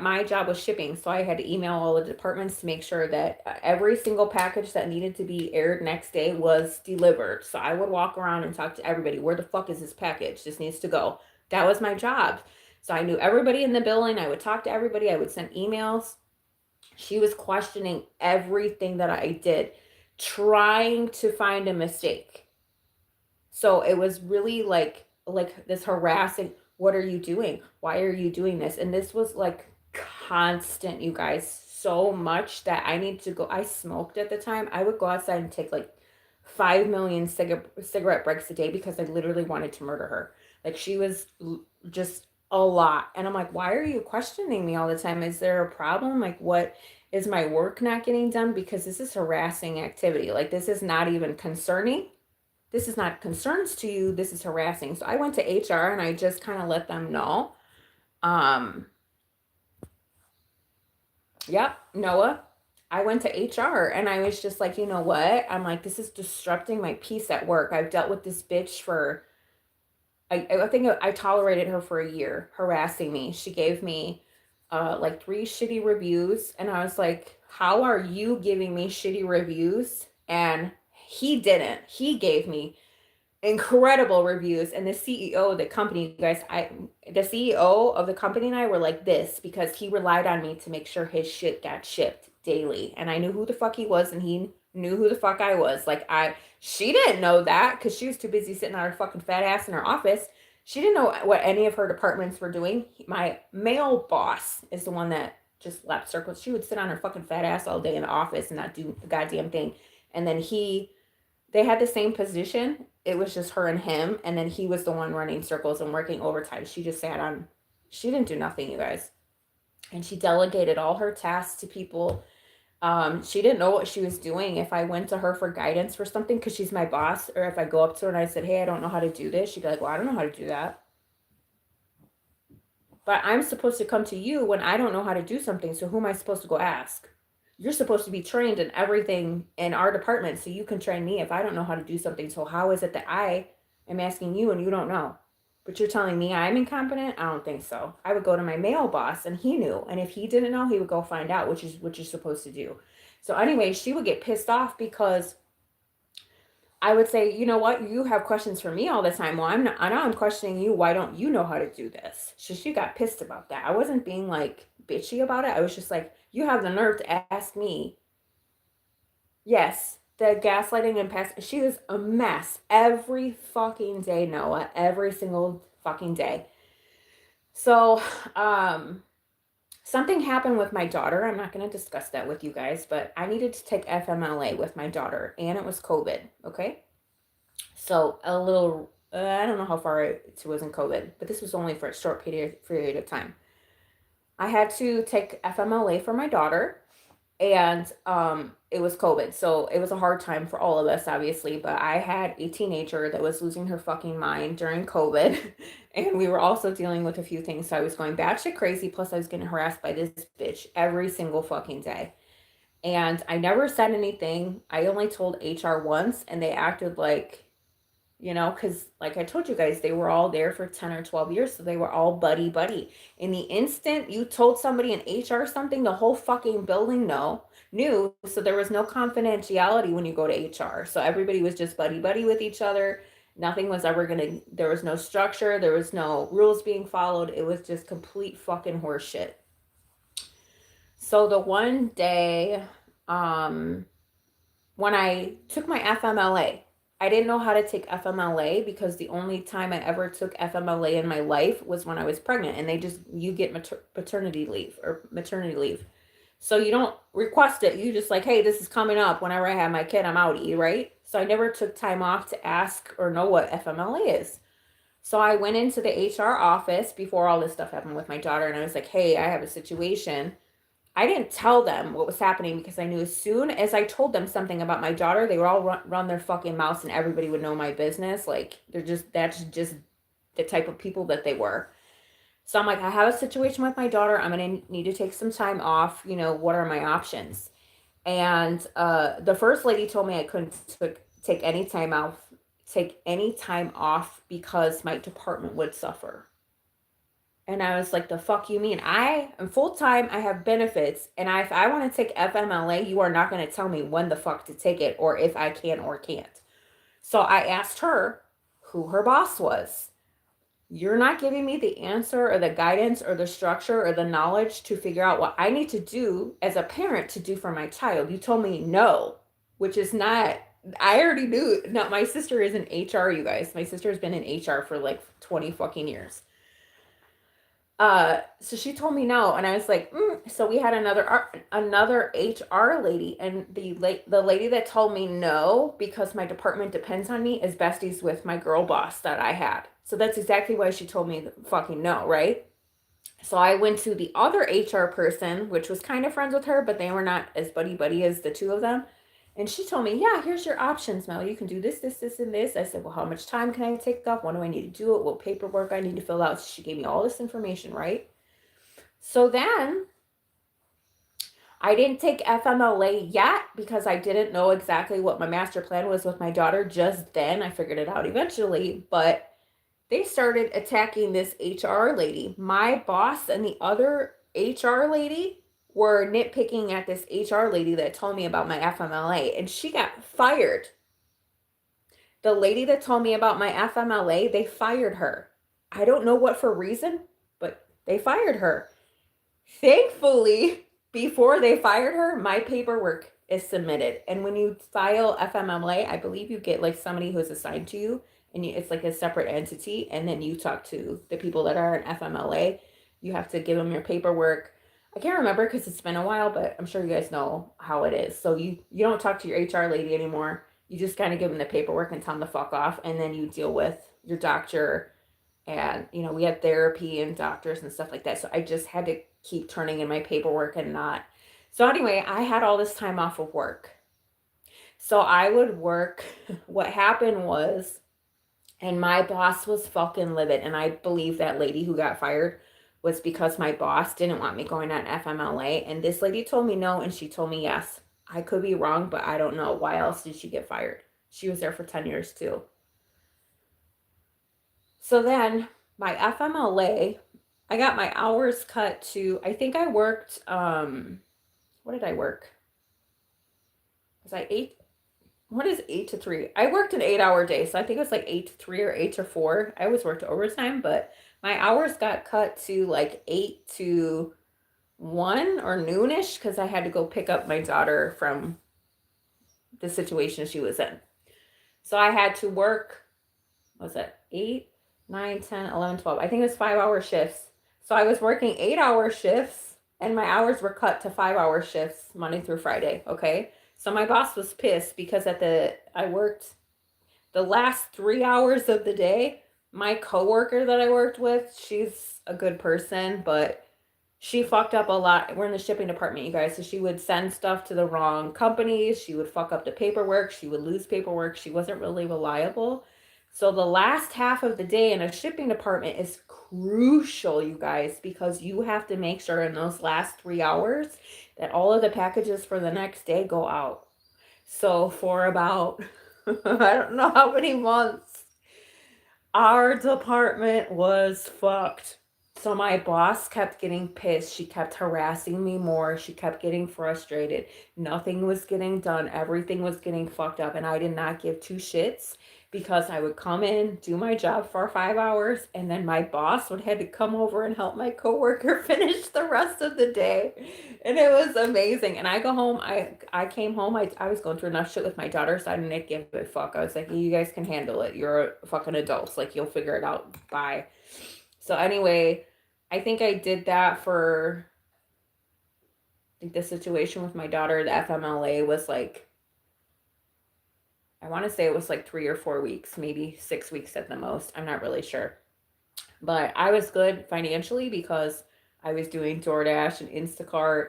my job was shipping, so I had to email all the departments to make sure that every single package that needed to be aired next day was delivered. So I would walk around and talk to everybody. Where the fuck is this package? This needs to go. That was my job. So I knew everybody in the building. I would talk to everybody. I would send emails. She was questioning everything that I did, trying to find a mistake. So it was really like this harassing, what are you doing? Why are you doing this? And this was like constant, you guys, so much that I need to go. I smoked at the time. I would go outside and take like 5 million cigarette breaks a day because I literally wanted to murder her. Like she was just a lot. And I'm like, why are you questioning me all the time? Is there a problem? Like, what is my work not getting done? Because this is harassing activity. Like, this is not even concerning. This is not concerns to you. This is harassing. So I went to HR and I just kind of let them know. Yep, Noah. I went to HR and I was just like, you know what? I'm like, this is disrupting my peace at work. I've dealt with this bitch for, I think I tolerated her for a year, harassing me. She gave me like 3 shitty reviews. And I was like, how are you giving me shitty reviews? And he didn't. He gave me incredible reviews. And the CEO of the company, you guys, the CEO of the company and I were like this because he relied on me to make sure his shit got shipped daily. And I knew who the fuck he was and he knew who the fuck I was. Like she didn't know that because she was too busy sitting on her fucking fat ass in her office. She didn't know what any of her departments were doing. My male boss is the one that just left circles. She would sit on her fucking fat ass all day in the office and not do a goddamn thing. And then they had the same position. It was just her and him. And then he was the one running circles and working overtime. She just sat on, she didn't do nothing, you guys. and she delegated all her tasks to people. She didn't know what she was doing. If I went to her for guidance for something, because she's my boss, or if I go up to her and I said, hey, I don't know how to do this, she'd be like, well, I don't know how to do that. But I'm supposed to come to you when I don't know how to do something, so who am I supposed to go ask? You're supposed to be trained in everything in our department, so you can train me if I don't know how to do something. So how is it that I am asking you and you don't know? But you're telling me I'm incompetent? I don't think so. I would go to my male boss and he knew. And if he didn't know, he would go find out, which is what you're supposed to do. So anyway, she would get pissed off because I would say, you know what, you have questions for me all the time. Well, I'm not, I know I'm questioning you. Why don't you know how to do this? So she got pissed about that. I wasn't being like bitchy about it. I was just like, you have the nerve to ask me. Yes, the gaslighting and past. She was a mess every fucking day, Noah. Every single fucking day. So, something happened with my daughter. I'm not going to discuss that with you guys, but I needed to take FMLA with my daughter, and it was COVID. Okay. So a little, I don't know how far it was in COVID, but this was only for a short period of time. I had to take FMLA for my daughter, and it was COVID. So it was a hard time for all of us, obviously, but I had a teenager that was losing her fucking mind during COVID, and we were also dealing with a few things. So I was going batshit crazy, plus I was getting harassed by this bitch every single fucking day. And I never said anything. I only told HR once, and they acted like, because like I told you guys, they were all there for 10 or 12 years, so they were all buddy buddy. In the instant you told somebody in HR something, the whole fucking building knew, so there was no confidentiality when you go to HR. So everybody was just buddy buddy with each other. Nothing was ever gonna, there was no structure, there was no rules being followed. It was just complete fucking horseshit. So the one day, when I took my FMLA, I didn't know how to take FMLA because the only time I ever took FMLA in my life was when I was pregnant, and you get paternity leave or maternity leave. So you don't request it. You just like, hey, this is coming up. Whenever I have my kid, I'm outie, right? So I never took time off to ask or know what FMLA is. So I went into the HR office before all this stuff happened with my daughter, and I was like, hey, I have a situation. I didn't tell them what was happening because I knew as soon as I told them something about my daughter, they would all run their fucking mouths and everybody would know my business. Like, that's just the type of people that they were. So I'm like, I have a situation with my daughter. I'm going to need to take some time off. What are my options? And the first lady told me I couldn't take any time off because my department would suffer. And I was like, the fuck you mean? I am full time. I have benefits. And if I want to take FMLA, you are not going to tell me when the fuck to take it or if I can or can't. So I asked her who her boss was. You're not giving me the answer or the guidance or the structure or the knowledge to figure out what I need to do as a parent to do for my child. You told me no, which is not, I already knew. No, my sister is in HR, you guys. My sister has been in HR for like 20 fucking years. So she told me no, and I was like, So we had another HR lady, and the lady that told me no because my department depends on me is besties with my girl boss that I had. So that's exactly why she told me fucking no, right? So I went to the other HR person, which was kind of friends with her, but they were not as buddy buddy as the two of them. And she told me, yeah, here's your options, Mel. You can do this, this, this, and this. I said, well, how much time can I take off? When do I need to do it? What paperwork I need to fill out? So she gave me all this information, right? So then I didn't take FMLA yet because I didn't know exactly what my master plan was with my daughter just then. I figured it out eventually, but they started attacking this HR lady. My boss and the other HR lady were nitpicking at this HR lady that told me about my FMLA, and she got fired. The lady that told me about my FMLA, they fired her. I don't know what for reason, but they fired her. Thankfully, before they fired her, my paperwork is submitted. And when you file FMLA, I believe you get like somebody who's assigned to you, and it's like a separate entity, and then you talk to the people that are in FMLA. You have to give them your paperwork. I can't remember because it's been a while, but I'm sure you guys know how it is. So you don't talk to your HR lady anymore. You just kind of give them the paperwork and tell them to fuck off, and then you deal with your doctor. And we had therapy and doctors and stuff like that. So I just had to keep turning in my paperwork and not. So anyway, I had all this time off of work. So I would work. What happened was, and my boss was fucking livid. And I believe that lady who got fired was because my boss didn't want me going on FMLA. And this lady told me no, and she told me yes. I could be wrong, but I don't know. Why else did she get fired? She was there for 10 years too. So then my FMLA, I got my hours cut to, I think I worked, what did I work? Was I 8? What is 8 to 3? I worked an 8-hour day, so I think it was like 8 to 3 or 8 to 4. I always worked overtime, but my hours got cut to like 8 to 1 or noonish because I had to go pick up my daughter from the situation she was in. So I had to work, what was it, 8, 9, 10, 11, 12. I think it was 5-hour shifts. So I was working 8-hour shifts, and my hours were cut to 5-hour shifts Monday through Friday, okay? So my boss was pissed because I worked the last 3 hours of the day. My coworker that I worked with, she's a good person, but she fucked up a lot. We're in the shipping department, you guys. So she would send stuff to the wrong companies. She would fuck up the paperwork. She would lose paperwork. She wasn't really reliable. So the last half of the day in a shipping department is crucial, you guys, because you have to make sure in those last 3 hours that all of the packages for the next day go out. So for about, I don't know how many months, our department was fucked. So my boss kept getting pissed. She kept harassing me more. She kept getting frustrated. Nothing was getting done. Everything was getting fucked up. And I did not give two shits because I would come in, do my job for 5 hours, and then my boss would have to come over and help my coworker finish the rest of the day. And it was amazing. And I go home, I came home, I was going through enough shit with my daughter, so I didn't give a fuck. I was like, you guys can handle it. You're fucking adults. Like, you'll figure it out. Bye. So anyway, I think I did that for, I think the situation with my daughter, the FMLA was like, I want to say it was like 3 or 4 weeks, maybe 6 weeks at the most. I'm not really sure. But I was good financially because I was doing DoorDash and Instacart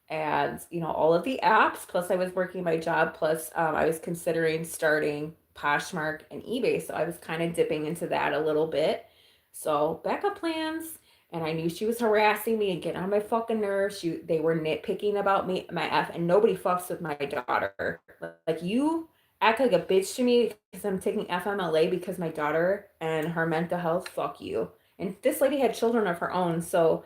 and, all of the apps. Plus I was working my job. Plus I was considering starting Poshmark and eBay. So I was kind of dipping into that a little bit. So backup plans. And I knew she was harassing me and getting on my fucking nerves. They were nitpicking about me, and nobody fucks with my daughter. Like, you act like a bitch to me because I'm taking FMLA because my daughter and her mental health, fuck you. And this lady had children of her own, so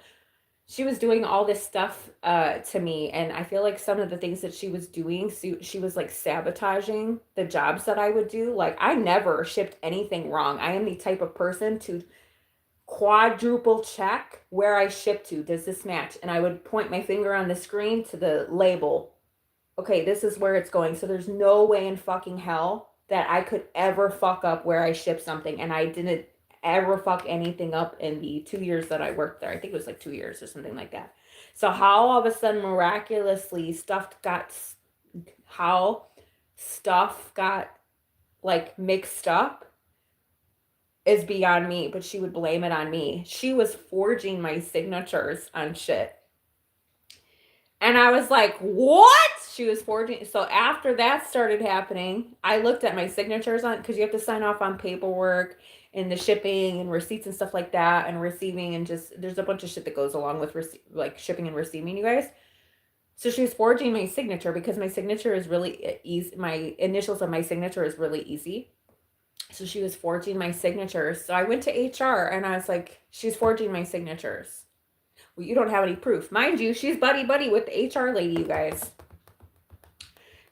she was doing all this stuff to me, and I feel like some of the things that she was doing, she was like sabotaging the jobs that I would do. Like, I never shipped anything wrong. I am the type of person to quadruple check where I ship to. Does this match? And I would point my finger on the screen to the label. Okay, this is where it's going. So there's no way in fucking hell that I could ever fuck up where I ship something. And I didn't ever fuck anything up in the 2 years that I worked there. I think it was like 2 years or something like that. So how all of a sudden miraculously how stuff got like mixed up is beyond me, but she would blame it on me. She was forging my signatures on shit. And I was like, what? She was forging. So after that started happening, I looked at my signatures on, because you have to sign off on paperwork and the shipping and receipts and stuff like that, and receiving, and just, there's a bunch of shit that goes along with like shipping and receiving, you guys. So she was forging my signature because my signature is really easy. My initials of my signature is really easy. So she was forging my signatures. So I went to HR and I was like, she's forging my signatures. Well, you don't have any proof. Mind you, she's buddy-buddy with the HR lady, you guys.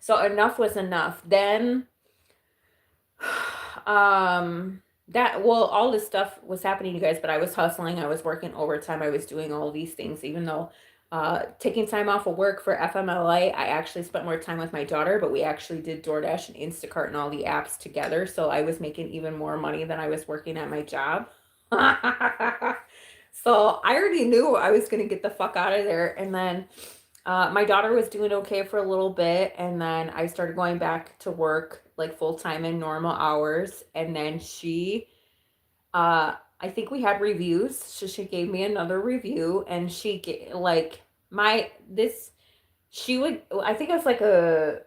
So enough was enough. Then, all this stuff was happening, you guys, but I was hustling. I was working overtime. I was doing all these things, even though taking time off of work for FMLA, I actually spent more time with my daughter, but we actually did DoorDash and Instacart and all the apps together. So I was making even more money than I was working at my job. So I already knew I was going to get the fuck out of there. And then my daughter was doing okay for a little bit. And then I started going back to work like full time in normal hours. And then she I think we had reviews. So she gave me another review, and like my this she would I think it was like a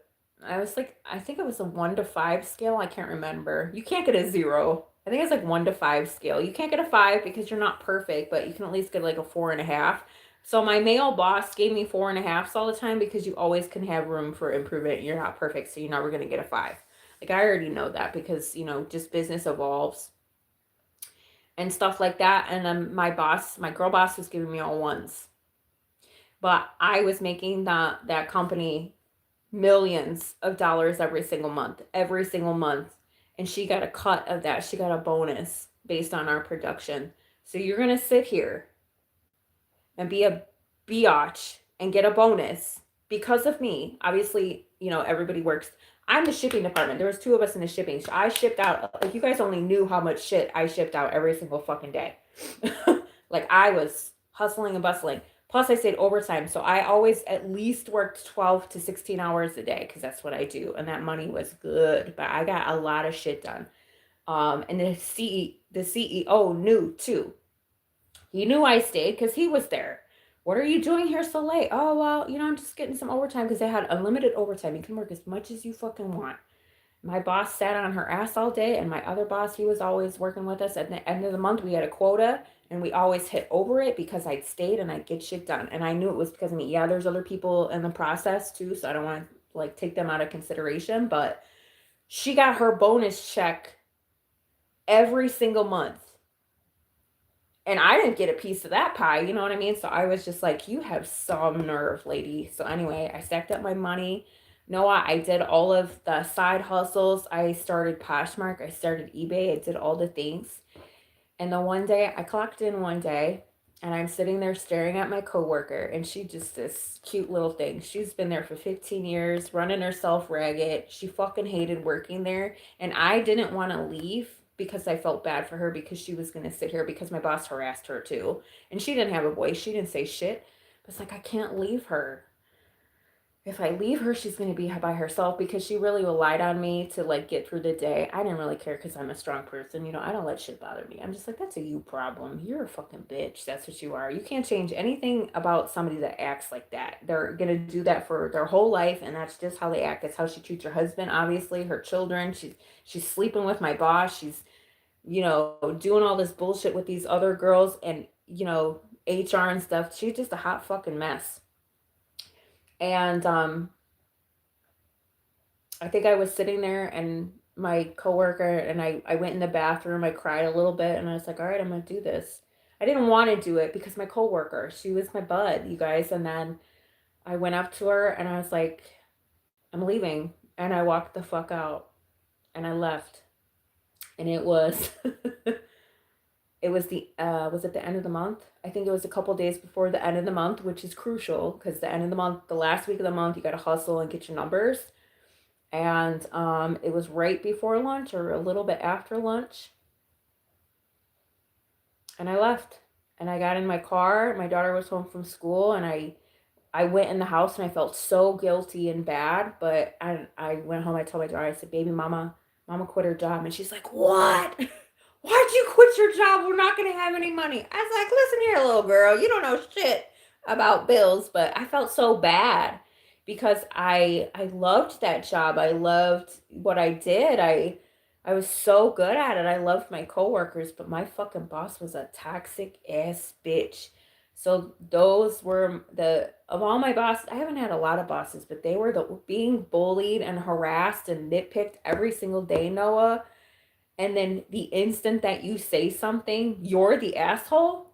I was like I think it was a 1 to 5 scale. I can't remember. You can't get a 0. I think it's like 1 to 5 scale. You can't get a 5 because you're not perfect, but you can at least get like a 4.5. So my male boss gave me 4.5s all the time because you always can have room for improvement. You're not perfect, so you're never gonna get a 5. Like I already know that because just business evolves and stuff like that. And then my girl boss was giving me all 1s, but I was making that company millions of dollars every single month. And she got a cut of that. She got a bonus based on our production. So you're going to sit here and be a biatch and get a bonus because of me. Obviously, everybody works. I'm the shipping department. There was 2 of us in the shipping. So I shipped out, like, you guys only knew how much shit I shipped out every single fucking day. Like, I was hustling and bustling. Plus, I stayed overtime. So I always at least worked 12 to 16 hours a day because that's what I do. And that money was good. But I got a lot of shit done. And the CEO knew too. He knew I stayed because he was there. What are you doing here so late? Oh, well, I'm just getting some overtime because they had unlimited overtime. You can work as much as you fucking want. My boss sat on her ass all day, and my other boss, he was always working with us. At the end of the month, we had a quota, and we always hit over it because I'd stayed and I'd get shit done. And I knew it was because of me. Yeah, there's other people in the process too, so I don't want to like take them out of consideration. But she got her bonus check every single month. And I didn't get a piece of that pie, you know what I mean? So I was just like, you have some nerve, lady. So anyway, I stacked up my money. Noah, I did all of the side hustles. I started Poshmark. I started eBay. I did all the things. And the one day, I clocked in one day, and I'm sitting there staring at my coworker, and she just this cute little thing. She's been there for 15 years, running herself ragged. She fucking hated working there, and I didn't want to leave because I felt bad for her because she was going to sit here because my boss harassed her too. And she didn't have a voice. She didn't say shit. But it's like, I can't leave her. If I leave her, she's going to be by herself because she really relied on me to like get through the day. I didn't really care because I'm a strong person. I don't let shit bother me. I'm just like, that's a you problem. You're a fucking bitch. That's what you are. You can't change anything about somebody that acts like that. They're going to do that for their whole life, and that's just how they act. That's how she treats her husband, obviously, her children. She's sleeping with my boss. She's, doing all this bullshit with these other girls and, HR and stuff. She's just a hot fucking mess. And I think I was sitting there, and my coworker and I went in the bathroom. I cried a little bit, and I was like, all right, I'm going to do this. I didn't want to do it because my coworker, she was my bud, you guys. And then I went up to her and I was like, I'm leaving. And I walked the fuck out and I left. And it was, it was at the end of the month? I think it was a couple days before the end of the month, which is crucial because the end of the month, the last week of the month, you got to hustle and get your numbers. And it was right before lunch or a little bit after lunch. And I left. And I got in my car. My daughter was home from school, and I went in the house, and I felt so guilty and bad. But I went home. I told my daughter, I said, baby, mama quit her job. And she's like, what? Why'd you quit your job? We're not going to have any money. I was like, listen here, little girl. You don't know shit about bills. But I felt so bad because I loved that job. I loved what I did. I was so good at it. I loved my coworkers, but my fucking boss was a toxic ass bitch. So those were of all my bosses. I haven't had a lot of bosses, but they were the being bullied and harassed and nitpicked every single day, Noah. And then the instant that you say something, you're the asshole.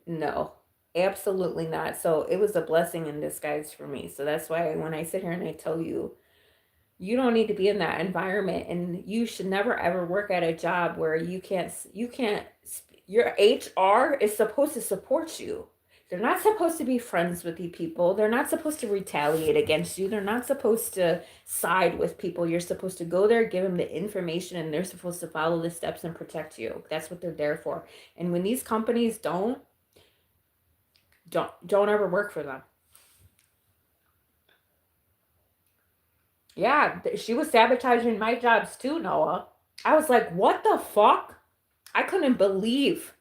No, absolutely not. So it was a blessing in disguise for me. So that's why when I sit here and I tell you, you don't need to be in that environment, and you should never ever work at a job where you can't, your HR is supposed to support you. They're not supposed to be friends with you people. They're not supposed to retaliate against you. They're not supposed to side with people. You're supposed to go there, give them the information, and they're supposed to follow the steps and protect you. That's what they're there for. And when these companies don't ever work for them. Yeah, she was sabotaging my jobs too, Noah. I was like, what the fuck? I couldn't believe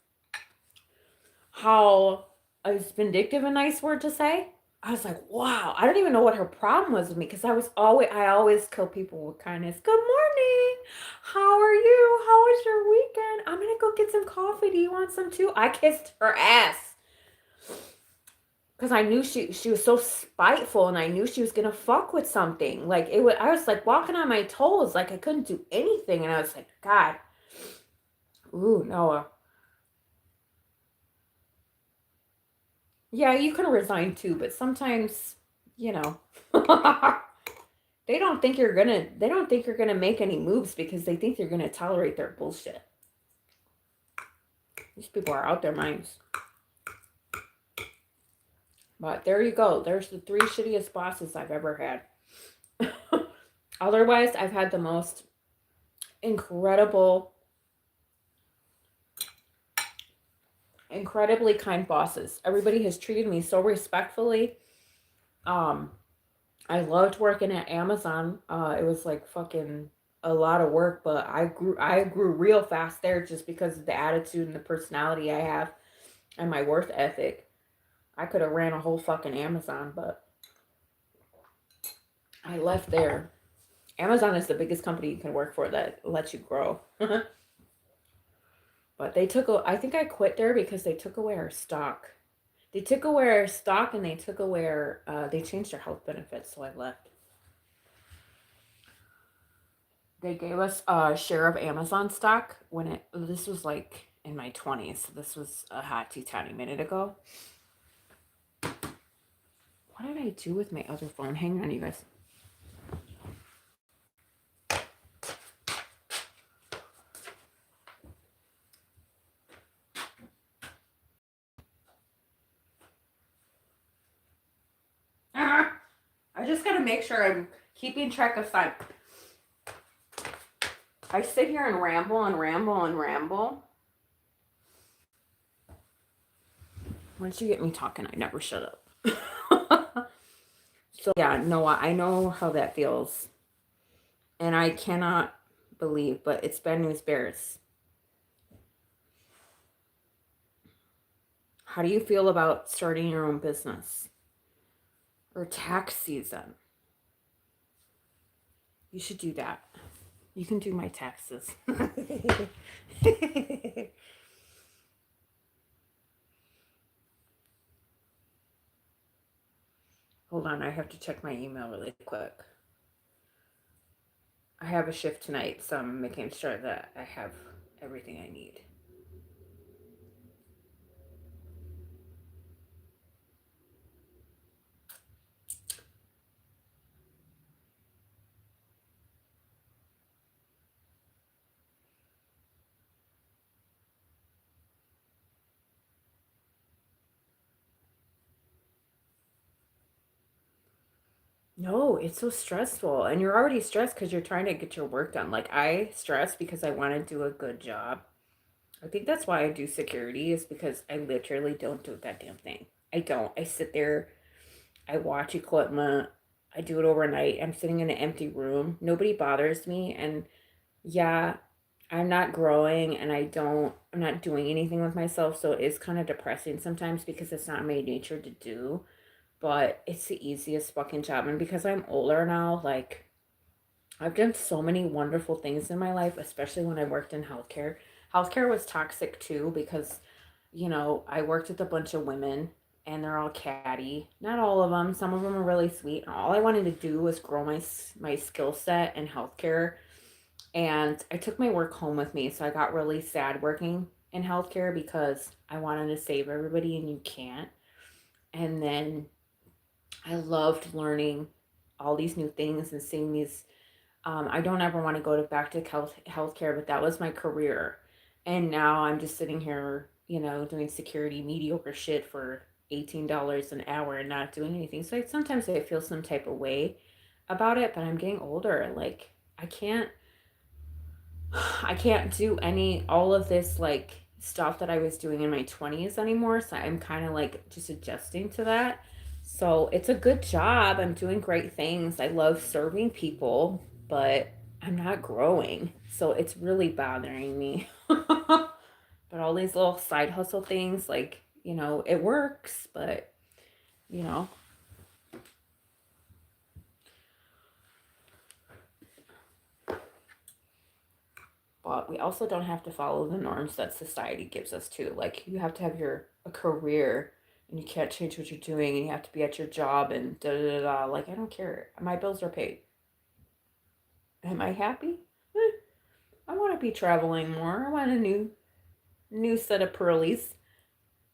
how is vindictive a nice word to say? I was like, wow, I don't even know what her problem was with me because I always kill people with kindness. Good morning. How are you? How was your weekend? I'm gonna go get some coffee. Do you want some too? I kissed her ass because I knew she was so spiteful and I knew she was gonna fuck with something. Like it was, I was like walking on my toes, like I couldn't do anything, and I was like, God, ooh, Noah. Yeah, you could resign too, but sometimes, you know, they don't think you're gonna make any moves because they think you're gonna tolerate their bullshit. These people are out their minds. But there you go. There's the 3 shittiest bosses I've ever had. Otherwise, I've had the most incredible, incredibly kind bosses. Everybody has treated me so respectfully. Um, I loved working at Amazon. It was like fucking a lot of work, but I grew real fast there just because of the attitude and the personality I have and my worth ethic. I could have ran a whole fucking Amazon, but I left there. Amazon is the biggest company you can work for that lets you grow. But I think I quit there because they took away our stock. They took away our stock and they changed our health benefits, so I left. They gave us a share of Amazon stock this was like in my 20s. So this was a hot tiny minute ago. What did I do with my other phone? Hang on, you guys. I just gotta make sure I'm keeping track of time. I sit here and ramble and ramble and ramble. Once you get me talking, I never shut up. So yeah, Noah, I know how that feels. And I cannot believe, but it's bad news bears. How do you feel about starting your own business? Or tax season? You should do that. You can do my taxes. Hold on, I have to check my email really quick. I have a shift tonight, so I'm making sure that I have everything I need. No, it's so stressful. And you're already stressed because you're trying to get your work done. Like, I stress because I want to do a good job. I think that's why I do security, is because I literally don't do a goddamn thing. I don't. I sit there, I watch equipment, I do it overnight. I'm sitting in an empty room. Nobody bothers me. And yeah, I'm not growing and I'm not doing anything with myself. So it's kind of depressing sometimes because it's not my nature to do. But it's the easiest fucking job. And because I'm older now, like, I've done so many wonderful things in my life, especially when I worked in healthcare. Healthcare was toxic too because, I worked with a bunch of women and they're all catty. Not all of them. Some of them are really sweet. And all I wanted to do was grow my skill set in healthcare. And I took my work home with me. So I got really sad working in healthcare because I wanted to save everybody and you can't. And then I loved learning all these new things and seeing these. I don't ever want to go back to healthcare, but that was my career. And now I'm just sitting here, doing security mediocre shit for $18 an hour and not doing anything. So sometimes I feel some type of way about it, but I'm getting older. Like, I can't do all of this like stuff that I was doing in my 20s anymore. So I'm kind of like just adjusting to that. So it's a good job. I'm doing great things. I love serving people, but I'm not growing. So it's really bothering me. But all these little side hustle things, like, it works, but, you know, but we also don't have to follow the norms that society gives us too. Like, you have to have a career, and you can't change what you're doing, and you have to be at your job and da da da da. Like, I don't care. My bills are paid. Am I happy? Eh, I want to be traveling more. I want a new set of pearlies.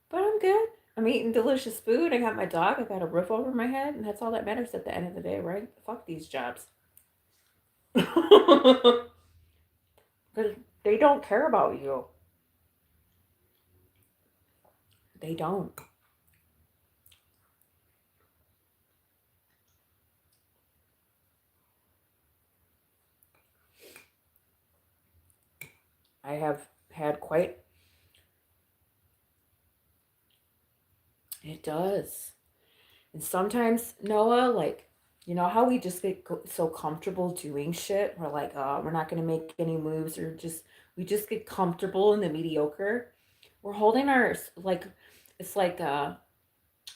But I'm good. I'm eating delicious food. I got my dog. I got a roof over my head, and that's all that matters at the end of the day, right? Fuck these jobs. Because they don't care about you. They don't. I have had quite. It does. And sometimes, Noah, like, how we just get so comfortable doing shit? We're like, oh, we're not going to make any moves, or we just get comfortable in the mediocre. We're holding our, like, it's like, I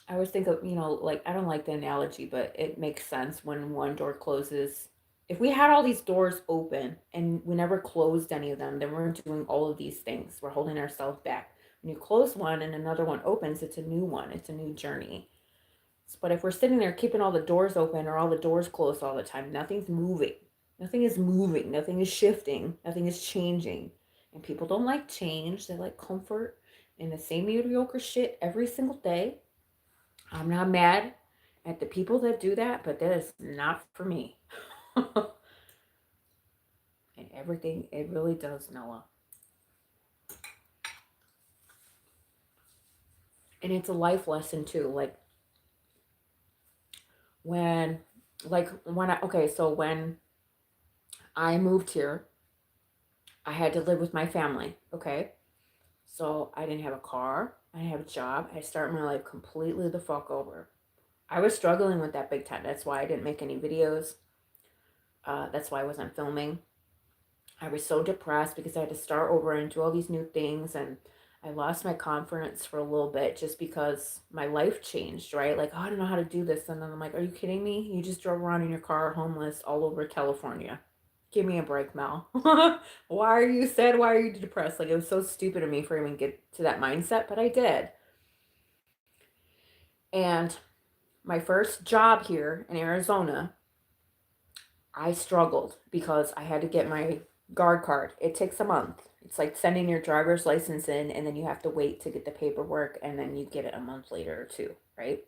always think of, like, I don't like the analogy, but it makes sense when one door closes. If we had all these doors open and we never closed any of them, then we're doing all of these things. We're holding ourselves back. When you close one and another one opens, it's a new one, it's a new journey. But if we're sitting there keeping all the doors open or all the doors closed all the time, nothing's moving. Nothing is moving. Nothing is shifting. Nothing is changing. And people don't like change. They like comfort in the same mediocre shit every single day. I'm not mad at the people that do that, but that is not for me. And everything, it really does, Noah. And it's a life lesson too. When, when I moved here, I had to live with my family, okay? So I didn't have a car, I didn't have a job. I started my life completely the fuck over. I was struggling with that big time. That's why I didn't make any videos. That's why I wasn't filming. I was so depressed because I had to start over and do all these new things, and I lost my confidence for a little bit just because my life changed, right? Like, oh, I don't know how to do this. And then I'm like, are you kidding me? You just drove around in your car homeless all over California. Give me a break, Mel. Why are you sad? Why are you depressed? Like, it was so stupid of me for even get to that mindset, but I did. And my first job here in Arizona, I struggled because I had to get my guard card. It takes a month. It's like sending your driver's license in, and then you have to wait to get the paperwork, and then you get it a month later or two, right?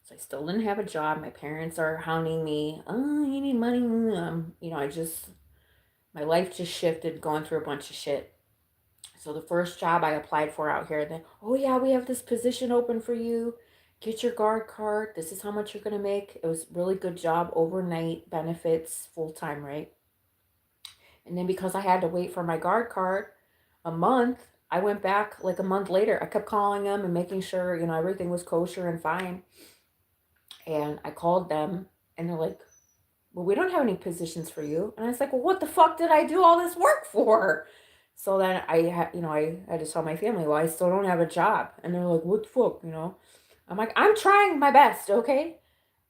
So I still didn't have a job. My parents are hounding me. Oh, you need money. My life just shifted, going through a bunch of shit. So the first job I applied for out here, then, oh yeah, we have this position open for you. Get your guard card. This is how much you're gonna make. It was a really good job, overnight benefits, full time, right? And then because I had to wait for my guard card a month, I went back like a month later. I kept calling them and making sure, everything was kosher and fine. And I called them, and they're like, well, we don't have any positions for you. And I was like, well, what the fuck did I do all this work for? So then I had to tell my family, well, I still don't have a job. And they're like, what the fuck, I'm like, I'm trying my best, okay?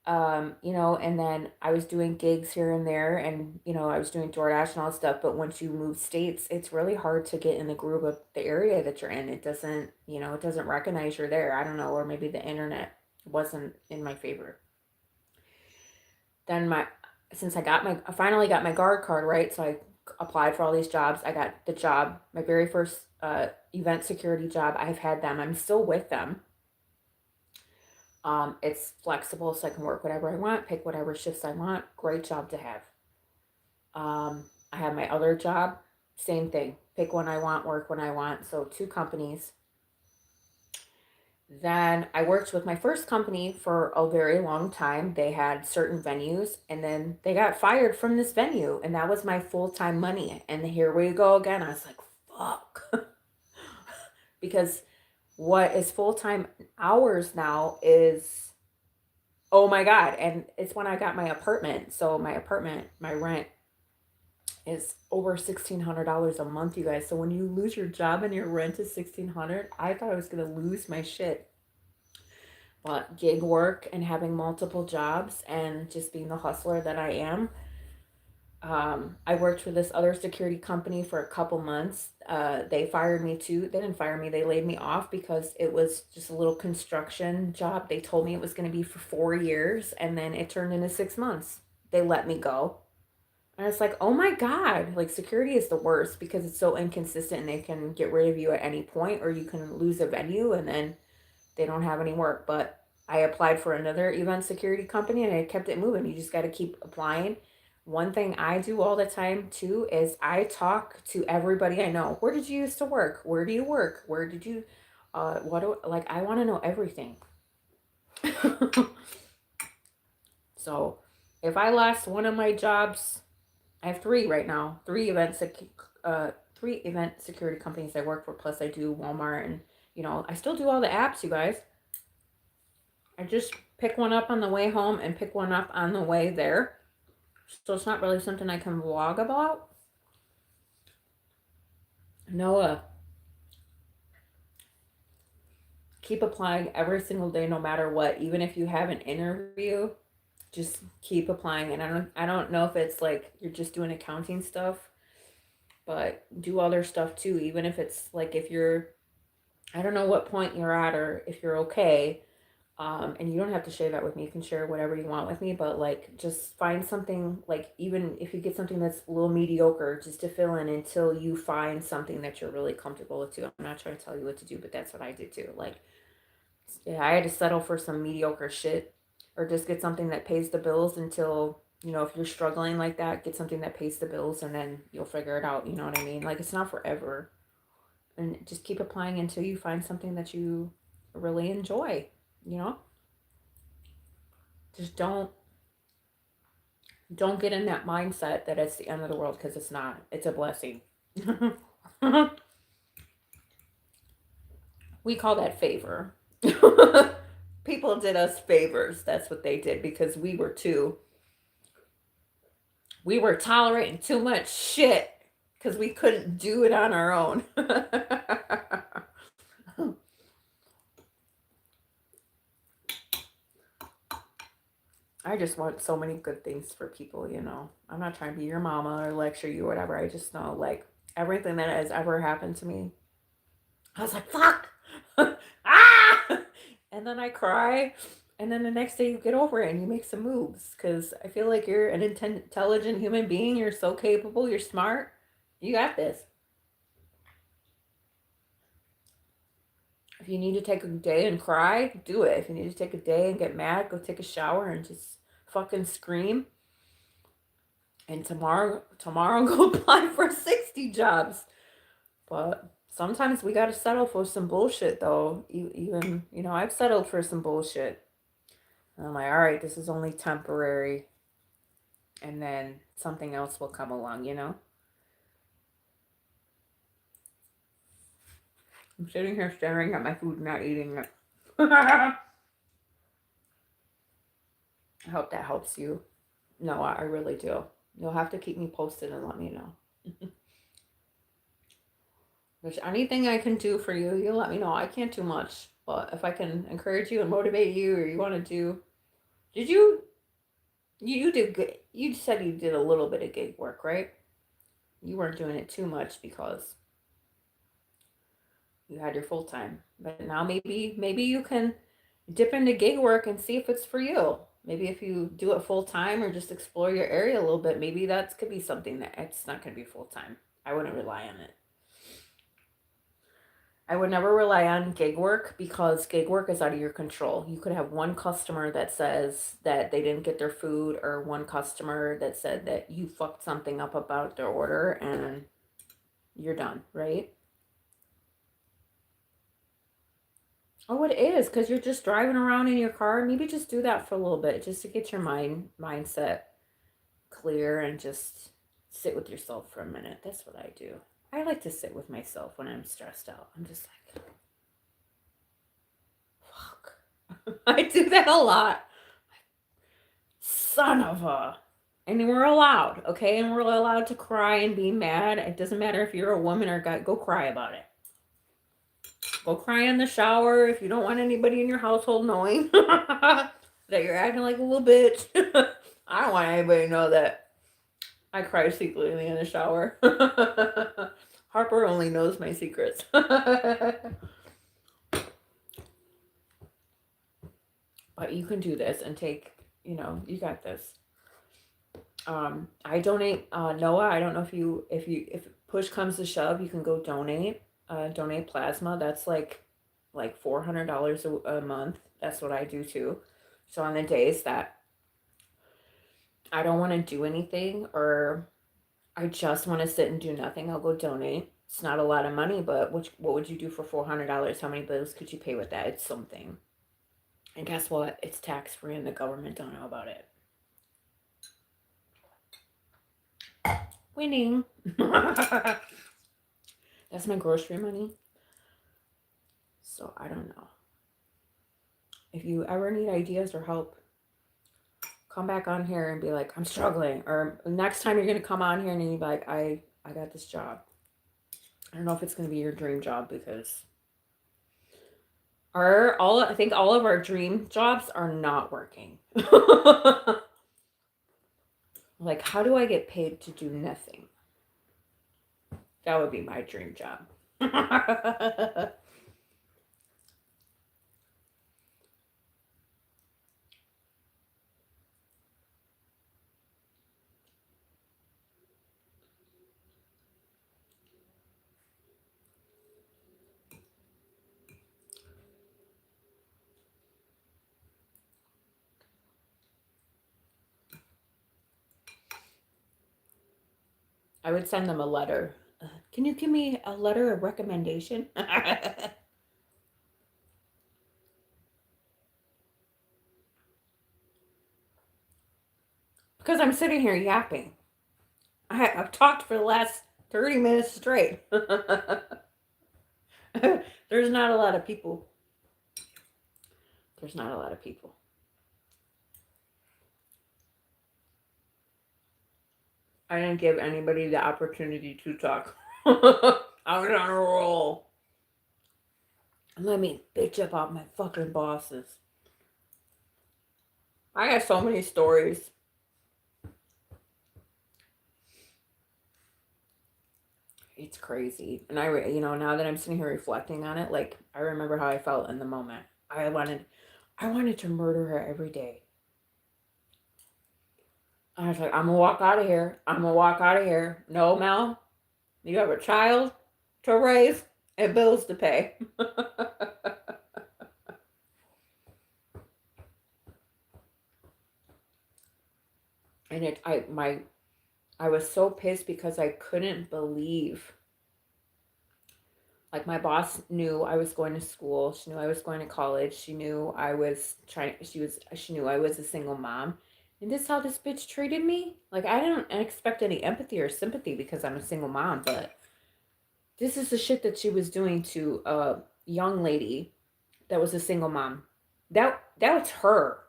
And then I was doing gigs here and there, and, I was doing DoorDash and all that stuff. But once you move states, it's really hard to get in the groove of the area that you're in. It doesn't recognize you're there. I don't know, or maybe the internet wasn't in my favor. Then I finally got my guard card, right? So I applied for all these jobs. I got the job, my very first event security job. I've had them. I'm still with them. It's flexible, so I can work whatever I want, pick whatever shifts I want. Great job to have. I have my other job, same thing. Pick when I want, work when I want. So two companies. Then I worked with my first company for a very long time. They had certain venues, and then they got fired from this venue, and that was my full time money. And here we go again. I was like, fuck. Because what is full time hours now is, oh my God. And it's when I got my apartment. So my apartment, my rent is over $1,600 a month, you guys. So when you lose your job and your rent is $1,600, I thought I was gonna lose my shit. But gig work and having multiple jobs and just being the hustler that I am, I worked for this other security company for a couple months. They fired me too. They didn't fire me. They laid me off because it was just a little construction job. They told me it was going to be for 4 years, and then it turned into 6 months. They let me go. And it's like, oh my God, like security is the worst because it's so inconsistent and they can get rid of you at any point or you can lose a venue and then they don't have any work. But I applied for another event security company and I kept it moving. You just got to keep applying. One thing I do all the time too is I talk to everybody I know. Where did you used to work? Where do you work? Where did you, what do, like, I want to know everything. So if I lost one of my jobs, I have three right now, three event security companies I work for. Plus I do Walmart and, I still do all the apps, you guys. I just pick one up on the way home and pick one up on the way there. So it's not really something I can vlog about. Noah, keep applying every single day, no matter what. Even if you have an interview, just keep applying. And I don't know if it's like you're just doing accounting stuff, but do other stuff too. Even if it's like if you're, I don't know what point you're at or if you're okay. And you don't have to share that with me. You can share whatever you want with me, but like just find something, like even if you get something that's a little mediocre, just to fill in until you find something that you're really comfortable with too. I'm not trying to tell you what to do, but that's what I did too. Like, yeah, I had to settle for some mediocre shit or just get something that pays the bills until, if you're struggling like that, get something that pays the bills and then you'll figure it out. You know what I mean? Like, it's not forever. And just keep applying until you find something that you really enjoy, you know? Just don't get in that mindset that it's the end of the world because it's not. It's a blessing. We call that favor. People did us favors. That's what they did because we were tolerating too much shit because we couldn't do it on our own. I just want so many good things for people. I'm not trying to be your mama or lecture you or whatever. I just know, like, everything that has ever happened to me, I was like, fuck! Ah! And then I cry. And then the next day you get over it and you make some moves. Because I feel like you're an intelligent human being. You're so capable. You're smart. You got this. If you need to take a day and cry, do it. If you need to take a day and get mad, go take a shower and just fucking scream. And tomorrow go apply for 60 jobs. But sometimes we gotta settle for some bullshit, though. Even, I've settled for some bullshit. And I'm like, all right, this is only temporary. And then something else will come along. I'm sitting here staring at my food, not eating it. I hope that helps you. No, I really do. You'll have to keep me posted and let me know. If there's anything I can do for you, you let me know. I can't do much, but if I can encourage you and motivate you, or you want to do, did you did good. You said you did a little bit of gig work, right? You weren't doing it too much because you had your full time. But now maybe you can dip into gig work and see if it's for you. Maybe if you do it full time or just explore your area a little bit, maybe that could be something that it's not going to be full time. I wouldn't rely on it. I would never rely on gig work because gig work is out of your control. You could have one customer that says that they didn't get their food, or one customer that said that you fucked something up about their order, and you're done, right? Oh, it is, because you're just driving around in your car. Maybe just do that for a little bit just to get your mindset clear and just sit with yourself for a minute. That's what I do. I like to sit with myself when I'm stressed out. I'm just like, fuck. I do that a lot. Son of a. And we're allowed, okay? And we're allowed to cry and be mad. It doesn't matter if you're a woman or a guy. Go cry about it. Go cry in the shower if you don't want anybody in your household knowing that you're acting like a little bitch. I don't want anybody to know that I cry secretly in the shower. Harper only knows my secrets. But you can do this and take, you got this. I donate, Noah. I don't know if push comes to shove, you can go donate plasma. That's like $400 a month. That's what I do too. So on the days that I don't want to do anything or I just want to sit and do nothing, I'll go donate. It's not a lot of money, but what would you do for $400? How many bills could you pay with that? It's something. And guess what? It's tax free and the government don't know about it. Winning. That's my grocery money. So I don't know. If you ever need ideas or help, come back on here and be like, I'm struggling. Or next time you're going to come on here and you'll be like, I got this job. I don't know if it's going to be your dream job because I think all of our dream jobs are not working. Like, how do I get paid to do nothing? That would be my dream job. I would send them a letter. Can you give me a letter of recommendation? Because I'm sitting here yapping. I've talked for the last 30 minutes straight. There's not a lot of people. There's not a lot of people. I didn't give anybody the opportunity to talk. I was on a roll. Let me bitch about my fucking bosses. I got so many stories. It's crazy. And now that I'm sitting here reflecting on it, like, I remember how I felt in the moment. I wanted to murder her every day. I was like, I'm gonna walk out of here. I'm gonna walk out of here. No, Mel, you have a child to raise and bills to pay. And I was so pissed because I couldn't believe, like, my boss knew I was going to school. She knew I was going to college. She knew I was she knew I was a single mom. And this is how this bitch treated me? Like, I didn't expect any empathy or sympathy because I'm a single mom, but this is the shit that she was doing to a young lady that was a single mom. That was her.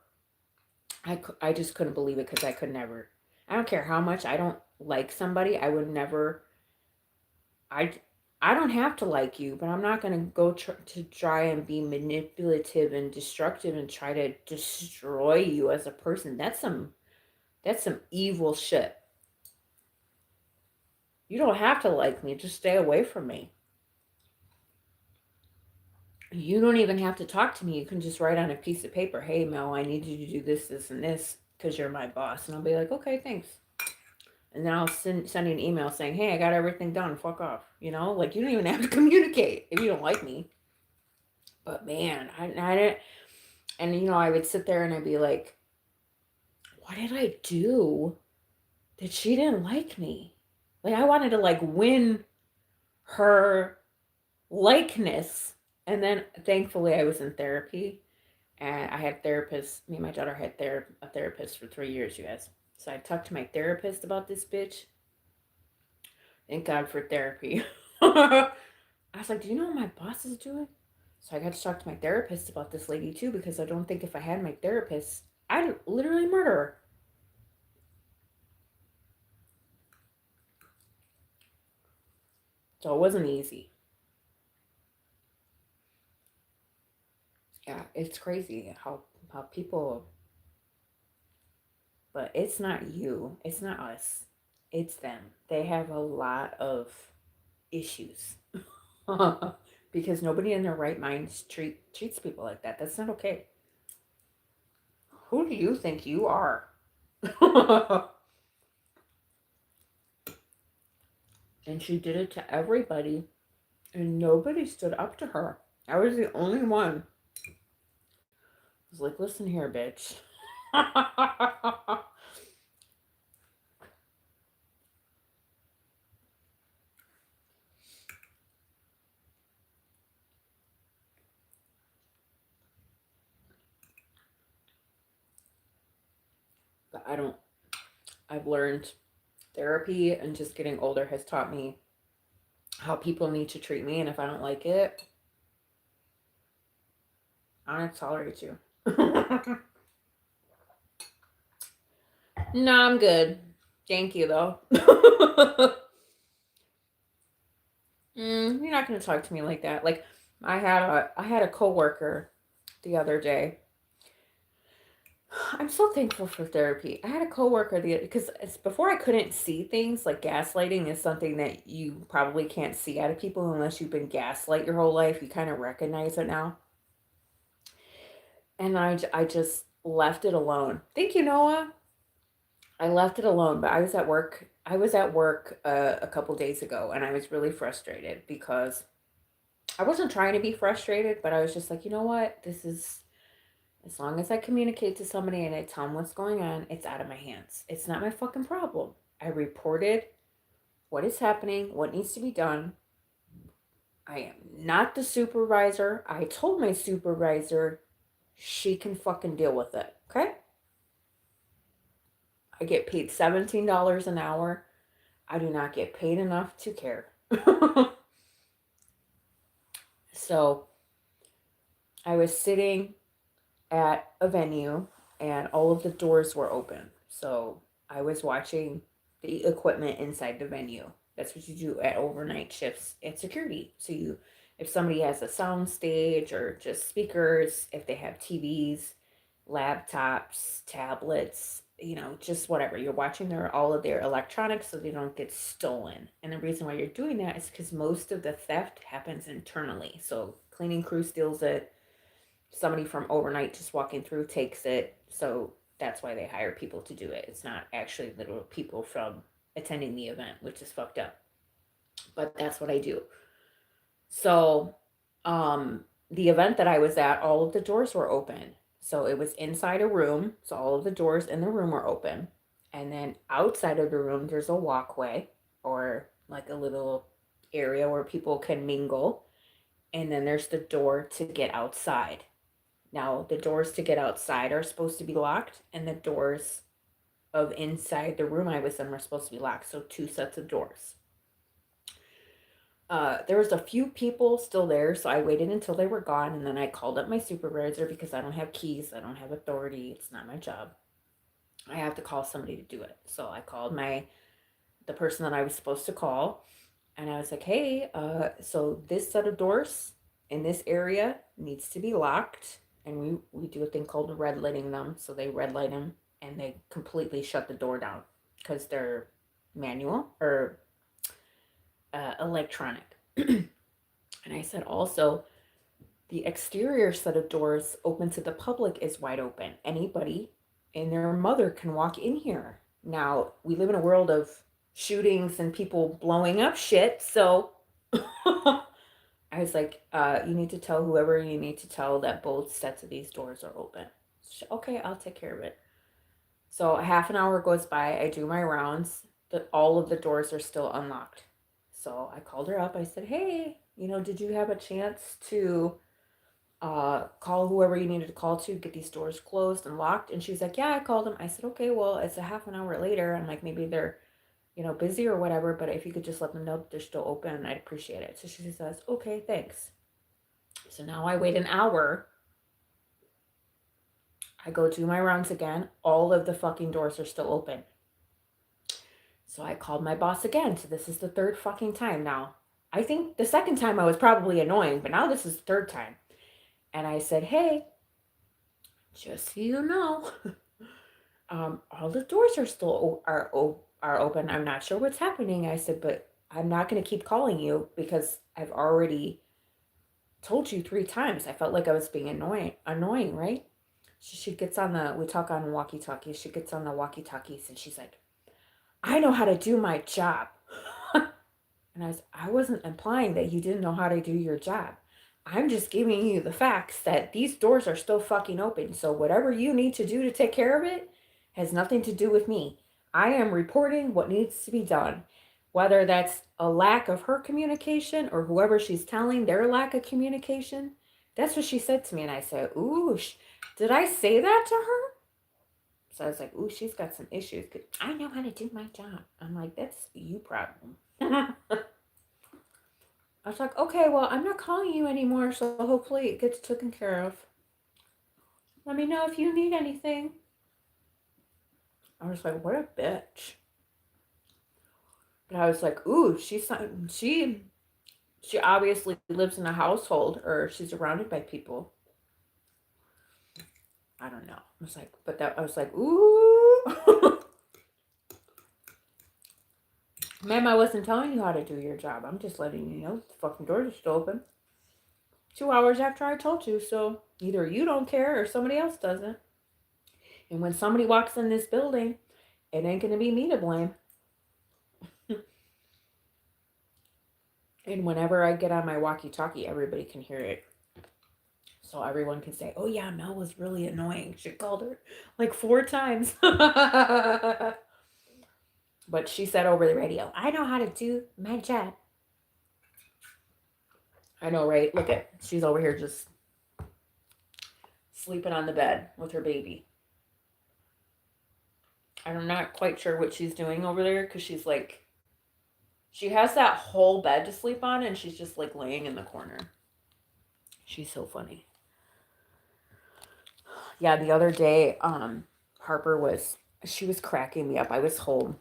I just couldn't believe it because I could never. I don't care how much I don't like somebody. I would never. I I don't have to like you, but I'm not gonna go to try and be manipulative and destructive and try to destroy you as a person. That's some evil shit. You don't have to like me. Just stay away from me. You don't even have to talk to me. You can just write on a piece of paper, hey, Mel, I need you to do this, this, and this because you're my boss. And I'll be like, okay, thanks. And then I'll send you an email saying, hey, I got everything done. Fuck off. Like, you don't even have to communicate if you don't like me. But man, I didn't. And, I would sit there and I'd be like, what did I do that she didn't like me? Like, I wanted to, like, win her likeness. And then thankfully I was in therapy and I had therapists. Me and my daughter had a therapist for 3 years, you guys. So I talked to my therapist about this bitch. Thank God for therapy. I was like, do you know what my boss is doing? So I got to talk to my therapist about this lady too, because I don't think if I had my therapist, I'd literally murder her. So it wasn't easy. Yeah, it's crazy how people, but it's not you. It's not us. It's them. They have a lot of issues. Because nobody in their right mind treats people like that. That's not okay. Who do you think you are? And she did it to everybody, and nobody stood up to her. I was the only one. I was like, listen here, bitch. But I've learned therapy and just getting older has taught me how people need to treat me. And if I don't like it, I don't tolerate you. No, I'm good. Thank you, though. You're not going to talk to me like that. Like, I had a coworker the other day. I'm so thankful for therapy. I had a coworker because before I couldn't see things. Like gaslighting is something that you probably can't see out of people unless you've been gaslight your whole life. You kind of recognize it now. And I just left it alone. Thank you, Noah. I left it alone, but I was at work. I was at work a couple days ago, and I was really frustrated because I wasn't trying to be frustrated, but I was just like, you know what? This is, as long as I communicate to somebody and I tell them what's going on, it's out of my hands. It's not my fucking problem. I reported what is happening, what needs to be done. I am not the supervisor. I told my supervisor she can fucking deal with it. Okay? I get paid $17 an hour. I do not get paid enough to care. So I was sitting at a venue and all of the doors were open. So I was watching the equipment inside the venue. That's what you do at overnight shifts at security. So if somebody has a sound stage or just speakers, if they have TVs, laptops, tablets, just whatever. You're watching all of their electronics so they don't get stolen. And the reason why you're doing that is because most of the theft happens internally. So cleaning crew steals it. Somebody from overnight just walking through takes it. So that's why they hire people to do it. It's not actually little people from attending the event, which is fucked up. But that's what I do. So, the event that I was at, all of the doors were open. So it was inside a room. So all of the doors in the room were open. And then outside of the room, there's a walkway or like a little area where people can mingle. And then there's the door to get outside. Now, the doors to get outside are supposed to be locked, and the doors of inside the room I was in were supposed to be locked. So two sets of doors. There was a few people still there, so I waited until they were gone, and then I called up my supervisor because I don't have keys, I don't have authority, it's not my job. I have to call somebody to do it. So I called the person that I was supposed to call, and I was like, hey, so this set of doors in this area needs to be locked, and we do a thing called red lighting them. So they red light them, and they completely shut the door down because they're manual or electronic. And I said also, the exterior set of doors open to the public is wide open. Anybody and their mother can walk in here. Now, we live in a world of shootings and people blowing up shit, so I was like, you need to tell whoever you need to tell that both sets of these doors are open. Okay, I'll take care of it. So a half an hour goes by, I do my rounds, all of the doors are still unlocked. So I called her up. I said, hey, did you have a chance to call whoever you needed to call to get these doors closed and locked? And she's like, yeah, I called them. I said, okay, well, it's a half an hour later. I'm like, maybe they're, busy or whatever, but if you could just let them know that they're still open, I'd appreciate it. So she says, okay, thanks. So now I wait an hour. I go do my rounds again. All of the fucking doors are still open. So I called my boss again. So this is the third fucking time now. I think the second time I was probably annoying, but now this is the third time. And I said, hey, just so you know, all the doors are still are open. I'm not sure what's happening. I said, but I'm not going to keep calling you because I've already told you 3 times. I felt like I was being annoying, right? She gets on we talk on walkie-talkies. She gets on the walkie-talkies and she's like, I know how to do my job. And I wasn't implying that you didn't know how to do your job. I'm just giving you the facts that these doors are still fucking open. So whatever you need to do to take care of it has nothing to do with me. I am reporting what needs to be done. Whether that's a lack of her communication or whoever she's telling their lack of communication. That's what she said to me. And I said, ooh, did I say that to her? So I was like, ooh, she's got some issues. I know how to do my job. I'm like, that's you problem. I was like, okay, well, I'm not calling you anymore, so hopefully it gets taken care of. Let me know if you need anything. I was like, what a bitch. But I was like, ooh, she obviously lives in a household or she's surrounded by people. I don't know. I was like, I was like, ooh. Ma'am, I wasn't telling you how to do your job. I'm just letting you know the fucking doors are still open. 2 hours after I told you, so either you don't care or somebody else doesn't. And when somebody walks in this building, it ain't gonna be me to blame. And whenever I get on my walkie-talkie, everybody can hear it. So everyone can say, oh yeah, Mel was really annoying. She called her like 4 times. But she said over the radio, I know how to do my job. I know, right? Look at, she's over here just sleeping on the bed with her baby. I'm not quite sure what she's doing over there because she's like, she has that whole bed to sleep on and she's just like laying in the corner. She's so funny. Yeah, the other day, Harper she was cracking me up. I was home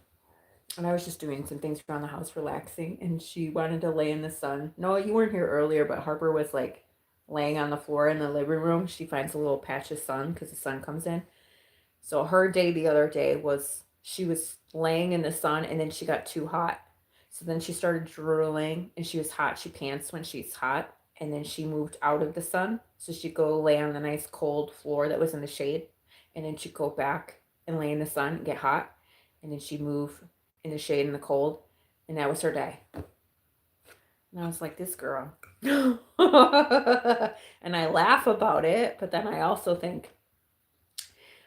and I was just doing some things around the house, relaxing, and she wanted to lay in the sun. No, you weren't here earlier, but Harper was like laying on the floor in the living room. She finds a little patch of sun because the sun comes in. So her day the other day was she was laying in the sun and then she got too hot. So then she started drooling and she was hot. She pants when she's hot. And then she moved out of the sun. So she'd go lay on the nice cold floor that was in the shade. And then she'd go back and lay in the sun and get hot. And then she'd move in the shade and the cold. And that was her day. And I was like, this girl. And I laugh about it. But then I also think,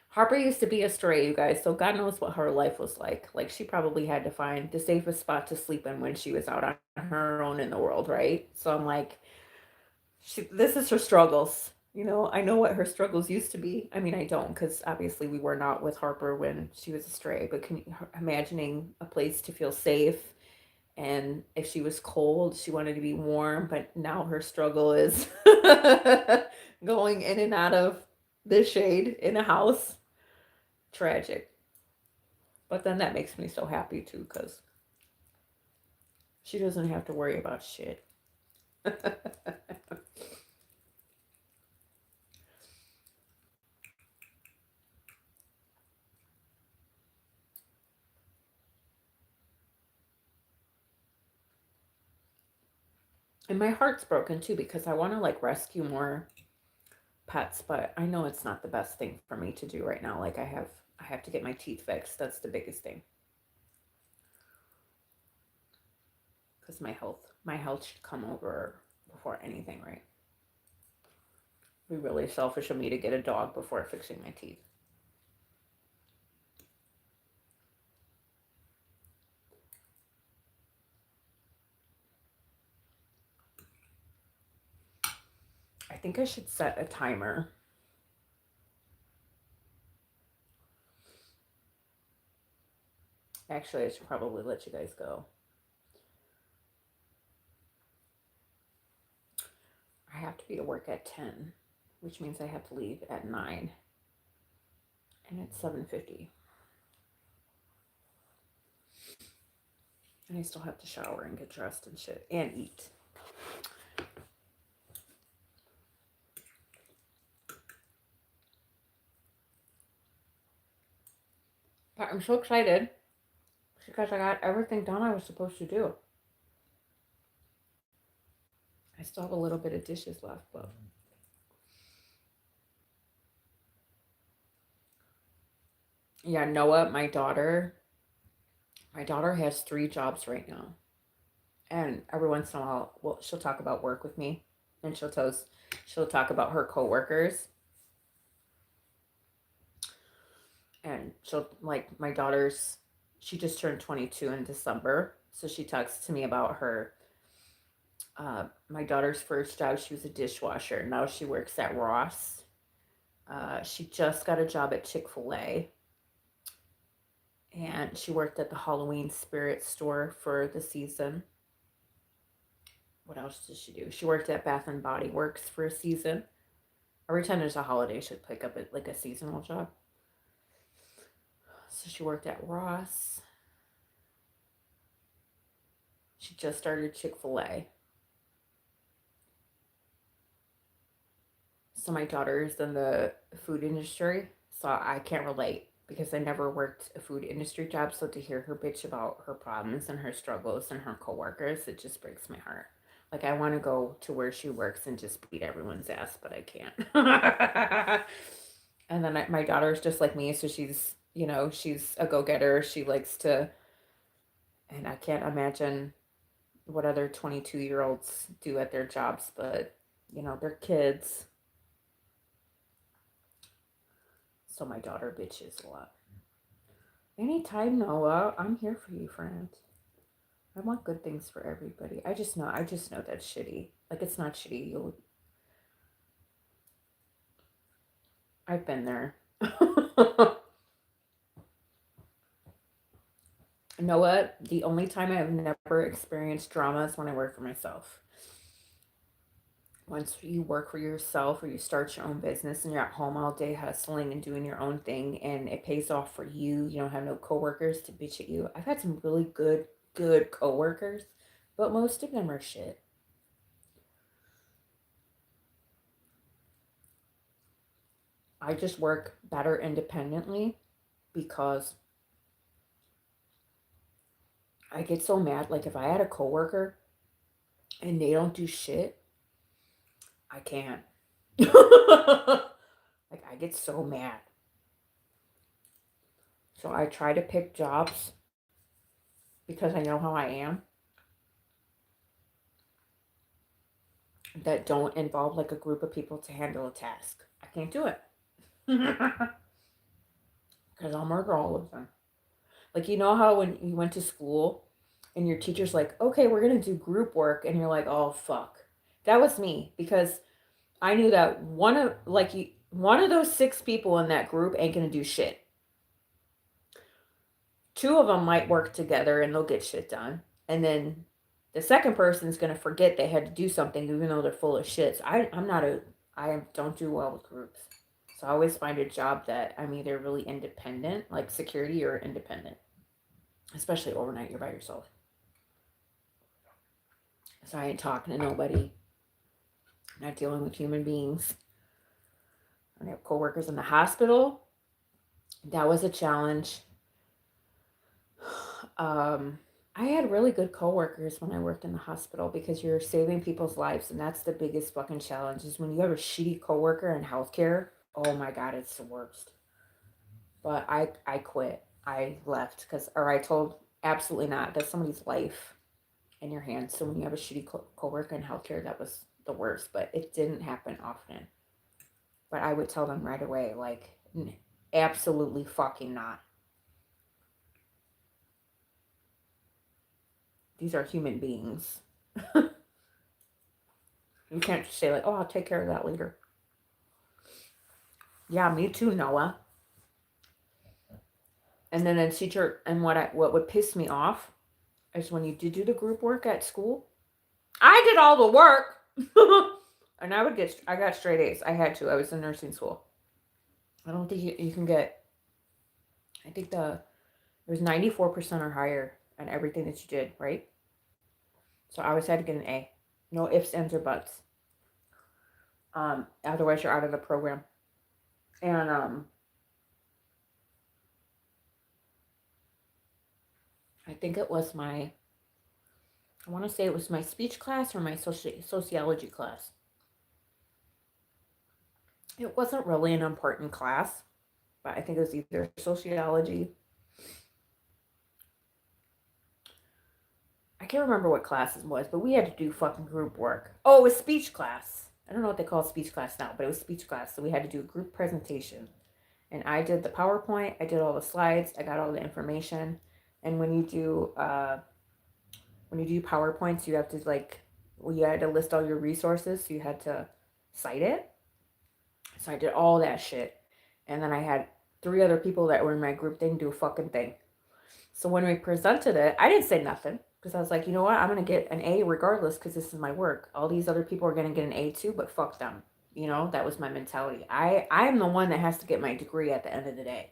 Harper used to be a stray, you guys, so God knows what her life was like. Like, she probably had to find the safest spot to sleep in when she was out on her own in the world, right? So I'm like, this is her struggles. You know, I know what her struggles used to be. I mean, I don't, because obviously we were not with Harper when she was a stray, but imagining a place to feel safe. And if she was cold, she wanted to be warm, but now her struggle is going in and out of the shade in a house. Tragic. But then that makes me so happy too, because she doesn't have to worry about shit. And my heart's broken too because I want to like rescue more pets, but I know it's not the best thing for me to do right now. Like I have to get my teeth fixed. That's the biggest thing. Because my health should come over before anything, right? It'd be really selfish of me to get a dog before fixing my teeth. I think I should set a timer. Actually, I should probably let you guys go. I have to be at work at 10, which means I have to leave at 9. And it's 7:50. And I still have to shower and get dressed and shit and eat. But I'm so excited because I got everything done I was supposed to do. I still have a little bit of dishes left, but yeah, Noah, my daughter has 3 jobs right now. And every once in a while, well, she'll talk about work with me, and she'll talk about her coworkers. And she'll, like, my daughter's, she just turned 22 in December, so she talks to me about her. My daughter's first job, she was a dishwasher. Now she works at Ross. She just got a job at Chick-fil-A. And she worked at the Halloween Spirit store for the season. What else did she do? She worked at Bath and Body Works for a season. Every time there's a holiday, she'd pick up like a seasonal job. So she worked at Ross. She just started Chick-fil-A. So my daughter's in the food industry, so I can't relate because I never worked a food industry job. So to hear her bitch about her problems and her struggles and her coworkers, it just breaks my heart. Like, I want to go to where she works and just beat everyone's ass, but I can't. And then my daughter's just like me, so she's, she's a go-getter. She likes to, and I can't imagine what other 22-year-olds do at their jobs, but, they're kids. So my daughter bitches a lot. Anytime, Noah, I'm here for you, friend. I want good things for everybody. I just know that's shitty. Like, it's not shitty. I've been there. Noah, the only time I've never experienced drama is when I work for myself. Once you work for yourself or you start your own business and you're at home all day hustling and doing your own thing and it pays off for you, you don't have no coworkers to bitch at you. I've had some really good coworkers, but most of them are shit. I just work better independently because I get so mad. Like, if I had a coworker and they don't do shit, I can't. Like, I get so mad. So I try to pick jobs because I know how I am that don't involve like a group of people to handle a task. I can't do it. Because I'll murder all of them. Like, you know how when you went to school and your teacher's like, okay, we're going to do group work. And you're like, oh, fuck. That was me because I knew that one of those 6 people in that group ain't going to do shit. 2 of them might work together and they'll get shit done. And then the second person's going to forget they had to do something even though they're full of shit. So I don't do well with groups. So I always find a job that I'm either really independent, like security, or independent. Especially overnight, you're by yourself. So I ain't talking to nobody. I'm not dealing with human beings. I have coworkers in the hospital. That was a challenge. I had really good coworkers when I worked in the hospital because you're saving people's lives, and that's the biggest fucking challenge is when you have a shitty coworker in healthcare. Oh my God, it's the worst. But I quit. I left I told absolutely not. That's somebody's life in your hands. So when you have a shitty coworker in healthcare, that was the worst. But it didn't happen often. But I would tell them right away, like, absolutely fucking not. These are human beings. You can't just say like, oh, I'll take care of that later. Yeah, me too, Noah. And then a teacher, and what would piss me off is when you did do the group work at school. I did all the work. And I got straight A's. I had to. I was in nursing school. I don't think you can get, I think it was 94% or higher on everything that you did, right? So I always had to get an A. No ifs, ands, or buts. Otherwise you're out of the program. And I think it was I want to say it was my speech class or my sociology class. It wasn't really an important class, but I think it was either sociology. I can't remember what class it was, but we had to do fucking group work. Oh, it was speech class. I don't know what they call speech class now, but it was speech class. So we had to do a group presentation. And I did the PowerPoint, I did all the slides, I got all the information. And when you do PowerPoints, you have to you had to list all your resources, so you had to cite it. So I did all that shit. And then I had 3 other people that were in my group, didn't do a fucking thing. So when we presented it, I didn't say nothing because I was like, you know what? I'm going to get an A regardless because this is my work. All these other people are going to get an A too, but fuck them. You know, that was my mentality. I'm the one that has to get my degree at the end of the day.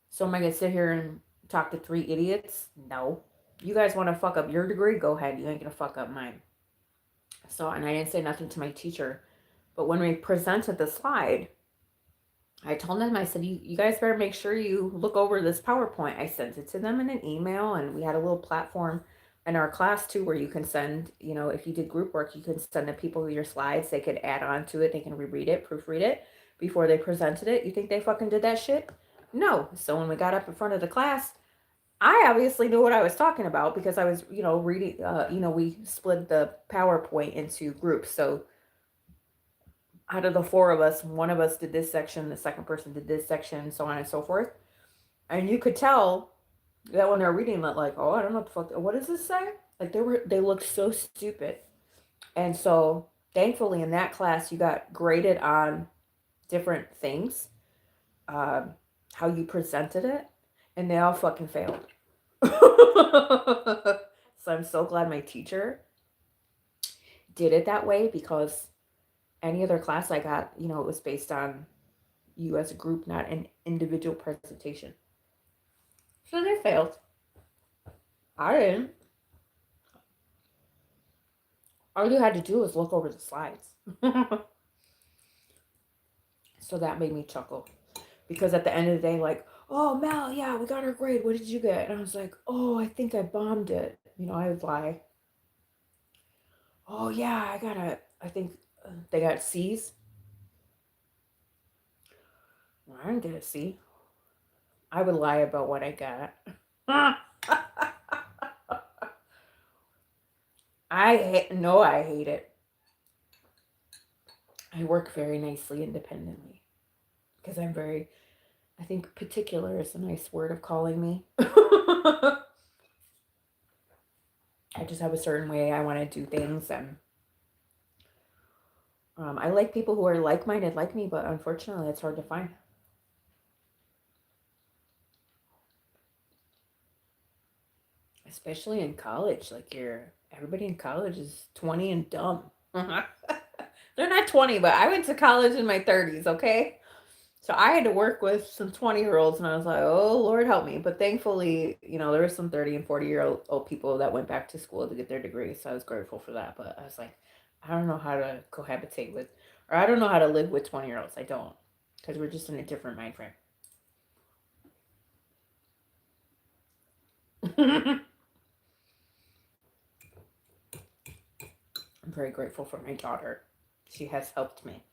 So am I going to sit here and talk to 3 idiots? No. You guys want to fuck up your degree? Go ahead. You ain't going to fuck up mine. So, and I didn't say nothing to my teacher. But when we presented the slide, I told them, I said, you guys better make sure you look over this PowerPoint. I sent it to them in an email, and we had a little platform in our class too where you can send, if you did group work, you can send the people your slides. They could add on to it. They can reread it, proofread it before they presented it. You think they fucking did that shit? No. So when we got up in front of the class, I obviously knew what I was talking about because I was, reading, we split the PowerPoint into groups. So out of the 4 of us, one of us did this section, the second person did this section, so on and so forth. And you could tell that when they're reading that, like, oh, I don't know what the fuck, what does this say? Like they looked so stupid. And so thankfully in that class, you got graded on different things, how you presented it, and they all fucking failed. So I'm so glad my teacher did it that way because any other class I got, it was based on you as a group, not an individual presentation. So they failed. I didn't. All you had to do was look over the slides. So that made me chuckle. Because at the end of the day, like, oh, Mel, yeah, we got our grade. What did you get? And I was like, oh, I think I bombed it. I would lie. Oh, yeah, I think they got C's. Well, I didn't get a C. I would lie about what I got. I hate it. I work very nicely independently because I think particular is a nice word of calling me. I just have a certain way I want to do things, and I like people who are like-minded like me, but unfortunately it's hard to find. Especially in college, like everybody in college is 20 and dumb. They're not 20, but I went to college in my 30s, okay? So I had to work with some 20-year-olds, and I was like, oh, Lord help me. But thankfully, there were some 30 and 40-year-old people that went back to school to get their degree. So I was grateful for that. But I was like, I don't know how to cohabitate with, or I don't know how to live with 20-year-olds. I don't, because we're just in a different mind frame. I'm very grateful for my daughter. She has helped me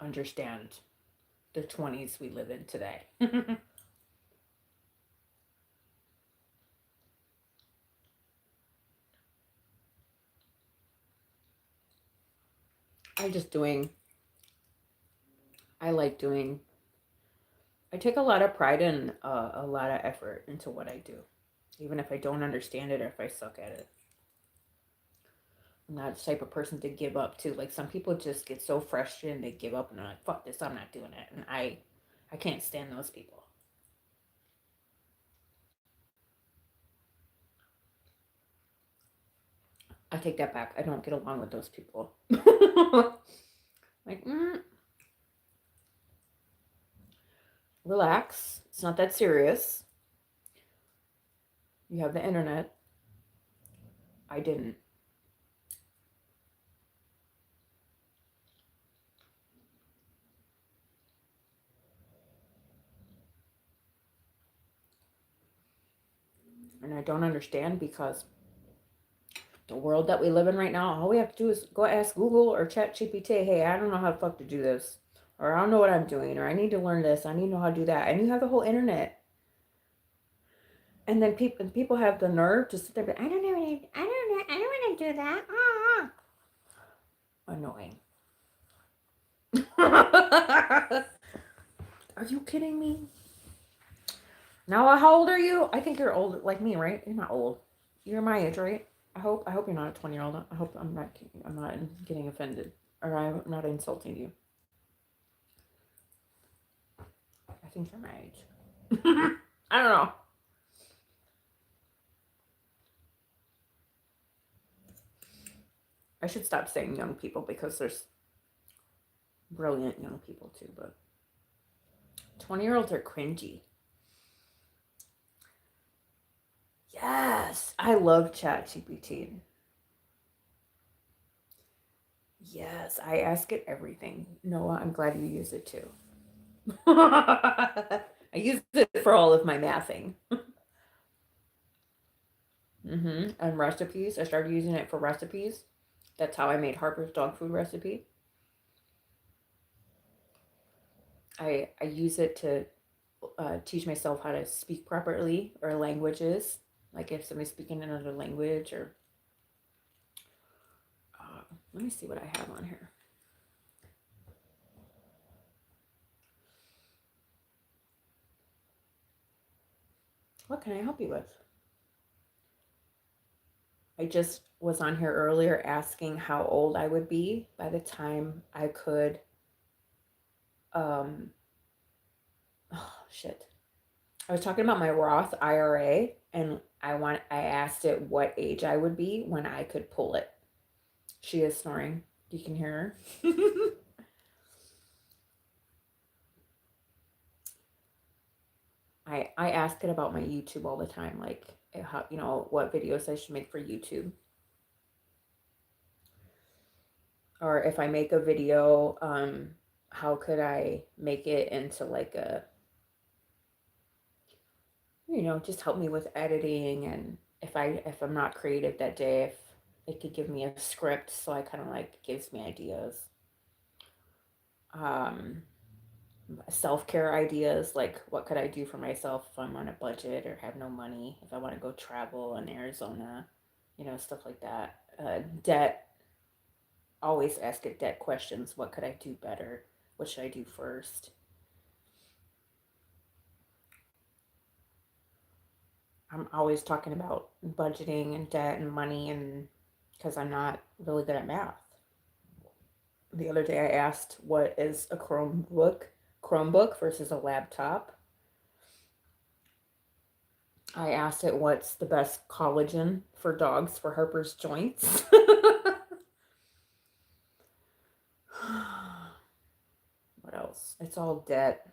understand the 20s we live in today. I take a lot of pride and a lot of effort into what I do, even if I don't understand it or if I suck at it. I'm not the type of person to give up too. Like some people just get so frustrated and they give up and they're like, fuck this, I'm not doing it. And I can't stand those people. I take that back. I don't get along with those people. Like, relax. It's not that serious. You have the internet. I didn't. And I don't understand because the world that we live in right now, all we have to do is go ask Google or Chat GPT, hey, I don't know how the fuck to do this. Or I don't know what I'm doing. Or I need to learn this. I need to know how to do that. And you have the whole internet. And then people have the nerve to sit there and be, I don't know. I don't want to do that. Annoying. Are you kidding me? Now, how old are you? I think you're old, like me, right? You're not old. You're my age, right? I hope you're not a 20-year-old. I hope I'm not getting offended, or I'm not insulting you. I think you're my age. I don't know. I should stop saying young people because there's brilliant young people too, but 20-year-olds are cringy. Yes, I love ChatGPT. Yes, I ask it everything. Noah, I'm glad you use it too. I use it for all of my mathing. And recipes. I started using it for recipes. That's how I made Harper's dog food recipe. I use it to teach myself how to speak properly or languages. Like if somebody's speaking another language or... let me see what I have on here. What can I help you with? I just was on here earlier asking how old I would be by the time I could... oh, shit. I was talking about my Roth IRA, and I asked it what age I would be when I could pull it. She is snoring. You can hear her. I ask it about my YouTube all the time, like how, what videos I should make for YouTube. Or if I make a video, how could I make it into like a, just help me with editing, and if I'm not creative that day, if it could give me a script, so I kind of like gives me ideas. Self-care ideas, like what could I do for myself if I'm on a budget or have no money, if I want to go travel in Arizona, stuff like that. Debt, always ask it debt questions. What could I do better? What should I do first? I'm always talking about budgeting and debt and money, and because I'm not really good at math. The other day I asked what is a Chromebook versus a laptop. I asked it what's the best collagen for dogs for Harper's joints. What else? It's all debt.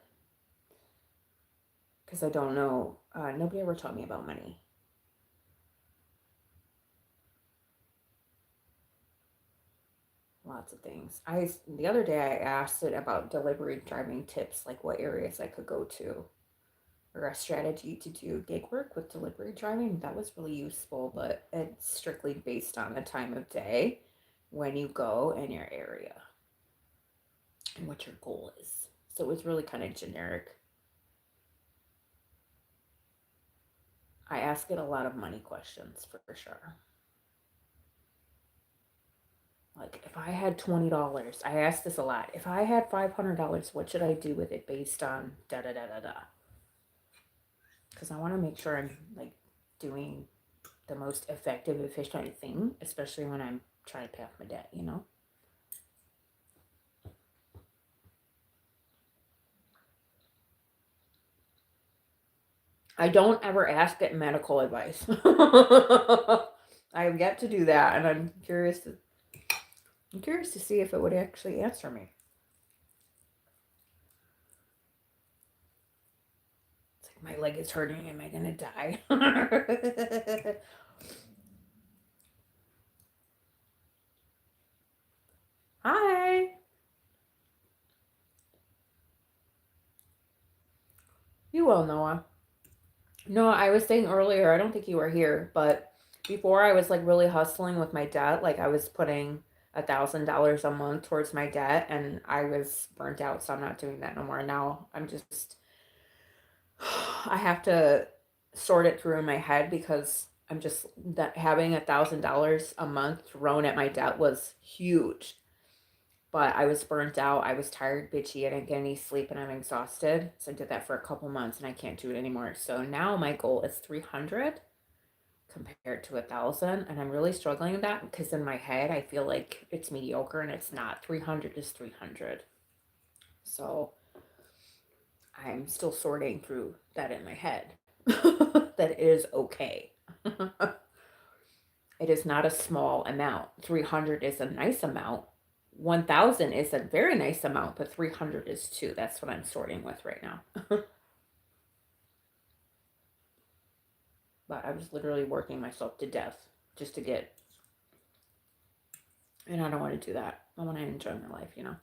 Because I don't know. Nobody ever taught me about money. Lots of things. The other day I asked it about delivery driving tips, like what areas I could go to, or a strategy to do gig work with delivery driving. That was really useful, but it's strictly based on the time of day when you go in your area and what your goal is. So it was really kind of generic. I ask it a lot of money questions for sure. Like if I had $20, I ask this a lot. If I had $500, what should I do with it based on da da da da da? Because I want to make sure I'm like doing the most effective, efficient thing, especially when I'm trying to pay off my debt, I don't ever ask it medical advice. I have yet to do that, and I'm curious to see if it would actually answer me. It's like, My leg is hurting. Am I gonna die? Hi. You will, Noah. No, I was saying earlier, I don't think you were here, but before I was like really hustling with my debt, like I was putting $1,000 a month towards my debt and I was burnt out, so I'm not doing that no more. Now I'm just I have to sort it through in my head because I'm just that having $1,000 a month thrown at my debt was huge. But I was burnt out. I was tired, bitchy. I didn't get any sleep, and I'm exhausted. So I did that for a couple months, and I can't do it anymore. So now my goal is 300 compared to 1,000, and I'm really struggling with that because in my head I feel like it's mediocre, and it's not. 300 is 300. So I'm still sorting through that in my head. That is okay. It is not a small amount. 300 is a nice amount. 1,000 is a very nice amount, but 300 is too. That's what I'm sorting with right now. But I was literally working myself to death just to get, and I don't want to do that. I want to enjoy my life, you know.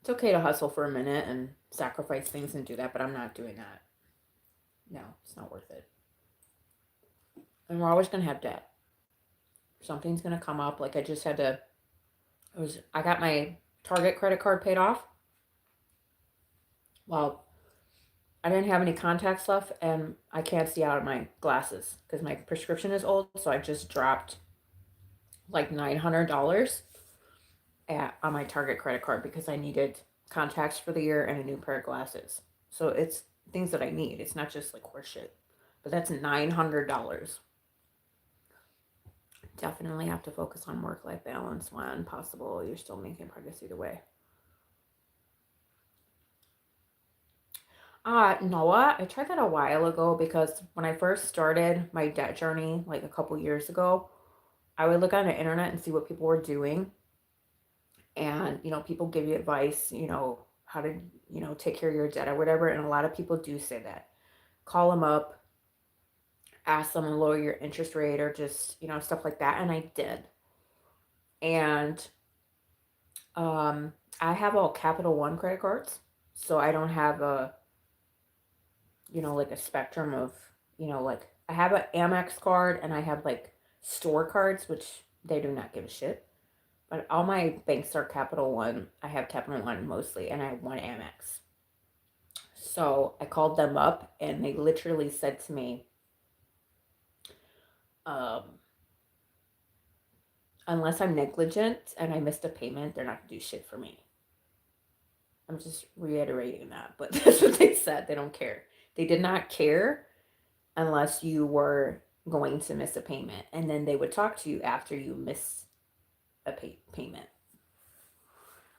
It's okay to hustle for a minute and sacrifice things and do that, but I'm not doing that. No, it's not worth it. And we're always going to have debt. Something's going to come up. Like I just had to, I got my Target credit card paid off. Well, I didn't have any contacts left and I can't see out of my glasses because my prescription is old. So I just dropped like $900 on my Target credit card because I needed contacts for the year and a new pair of glasses. So it's things that I need. It's not just like horseshit. But that's $900. Definitely have to focus on work-life balance when possible. You're still making progress either way. Noah, I tried that a while ago because when I first started my debt journey, like a couple years ago, I would look on the internet and see what people were doing. And, people give you advice, how to, take care of your debt or whatever. And a lot of people do say that. Call them up, ask them to lower your interest rate or just, stuff like that. And I did. And I have all Capital One credit cards. So I don't have like a spectrum of, like I have an Amex card and I have like store cards, which they do not give a shit. But all my banks are Capital One. I have Capital One mostly, and I have one Amex. So I called them up, and they literally said to me, um, unless I'm negligent and I missed a payment, they're not going to do shit for me. I'm just reiterating that, but that's what they said. They don't care. They did not care unless you were going to miss a payment. And then they would talk to you after you miss a payment.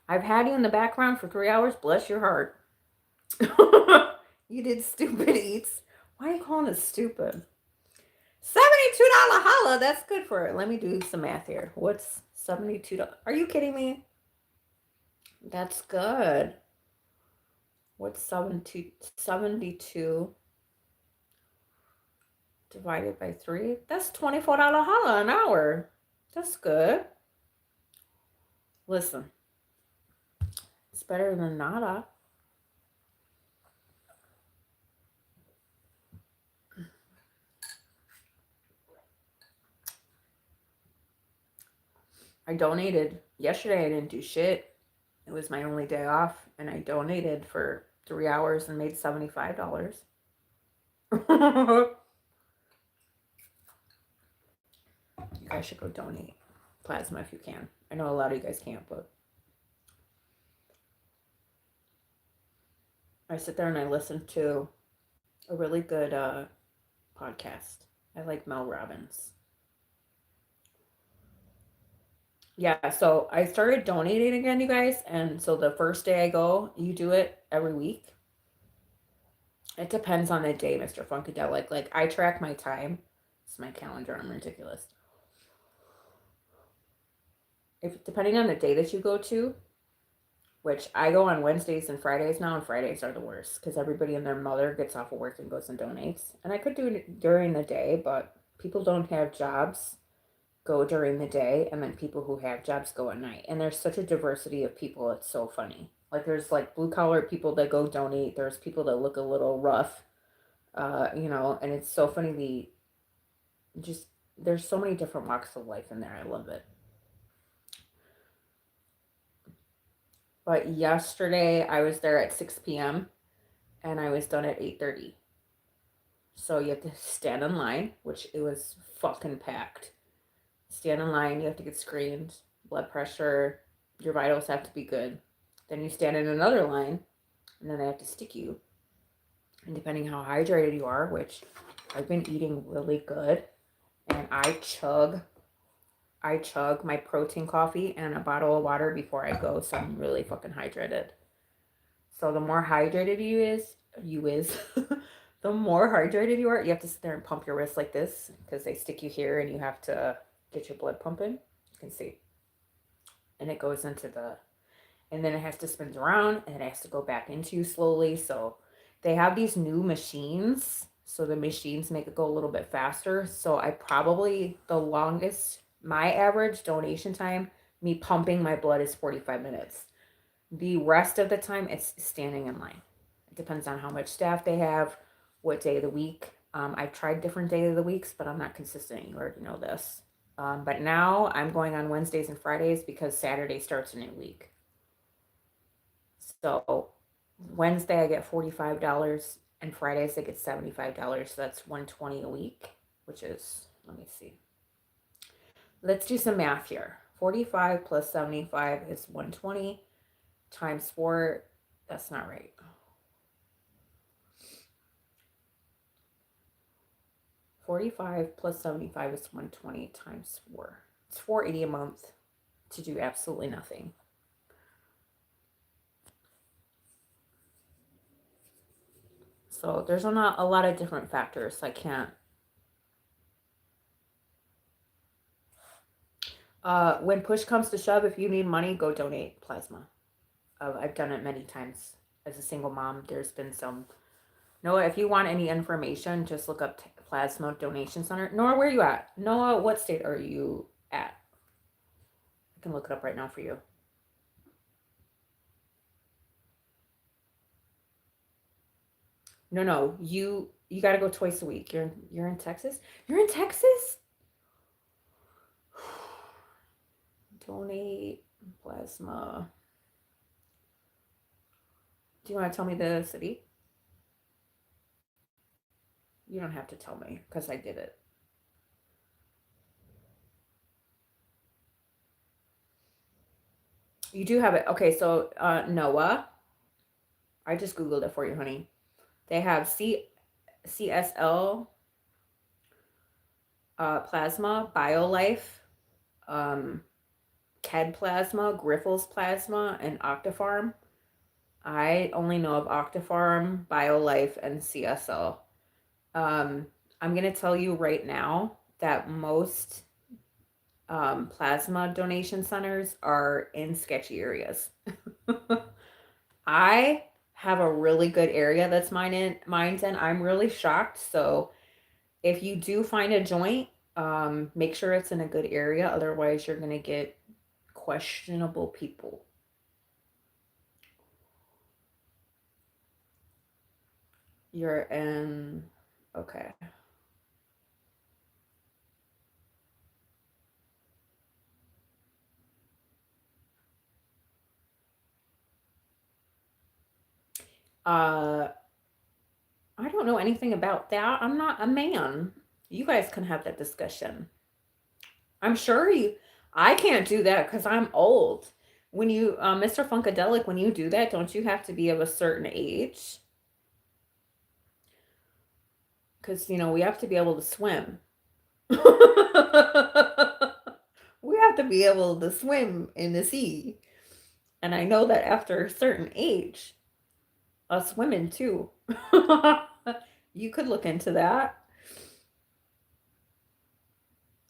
I've had you in the background for 3 hours. Bless your heart. You did stupid eats. Why are you calling it stupid? $72 holla. That's good for it. Let me do some math here. What's $72? Are you kidding me? That's good. What's 72 divided by 3? That's $24 holla an hour. That's good. Listen, it's better than nada. I donated. Yesterday I didn't do shit. It was my only day off, and I donated for 3 hours and made $75. You guys should go donate plasma if you can. I know a lot of you guys can't, but I sit there and I listen to a really good podcast. I like Mel Robbins. Yeah, so I started donating again, you guys. And so the first day I go, you do it every week. It depends on the day, Mr. Funkadelic. Like, I track my time. It's my calendar. I'm ridiculous. If depending on the day that you go to, which I go on Wednesdays and Fridays now, and Fridays are the worst because everybody and their mother gets off of work and goes and donates. And I could do it during the day, but people don't have jobs go during the day, and then people who have jobs go at night. And there's such a diversity of people, it's so funny. Like there's like blue collar people that go donate, there's people that look a little rough, and it's so funny just there's so many different walks of life in there. I love it. But yesterday I was there at 6 p.m. and I was done at 8:30. So you have to stand in line, which it was fucking packed. Stand in line, you have to get screened, blood pressure, your vitals have to be good. Then you stand in another line, and then they have to stick you. And depending how hydrated you are, which I've been eating really good, and I chug my protein coffee and a bottle of water before I go, so I'm really fucking hydrated. So the more hydrated the more hydrated you are, you have to sit there and pump your wrist like this because they stick you here and you have to get your blood pumping. You can see. And it goes into and then it has to spin around and it has to go back into you slowly. So they have these new machines. So the machines make it go a little bit faster. So my average donation time, me pumping my blood is 45 minutes. The rest of the time, it's standing in line. It depends on how much staff they have, what day of the week. I've tried different days of the weeks, but I'm not consistent. You already know this. But now I'm going on Wednesdays and Fridays because Saturday starts a new week. So Wednesday I get $45 and Fridays I get $75. So that's $120 a week, which is, let me see. Let's do some math here. 45 plus 75 is 120 times 4. That's not right. 45 plus 75 is 120 times 4. It's $480 a month to do absolutely nothing. So there's not a lot of different factors. I can't. When push comes to shove, if you need money, go donate plasma. I've done it many times as a single mom. There's been some. Noah, if you want any information, just look up Plasma Donation Center. Noah, where are you at? Noah, what state are you at? I can look it up right now for you. No, you got to go twice a week. You're in Texas? You're in Texas? Donate plasma. Do you want to tell me the city? You don't have to tell me because I did it. You do have it. Okay, so Noah, I just Googled it for you, honey. They have CSL plasma, BioLife, KED plasma, Grifols plasma, and Octafarm. I only know of Octafarm, BioLife, and CSL. I'm going to tell you right now that most plasma donation centers are in sketchy areas. I have a really good area that's mine's in. I'm really shocked. So if you do find a joint, make sure it's in a good area. Otherwise, you're going to get questionable people. You're in, okay. I don't know anything about that. I'm not a man. You guys can have that discussion. I'm sure I can't do that because I'm old. When you, Mr. Funkadelic, when you do that, don't you have to be of a certain age? Because, we have to be able to swim. We have to be able to swim in the sea. And I know that after a certain age, us women too. You could look into that.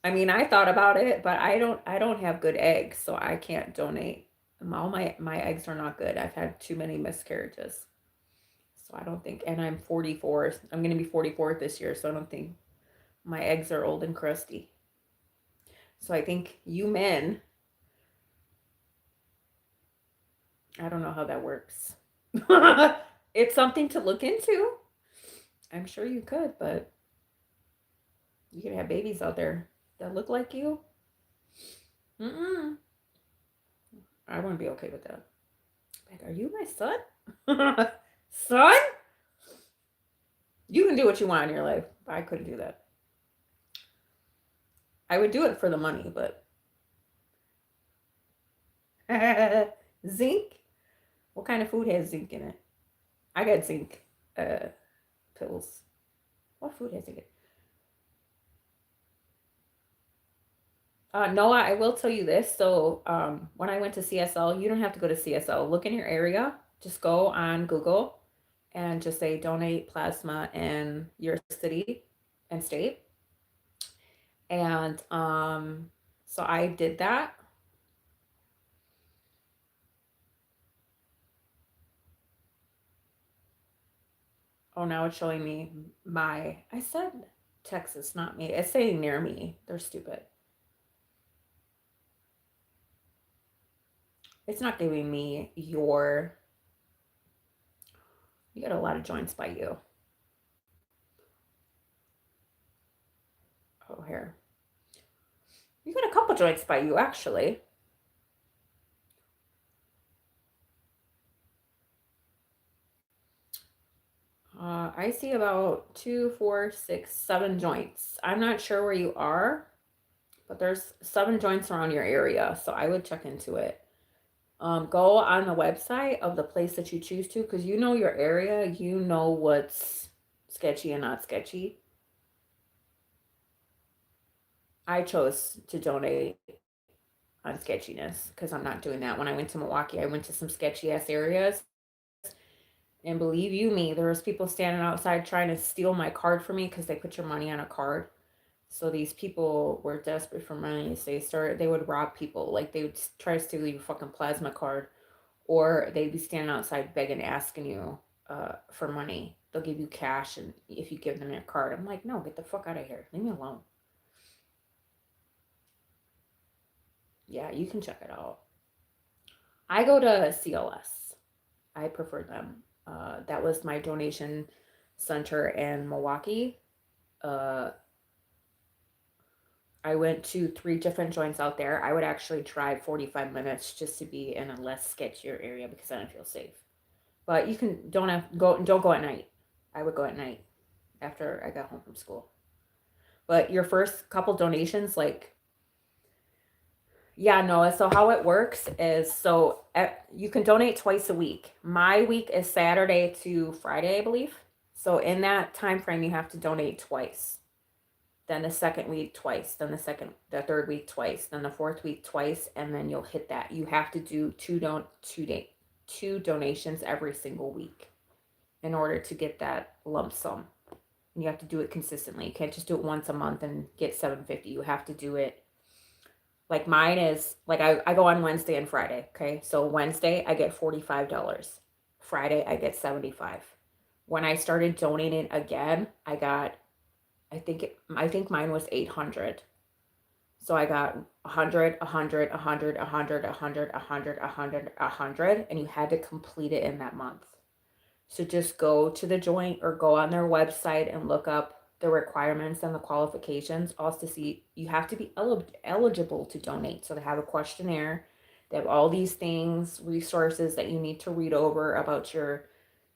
I mean, I thought about it, but I don't have good eggs, so I can't donate All my eggs are not good. I've had too many miscarriages. So I don't think, and I'm 44. I'm going to be 44 this year, so I don't think my eggs are old and crusty. So I think you men, I don't know how that works. It's something to look into. I'm sure you could, but you could have babies out there that look like you. Mm-mm. I wouldn't be okay with that. Like, are you my son? Son? You can do what you want in your life. I couldn't do that. I would do it for the money, but zinc? What kind of food has zinc in it? I got zinc pills. What food has zinc in it? Noah, I will tell you this. So, when I went to CSL, you don't have to go to CSL. Look in your area. Just go on Google and just say donate plasma in your city and state. And so I did that. Oh, now it's showing me I said Texas, not me. It's saying near me. They're stupid. It's not giving me you got a lot of joints by you. Oh, here. You got a couple joints by you, actually. I see about 2, 4, 6, 7 joints. I'm not sure where you are, but there's 7 joints around your area, so I would check into it. Go on the website of the place that you choose to, because you know your area, you know what's sketchy and not sketchy. I chose to donate on sketchiness because I'm not doing that. When I went to Milwaukee, I went to some sketchy ass areas. And believe you me, there was people standing outside trying to steal my card from me because they put your money on a card. So these people were desperate for money. So they would rob people. Like they would try to steal your fucking plasma card, or they'd be standing outside begging, asking you for money. They'll give you cash, and if you give them your card, I'm like, no, get the fuck out of here. Leave me alone. Yeah, you can check it out. I go to CLS. I prefer them. That was my donation center in Milwaukee. Uh, I went to 3 different joints out there. I would actually drive 45 minutes just to be in a less sketchier area because I don't feel safe. But you can don't go at night. I would go at night after I got home from school. But your first couple donations, like, yeah, no. So how it works is, you can donate twice a week. My week is Saturday to Friday, I believe. So in that time frame, you have to donate twice. Then the second week twice. Then the third week twice. Then the fourth week twice, and then you'll hit that. You have to do two donations every single week in order to get that lump sum. And you have to do it consistently. You can't just do it once a month and get $750. You have to do it. Like mine is, like I go on Wednesday and Friday, okay? So Wednesday, I get $45. Friday, I get $75. When I started donating again, I think mine was 800. So I got 100, 100, 100, 100, 100, 100, 100, 100, and you had to complete it in that month. So just go to the joint or go on their website and look up the requirements and the qualifications. Also, see, you have to be eligible to donate. So they have a questionnaire. They have all these things, resources that you need to read over about your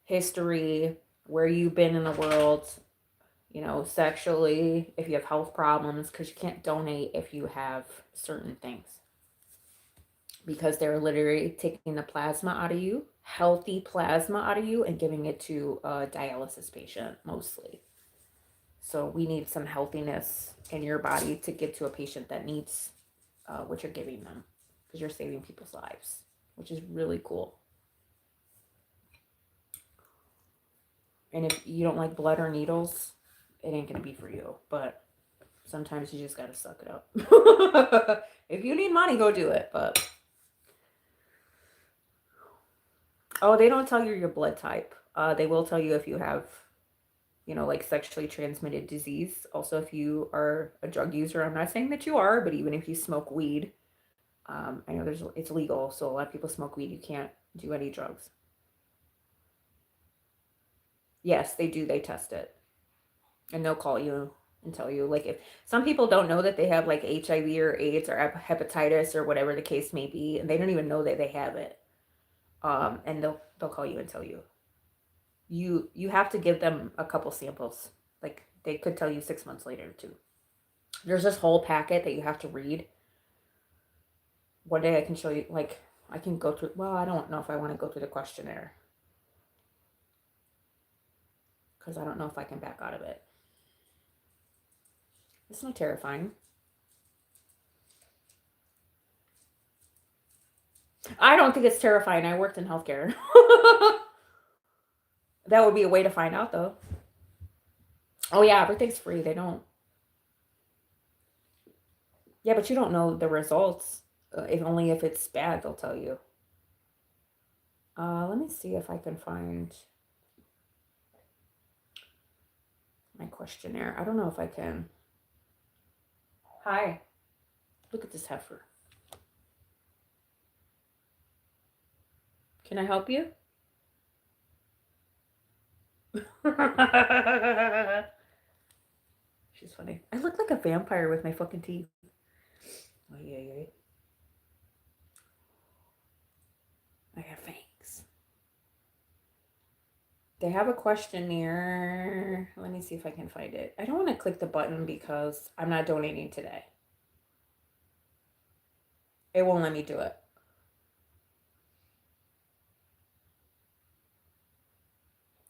history, where you've been in the world, sexually, if you have health problems, because you can't donate if you have certain things. Because they're literally taking the plasma out of you, healthy plasma out of you, and giving it to a dialysis patient mostly. So we need some healthiness in your body to give to a patient that needs what you're giving them, because you're saving people's lives, which is really cool. And if you don't like blood or needles, it ain't gonna be for you. But sometimes you just gotta suck it up. If you need money, go do it. But Oh, they don't tell you your blood type. They will tell you if you have, like sexually transmitted disease. Also, if you are a drug user, I'm not saying that you are, but even if you smoke weed, I know it's legal, so a lot of people smoke weed. You can't do any drugs. Yes, they do. They test it, and they'll call you and tell you. Like, if some people don't know that they have like HIV or AIDS or hepatitis or whatever the case may be, and they don't even know that they have it. And they'll call you and tell you. You have to give them a couple samples. Like, they could tell you 6 months later too. There's this whole packet that you have to read. One day I can show you. Like, I can go through. Well, I don't know if I want to go through the questionnaire because I don't know if I can back out of it. It's not terrifying. I don't think it's terrifying. I worked in healthcare. That would be a way to find out, though. Oh yeah, everything's free. They don't. Yeah, but you don't know the results. If only if it's bad, they'll tell you. Let me see if I can find my questionnaire. I don't know if I can. Hi. Look at this heifer. Can I help you? She's funny. I look like a vampire with my fucking teeth. Oh, yeah. I have fangs. They have a questionnaire. Let me see if I can find it. I don't want to click the button because I'm not donating today. It won't let me do it.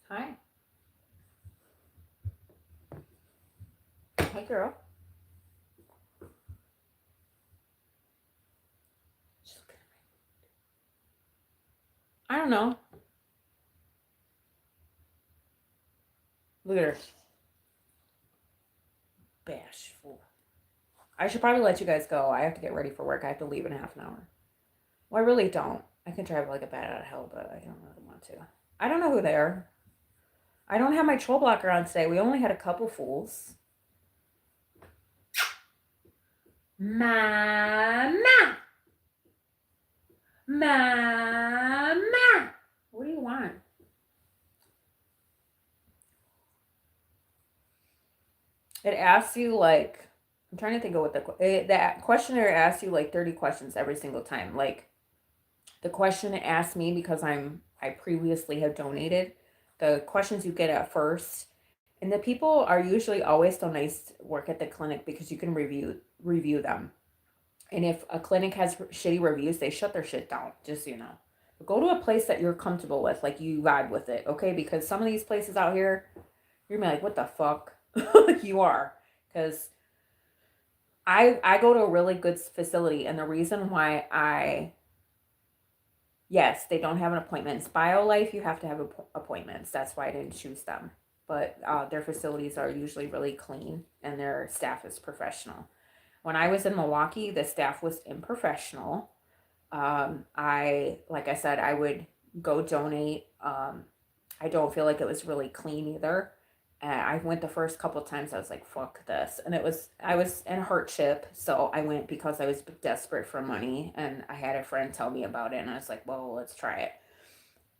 Hi. Hey, girl. I don't know. Look at her. Bashful. I should probably let you guys go. I have to get ready for work. I have to leave in half an hour. Well, I really don't. I can drive like a bat out of hell, but I don't really want to. I don't know who they are. I don't have my troll blocker on today. We only had a couple fools. Mama! Mama! What do you want? It asks you like, I'm trying to think of what the questionnaire asks you like 30 questions every single time. Like, the question it asked me because I previously have donated. The questions you get at first, and the people are usually always so nice to work at the clinic because you can review them. And if a clinic has shitty reviews, they shut their shit down, just so you know. But go to a place that you're comfortable with, like you vibe with it, okay? Because some of these places out here, you're gonna be like, what the fuck? You are. Because I go to a really good facility, and the reason why yes, they don't have an appointments. BioLife, you have to have appointments. That's why I didn't choose them. But their facilities are usually really clean, and their staff is professional. When I was in Milwaukee, the staff was unprofessional. Like I said, I would go donate. I don't feel like it was really clean either. I went the first couple times. I was like, "Fuck this," and I was in hardship, so I went because I was desperate for money, and I had a friend tell me about it, and I was like, "Well, let's try it."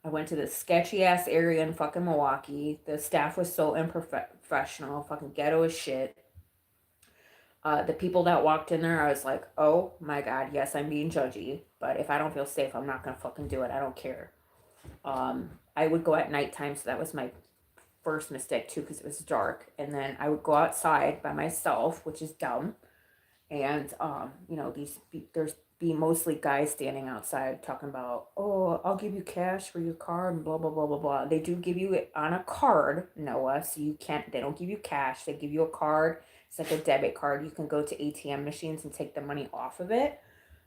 I went to this sketchy ass area in fucking Milwaukee. The staff was so unprofessional, fucking ghetto as shit. The people that walked in there, I was like, oh my god, yes, I'm being judgy, but if I don't feel safe, I'm not gonna fucking do it. I don't care. I would go at nighttime, so that was my first mistake too, because it was dark, and then I would go outside by myself, which is dumb. And there's be mostly guys standing outside talking about, oh, I'll give you cash for your card and blah blah blah blah blah. They do give you it on a card, Noah, so you can't. They don't give you cash. They give you a card. It's like a debit card. You can go to ATM machines and take the money off of it,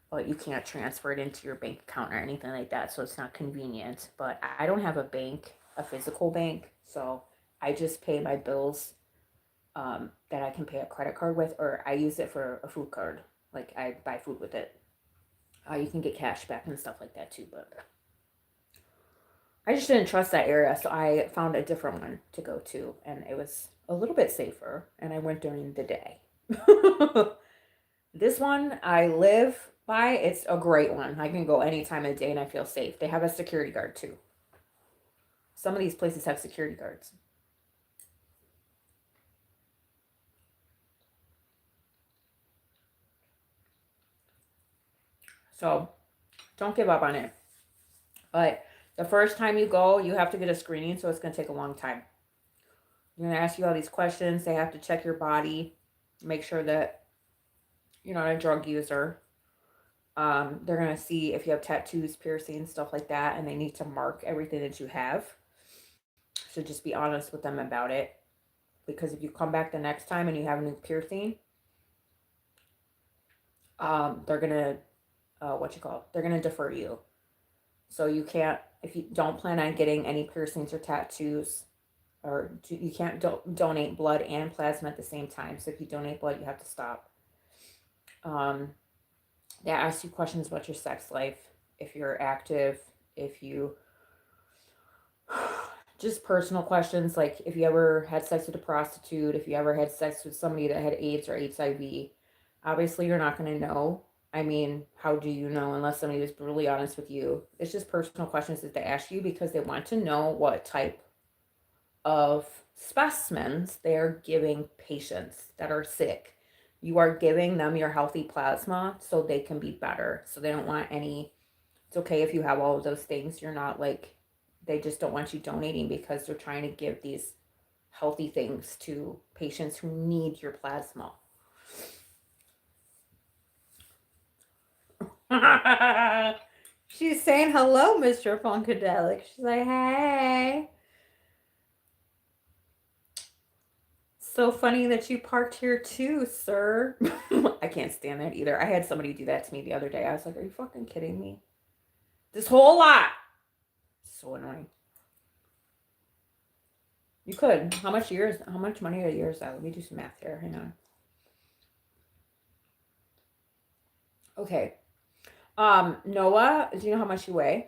but you can't transfer it into your bank account or anything like that. So it's not convenient. But I don't have a bank, a physical bank, so I just pay my bills that I can pay a credit card with, or I use it for a food card. Like, I buy food with it. You can get cash back and stuff like that too, but I just didn't trust that area, so I found a different one to go to, and it was a little bit safer, and I went during the day. This one I live by, it's a great one. I can go any time of day and I feel safe. They have a security guard too. Some of these places have security guards. So don't give up on it. But the first time you go, you have to get a screening, so it's going to take a long time. They're going to ask you all these questions. They have to check your body, make sure that you're not a drug user. They're going to see if you have tattoos, piercings, stuff like that, and they need to mark everything that you have. So just be honest with them about it. Because if you come back the next time and you have a new piercing, they're going to, they're going to defer you. So you can't, if you don't plan on getting any piercings or tattoos, or you can't donate blood and plasma at the same time. So if you donate blood, you have to stop. They ask you questions about your sex life, if you're active, if you, just personal questions like if you ever had sex with a prostitute, if you ever had sex with somebody that had AIDS or HIV. Obviously, you're not going to know. I mean, how do you know unless somebody was brutally honest with you? It's just personal questions that they ask you because they want to know what type of specimens they're giving patients that are sick. You are giving them your healthy plasma so they can be better. So they don't want any, it's okay if you have all of those things. You're not like, they just don't want you donating because they're trying to give these healthy things to patients who need your plasma. She's saying hello, Mr. Funkadelic. She's like, hey. So funny that you parked here too, sir. I can't stand that either. I had somebody do that to me the other day. I was like, are you fucking kidding me? This whole lot. So annoying. You could. How much money a year is that? Let me do some math here. Hang on. Okay. Noah, do you know how much you weigh?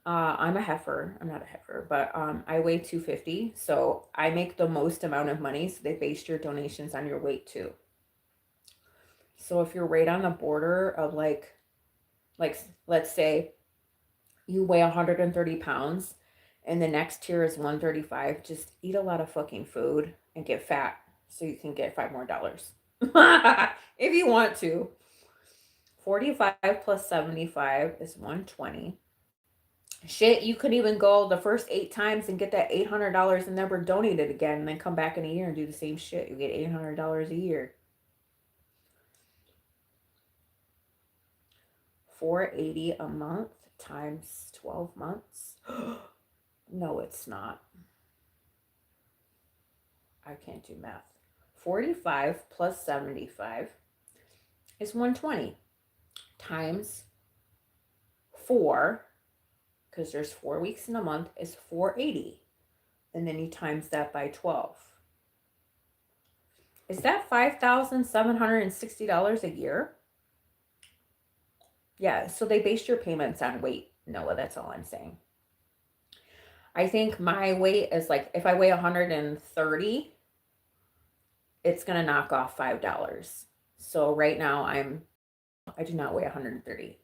I'm a heifer. I'm not a heifer, but I weigh 250. So I make the most amount of money. So they base your donations on your weight too. So if you're right on the border of like let's say you weigh 130 pounds and the next tier is 135, just eat a lot of fucking food and get fat so you can get $5 more. If you want to. 45 plus 75 is 120. Shit, you could even go the first 8 times and get that $800 and never donate it again and then come back in a year and do the same shit. You get $800 a year. $480 a month times 12 months. No, it's not. I can't do math. 45 plus 75 is 120 times 4, because there's 4 weeks in a month, is 480. And then you times that by 12. Is that $5,760 a year? Yeah, so they base your payments on weight, Noah, that's all I'm saying. I think my weight is like, if I weigh 130, it's going to knock off $5. So right now I do not weigh 130.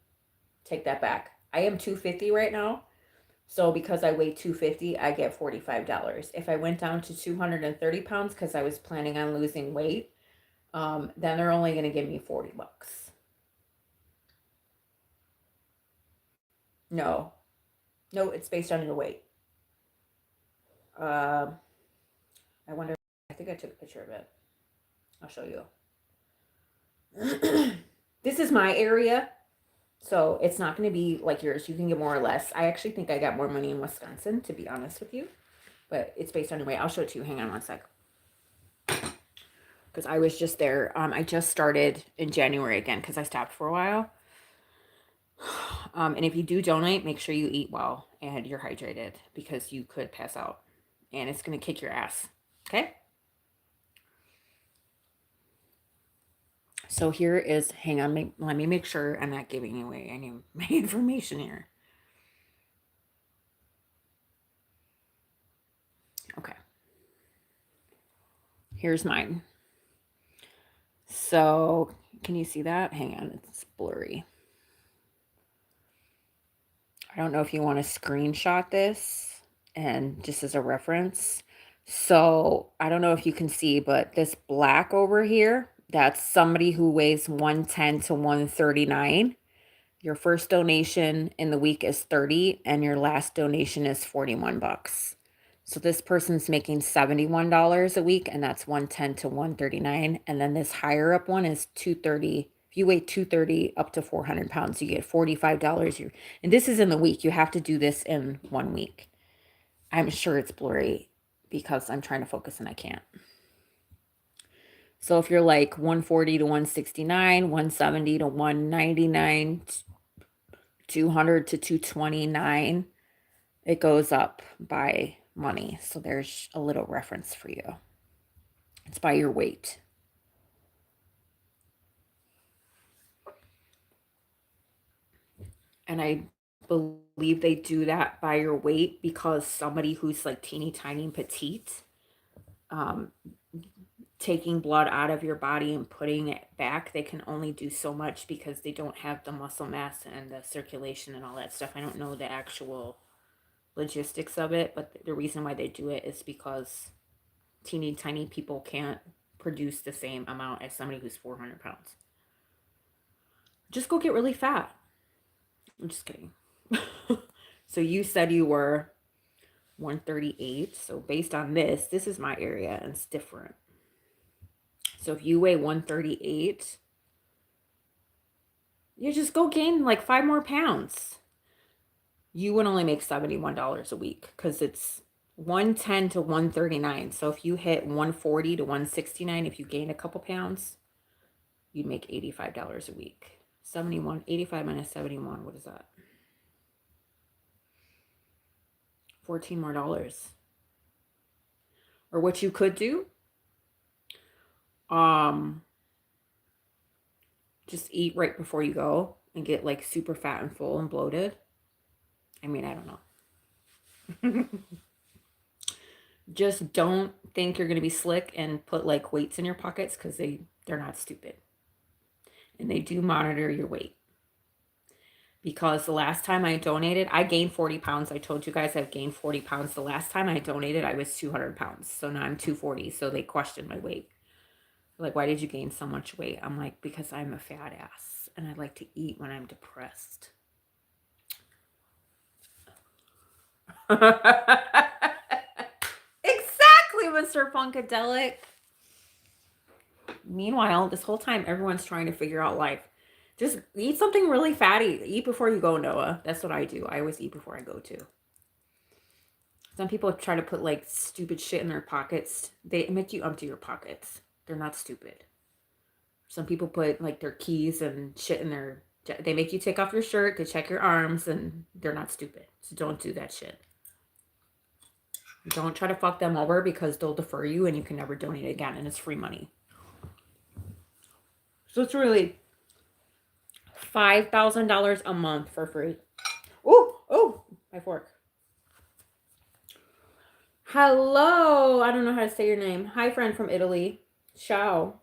Take that back. I am 250 right now. So because I weigh 250, I get $45. If I went down to 230 pounds because I was planning on losing weight, then they're only going to give me $40. No, it's based on your weight. I wonder. I think I took a picture of it. I'll show you. This is my area, so it's not going to be like yours. You can get more or less. I actually think I got more money in Wisconsin, to be honest with you, but it's based on your weight. I'll show it to you. Hang on one sec. Because I was just there. I just started in January again because I stopped for a while. And if you do donate, make sure you eat well and you're hydrated because you could pass out and it's going to kick your ass. Okay? So here is, hang on, let me make sure I'm not giving away any of my information here. Here's mine. So, can you see that? Hang on, it's blurry. I don't know if you want to screenshot this and just as a reference. So, I don't know if you can see, but this black over here, that's somebody who weighs 110 to 139. Your first donation in the week is 30 and your last donation is 41 bucks. So this person's making $71 a week, and that's 110 to 139. And then this higher up one is 230. If you weigh 230 up to 400 pounds, you get $45. And this is in the week. You have to do this in 1 week. I'm sure it's blurry because I'm trying to focus and I can't. So if you're like 140 to 169, 170 to 199, 200 to 229, it goes up by money. So there's a little reference for you. It's by your weight. And I believe they do that by your weight because somebody who's like teeny tiny and petite, taking blood out of your body and putting it back, they can only do so much because they don't have the muscle mass and the circulation and all that stuff. I don't know the actual logistics of it, but the reason why they do it is because teeny tiny people can't produce the same amount as somebody who's 400 pounds. Just go get really fat. I'm just kidding. So you said you were 138. So based on this is my area and it's different. So if you weigh 138, you just go gain like 5 more pounds. You would only make $71 a week because it's 110 to 139. So if you hit 140 to 169, if you gain a couple pounds, you'd make $85 a week. 85 minus 71, what is that? $14 more. Or what you could do, just eat right before you go and get like super fat and full and bloated. I mean, I don't know. Just don't think you're going to be slick and put like weights in your pockets because they're not stupid. And they do monitor your weight. Because the last time I donated, I gained 40 pounds. I told you guys I've gained 40 pounds. The last time I donated, I was 200 pounds. So now I'm 240. So they questioned my weight. Like, why did you gain so much weight? I'm like, because I'm a fat ass and I like to eat when I'm depressed. Exactly, Mr. Funkadelic. Meanwhile, this whole time, everyone's trying to figure out life. Just eat something really fatty. Eat before you go, Noah. That's what I do. I always eat before I go, too. Some people try to put, like, stupid shit in their pockets. They make you empty your pockets. They're not stupid. Some people put, like, their keys and shit in their... They make you take off your shirt to check your arms, and they're not stupid. So don't do that shit. Don't try to fuck them over because they'll defer you and you can never donate again, and it's free money. So it's really $5,000 a month for free. Oh, my fork. Hello. I don't know how to say your name. Hi, friend from Italy. Ciao.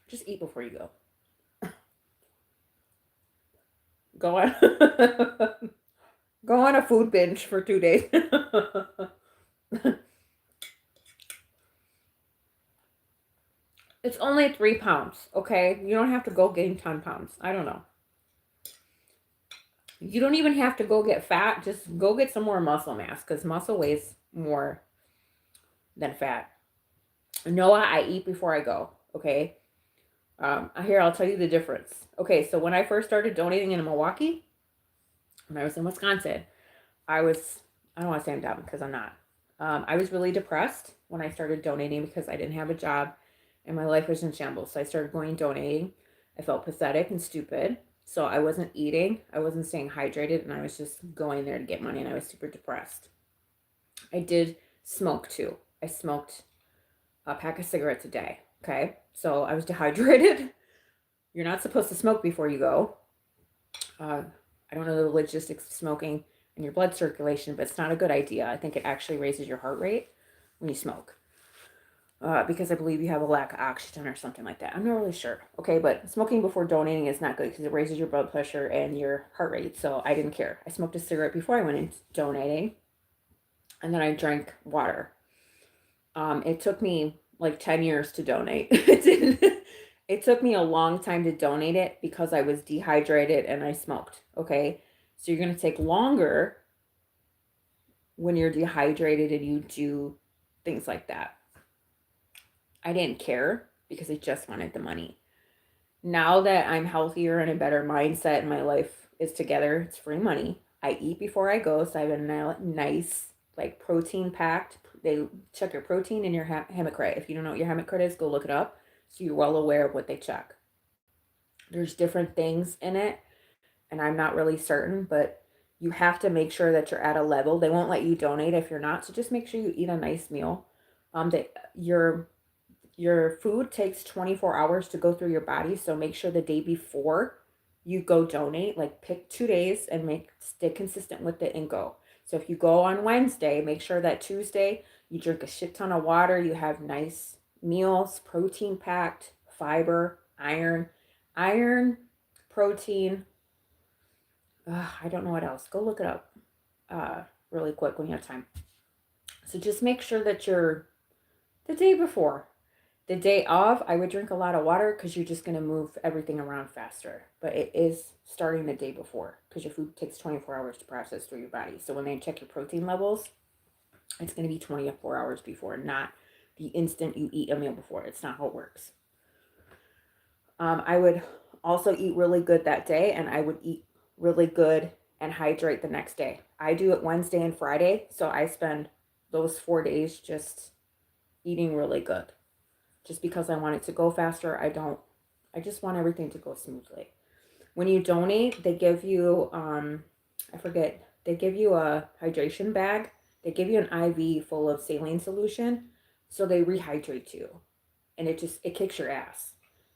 Just eat before you go. Go on. Go on a food binge for 2 days. It's only 3 pounds, okay? You don't have to go gain 10 pounds. I don't know. You don't even have to go get fat. Just go get some more muscle mass because muscle weighs more than fat. Noah, I eat before I go, okay? Here, I'll tell you the difference. Okay, so when I first started donating in Milwaukee, when I was in Wisconsin, I don't want to say I'm dumb because I'm not. I was really depressed when I started donating because I didn't have a job and my life was in shambles. So I started going donating. I felt pathetic and stupid. So I wasn't eating. I wasn't staying hydrated. And I was just going there to get money. And I was super depressed. I did smoke too. I smoked a pack of cigarettes a day. Okay. So I was dehydrated. You're not supposed to smoke before you go. I don't know the logistics of smoking and your blood circulation, but it's not a good idea. I think it actually raises your heart rate when you smoke. Because I believe you have a lack of oxygen or something like that. I'm not really sure. Okay, but smoking before donating is not good because it raises your blood pressure and your heart rate. So I didn't care. I smoked a cigarette before I went into donating, and then I drank water. It took me like 10 years to donate. It didn't. It took me a long time to donate it because I was dehydrated and I smoked. Okay, so you're gonna take longer when you're dehydrated and you do things like that. I didn't care because I just wanted the money. Now that I'm healthier and a better mindset and my life is together, it's free money. I eat before I go, so I have a nice, like, protein packed. They check your protein and your hematocrit. If you don't know what your hematocrit is, go look it up so you're well aware of what they check. There's different things in it, and I'm not really certain, but you have to make sure that you're at a level. They won't let you donate if you're not, so just make sure you eat a nice meal. That your food takes 24 hours to go through your body, so make sure the day before you go donate, like pick 2 days and stay consistent with it and go. So if you go on Wednesday, make sure that Tuesday you drink a shit ton of water, you have nice meals, protein packed, fiber, iron, protein. I don't know what else. Go look it up really quick when you have time. So just make sure that you're the day before. The day of, I would drink a lot of water because you're just going to move everything around faster. But it is starting the day before because your food takes 24 hours to process through your body. So when they check your protein levels, it's going to be 24 hours before, not the instant you eat a meal before. It's not how it works. I would also eat really good that day, and I would eat really good and hydrate the next day. I do it Wednesday and Friday, so I spend those 4 days just eating really good. Just because I want it to go faster, I just want everything to go smoothly. When you donate, they give you, they give you a hydration bag. They give you an IV full of saline solution, so they rehydrate you, and it kicks your ass.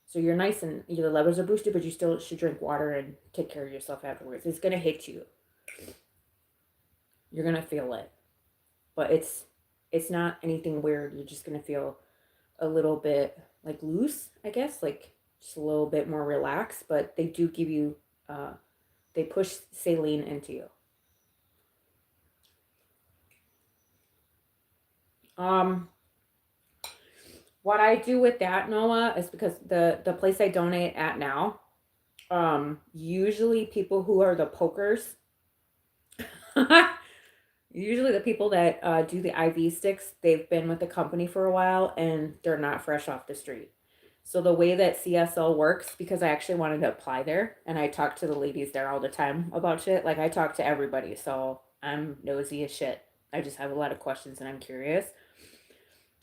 So you're nice and your levels are boosted, but you still should drink water and take care of yourself afterwards. It's gonna hit you. You're gonna feel it, but it's not anything weird. You're just gonna feel a little bit like loose, I guess, like just a little bit more relaxed, but they do give you, they push saline into you. Um, what I do with that, Noah, is because the place I donate at now, usually people who are the pokers, usually the people that do the IV sticks, they've been with the company for a while and they're not fresh off the street. So the way that CSL works, because I actually wanted to apply there and I talk to the ladies there all the time about shit. Like I talk to everybody, so I'm nosy as shit. I just have a lot of questions and I'm curious.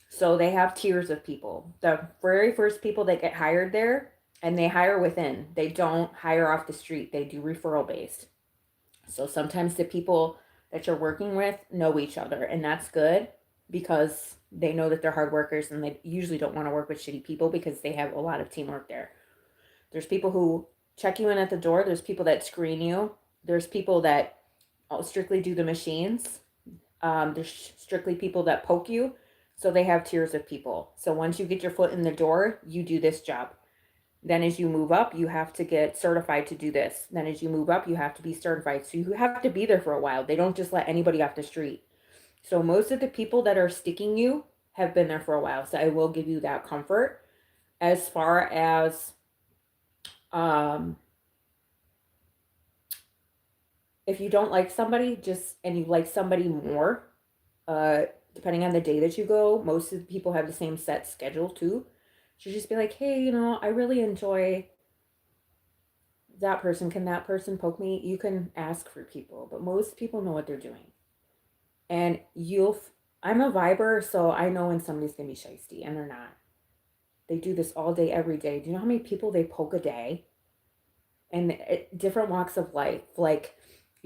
So they have tiers of people. The very first people that get hired there, and they hire within. They don't hire off the street. They do referral based. So sometimes the people that you're working with know each other, and that's good because they know that they're hard workers and they usually don't want to work with shitty people because they have a lot of teamwork there. There's people who check you in at the door, there's people that screen you, there's people that strictly do the machines, there's strictly people that poke you. So they have tiers of people. So once you get your foot in the door, you do this job. Then as you move up, you have to get certified to do this. Then as you move up, you have to be certified. So you have to be there for a while. They don't just let anybody off the street. So most of the people that are sticking you have been there for a while. So I will give you that comfort. As far as if you don't like somebody, and you like somebody more, depending on the day that you go, most of the people have the same set schedule too. So just be like, hey, I really enjoy that person. Can that person poke me? You can ask for people, but most people know what they're doing. And I'm a viber, so I know when somebody's gonna be shisty, and they're not. They do this all day, every day. Do you know how many people they poke a day? And different walks of life. Like,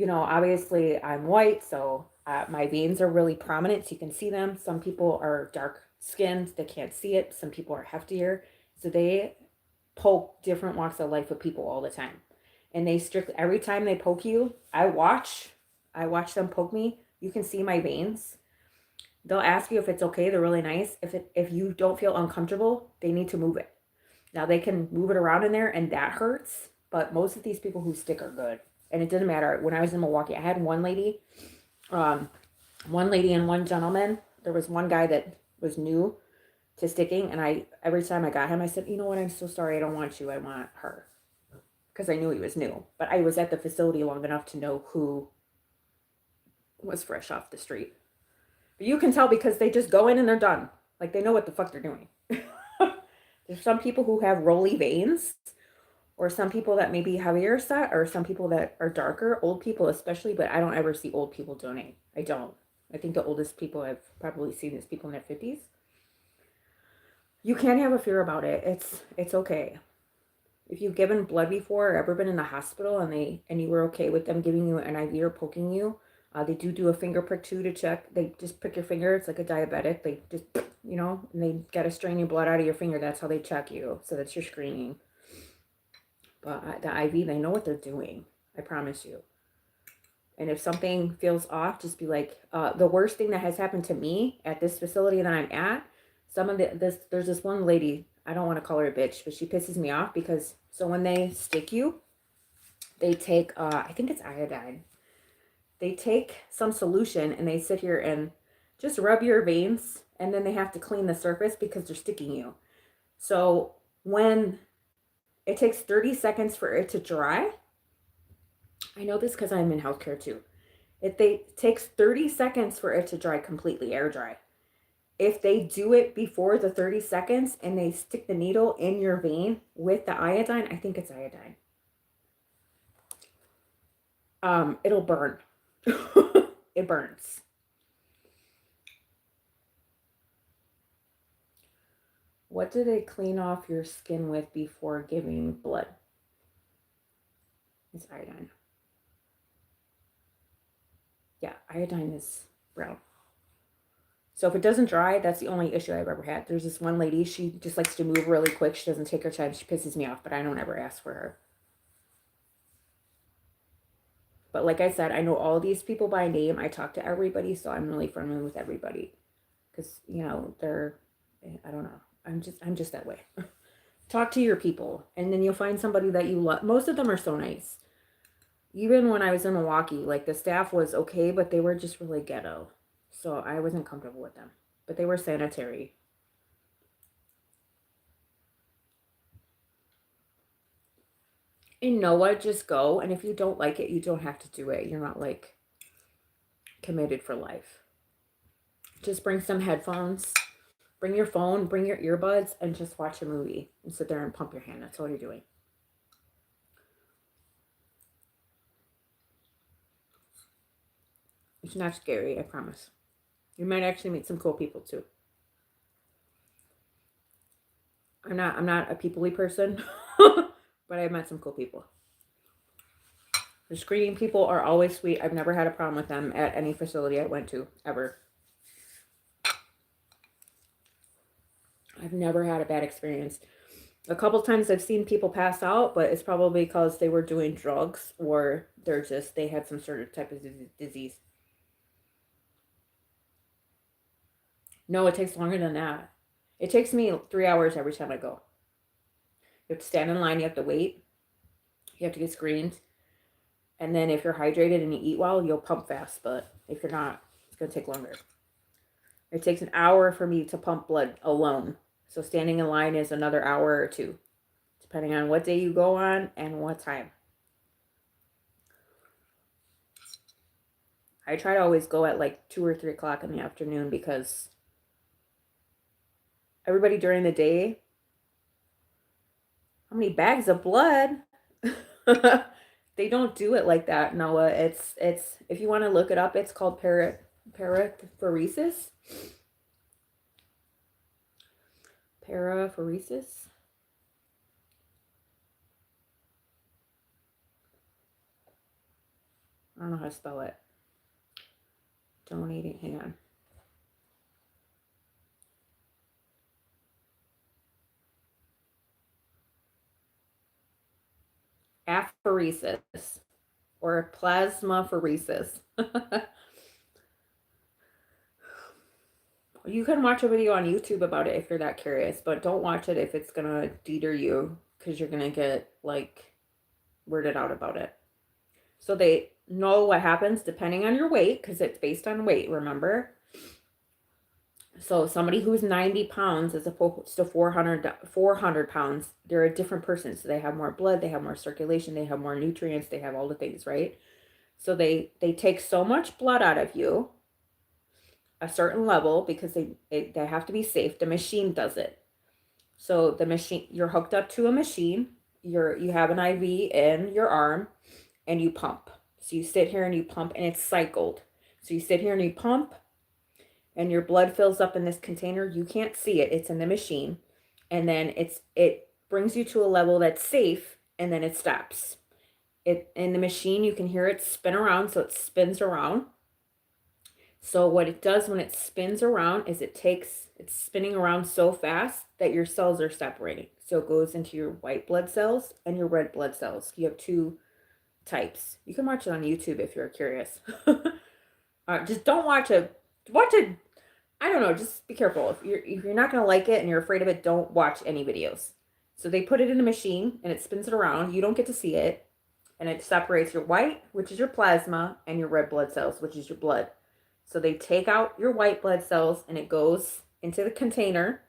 obviously I'm white, so my veins are really prominent, so you can see them. Some people are dark skinned, they can't see it. Some people are heftier, so they poke different walks of life with people all the time. and they strictly, every time they poke you, I watch them poke me. You can see my veins. They'll ask you if it's okay. They're really nice. If you don't feel uncomfortable, they need to move it. Now they can move it around in there and that hurts, but most of these people who stick are good. And it didn't matter. When I was in Milwaukee, I had one lady and one gentleman. There was one guy that was new to sticking, and every time I got him, I said, you know what, I'm so sorry, I don't want you, I want her. Because I knew he was new. But I was at the facility long enough to know who was fresh off the street. But you can tell because they just go in and they're done. Like, they know what the fuck they're doing. There's some people who have rolly veins, or some people that may be heavier set, or some people that are darker, old people especially, but I don't ever see old people donate. I don't. I think the oldest people I've probably seen is people in their 50s. You can't have a fear about it. It's okay. If you've given blood before or ever been in the hospital and you were okay with them giving you an IV or poking you, they do a finger prick too to check. They just prick your finger. It's like a diabetic. They just, and they got to strain your blood out of your finger. That's how they check you. So that's your screening. But the IV, they know what they're doing. I promise you. And if something feels off, just be like, the worst thing that has happened to me at this facility that I'm at, there's this one lady, I don't want to call her a bitch, but she pisses me off because, so when they stick you, they take, I think it's iodine. They take some solution and they sit here and just rub your veins, and then they have to clean the surface because they're sticking you. So when it takes 30 seconds for it to dry, I know this because I'm in healthcare too. It takes 30 seconds for it to dry completely, air dry. If they do it before the 30 seconds and they stick the needle in your vein with the iodine, I think it's iodine. It'll burn. It burns. What do they clean off your skin with before giving blood? It's iodine. Yeah, iodine is brown. So if it doesn't dry, that's the only issue I've ever had. There's this one lady, she just likes to move really quick. She doesn't take her time. She pisses me off, but I don't ever ask for her. But like I said, I know all these people by name. I talk to everybody, so I'm really friendly with everybody. Because, they're, I don't know. I'm just that way. Talk to your people, and then you'll find somebody that you love. Most of them are so nice. Even when I was in Milwaukee, like, the staff was okay, but they were just really ghetto. So I wasn't comfortable with them. But they were sanitary. And know what? Just go. And if you don't like it, you don't have to do it. You're not, like, committed for life. Just bring some headphones. Bring your phone. Bring your earbuds. And just watch a movie. And sit there and pump your hand. That's all you're doing. It's not scary, I promise. You might actually meet some cool people too. I'm not a people-y person, but I've met some cool people. The screening people are always sweet. I've never had a problem with them at any facility I went to, ever. I've never had a bad experience. A couple times I've seen people pass out, but it's probably because they were doing drugs or they had some sort of type of disease. No, it takes longer than that. It takes me 3 hours every time I go. You have to stand in line. You have to wait. You have to get screened. And then if you're hydrated and you eat well, you'll pump fast. But if you're not, it's going to take longer. It takes an hour for me to pump blood alone. So standing in line is another hour or two, depending on what day you go on and what time. I try to always go at like 2 or 3 o'clock in the afternoon because everybody during the day, how many bags of blood? They don't do it like that, Noah. It's if you want to look it up, it's called parapheresis. Parapheresis. I don't know how to spell it. Donating, hang on. apheresis or plasmapheresis. You can watch a video on YouTube about it if you're that curious, but don't watch it if it's gonna deter you because you're gonna get like weirded out about it. So they know what happens depending on your weight because it's based on weight, remember? So somebody who's 90 pounds as opposed to 400 pounds, they're a different person. So they have more blood, they have more circulation, they have more nutrients, they have all the things, right? So they take so much blood out of you, a certain level, because they have to be safe. The machine does it. So the machine, you're hooked up to a machine, you have an IV in your arm and you pump. So you sit here and you pump and it's cycled. So you sit here and you pump and your blood fills up in this container. You can't see it. It's in the machine. And then it brings you to a level that's safe and then it stops. It in the machine you can hear it spin around, so it spins around. So what it does when it spins around is it's spinning around so fast that your cells are separating. So it goes into your white blood cells and your red blood cells. You have two types. You can watch it on YouTube if you're curious. Just don't watch a I don't know, just be careful. If you're not going to like it and you're afraid of it, don't watch any videos. So they put it in a machine and it spins it around. You don't get to see it. And it separates your white, which is your plasma, and your red blood cells, which is your blood. So they take out your white blood cells and it goes into the container.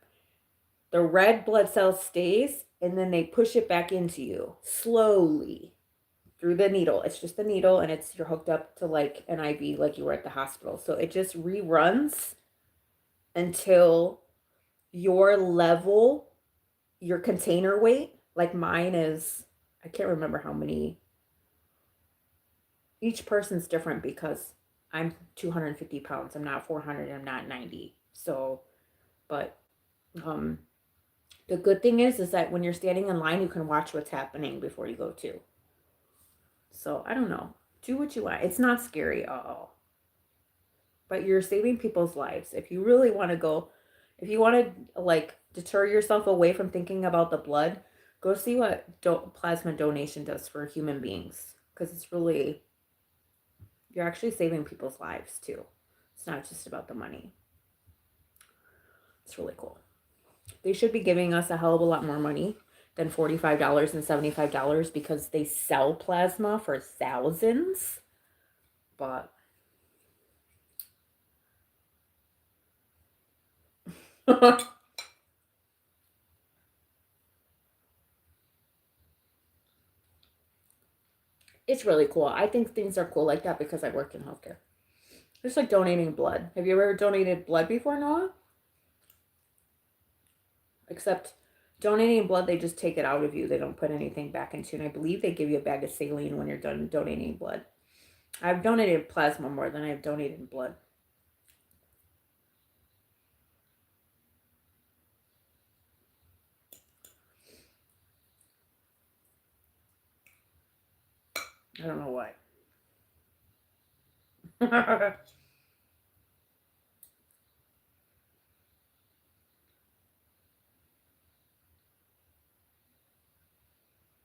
The red blood cell stays and then they push it back into you slowly through the needle. It's just a needle and you're hooked up to like an IV like you were at the hospital. So it just reruns until your level, your container weight, like mine is, I can't remember how many. Each person's different because I'm 250 pounds. I'm not 400. I'm not 90. So, but the good thing is that when you're standing in line, you can watch what's happening before you go to. So I don't know. Do what you want. It's not scary at all. But you're saving people's lives. If you really want to go, if you want to like deter yourself away from thinking about the blood, go see what plasma donation does for human beings. Because it's really, you're actually saving people's lives too. It's not just about the money. It's really cool. They should be giving us a hell of a lot more money than $45 and $75 because they sell plasma for thousands. But it's really cool. I think things are cool like that because I worked in healthcare. It's like donating blood. Have you ever donated blood before, Noah? Except donating blood, they just take it out of you. They don't put anything back into you. And I believe they give you a bag of saline when you're done donating blood. I've donated plasma more than I've donated blood. I don't know why.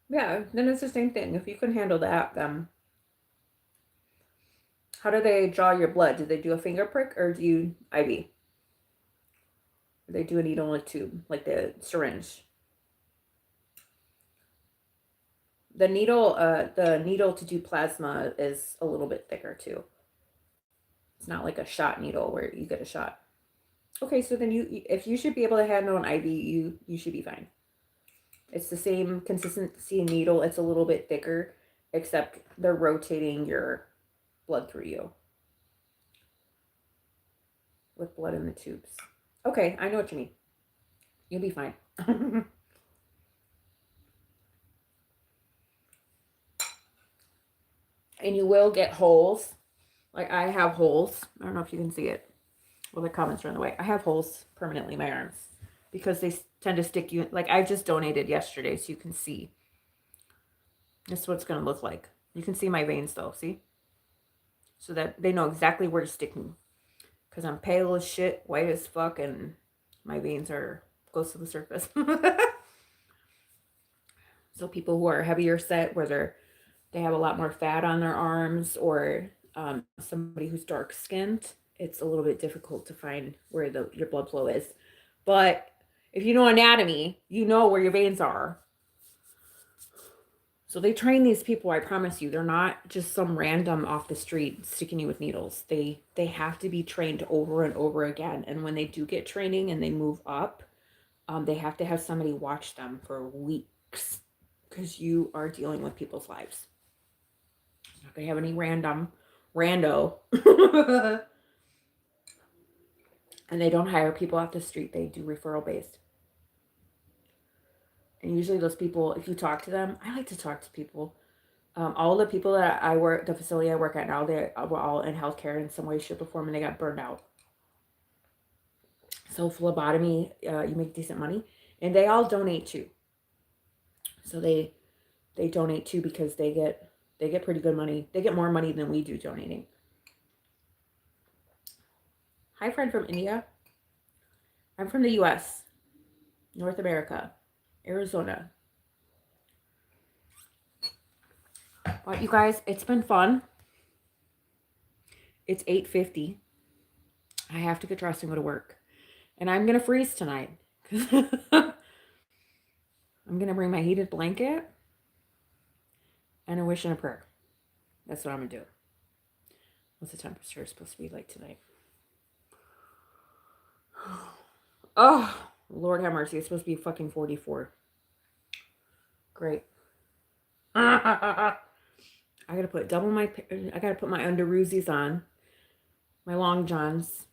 Yeah, then it's the same thing. If you can handle that, then how do they draw your blood? Do they do a finger prick or do you IV? Or they do a needle and a tube, like the syringe. The needle to do plasma is a little bit thicker too. It's not like a shot needle where you get a shot. Okay, so then if you should be able to handle an IV, you should be fine. It's the same consistency needle. It's a little bit thicker, except they're rotating your blood through you with blood in the tubes. Okay, I know what you mean. You'll be fine. And you will get holes. Like I have holes. I don't know if you can see it. Well, the comments are in the way. I have holes permanently in my arms because they tend to stick you. Like I just donated yesterday, so you can see. This is what it's going to look like. You can see my veins though, see? So that they know exactly where to stick me. Because I'm pale as shit, white as fuck, and my veins are close to the surface. So people who are heavier set, where they have a lot more fat on their arms, or somebody who's dark skinned, it's a little bit difficult to find where your blood flow is. But if you know anatomy, you know where your veins are. So they train these people, I promise you. They're not just some random off the street sticking you with needles. They have to be trained over and over again. And when they do get training and they move up, they have to have somebody watch them for weeks, because you are dealing with people's lives. Not gonna have any rando. And they don't hire people off the street. They do referral based. And usually those people, if you talk to them, I like to talk to people. All the people that the facility I work at now, they were all in healthcare in some way, shape, or form, and they got burned out. So phlebotomy, you make decent money, and they all donate too. So they donate too, because they get pretty good money. They get more money than we do donating. Hi, friend from India. I'm from the U.S., North America, Arizona. But you guys, it's been fun. It's 8:50. I have to get dressed and go to work. And I'm going to freeze tonight. I'm going to bring my heated blanket and a wish and a prayer. That's what I'm going to do. What's the temperature supposed to be like tonight? Oh, Lord have mercy. It's supposed to be fucking 44. Great. I gotta put my underoosies on, my long johns,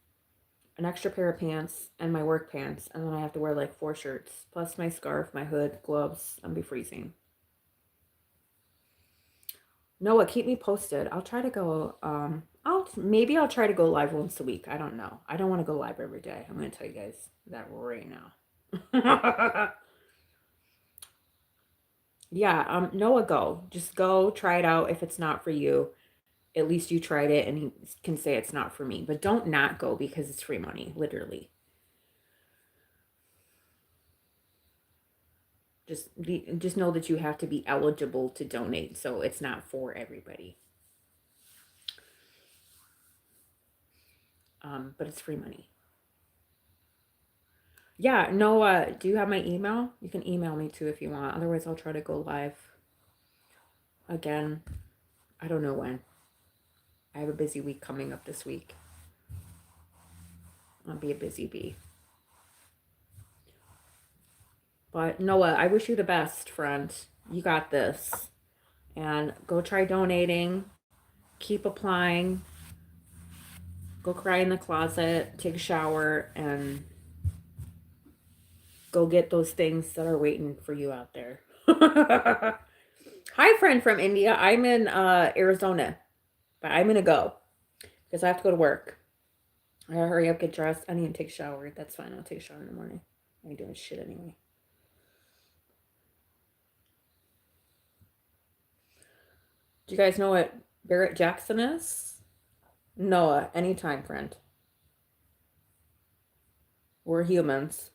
an extra pair of pants, and my work pants, and then I have to wear like 4 shirts, plus my scarf, my hood, gloves. I'm be freezing. Noah, keep me posted. I'll try to go, maybe I'll try to go live once a week. I don't know. I don't want to go live every day. I'm gonna tell you guys that right now. Yeah, Noah, go. Just go, try it out. If it's not for you, at least you tried it, and he can say it's not for me. But don't not go, because it's free money, literally. Just know that you have to be eligible to donate, so it's not for everybody. But it's free money. Yeah, Noah, do you have my email? You can email me too if you want. Otherwise, I'll try to go live again. I don't know when. I have a busy week coming up this week. I'll be a busy bee. But Noah, I wish you the best, friend. You got this. And go try donating. Keep applying. Go cry in the closet. Take a shower. And go get those things that are waiting for you out there. Hi, friend from India. I'm in Arizona. But I'm going to go. Because I have to go to work. I gotta hurry up, get dressed. I need to take a shower. That's fine. I'll take a shower in the morning. I ain't doing shit anyway. Do you guys know what Barrett Jackson is? Noah, anytime, friend. We're humans.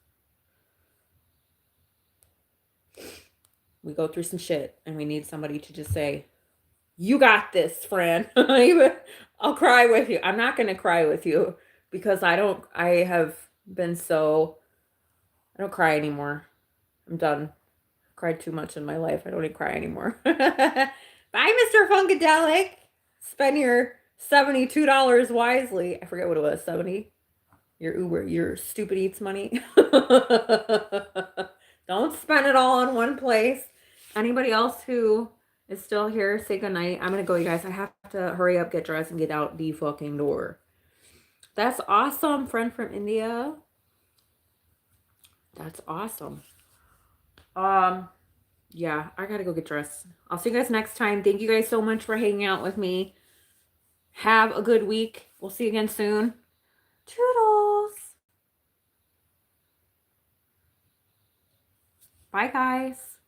We go through some shit, and we need somebody to just say, you got this, friend. I'll cry with you. I'm not going to cry with you, because I don't cry anymore. I'm done. I've cried too much in my life. I don't even cry anymore. Bye, Mr. Funkadelic. Spend your $72 wisely. I forget what it was, 70. Your Uber, your stupid Eats money. Don't spend it all in one place. Anybody else who is still here, say goodnight. I'm going to go, you guys. I have to hurry up, get dressed, and get out the fucking door. That's awesome, friend from India. That's awesome. Yeah, I got to go get dressed. I'll see you guys next time. Thank you guys so much for hanging out with me. Have a good week. We'll see you again soon. Toodles. Bye, guys.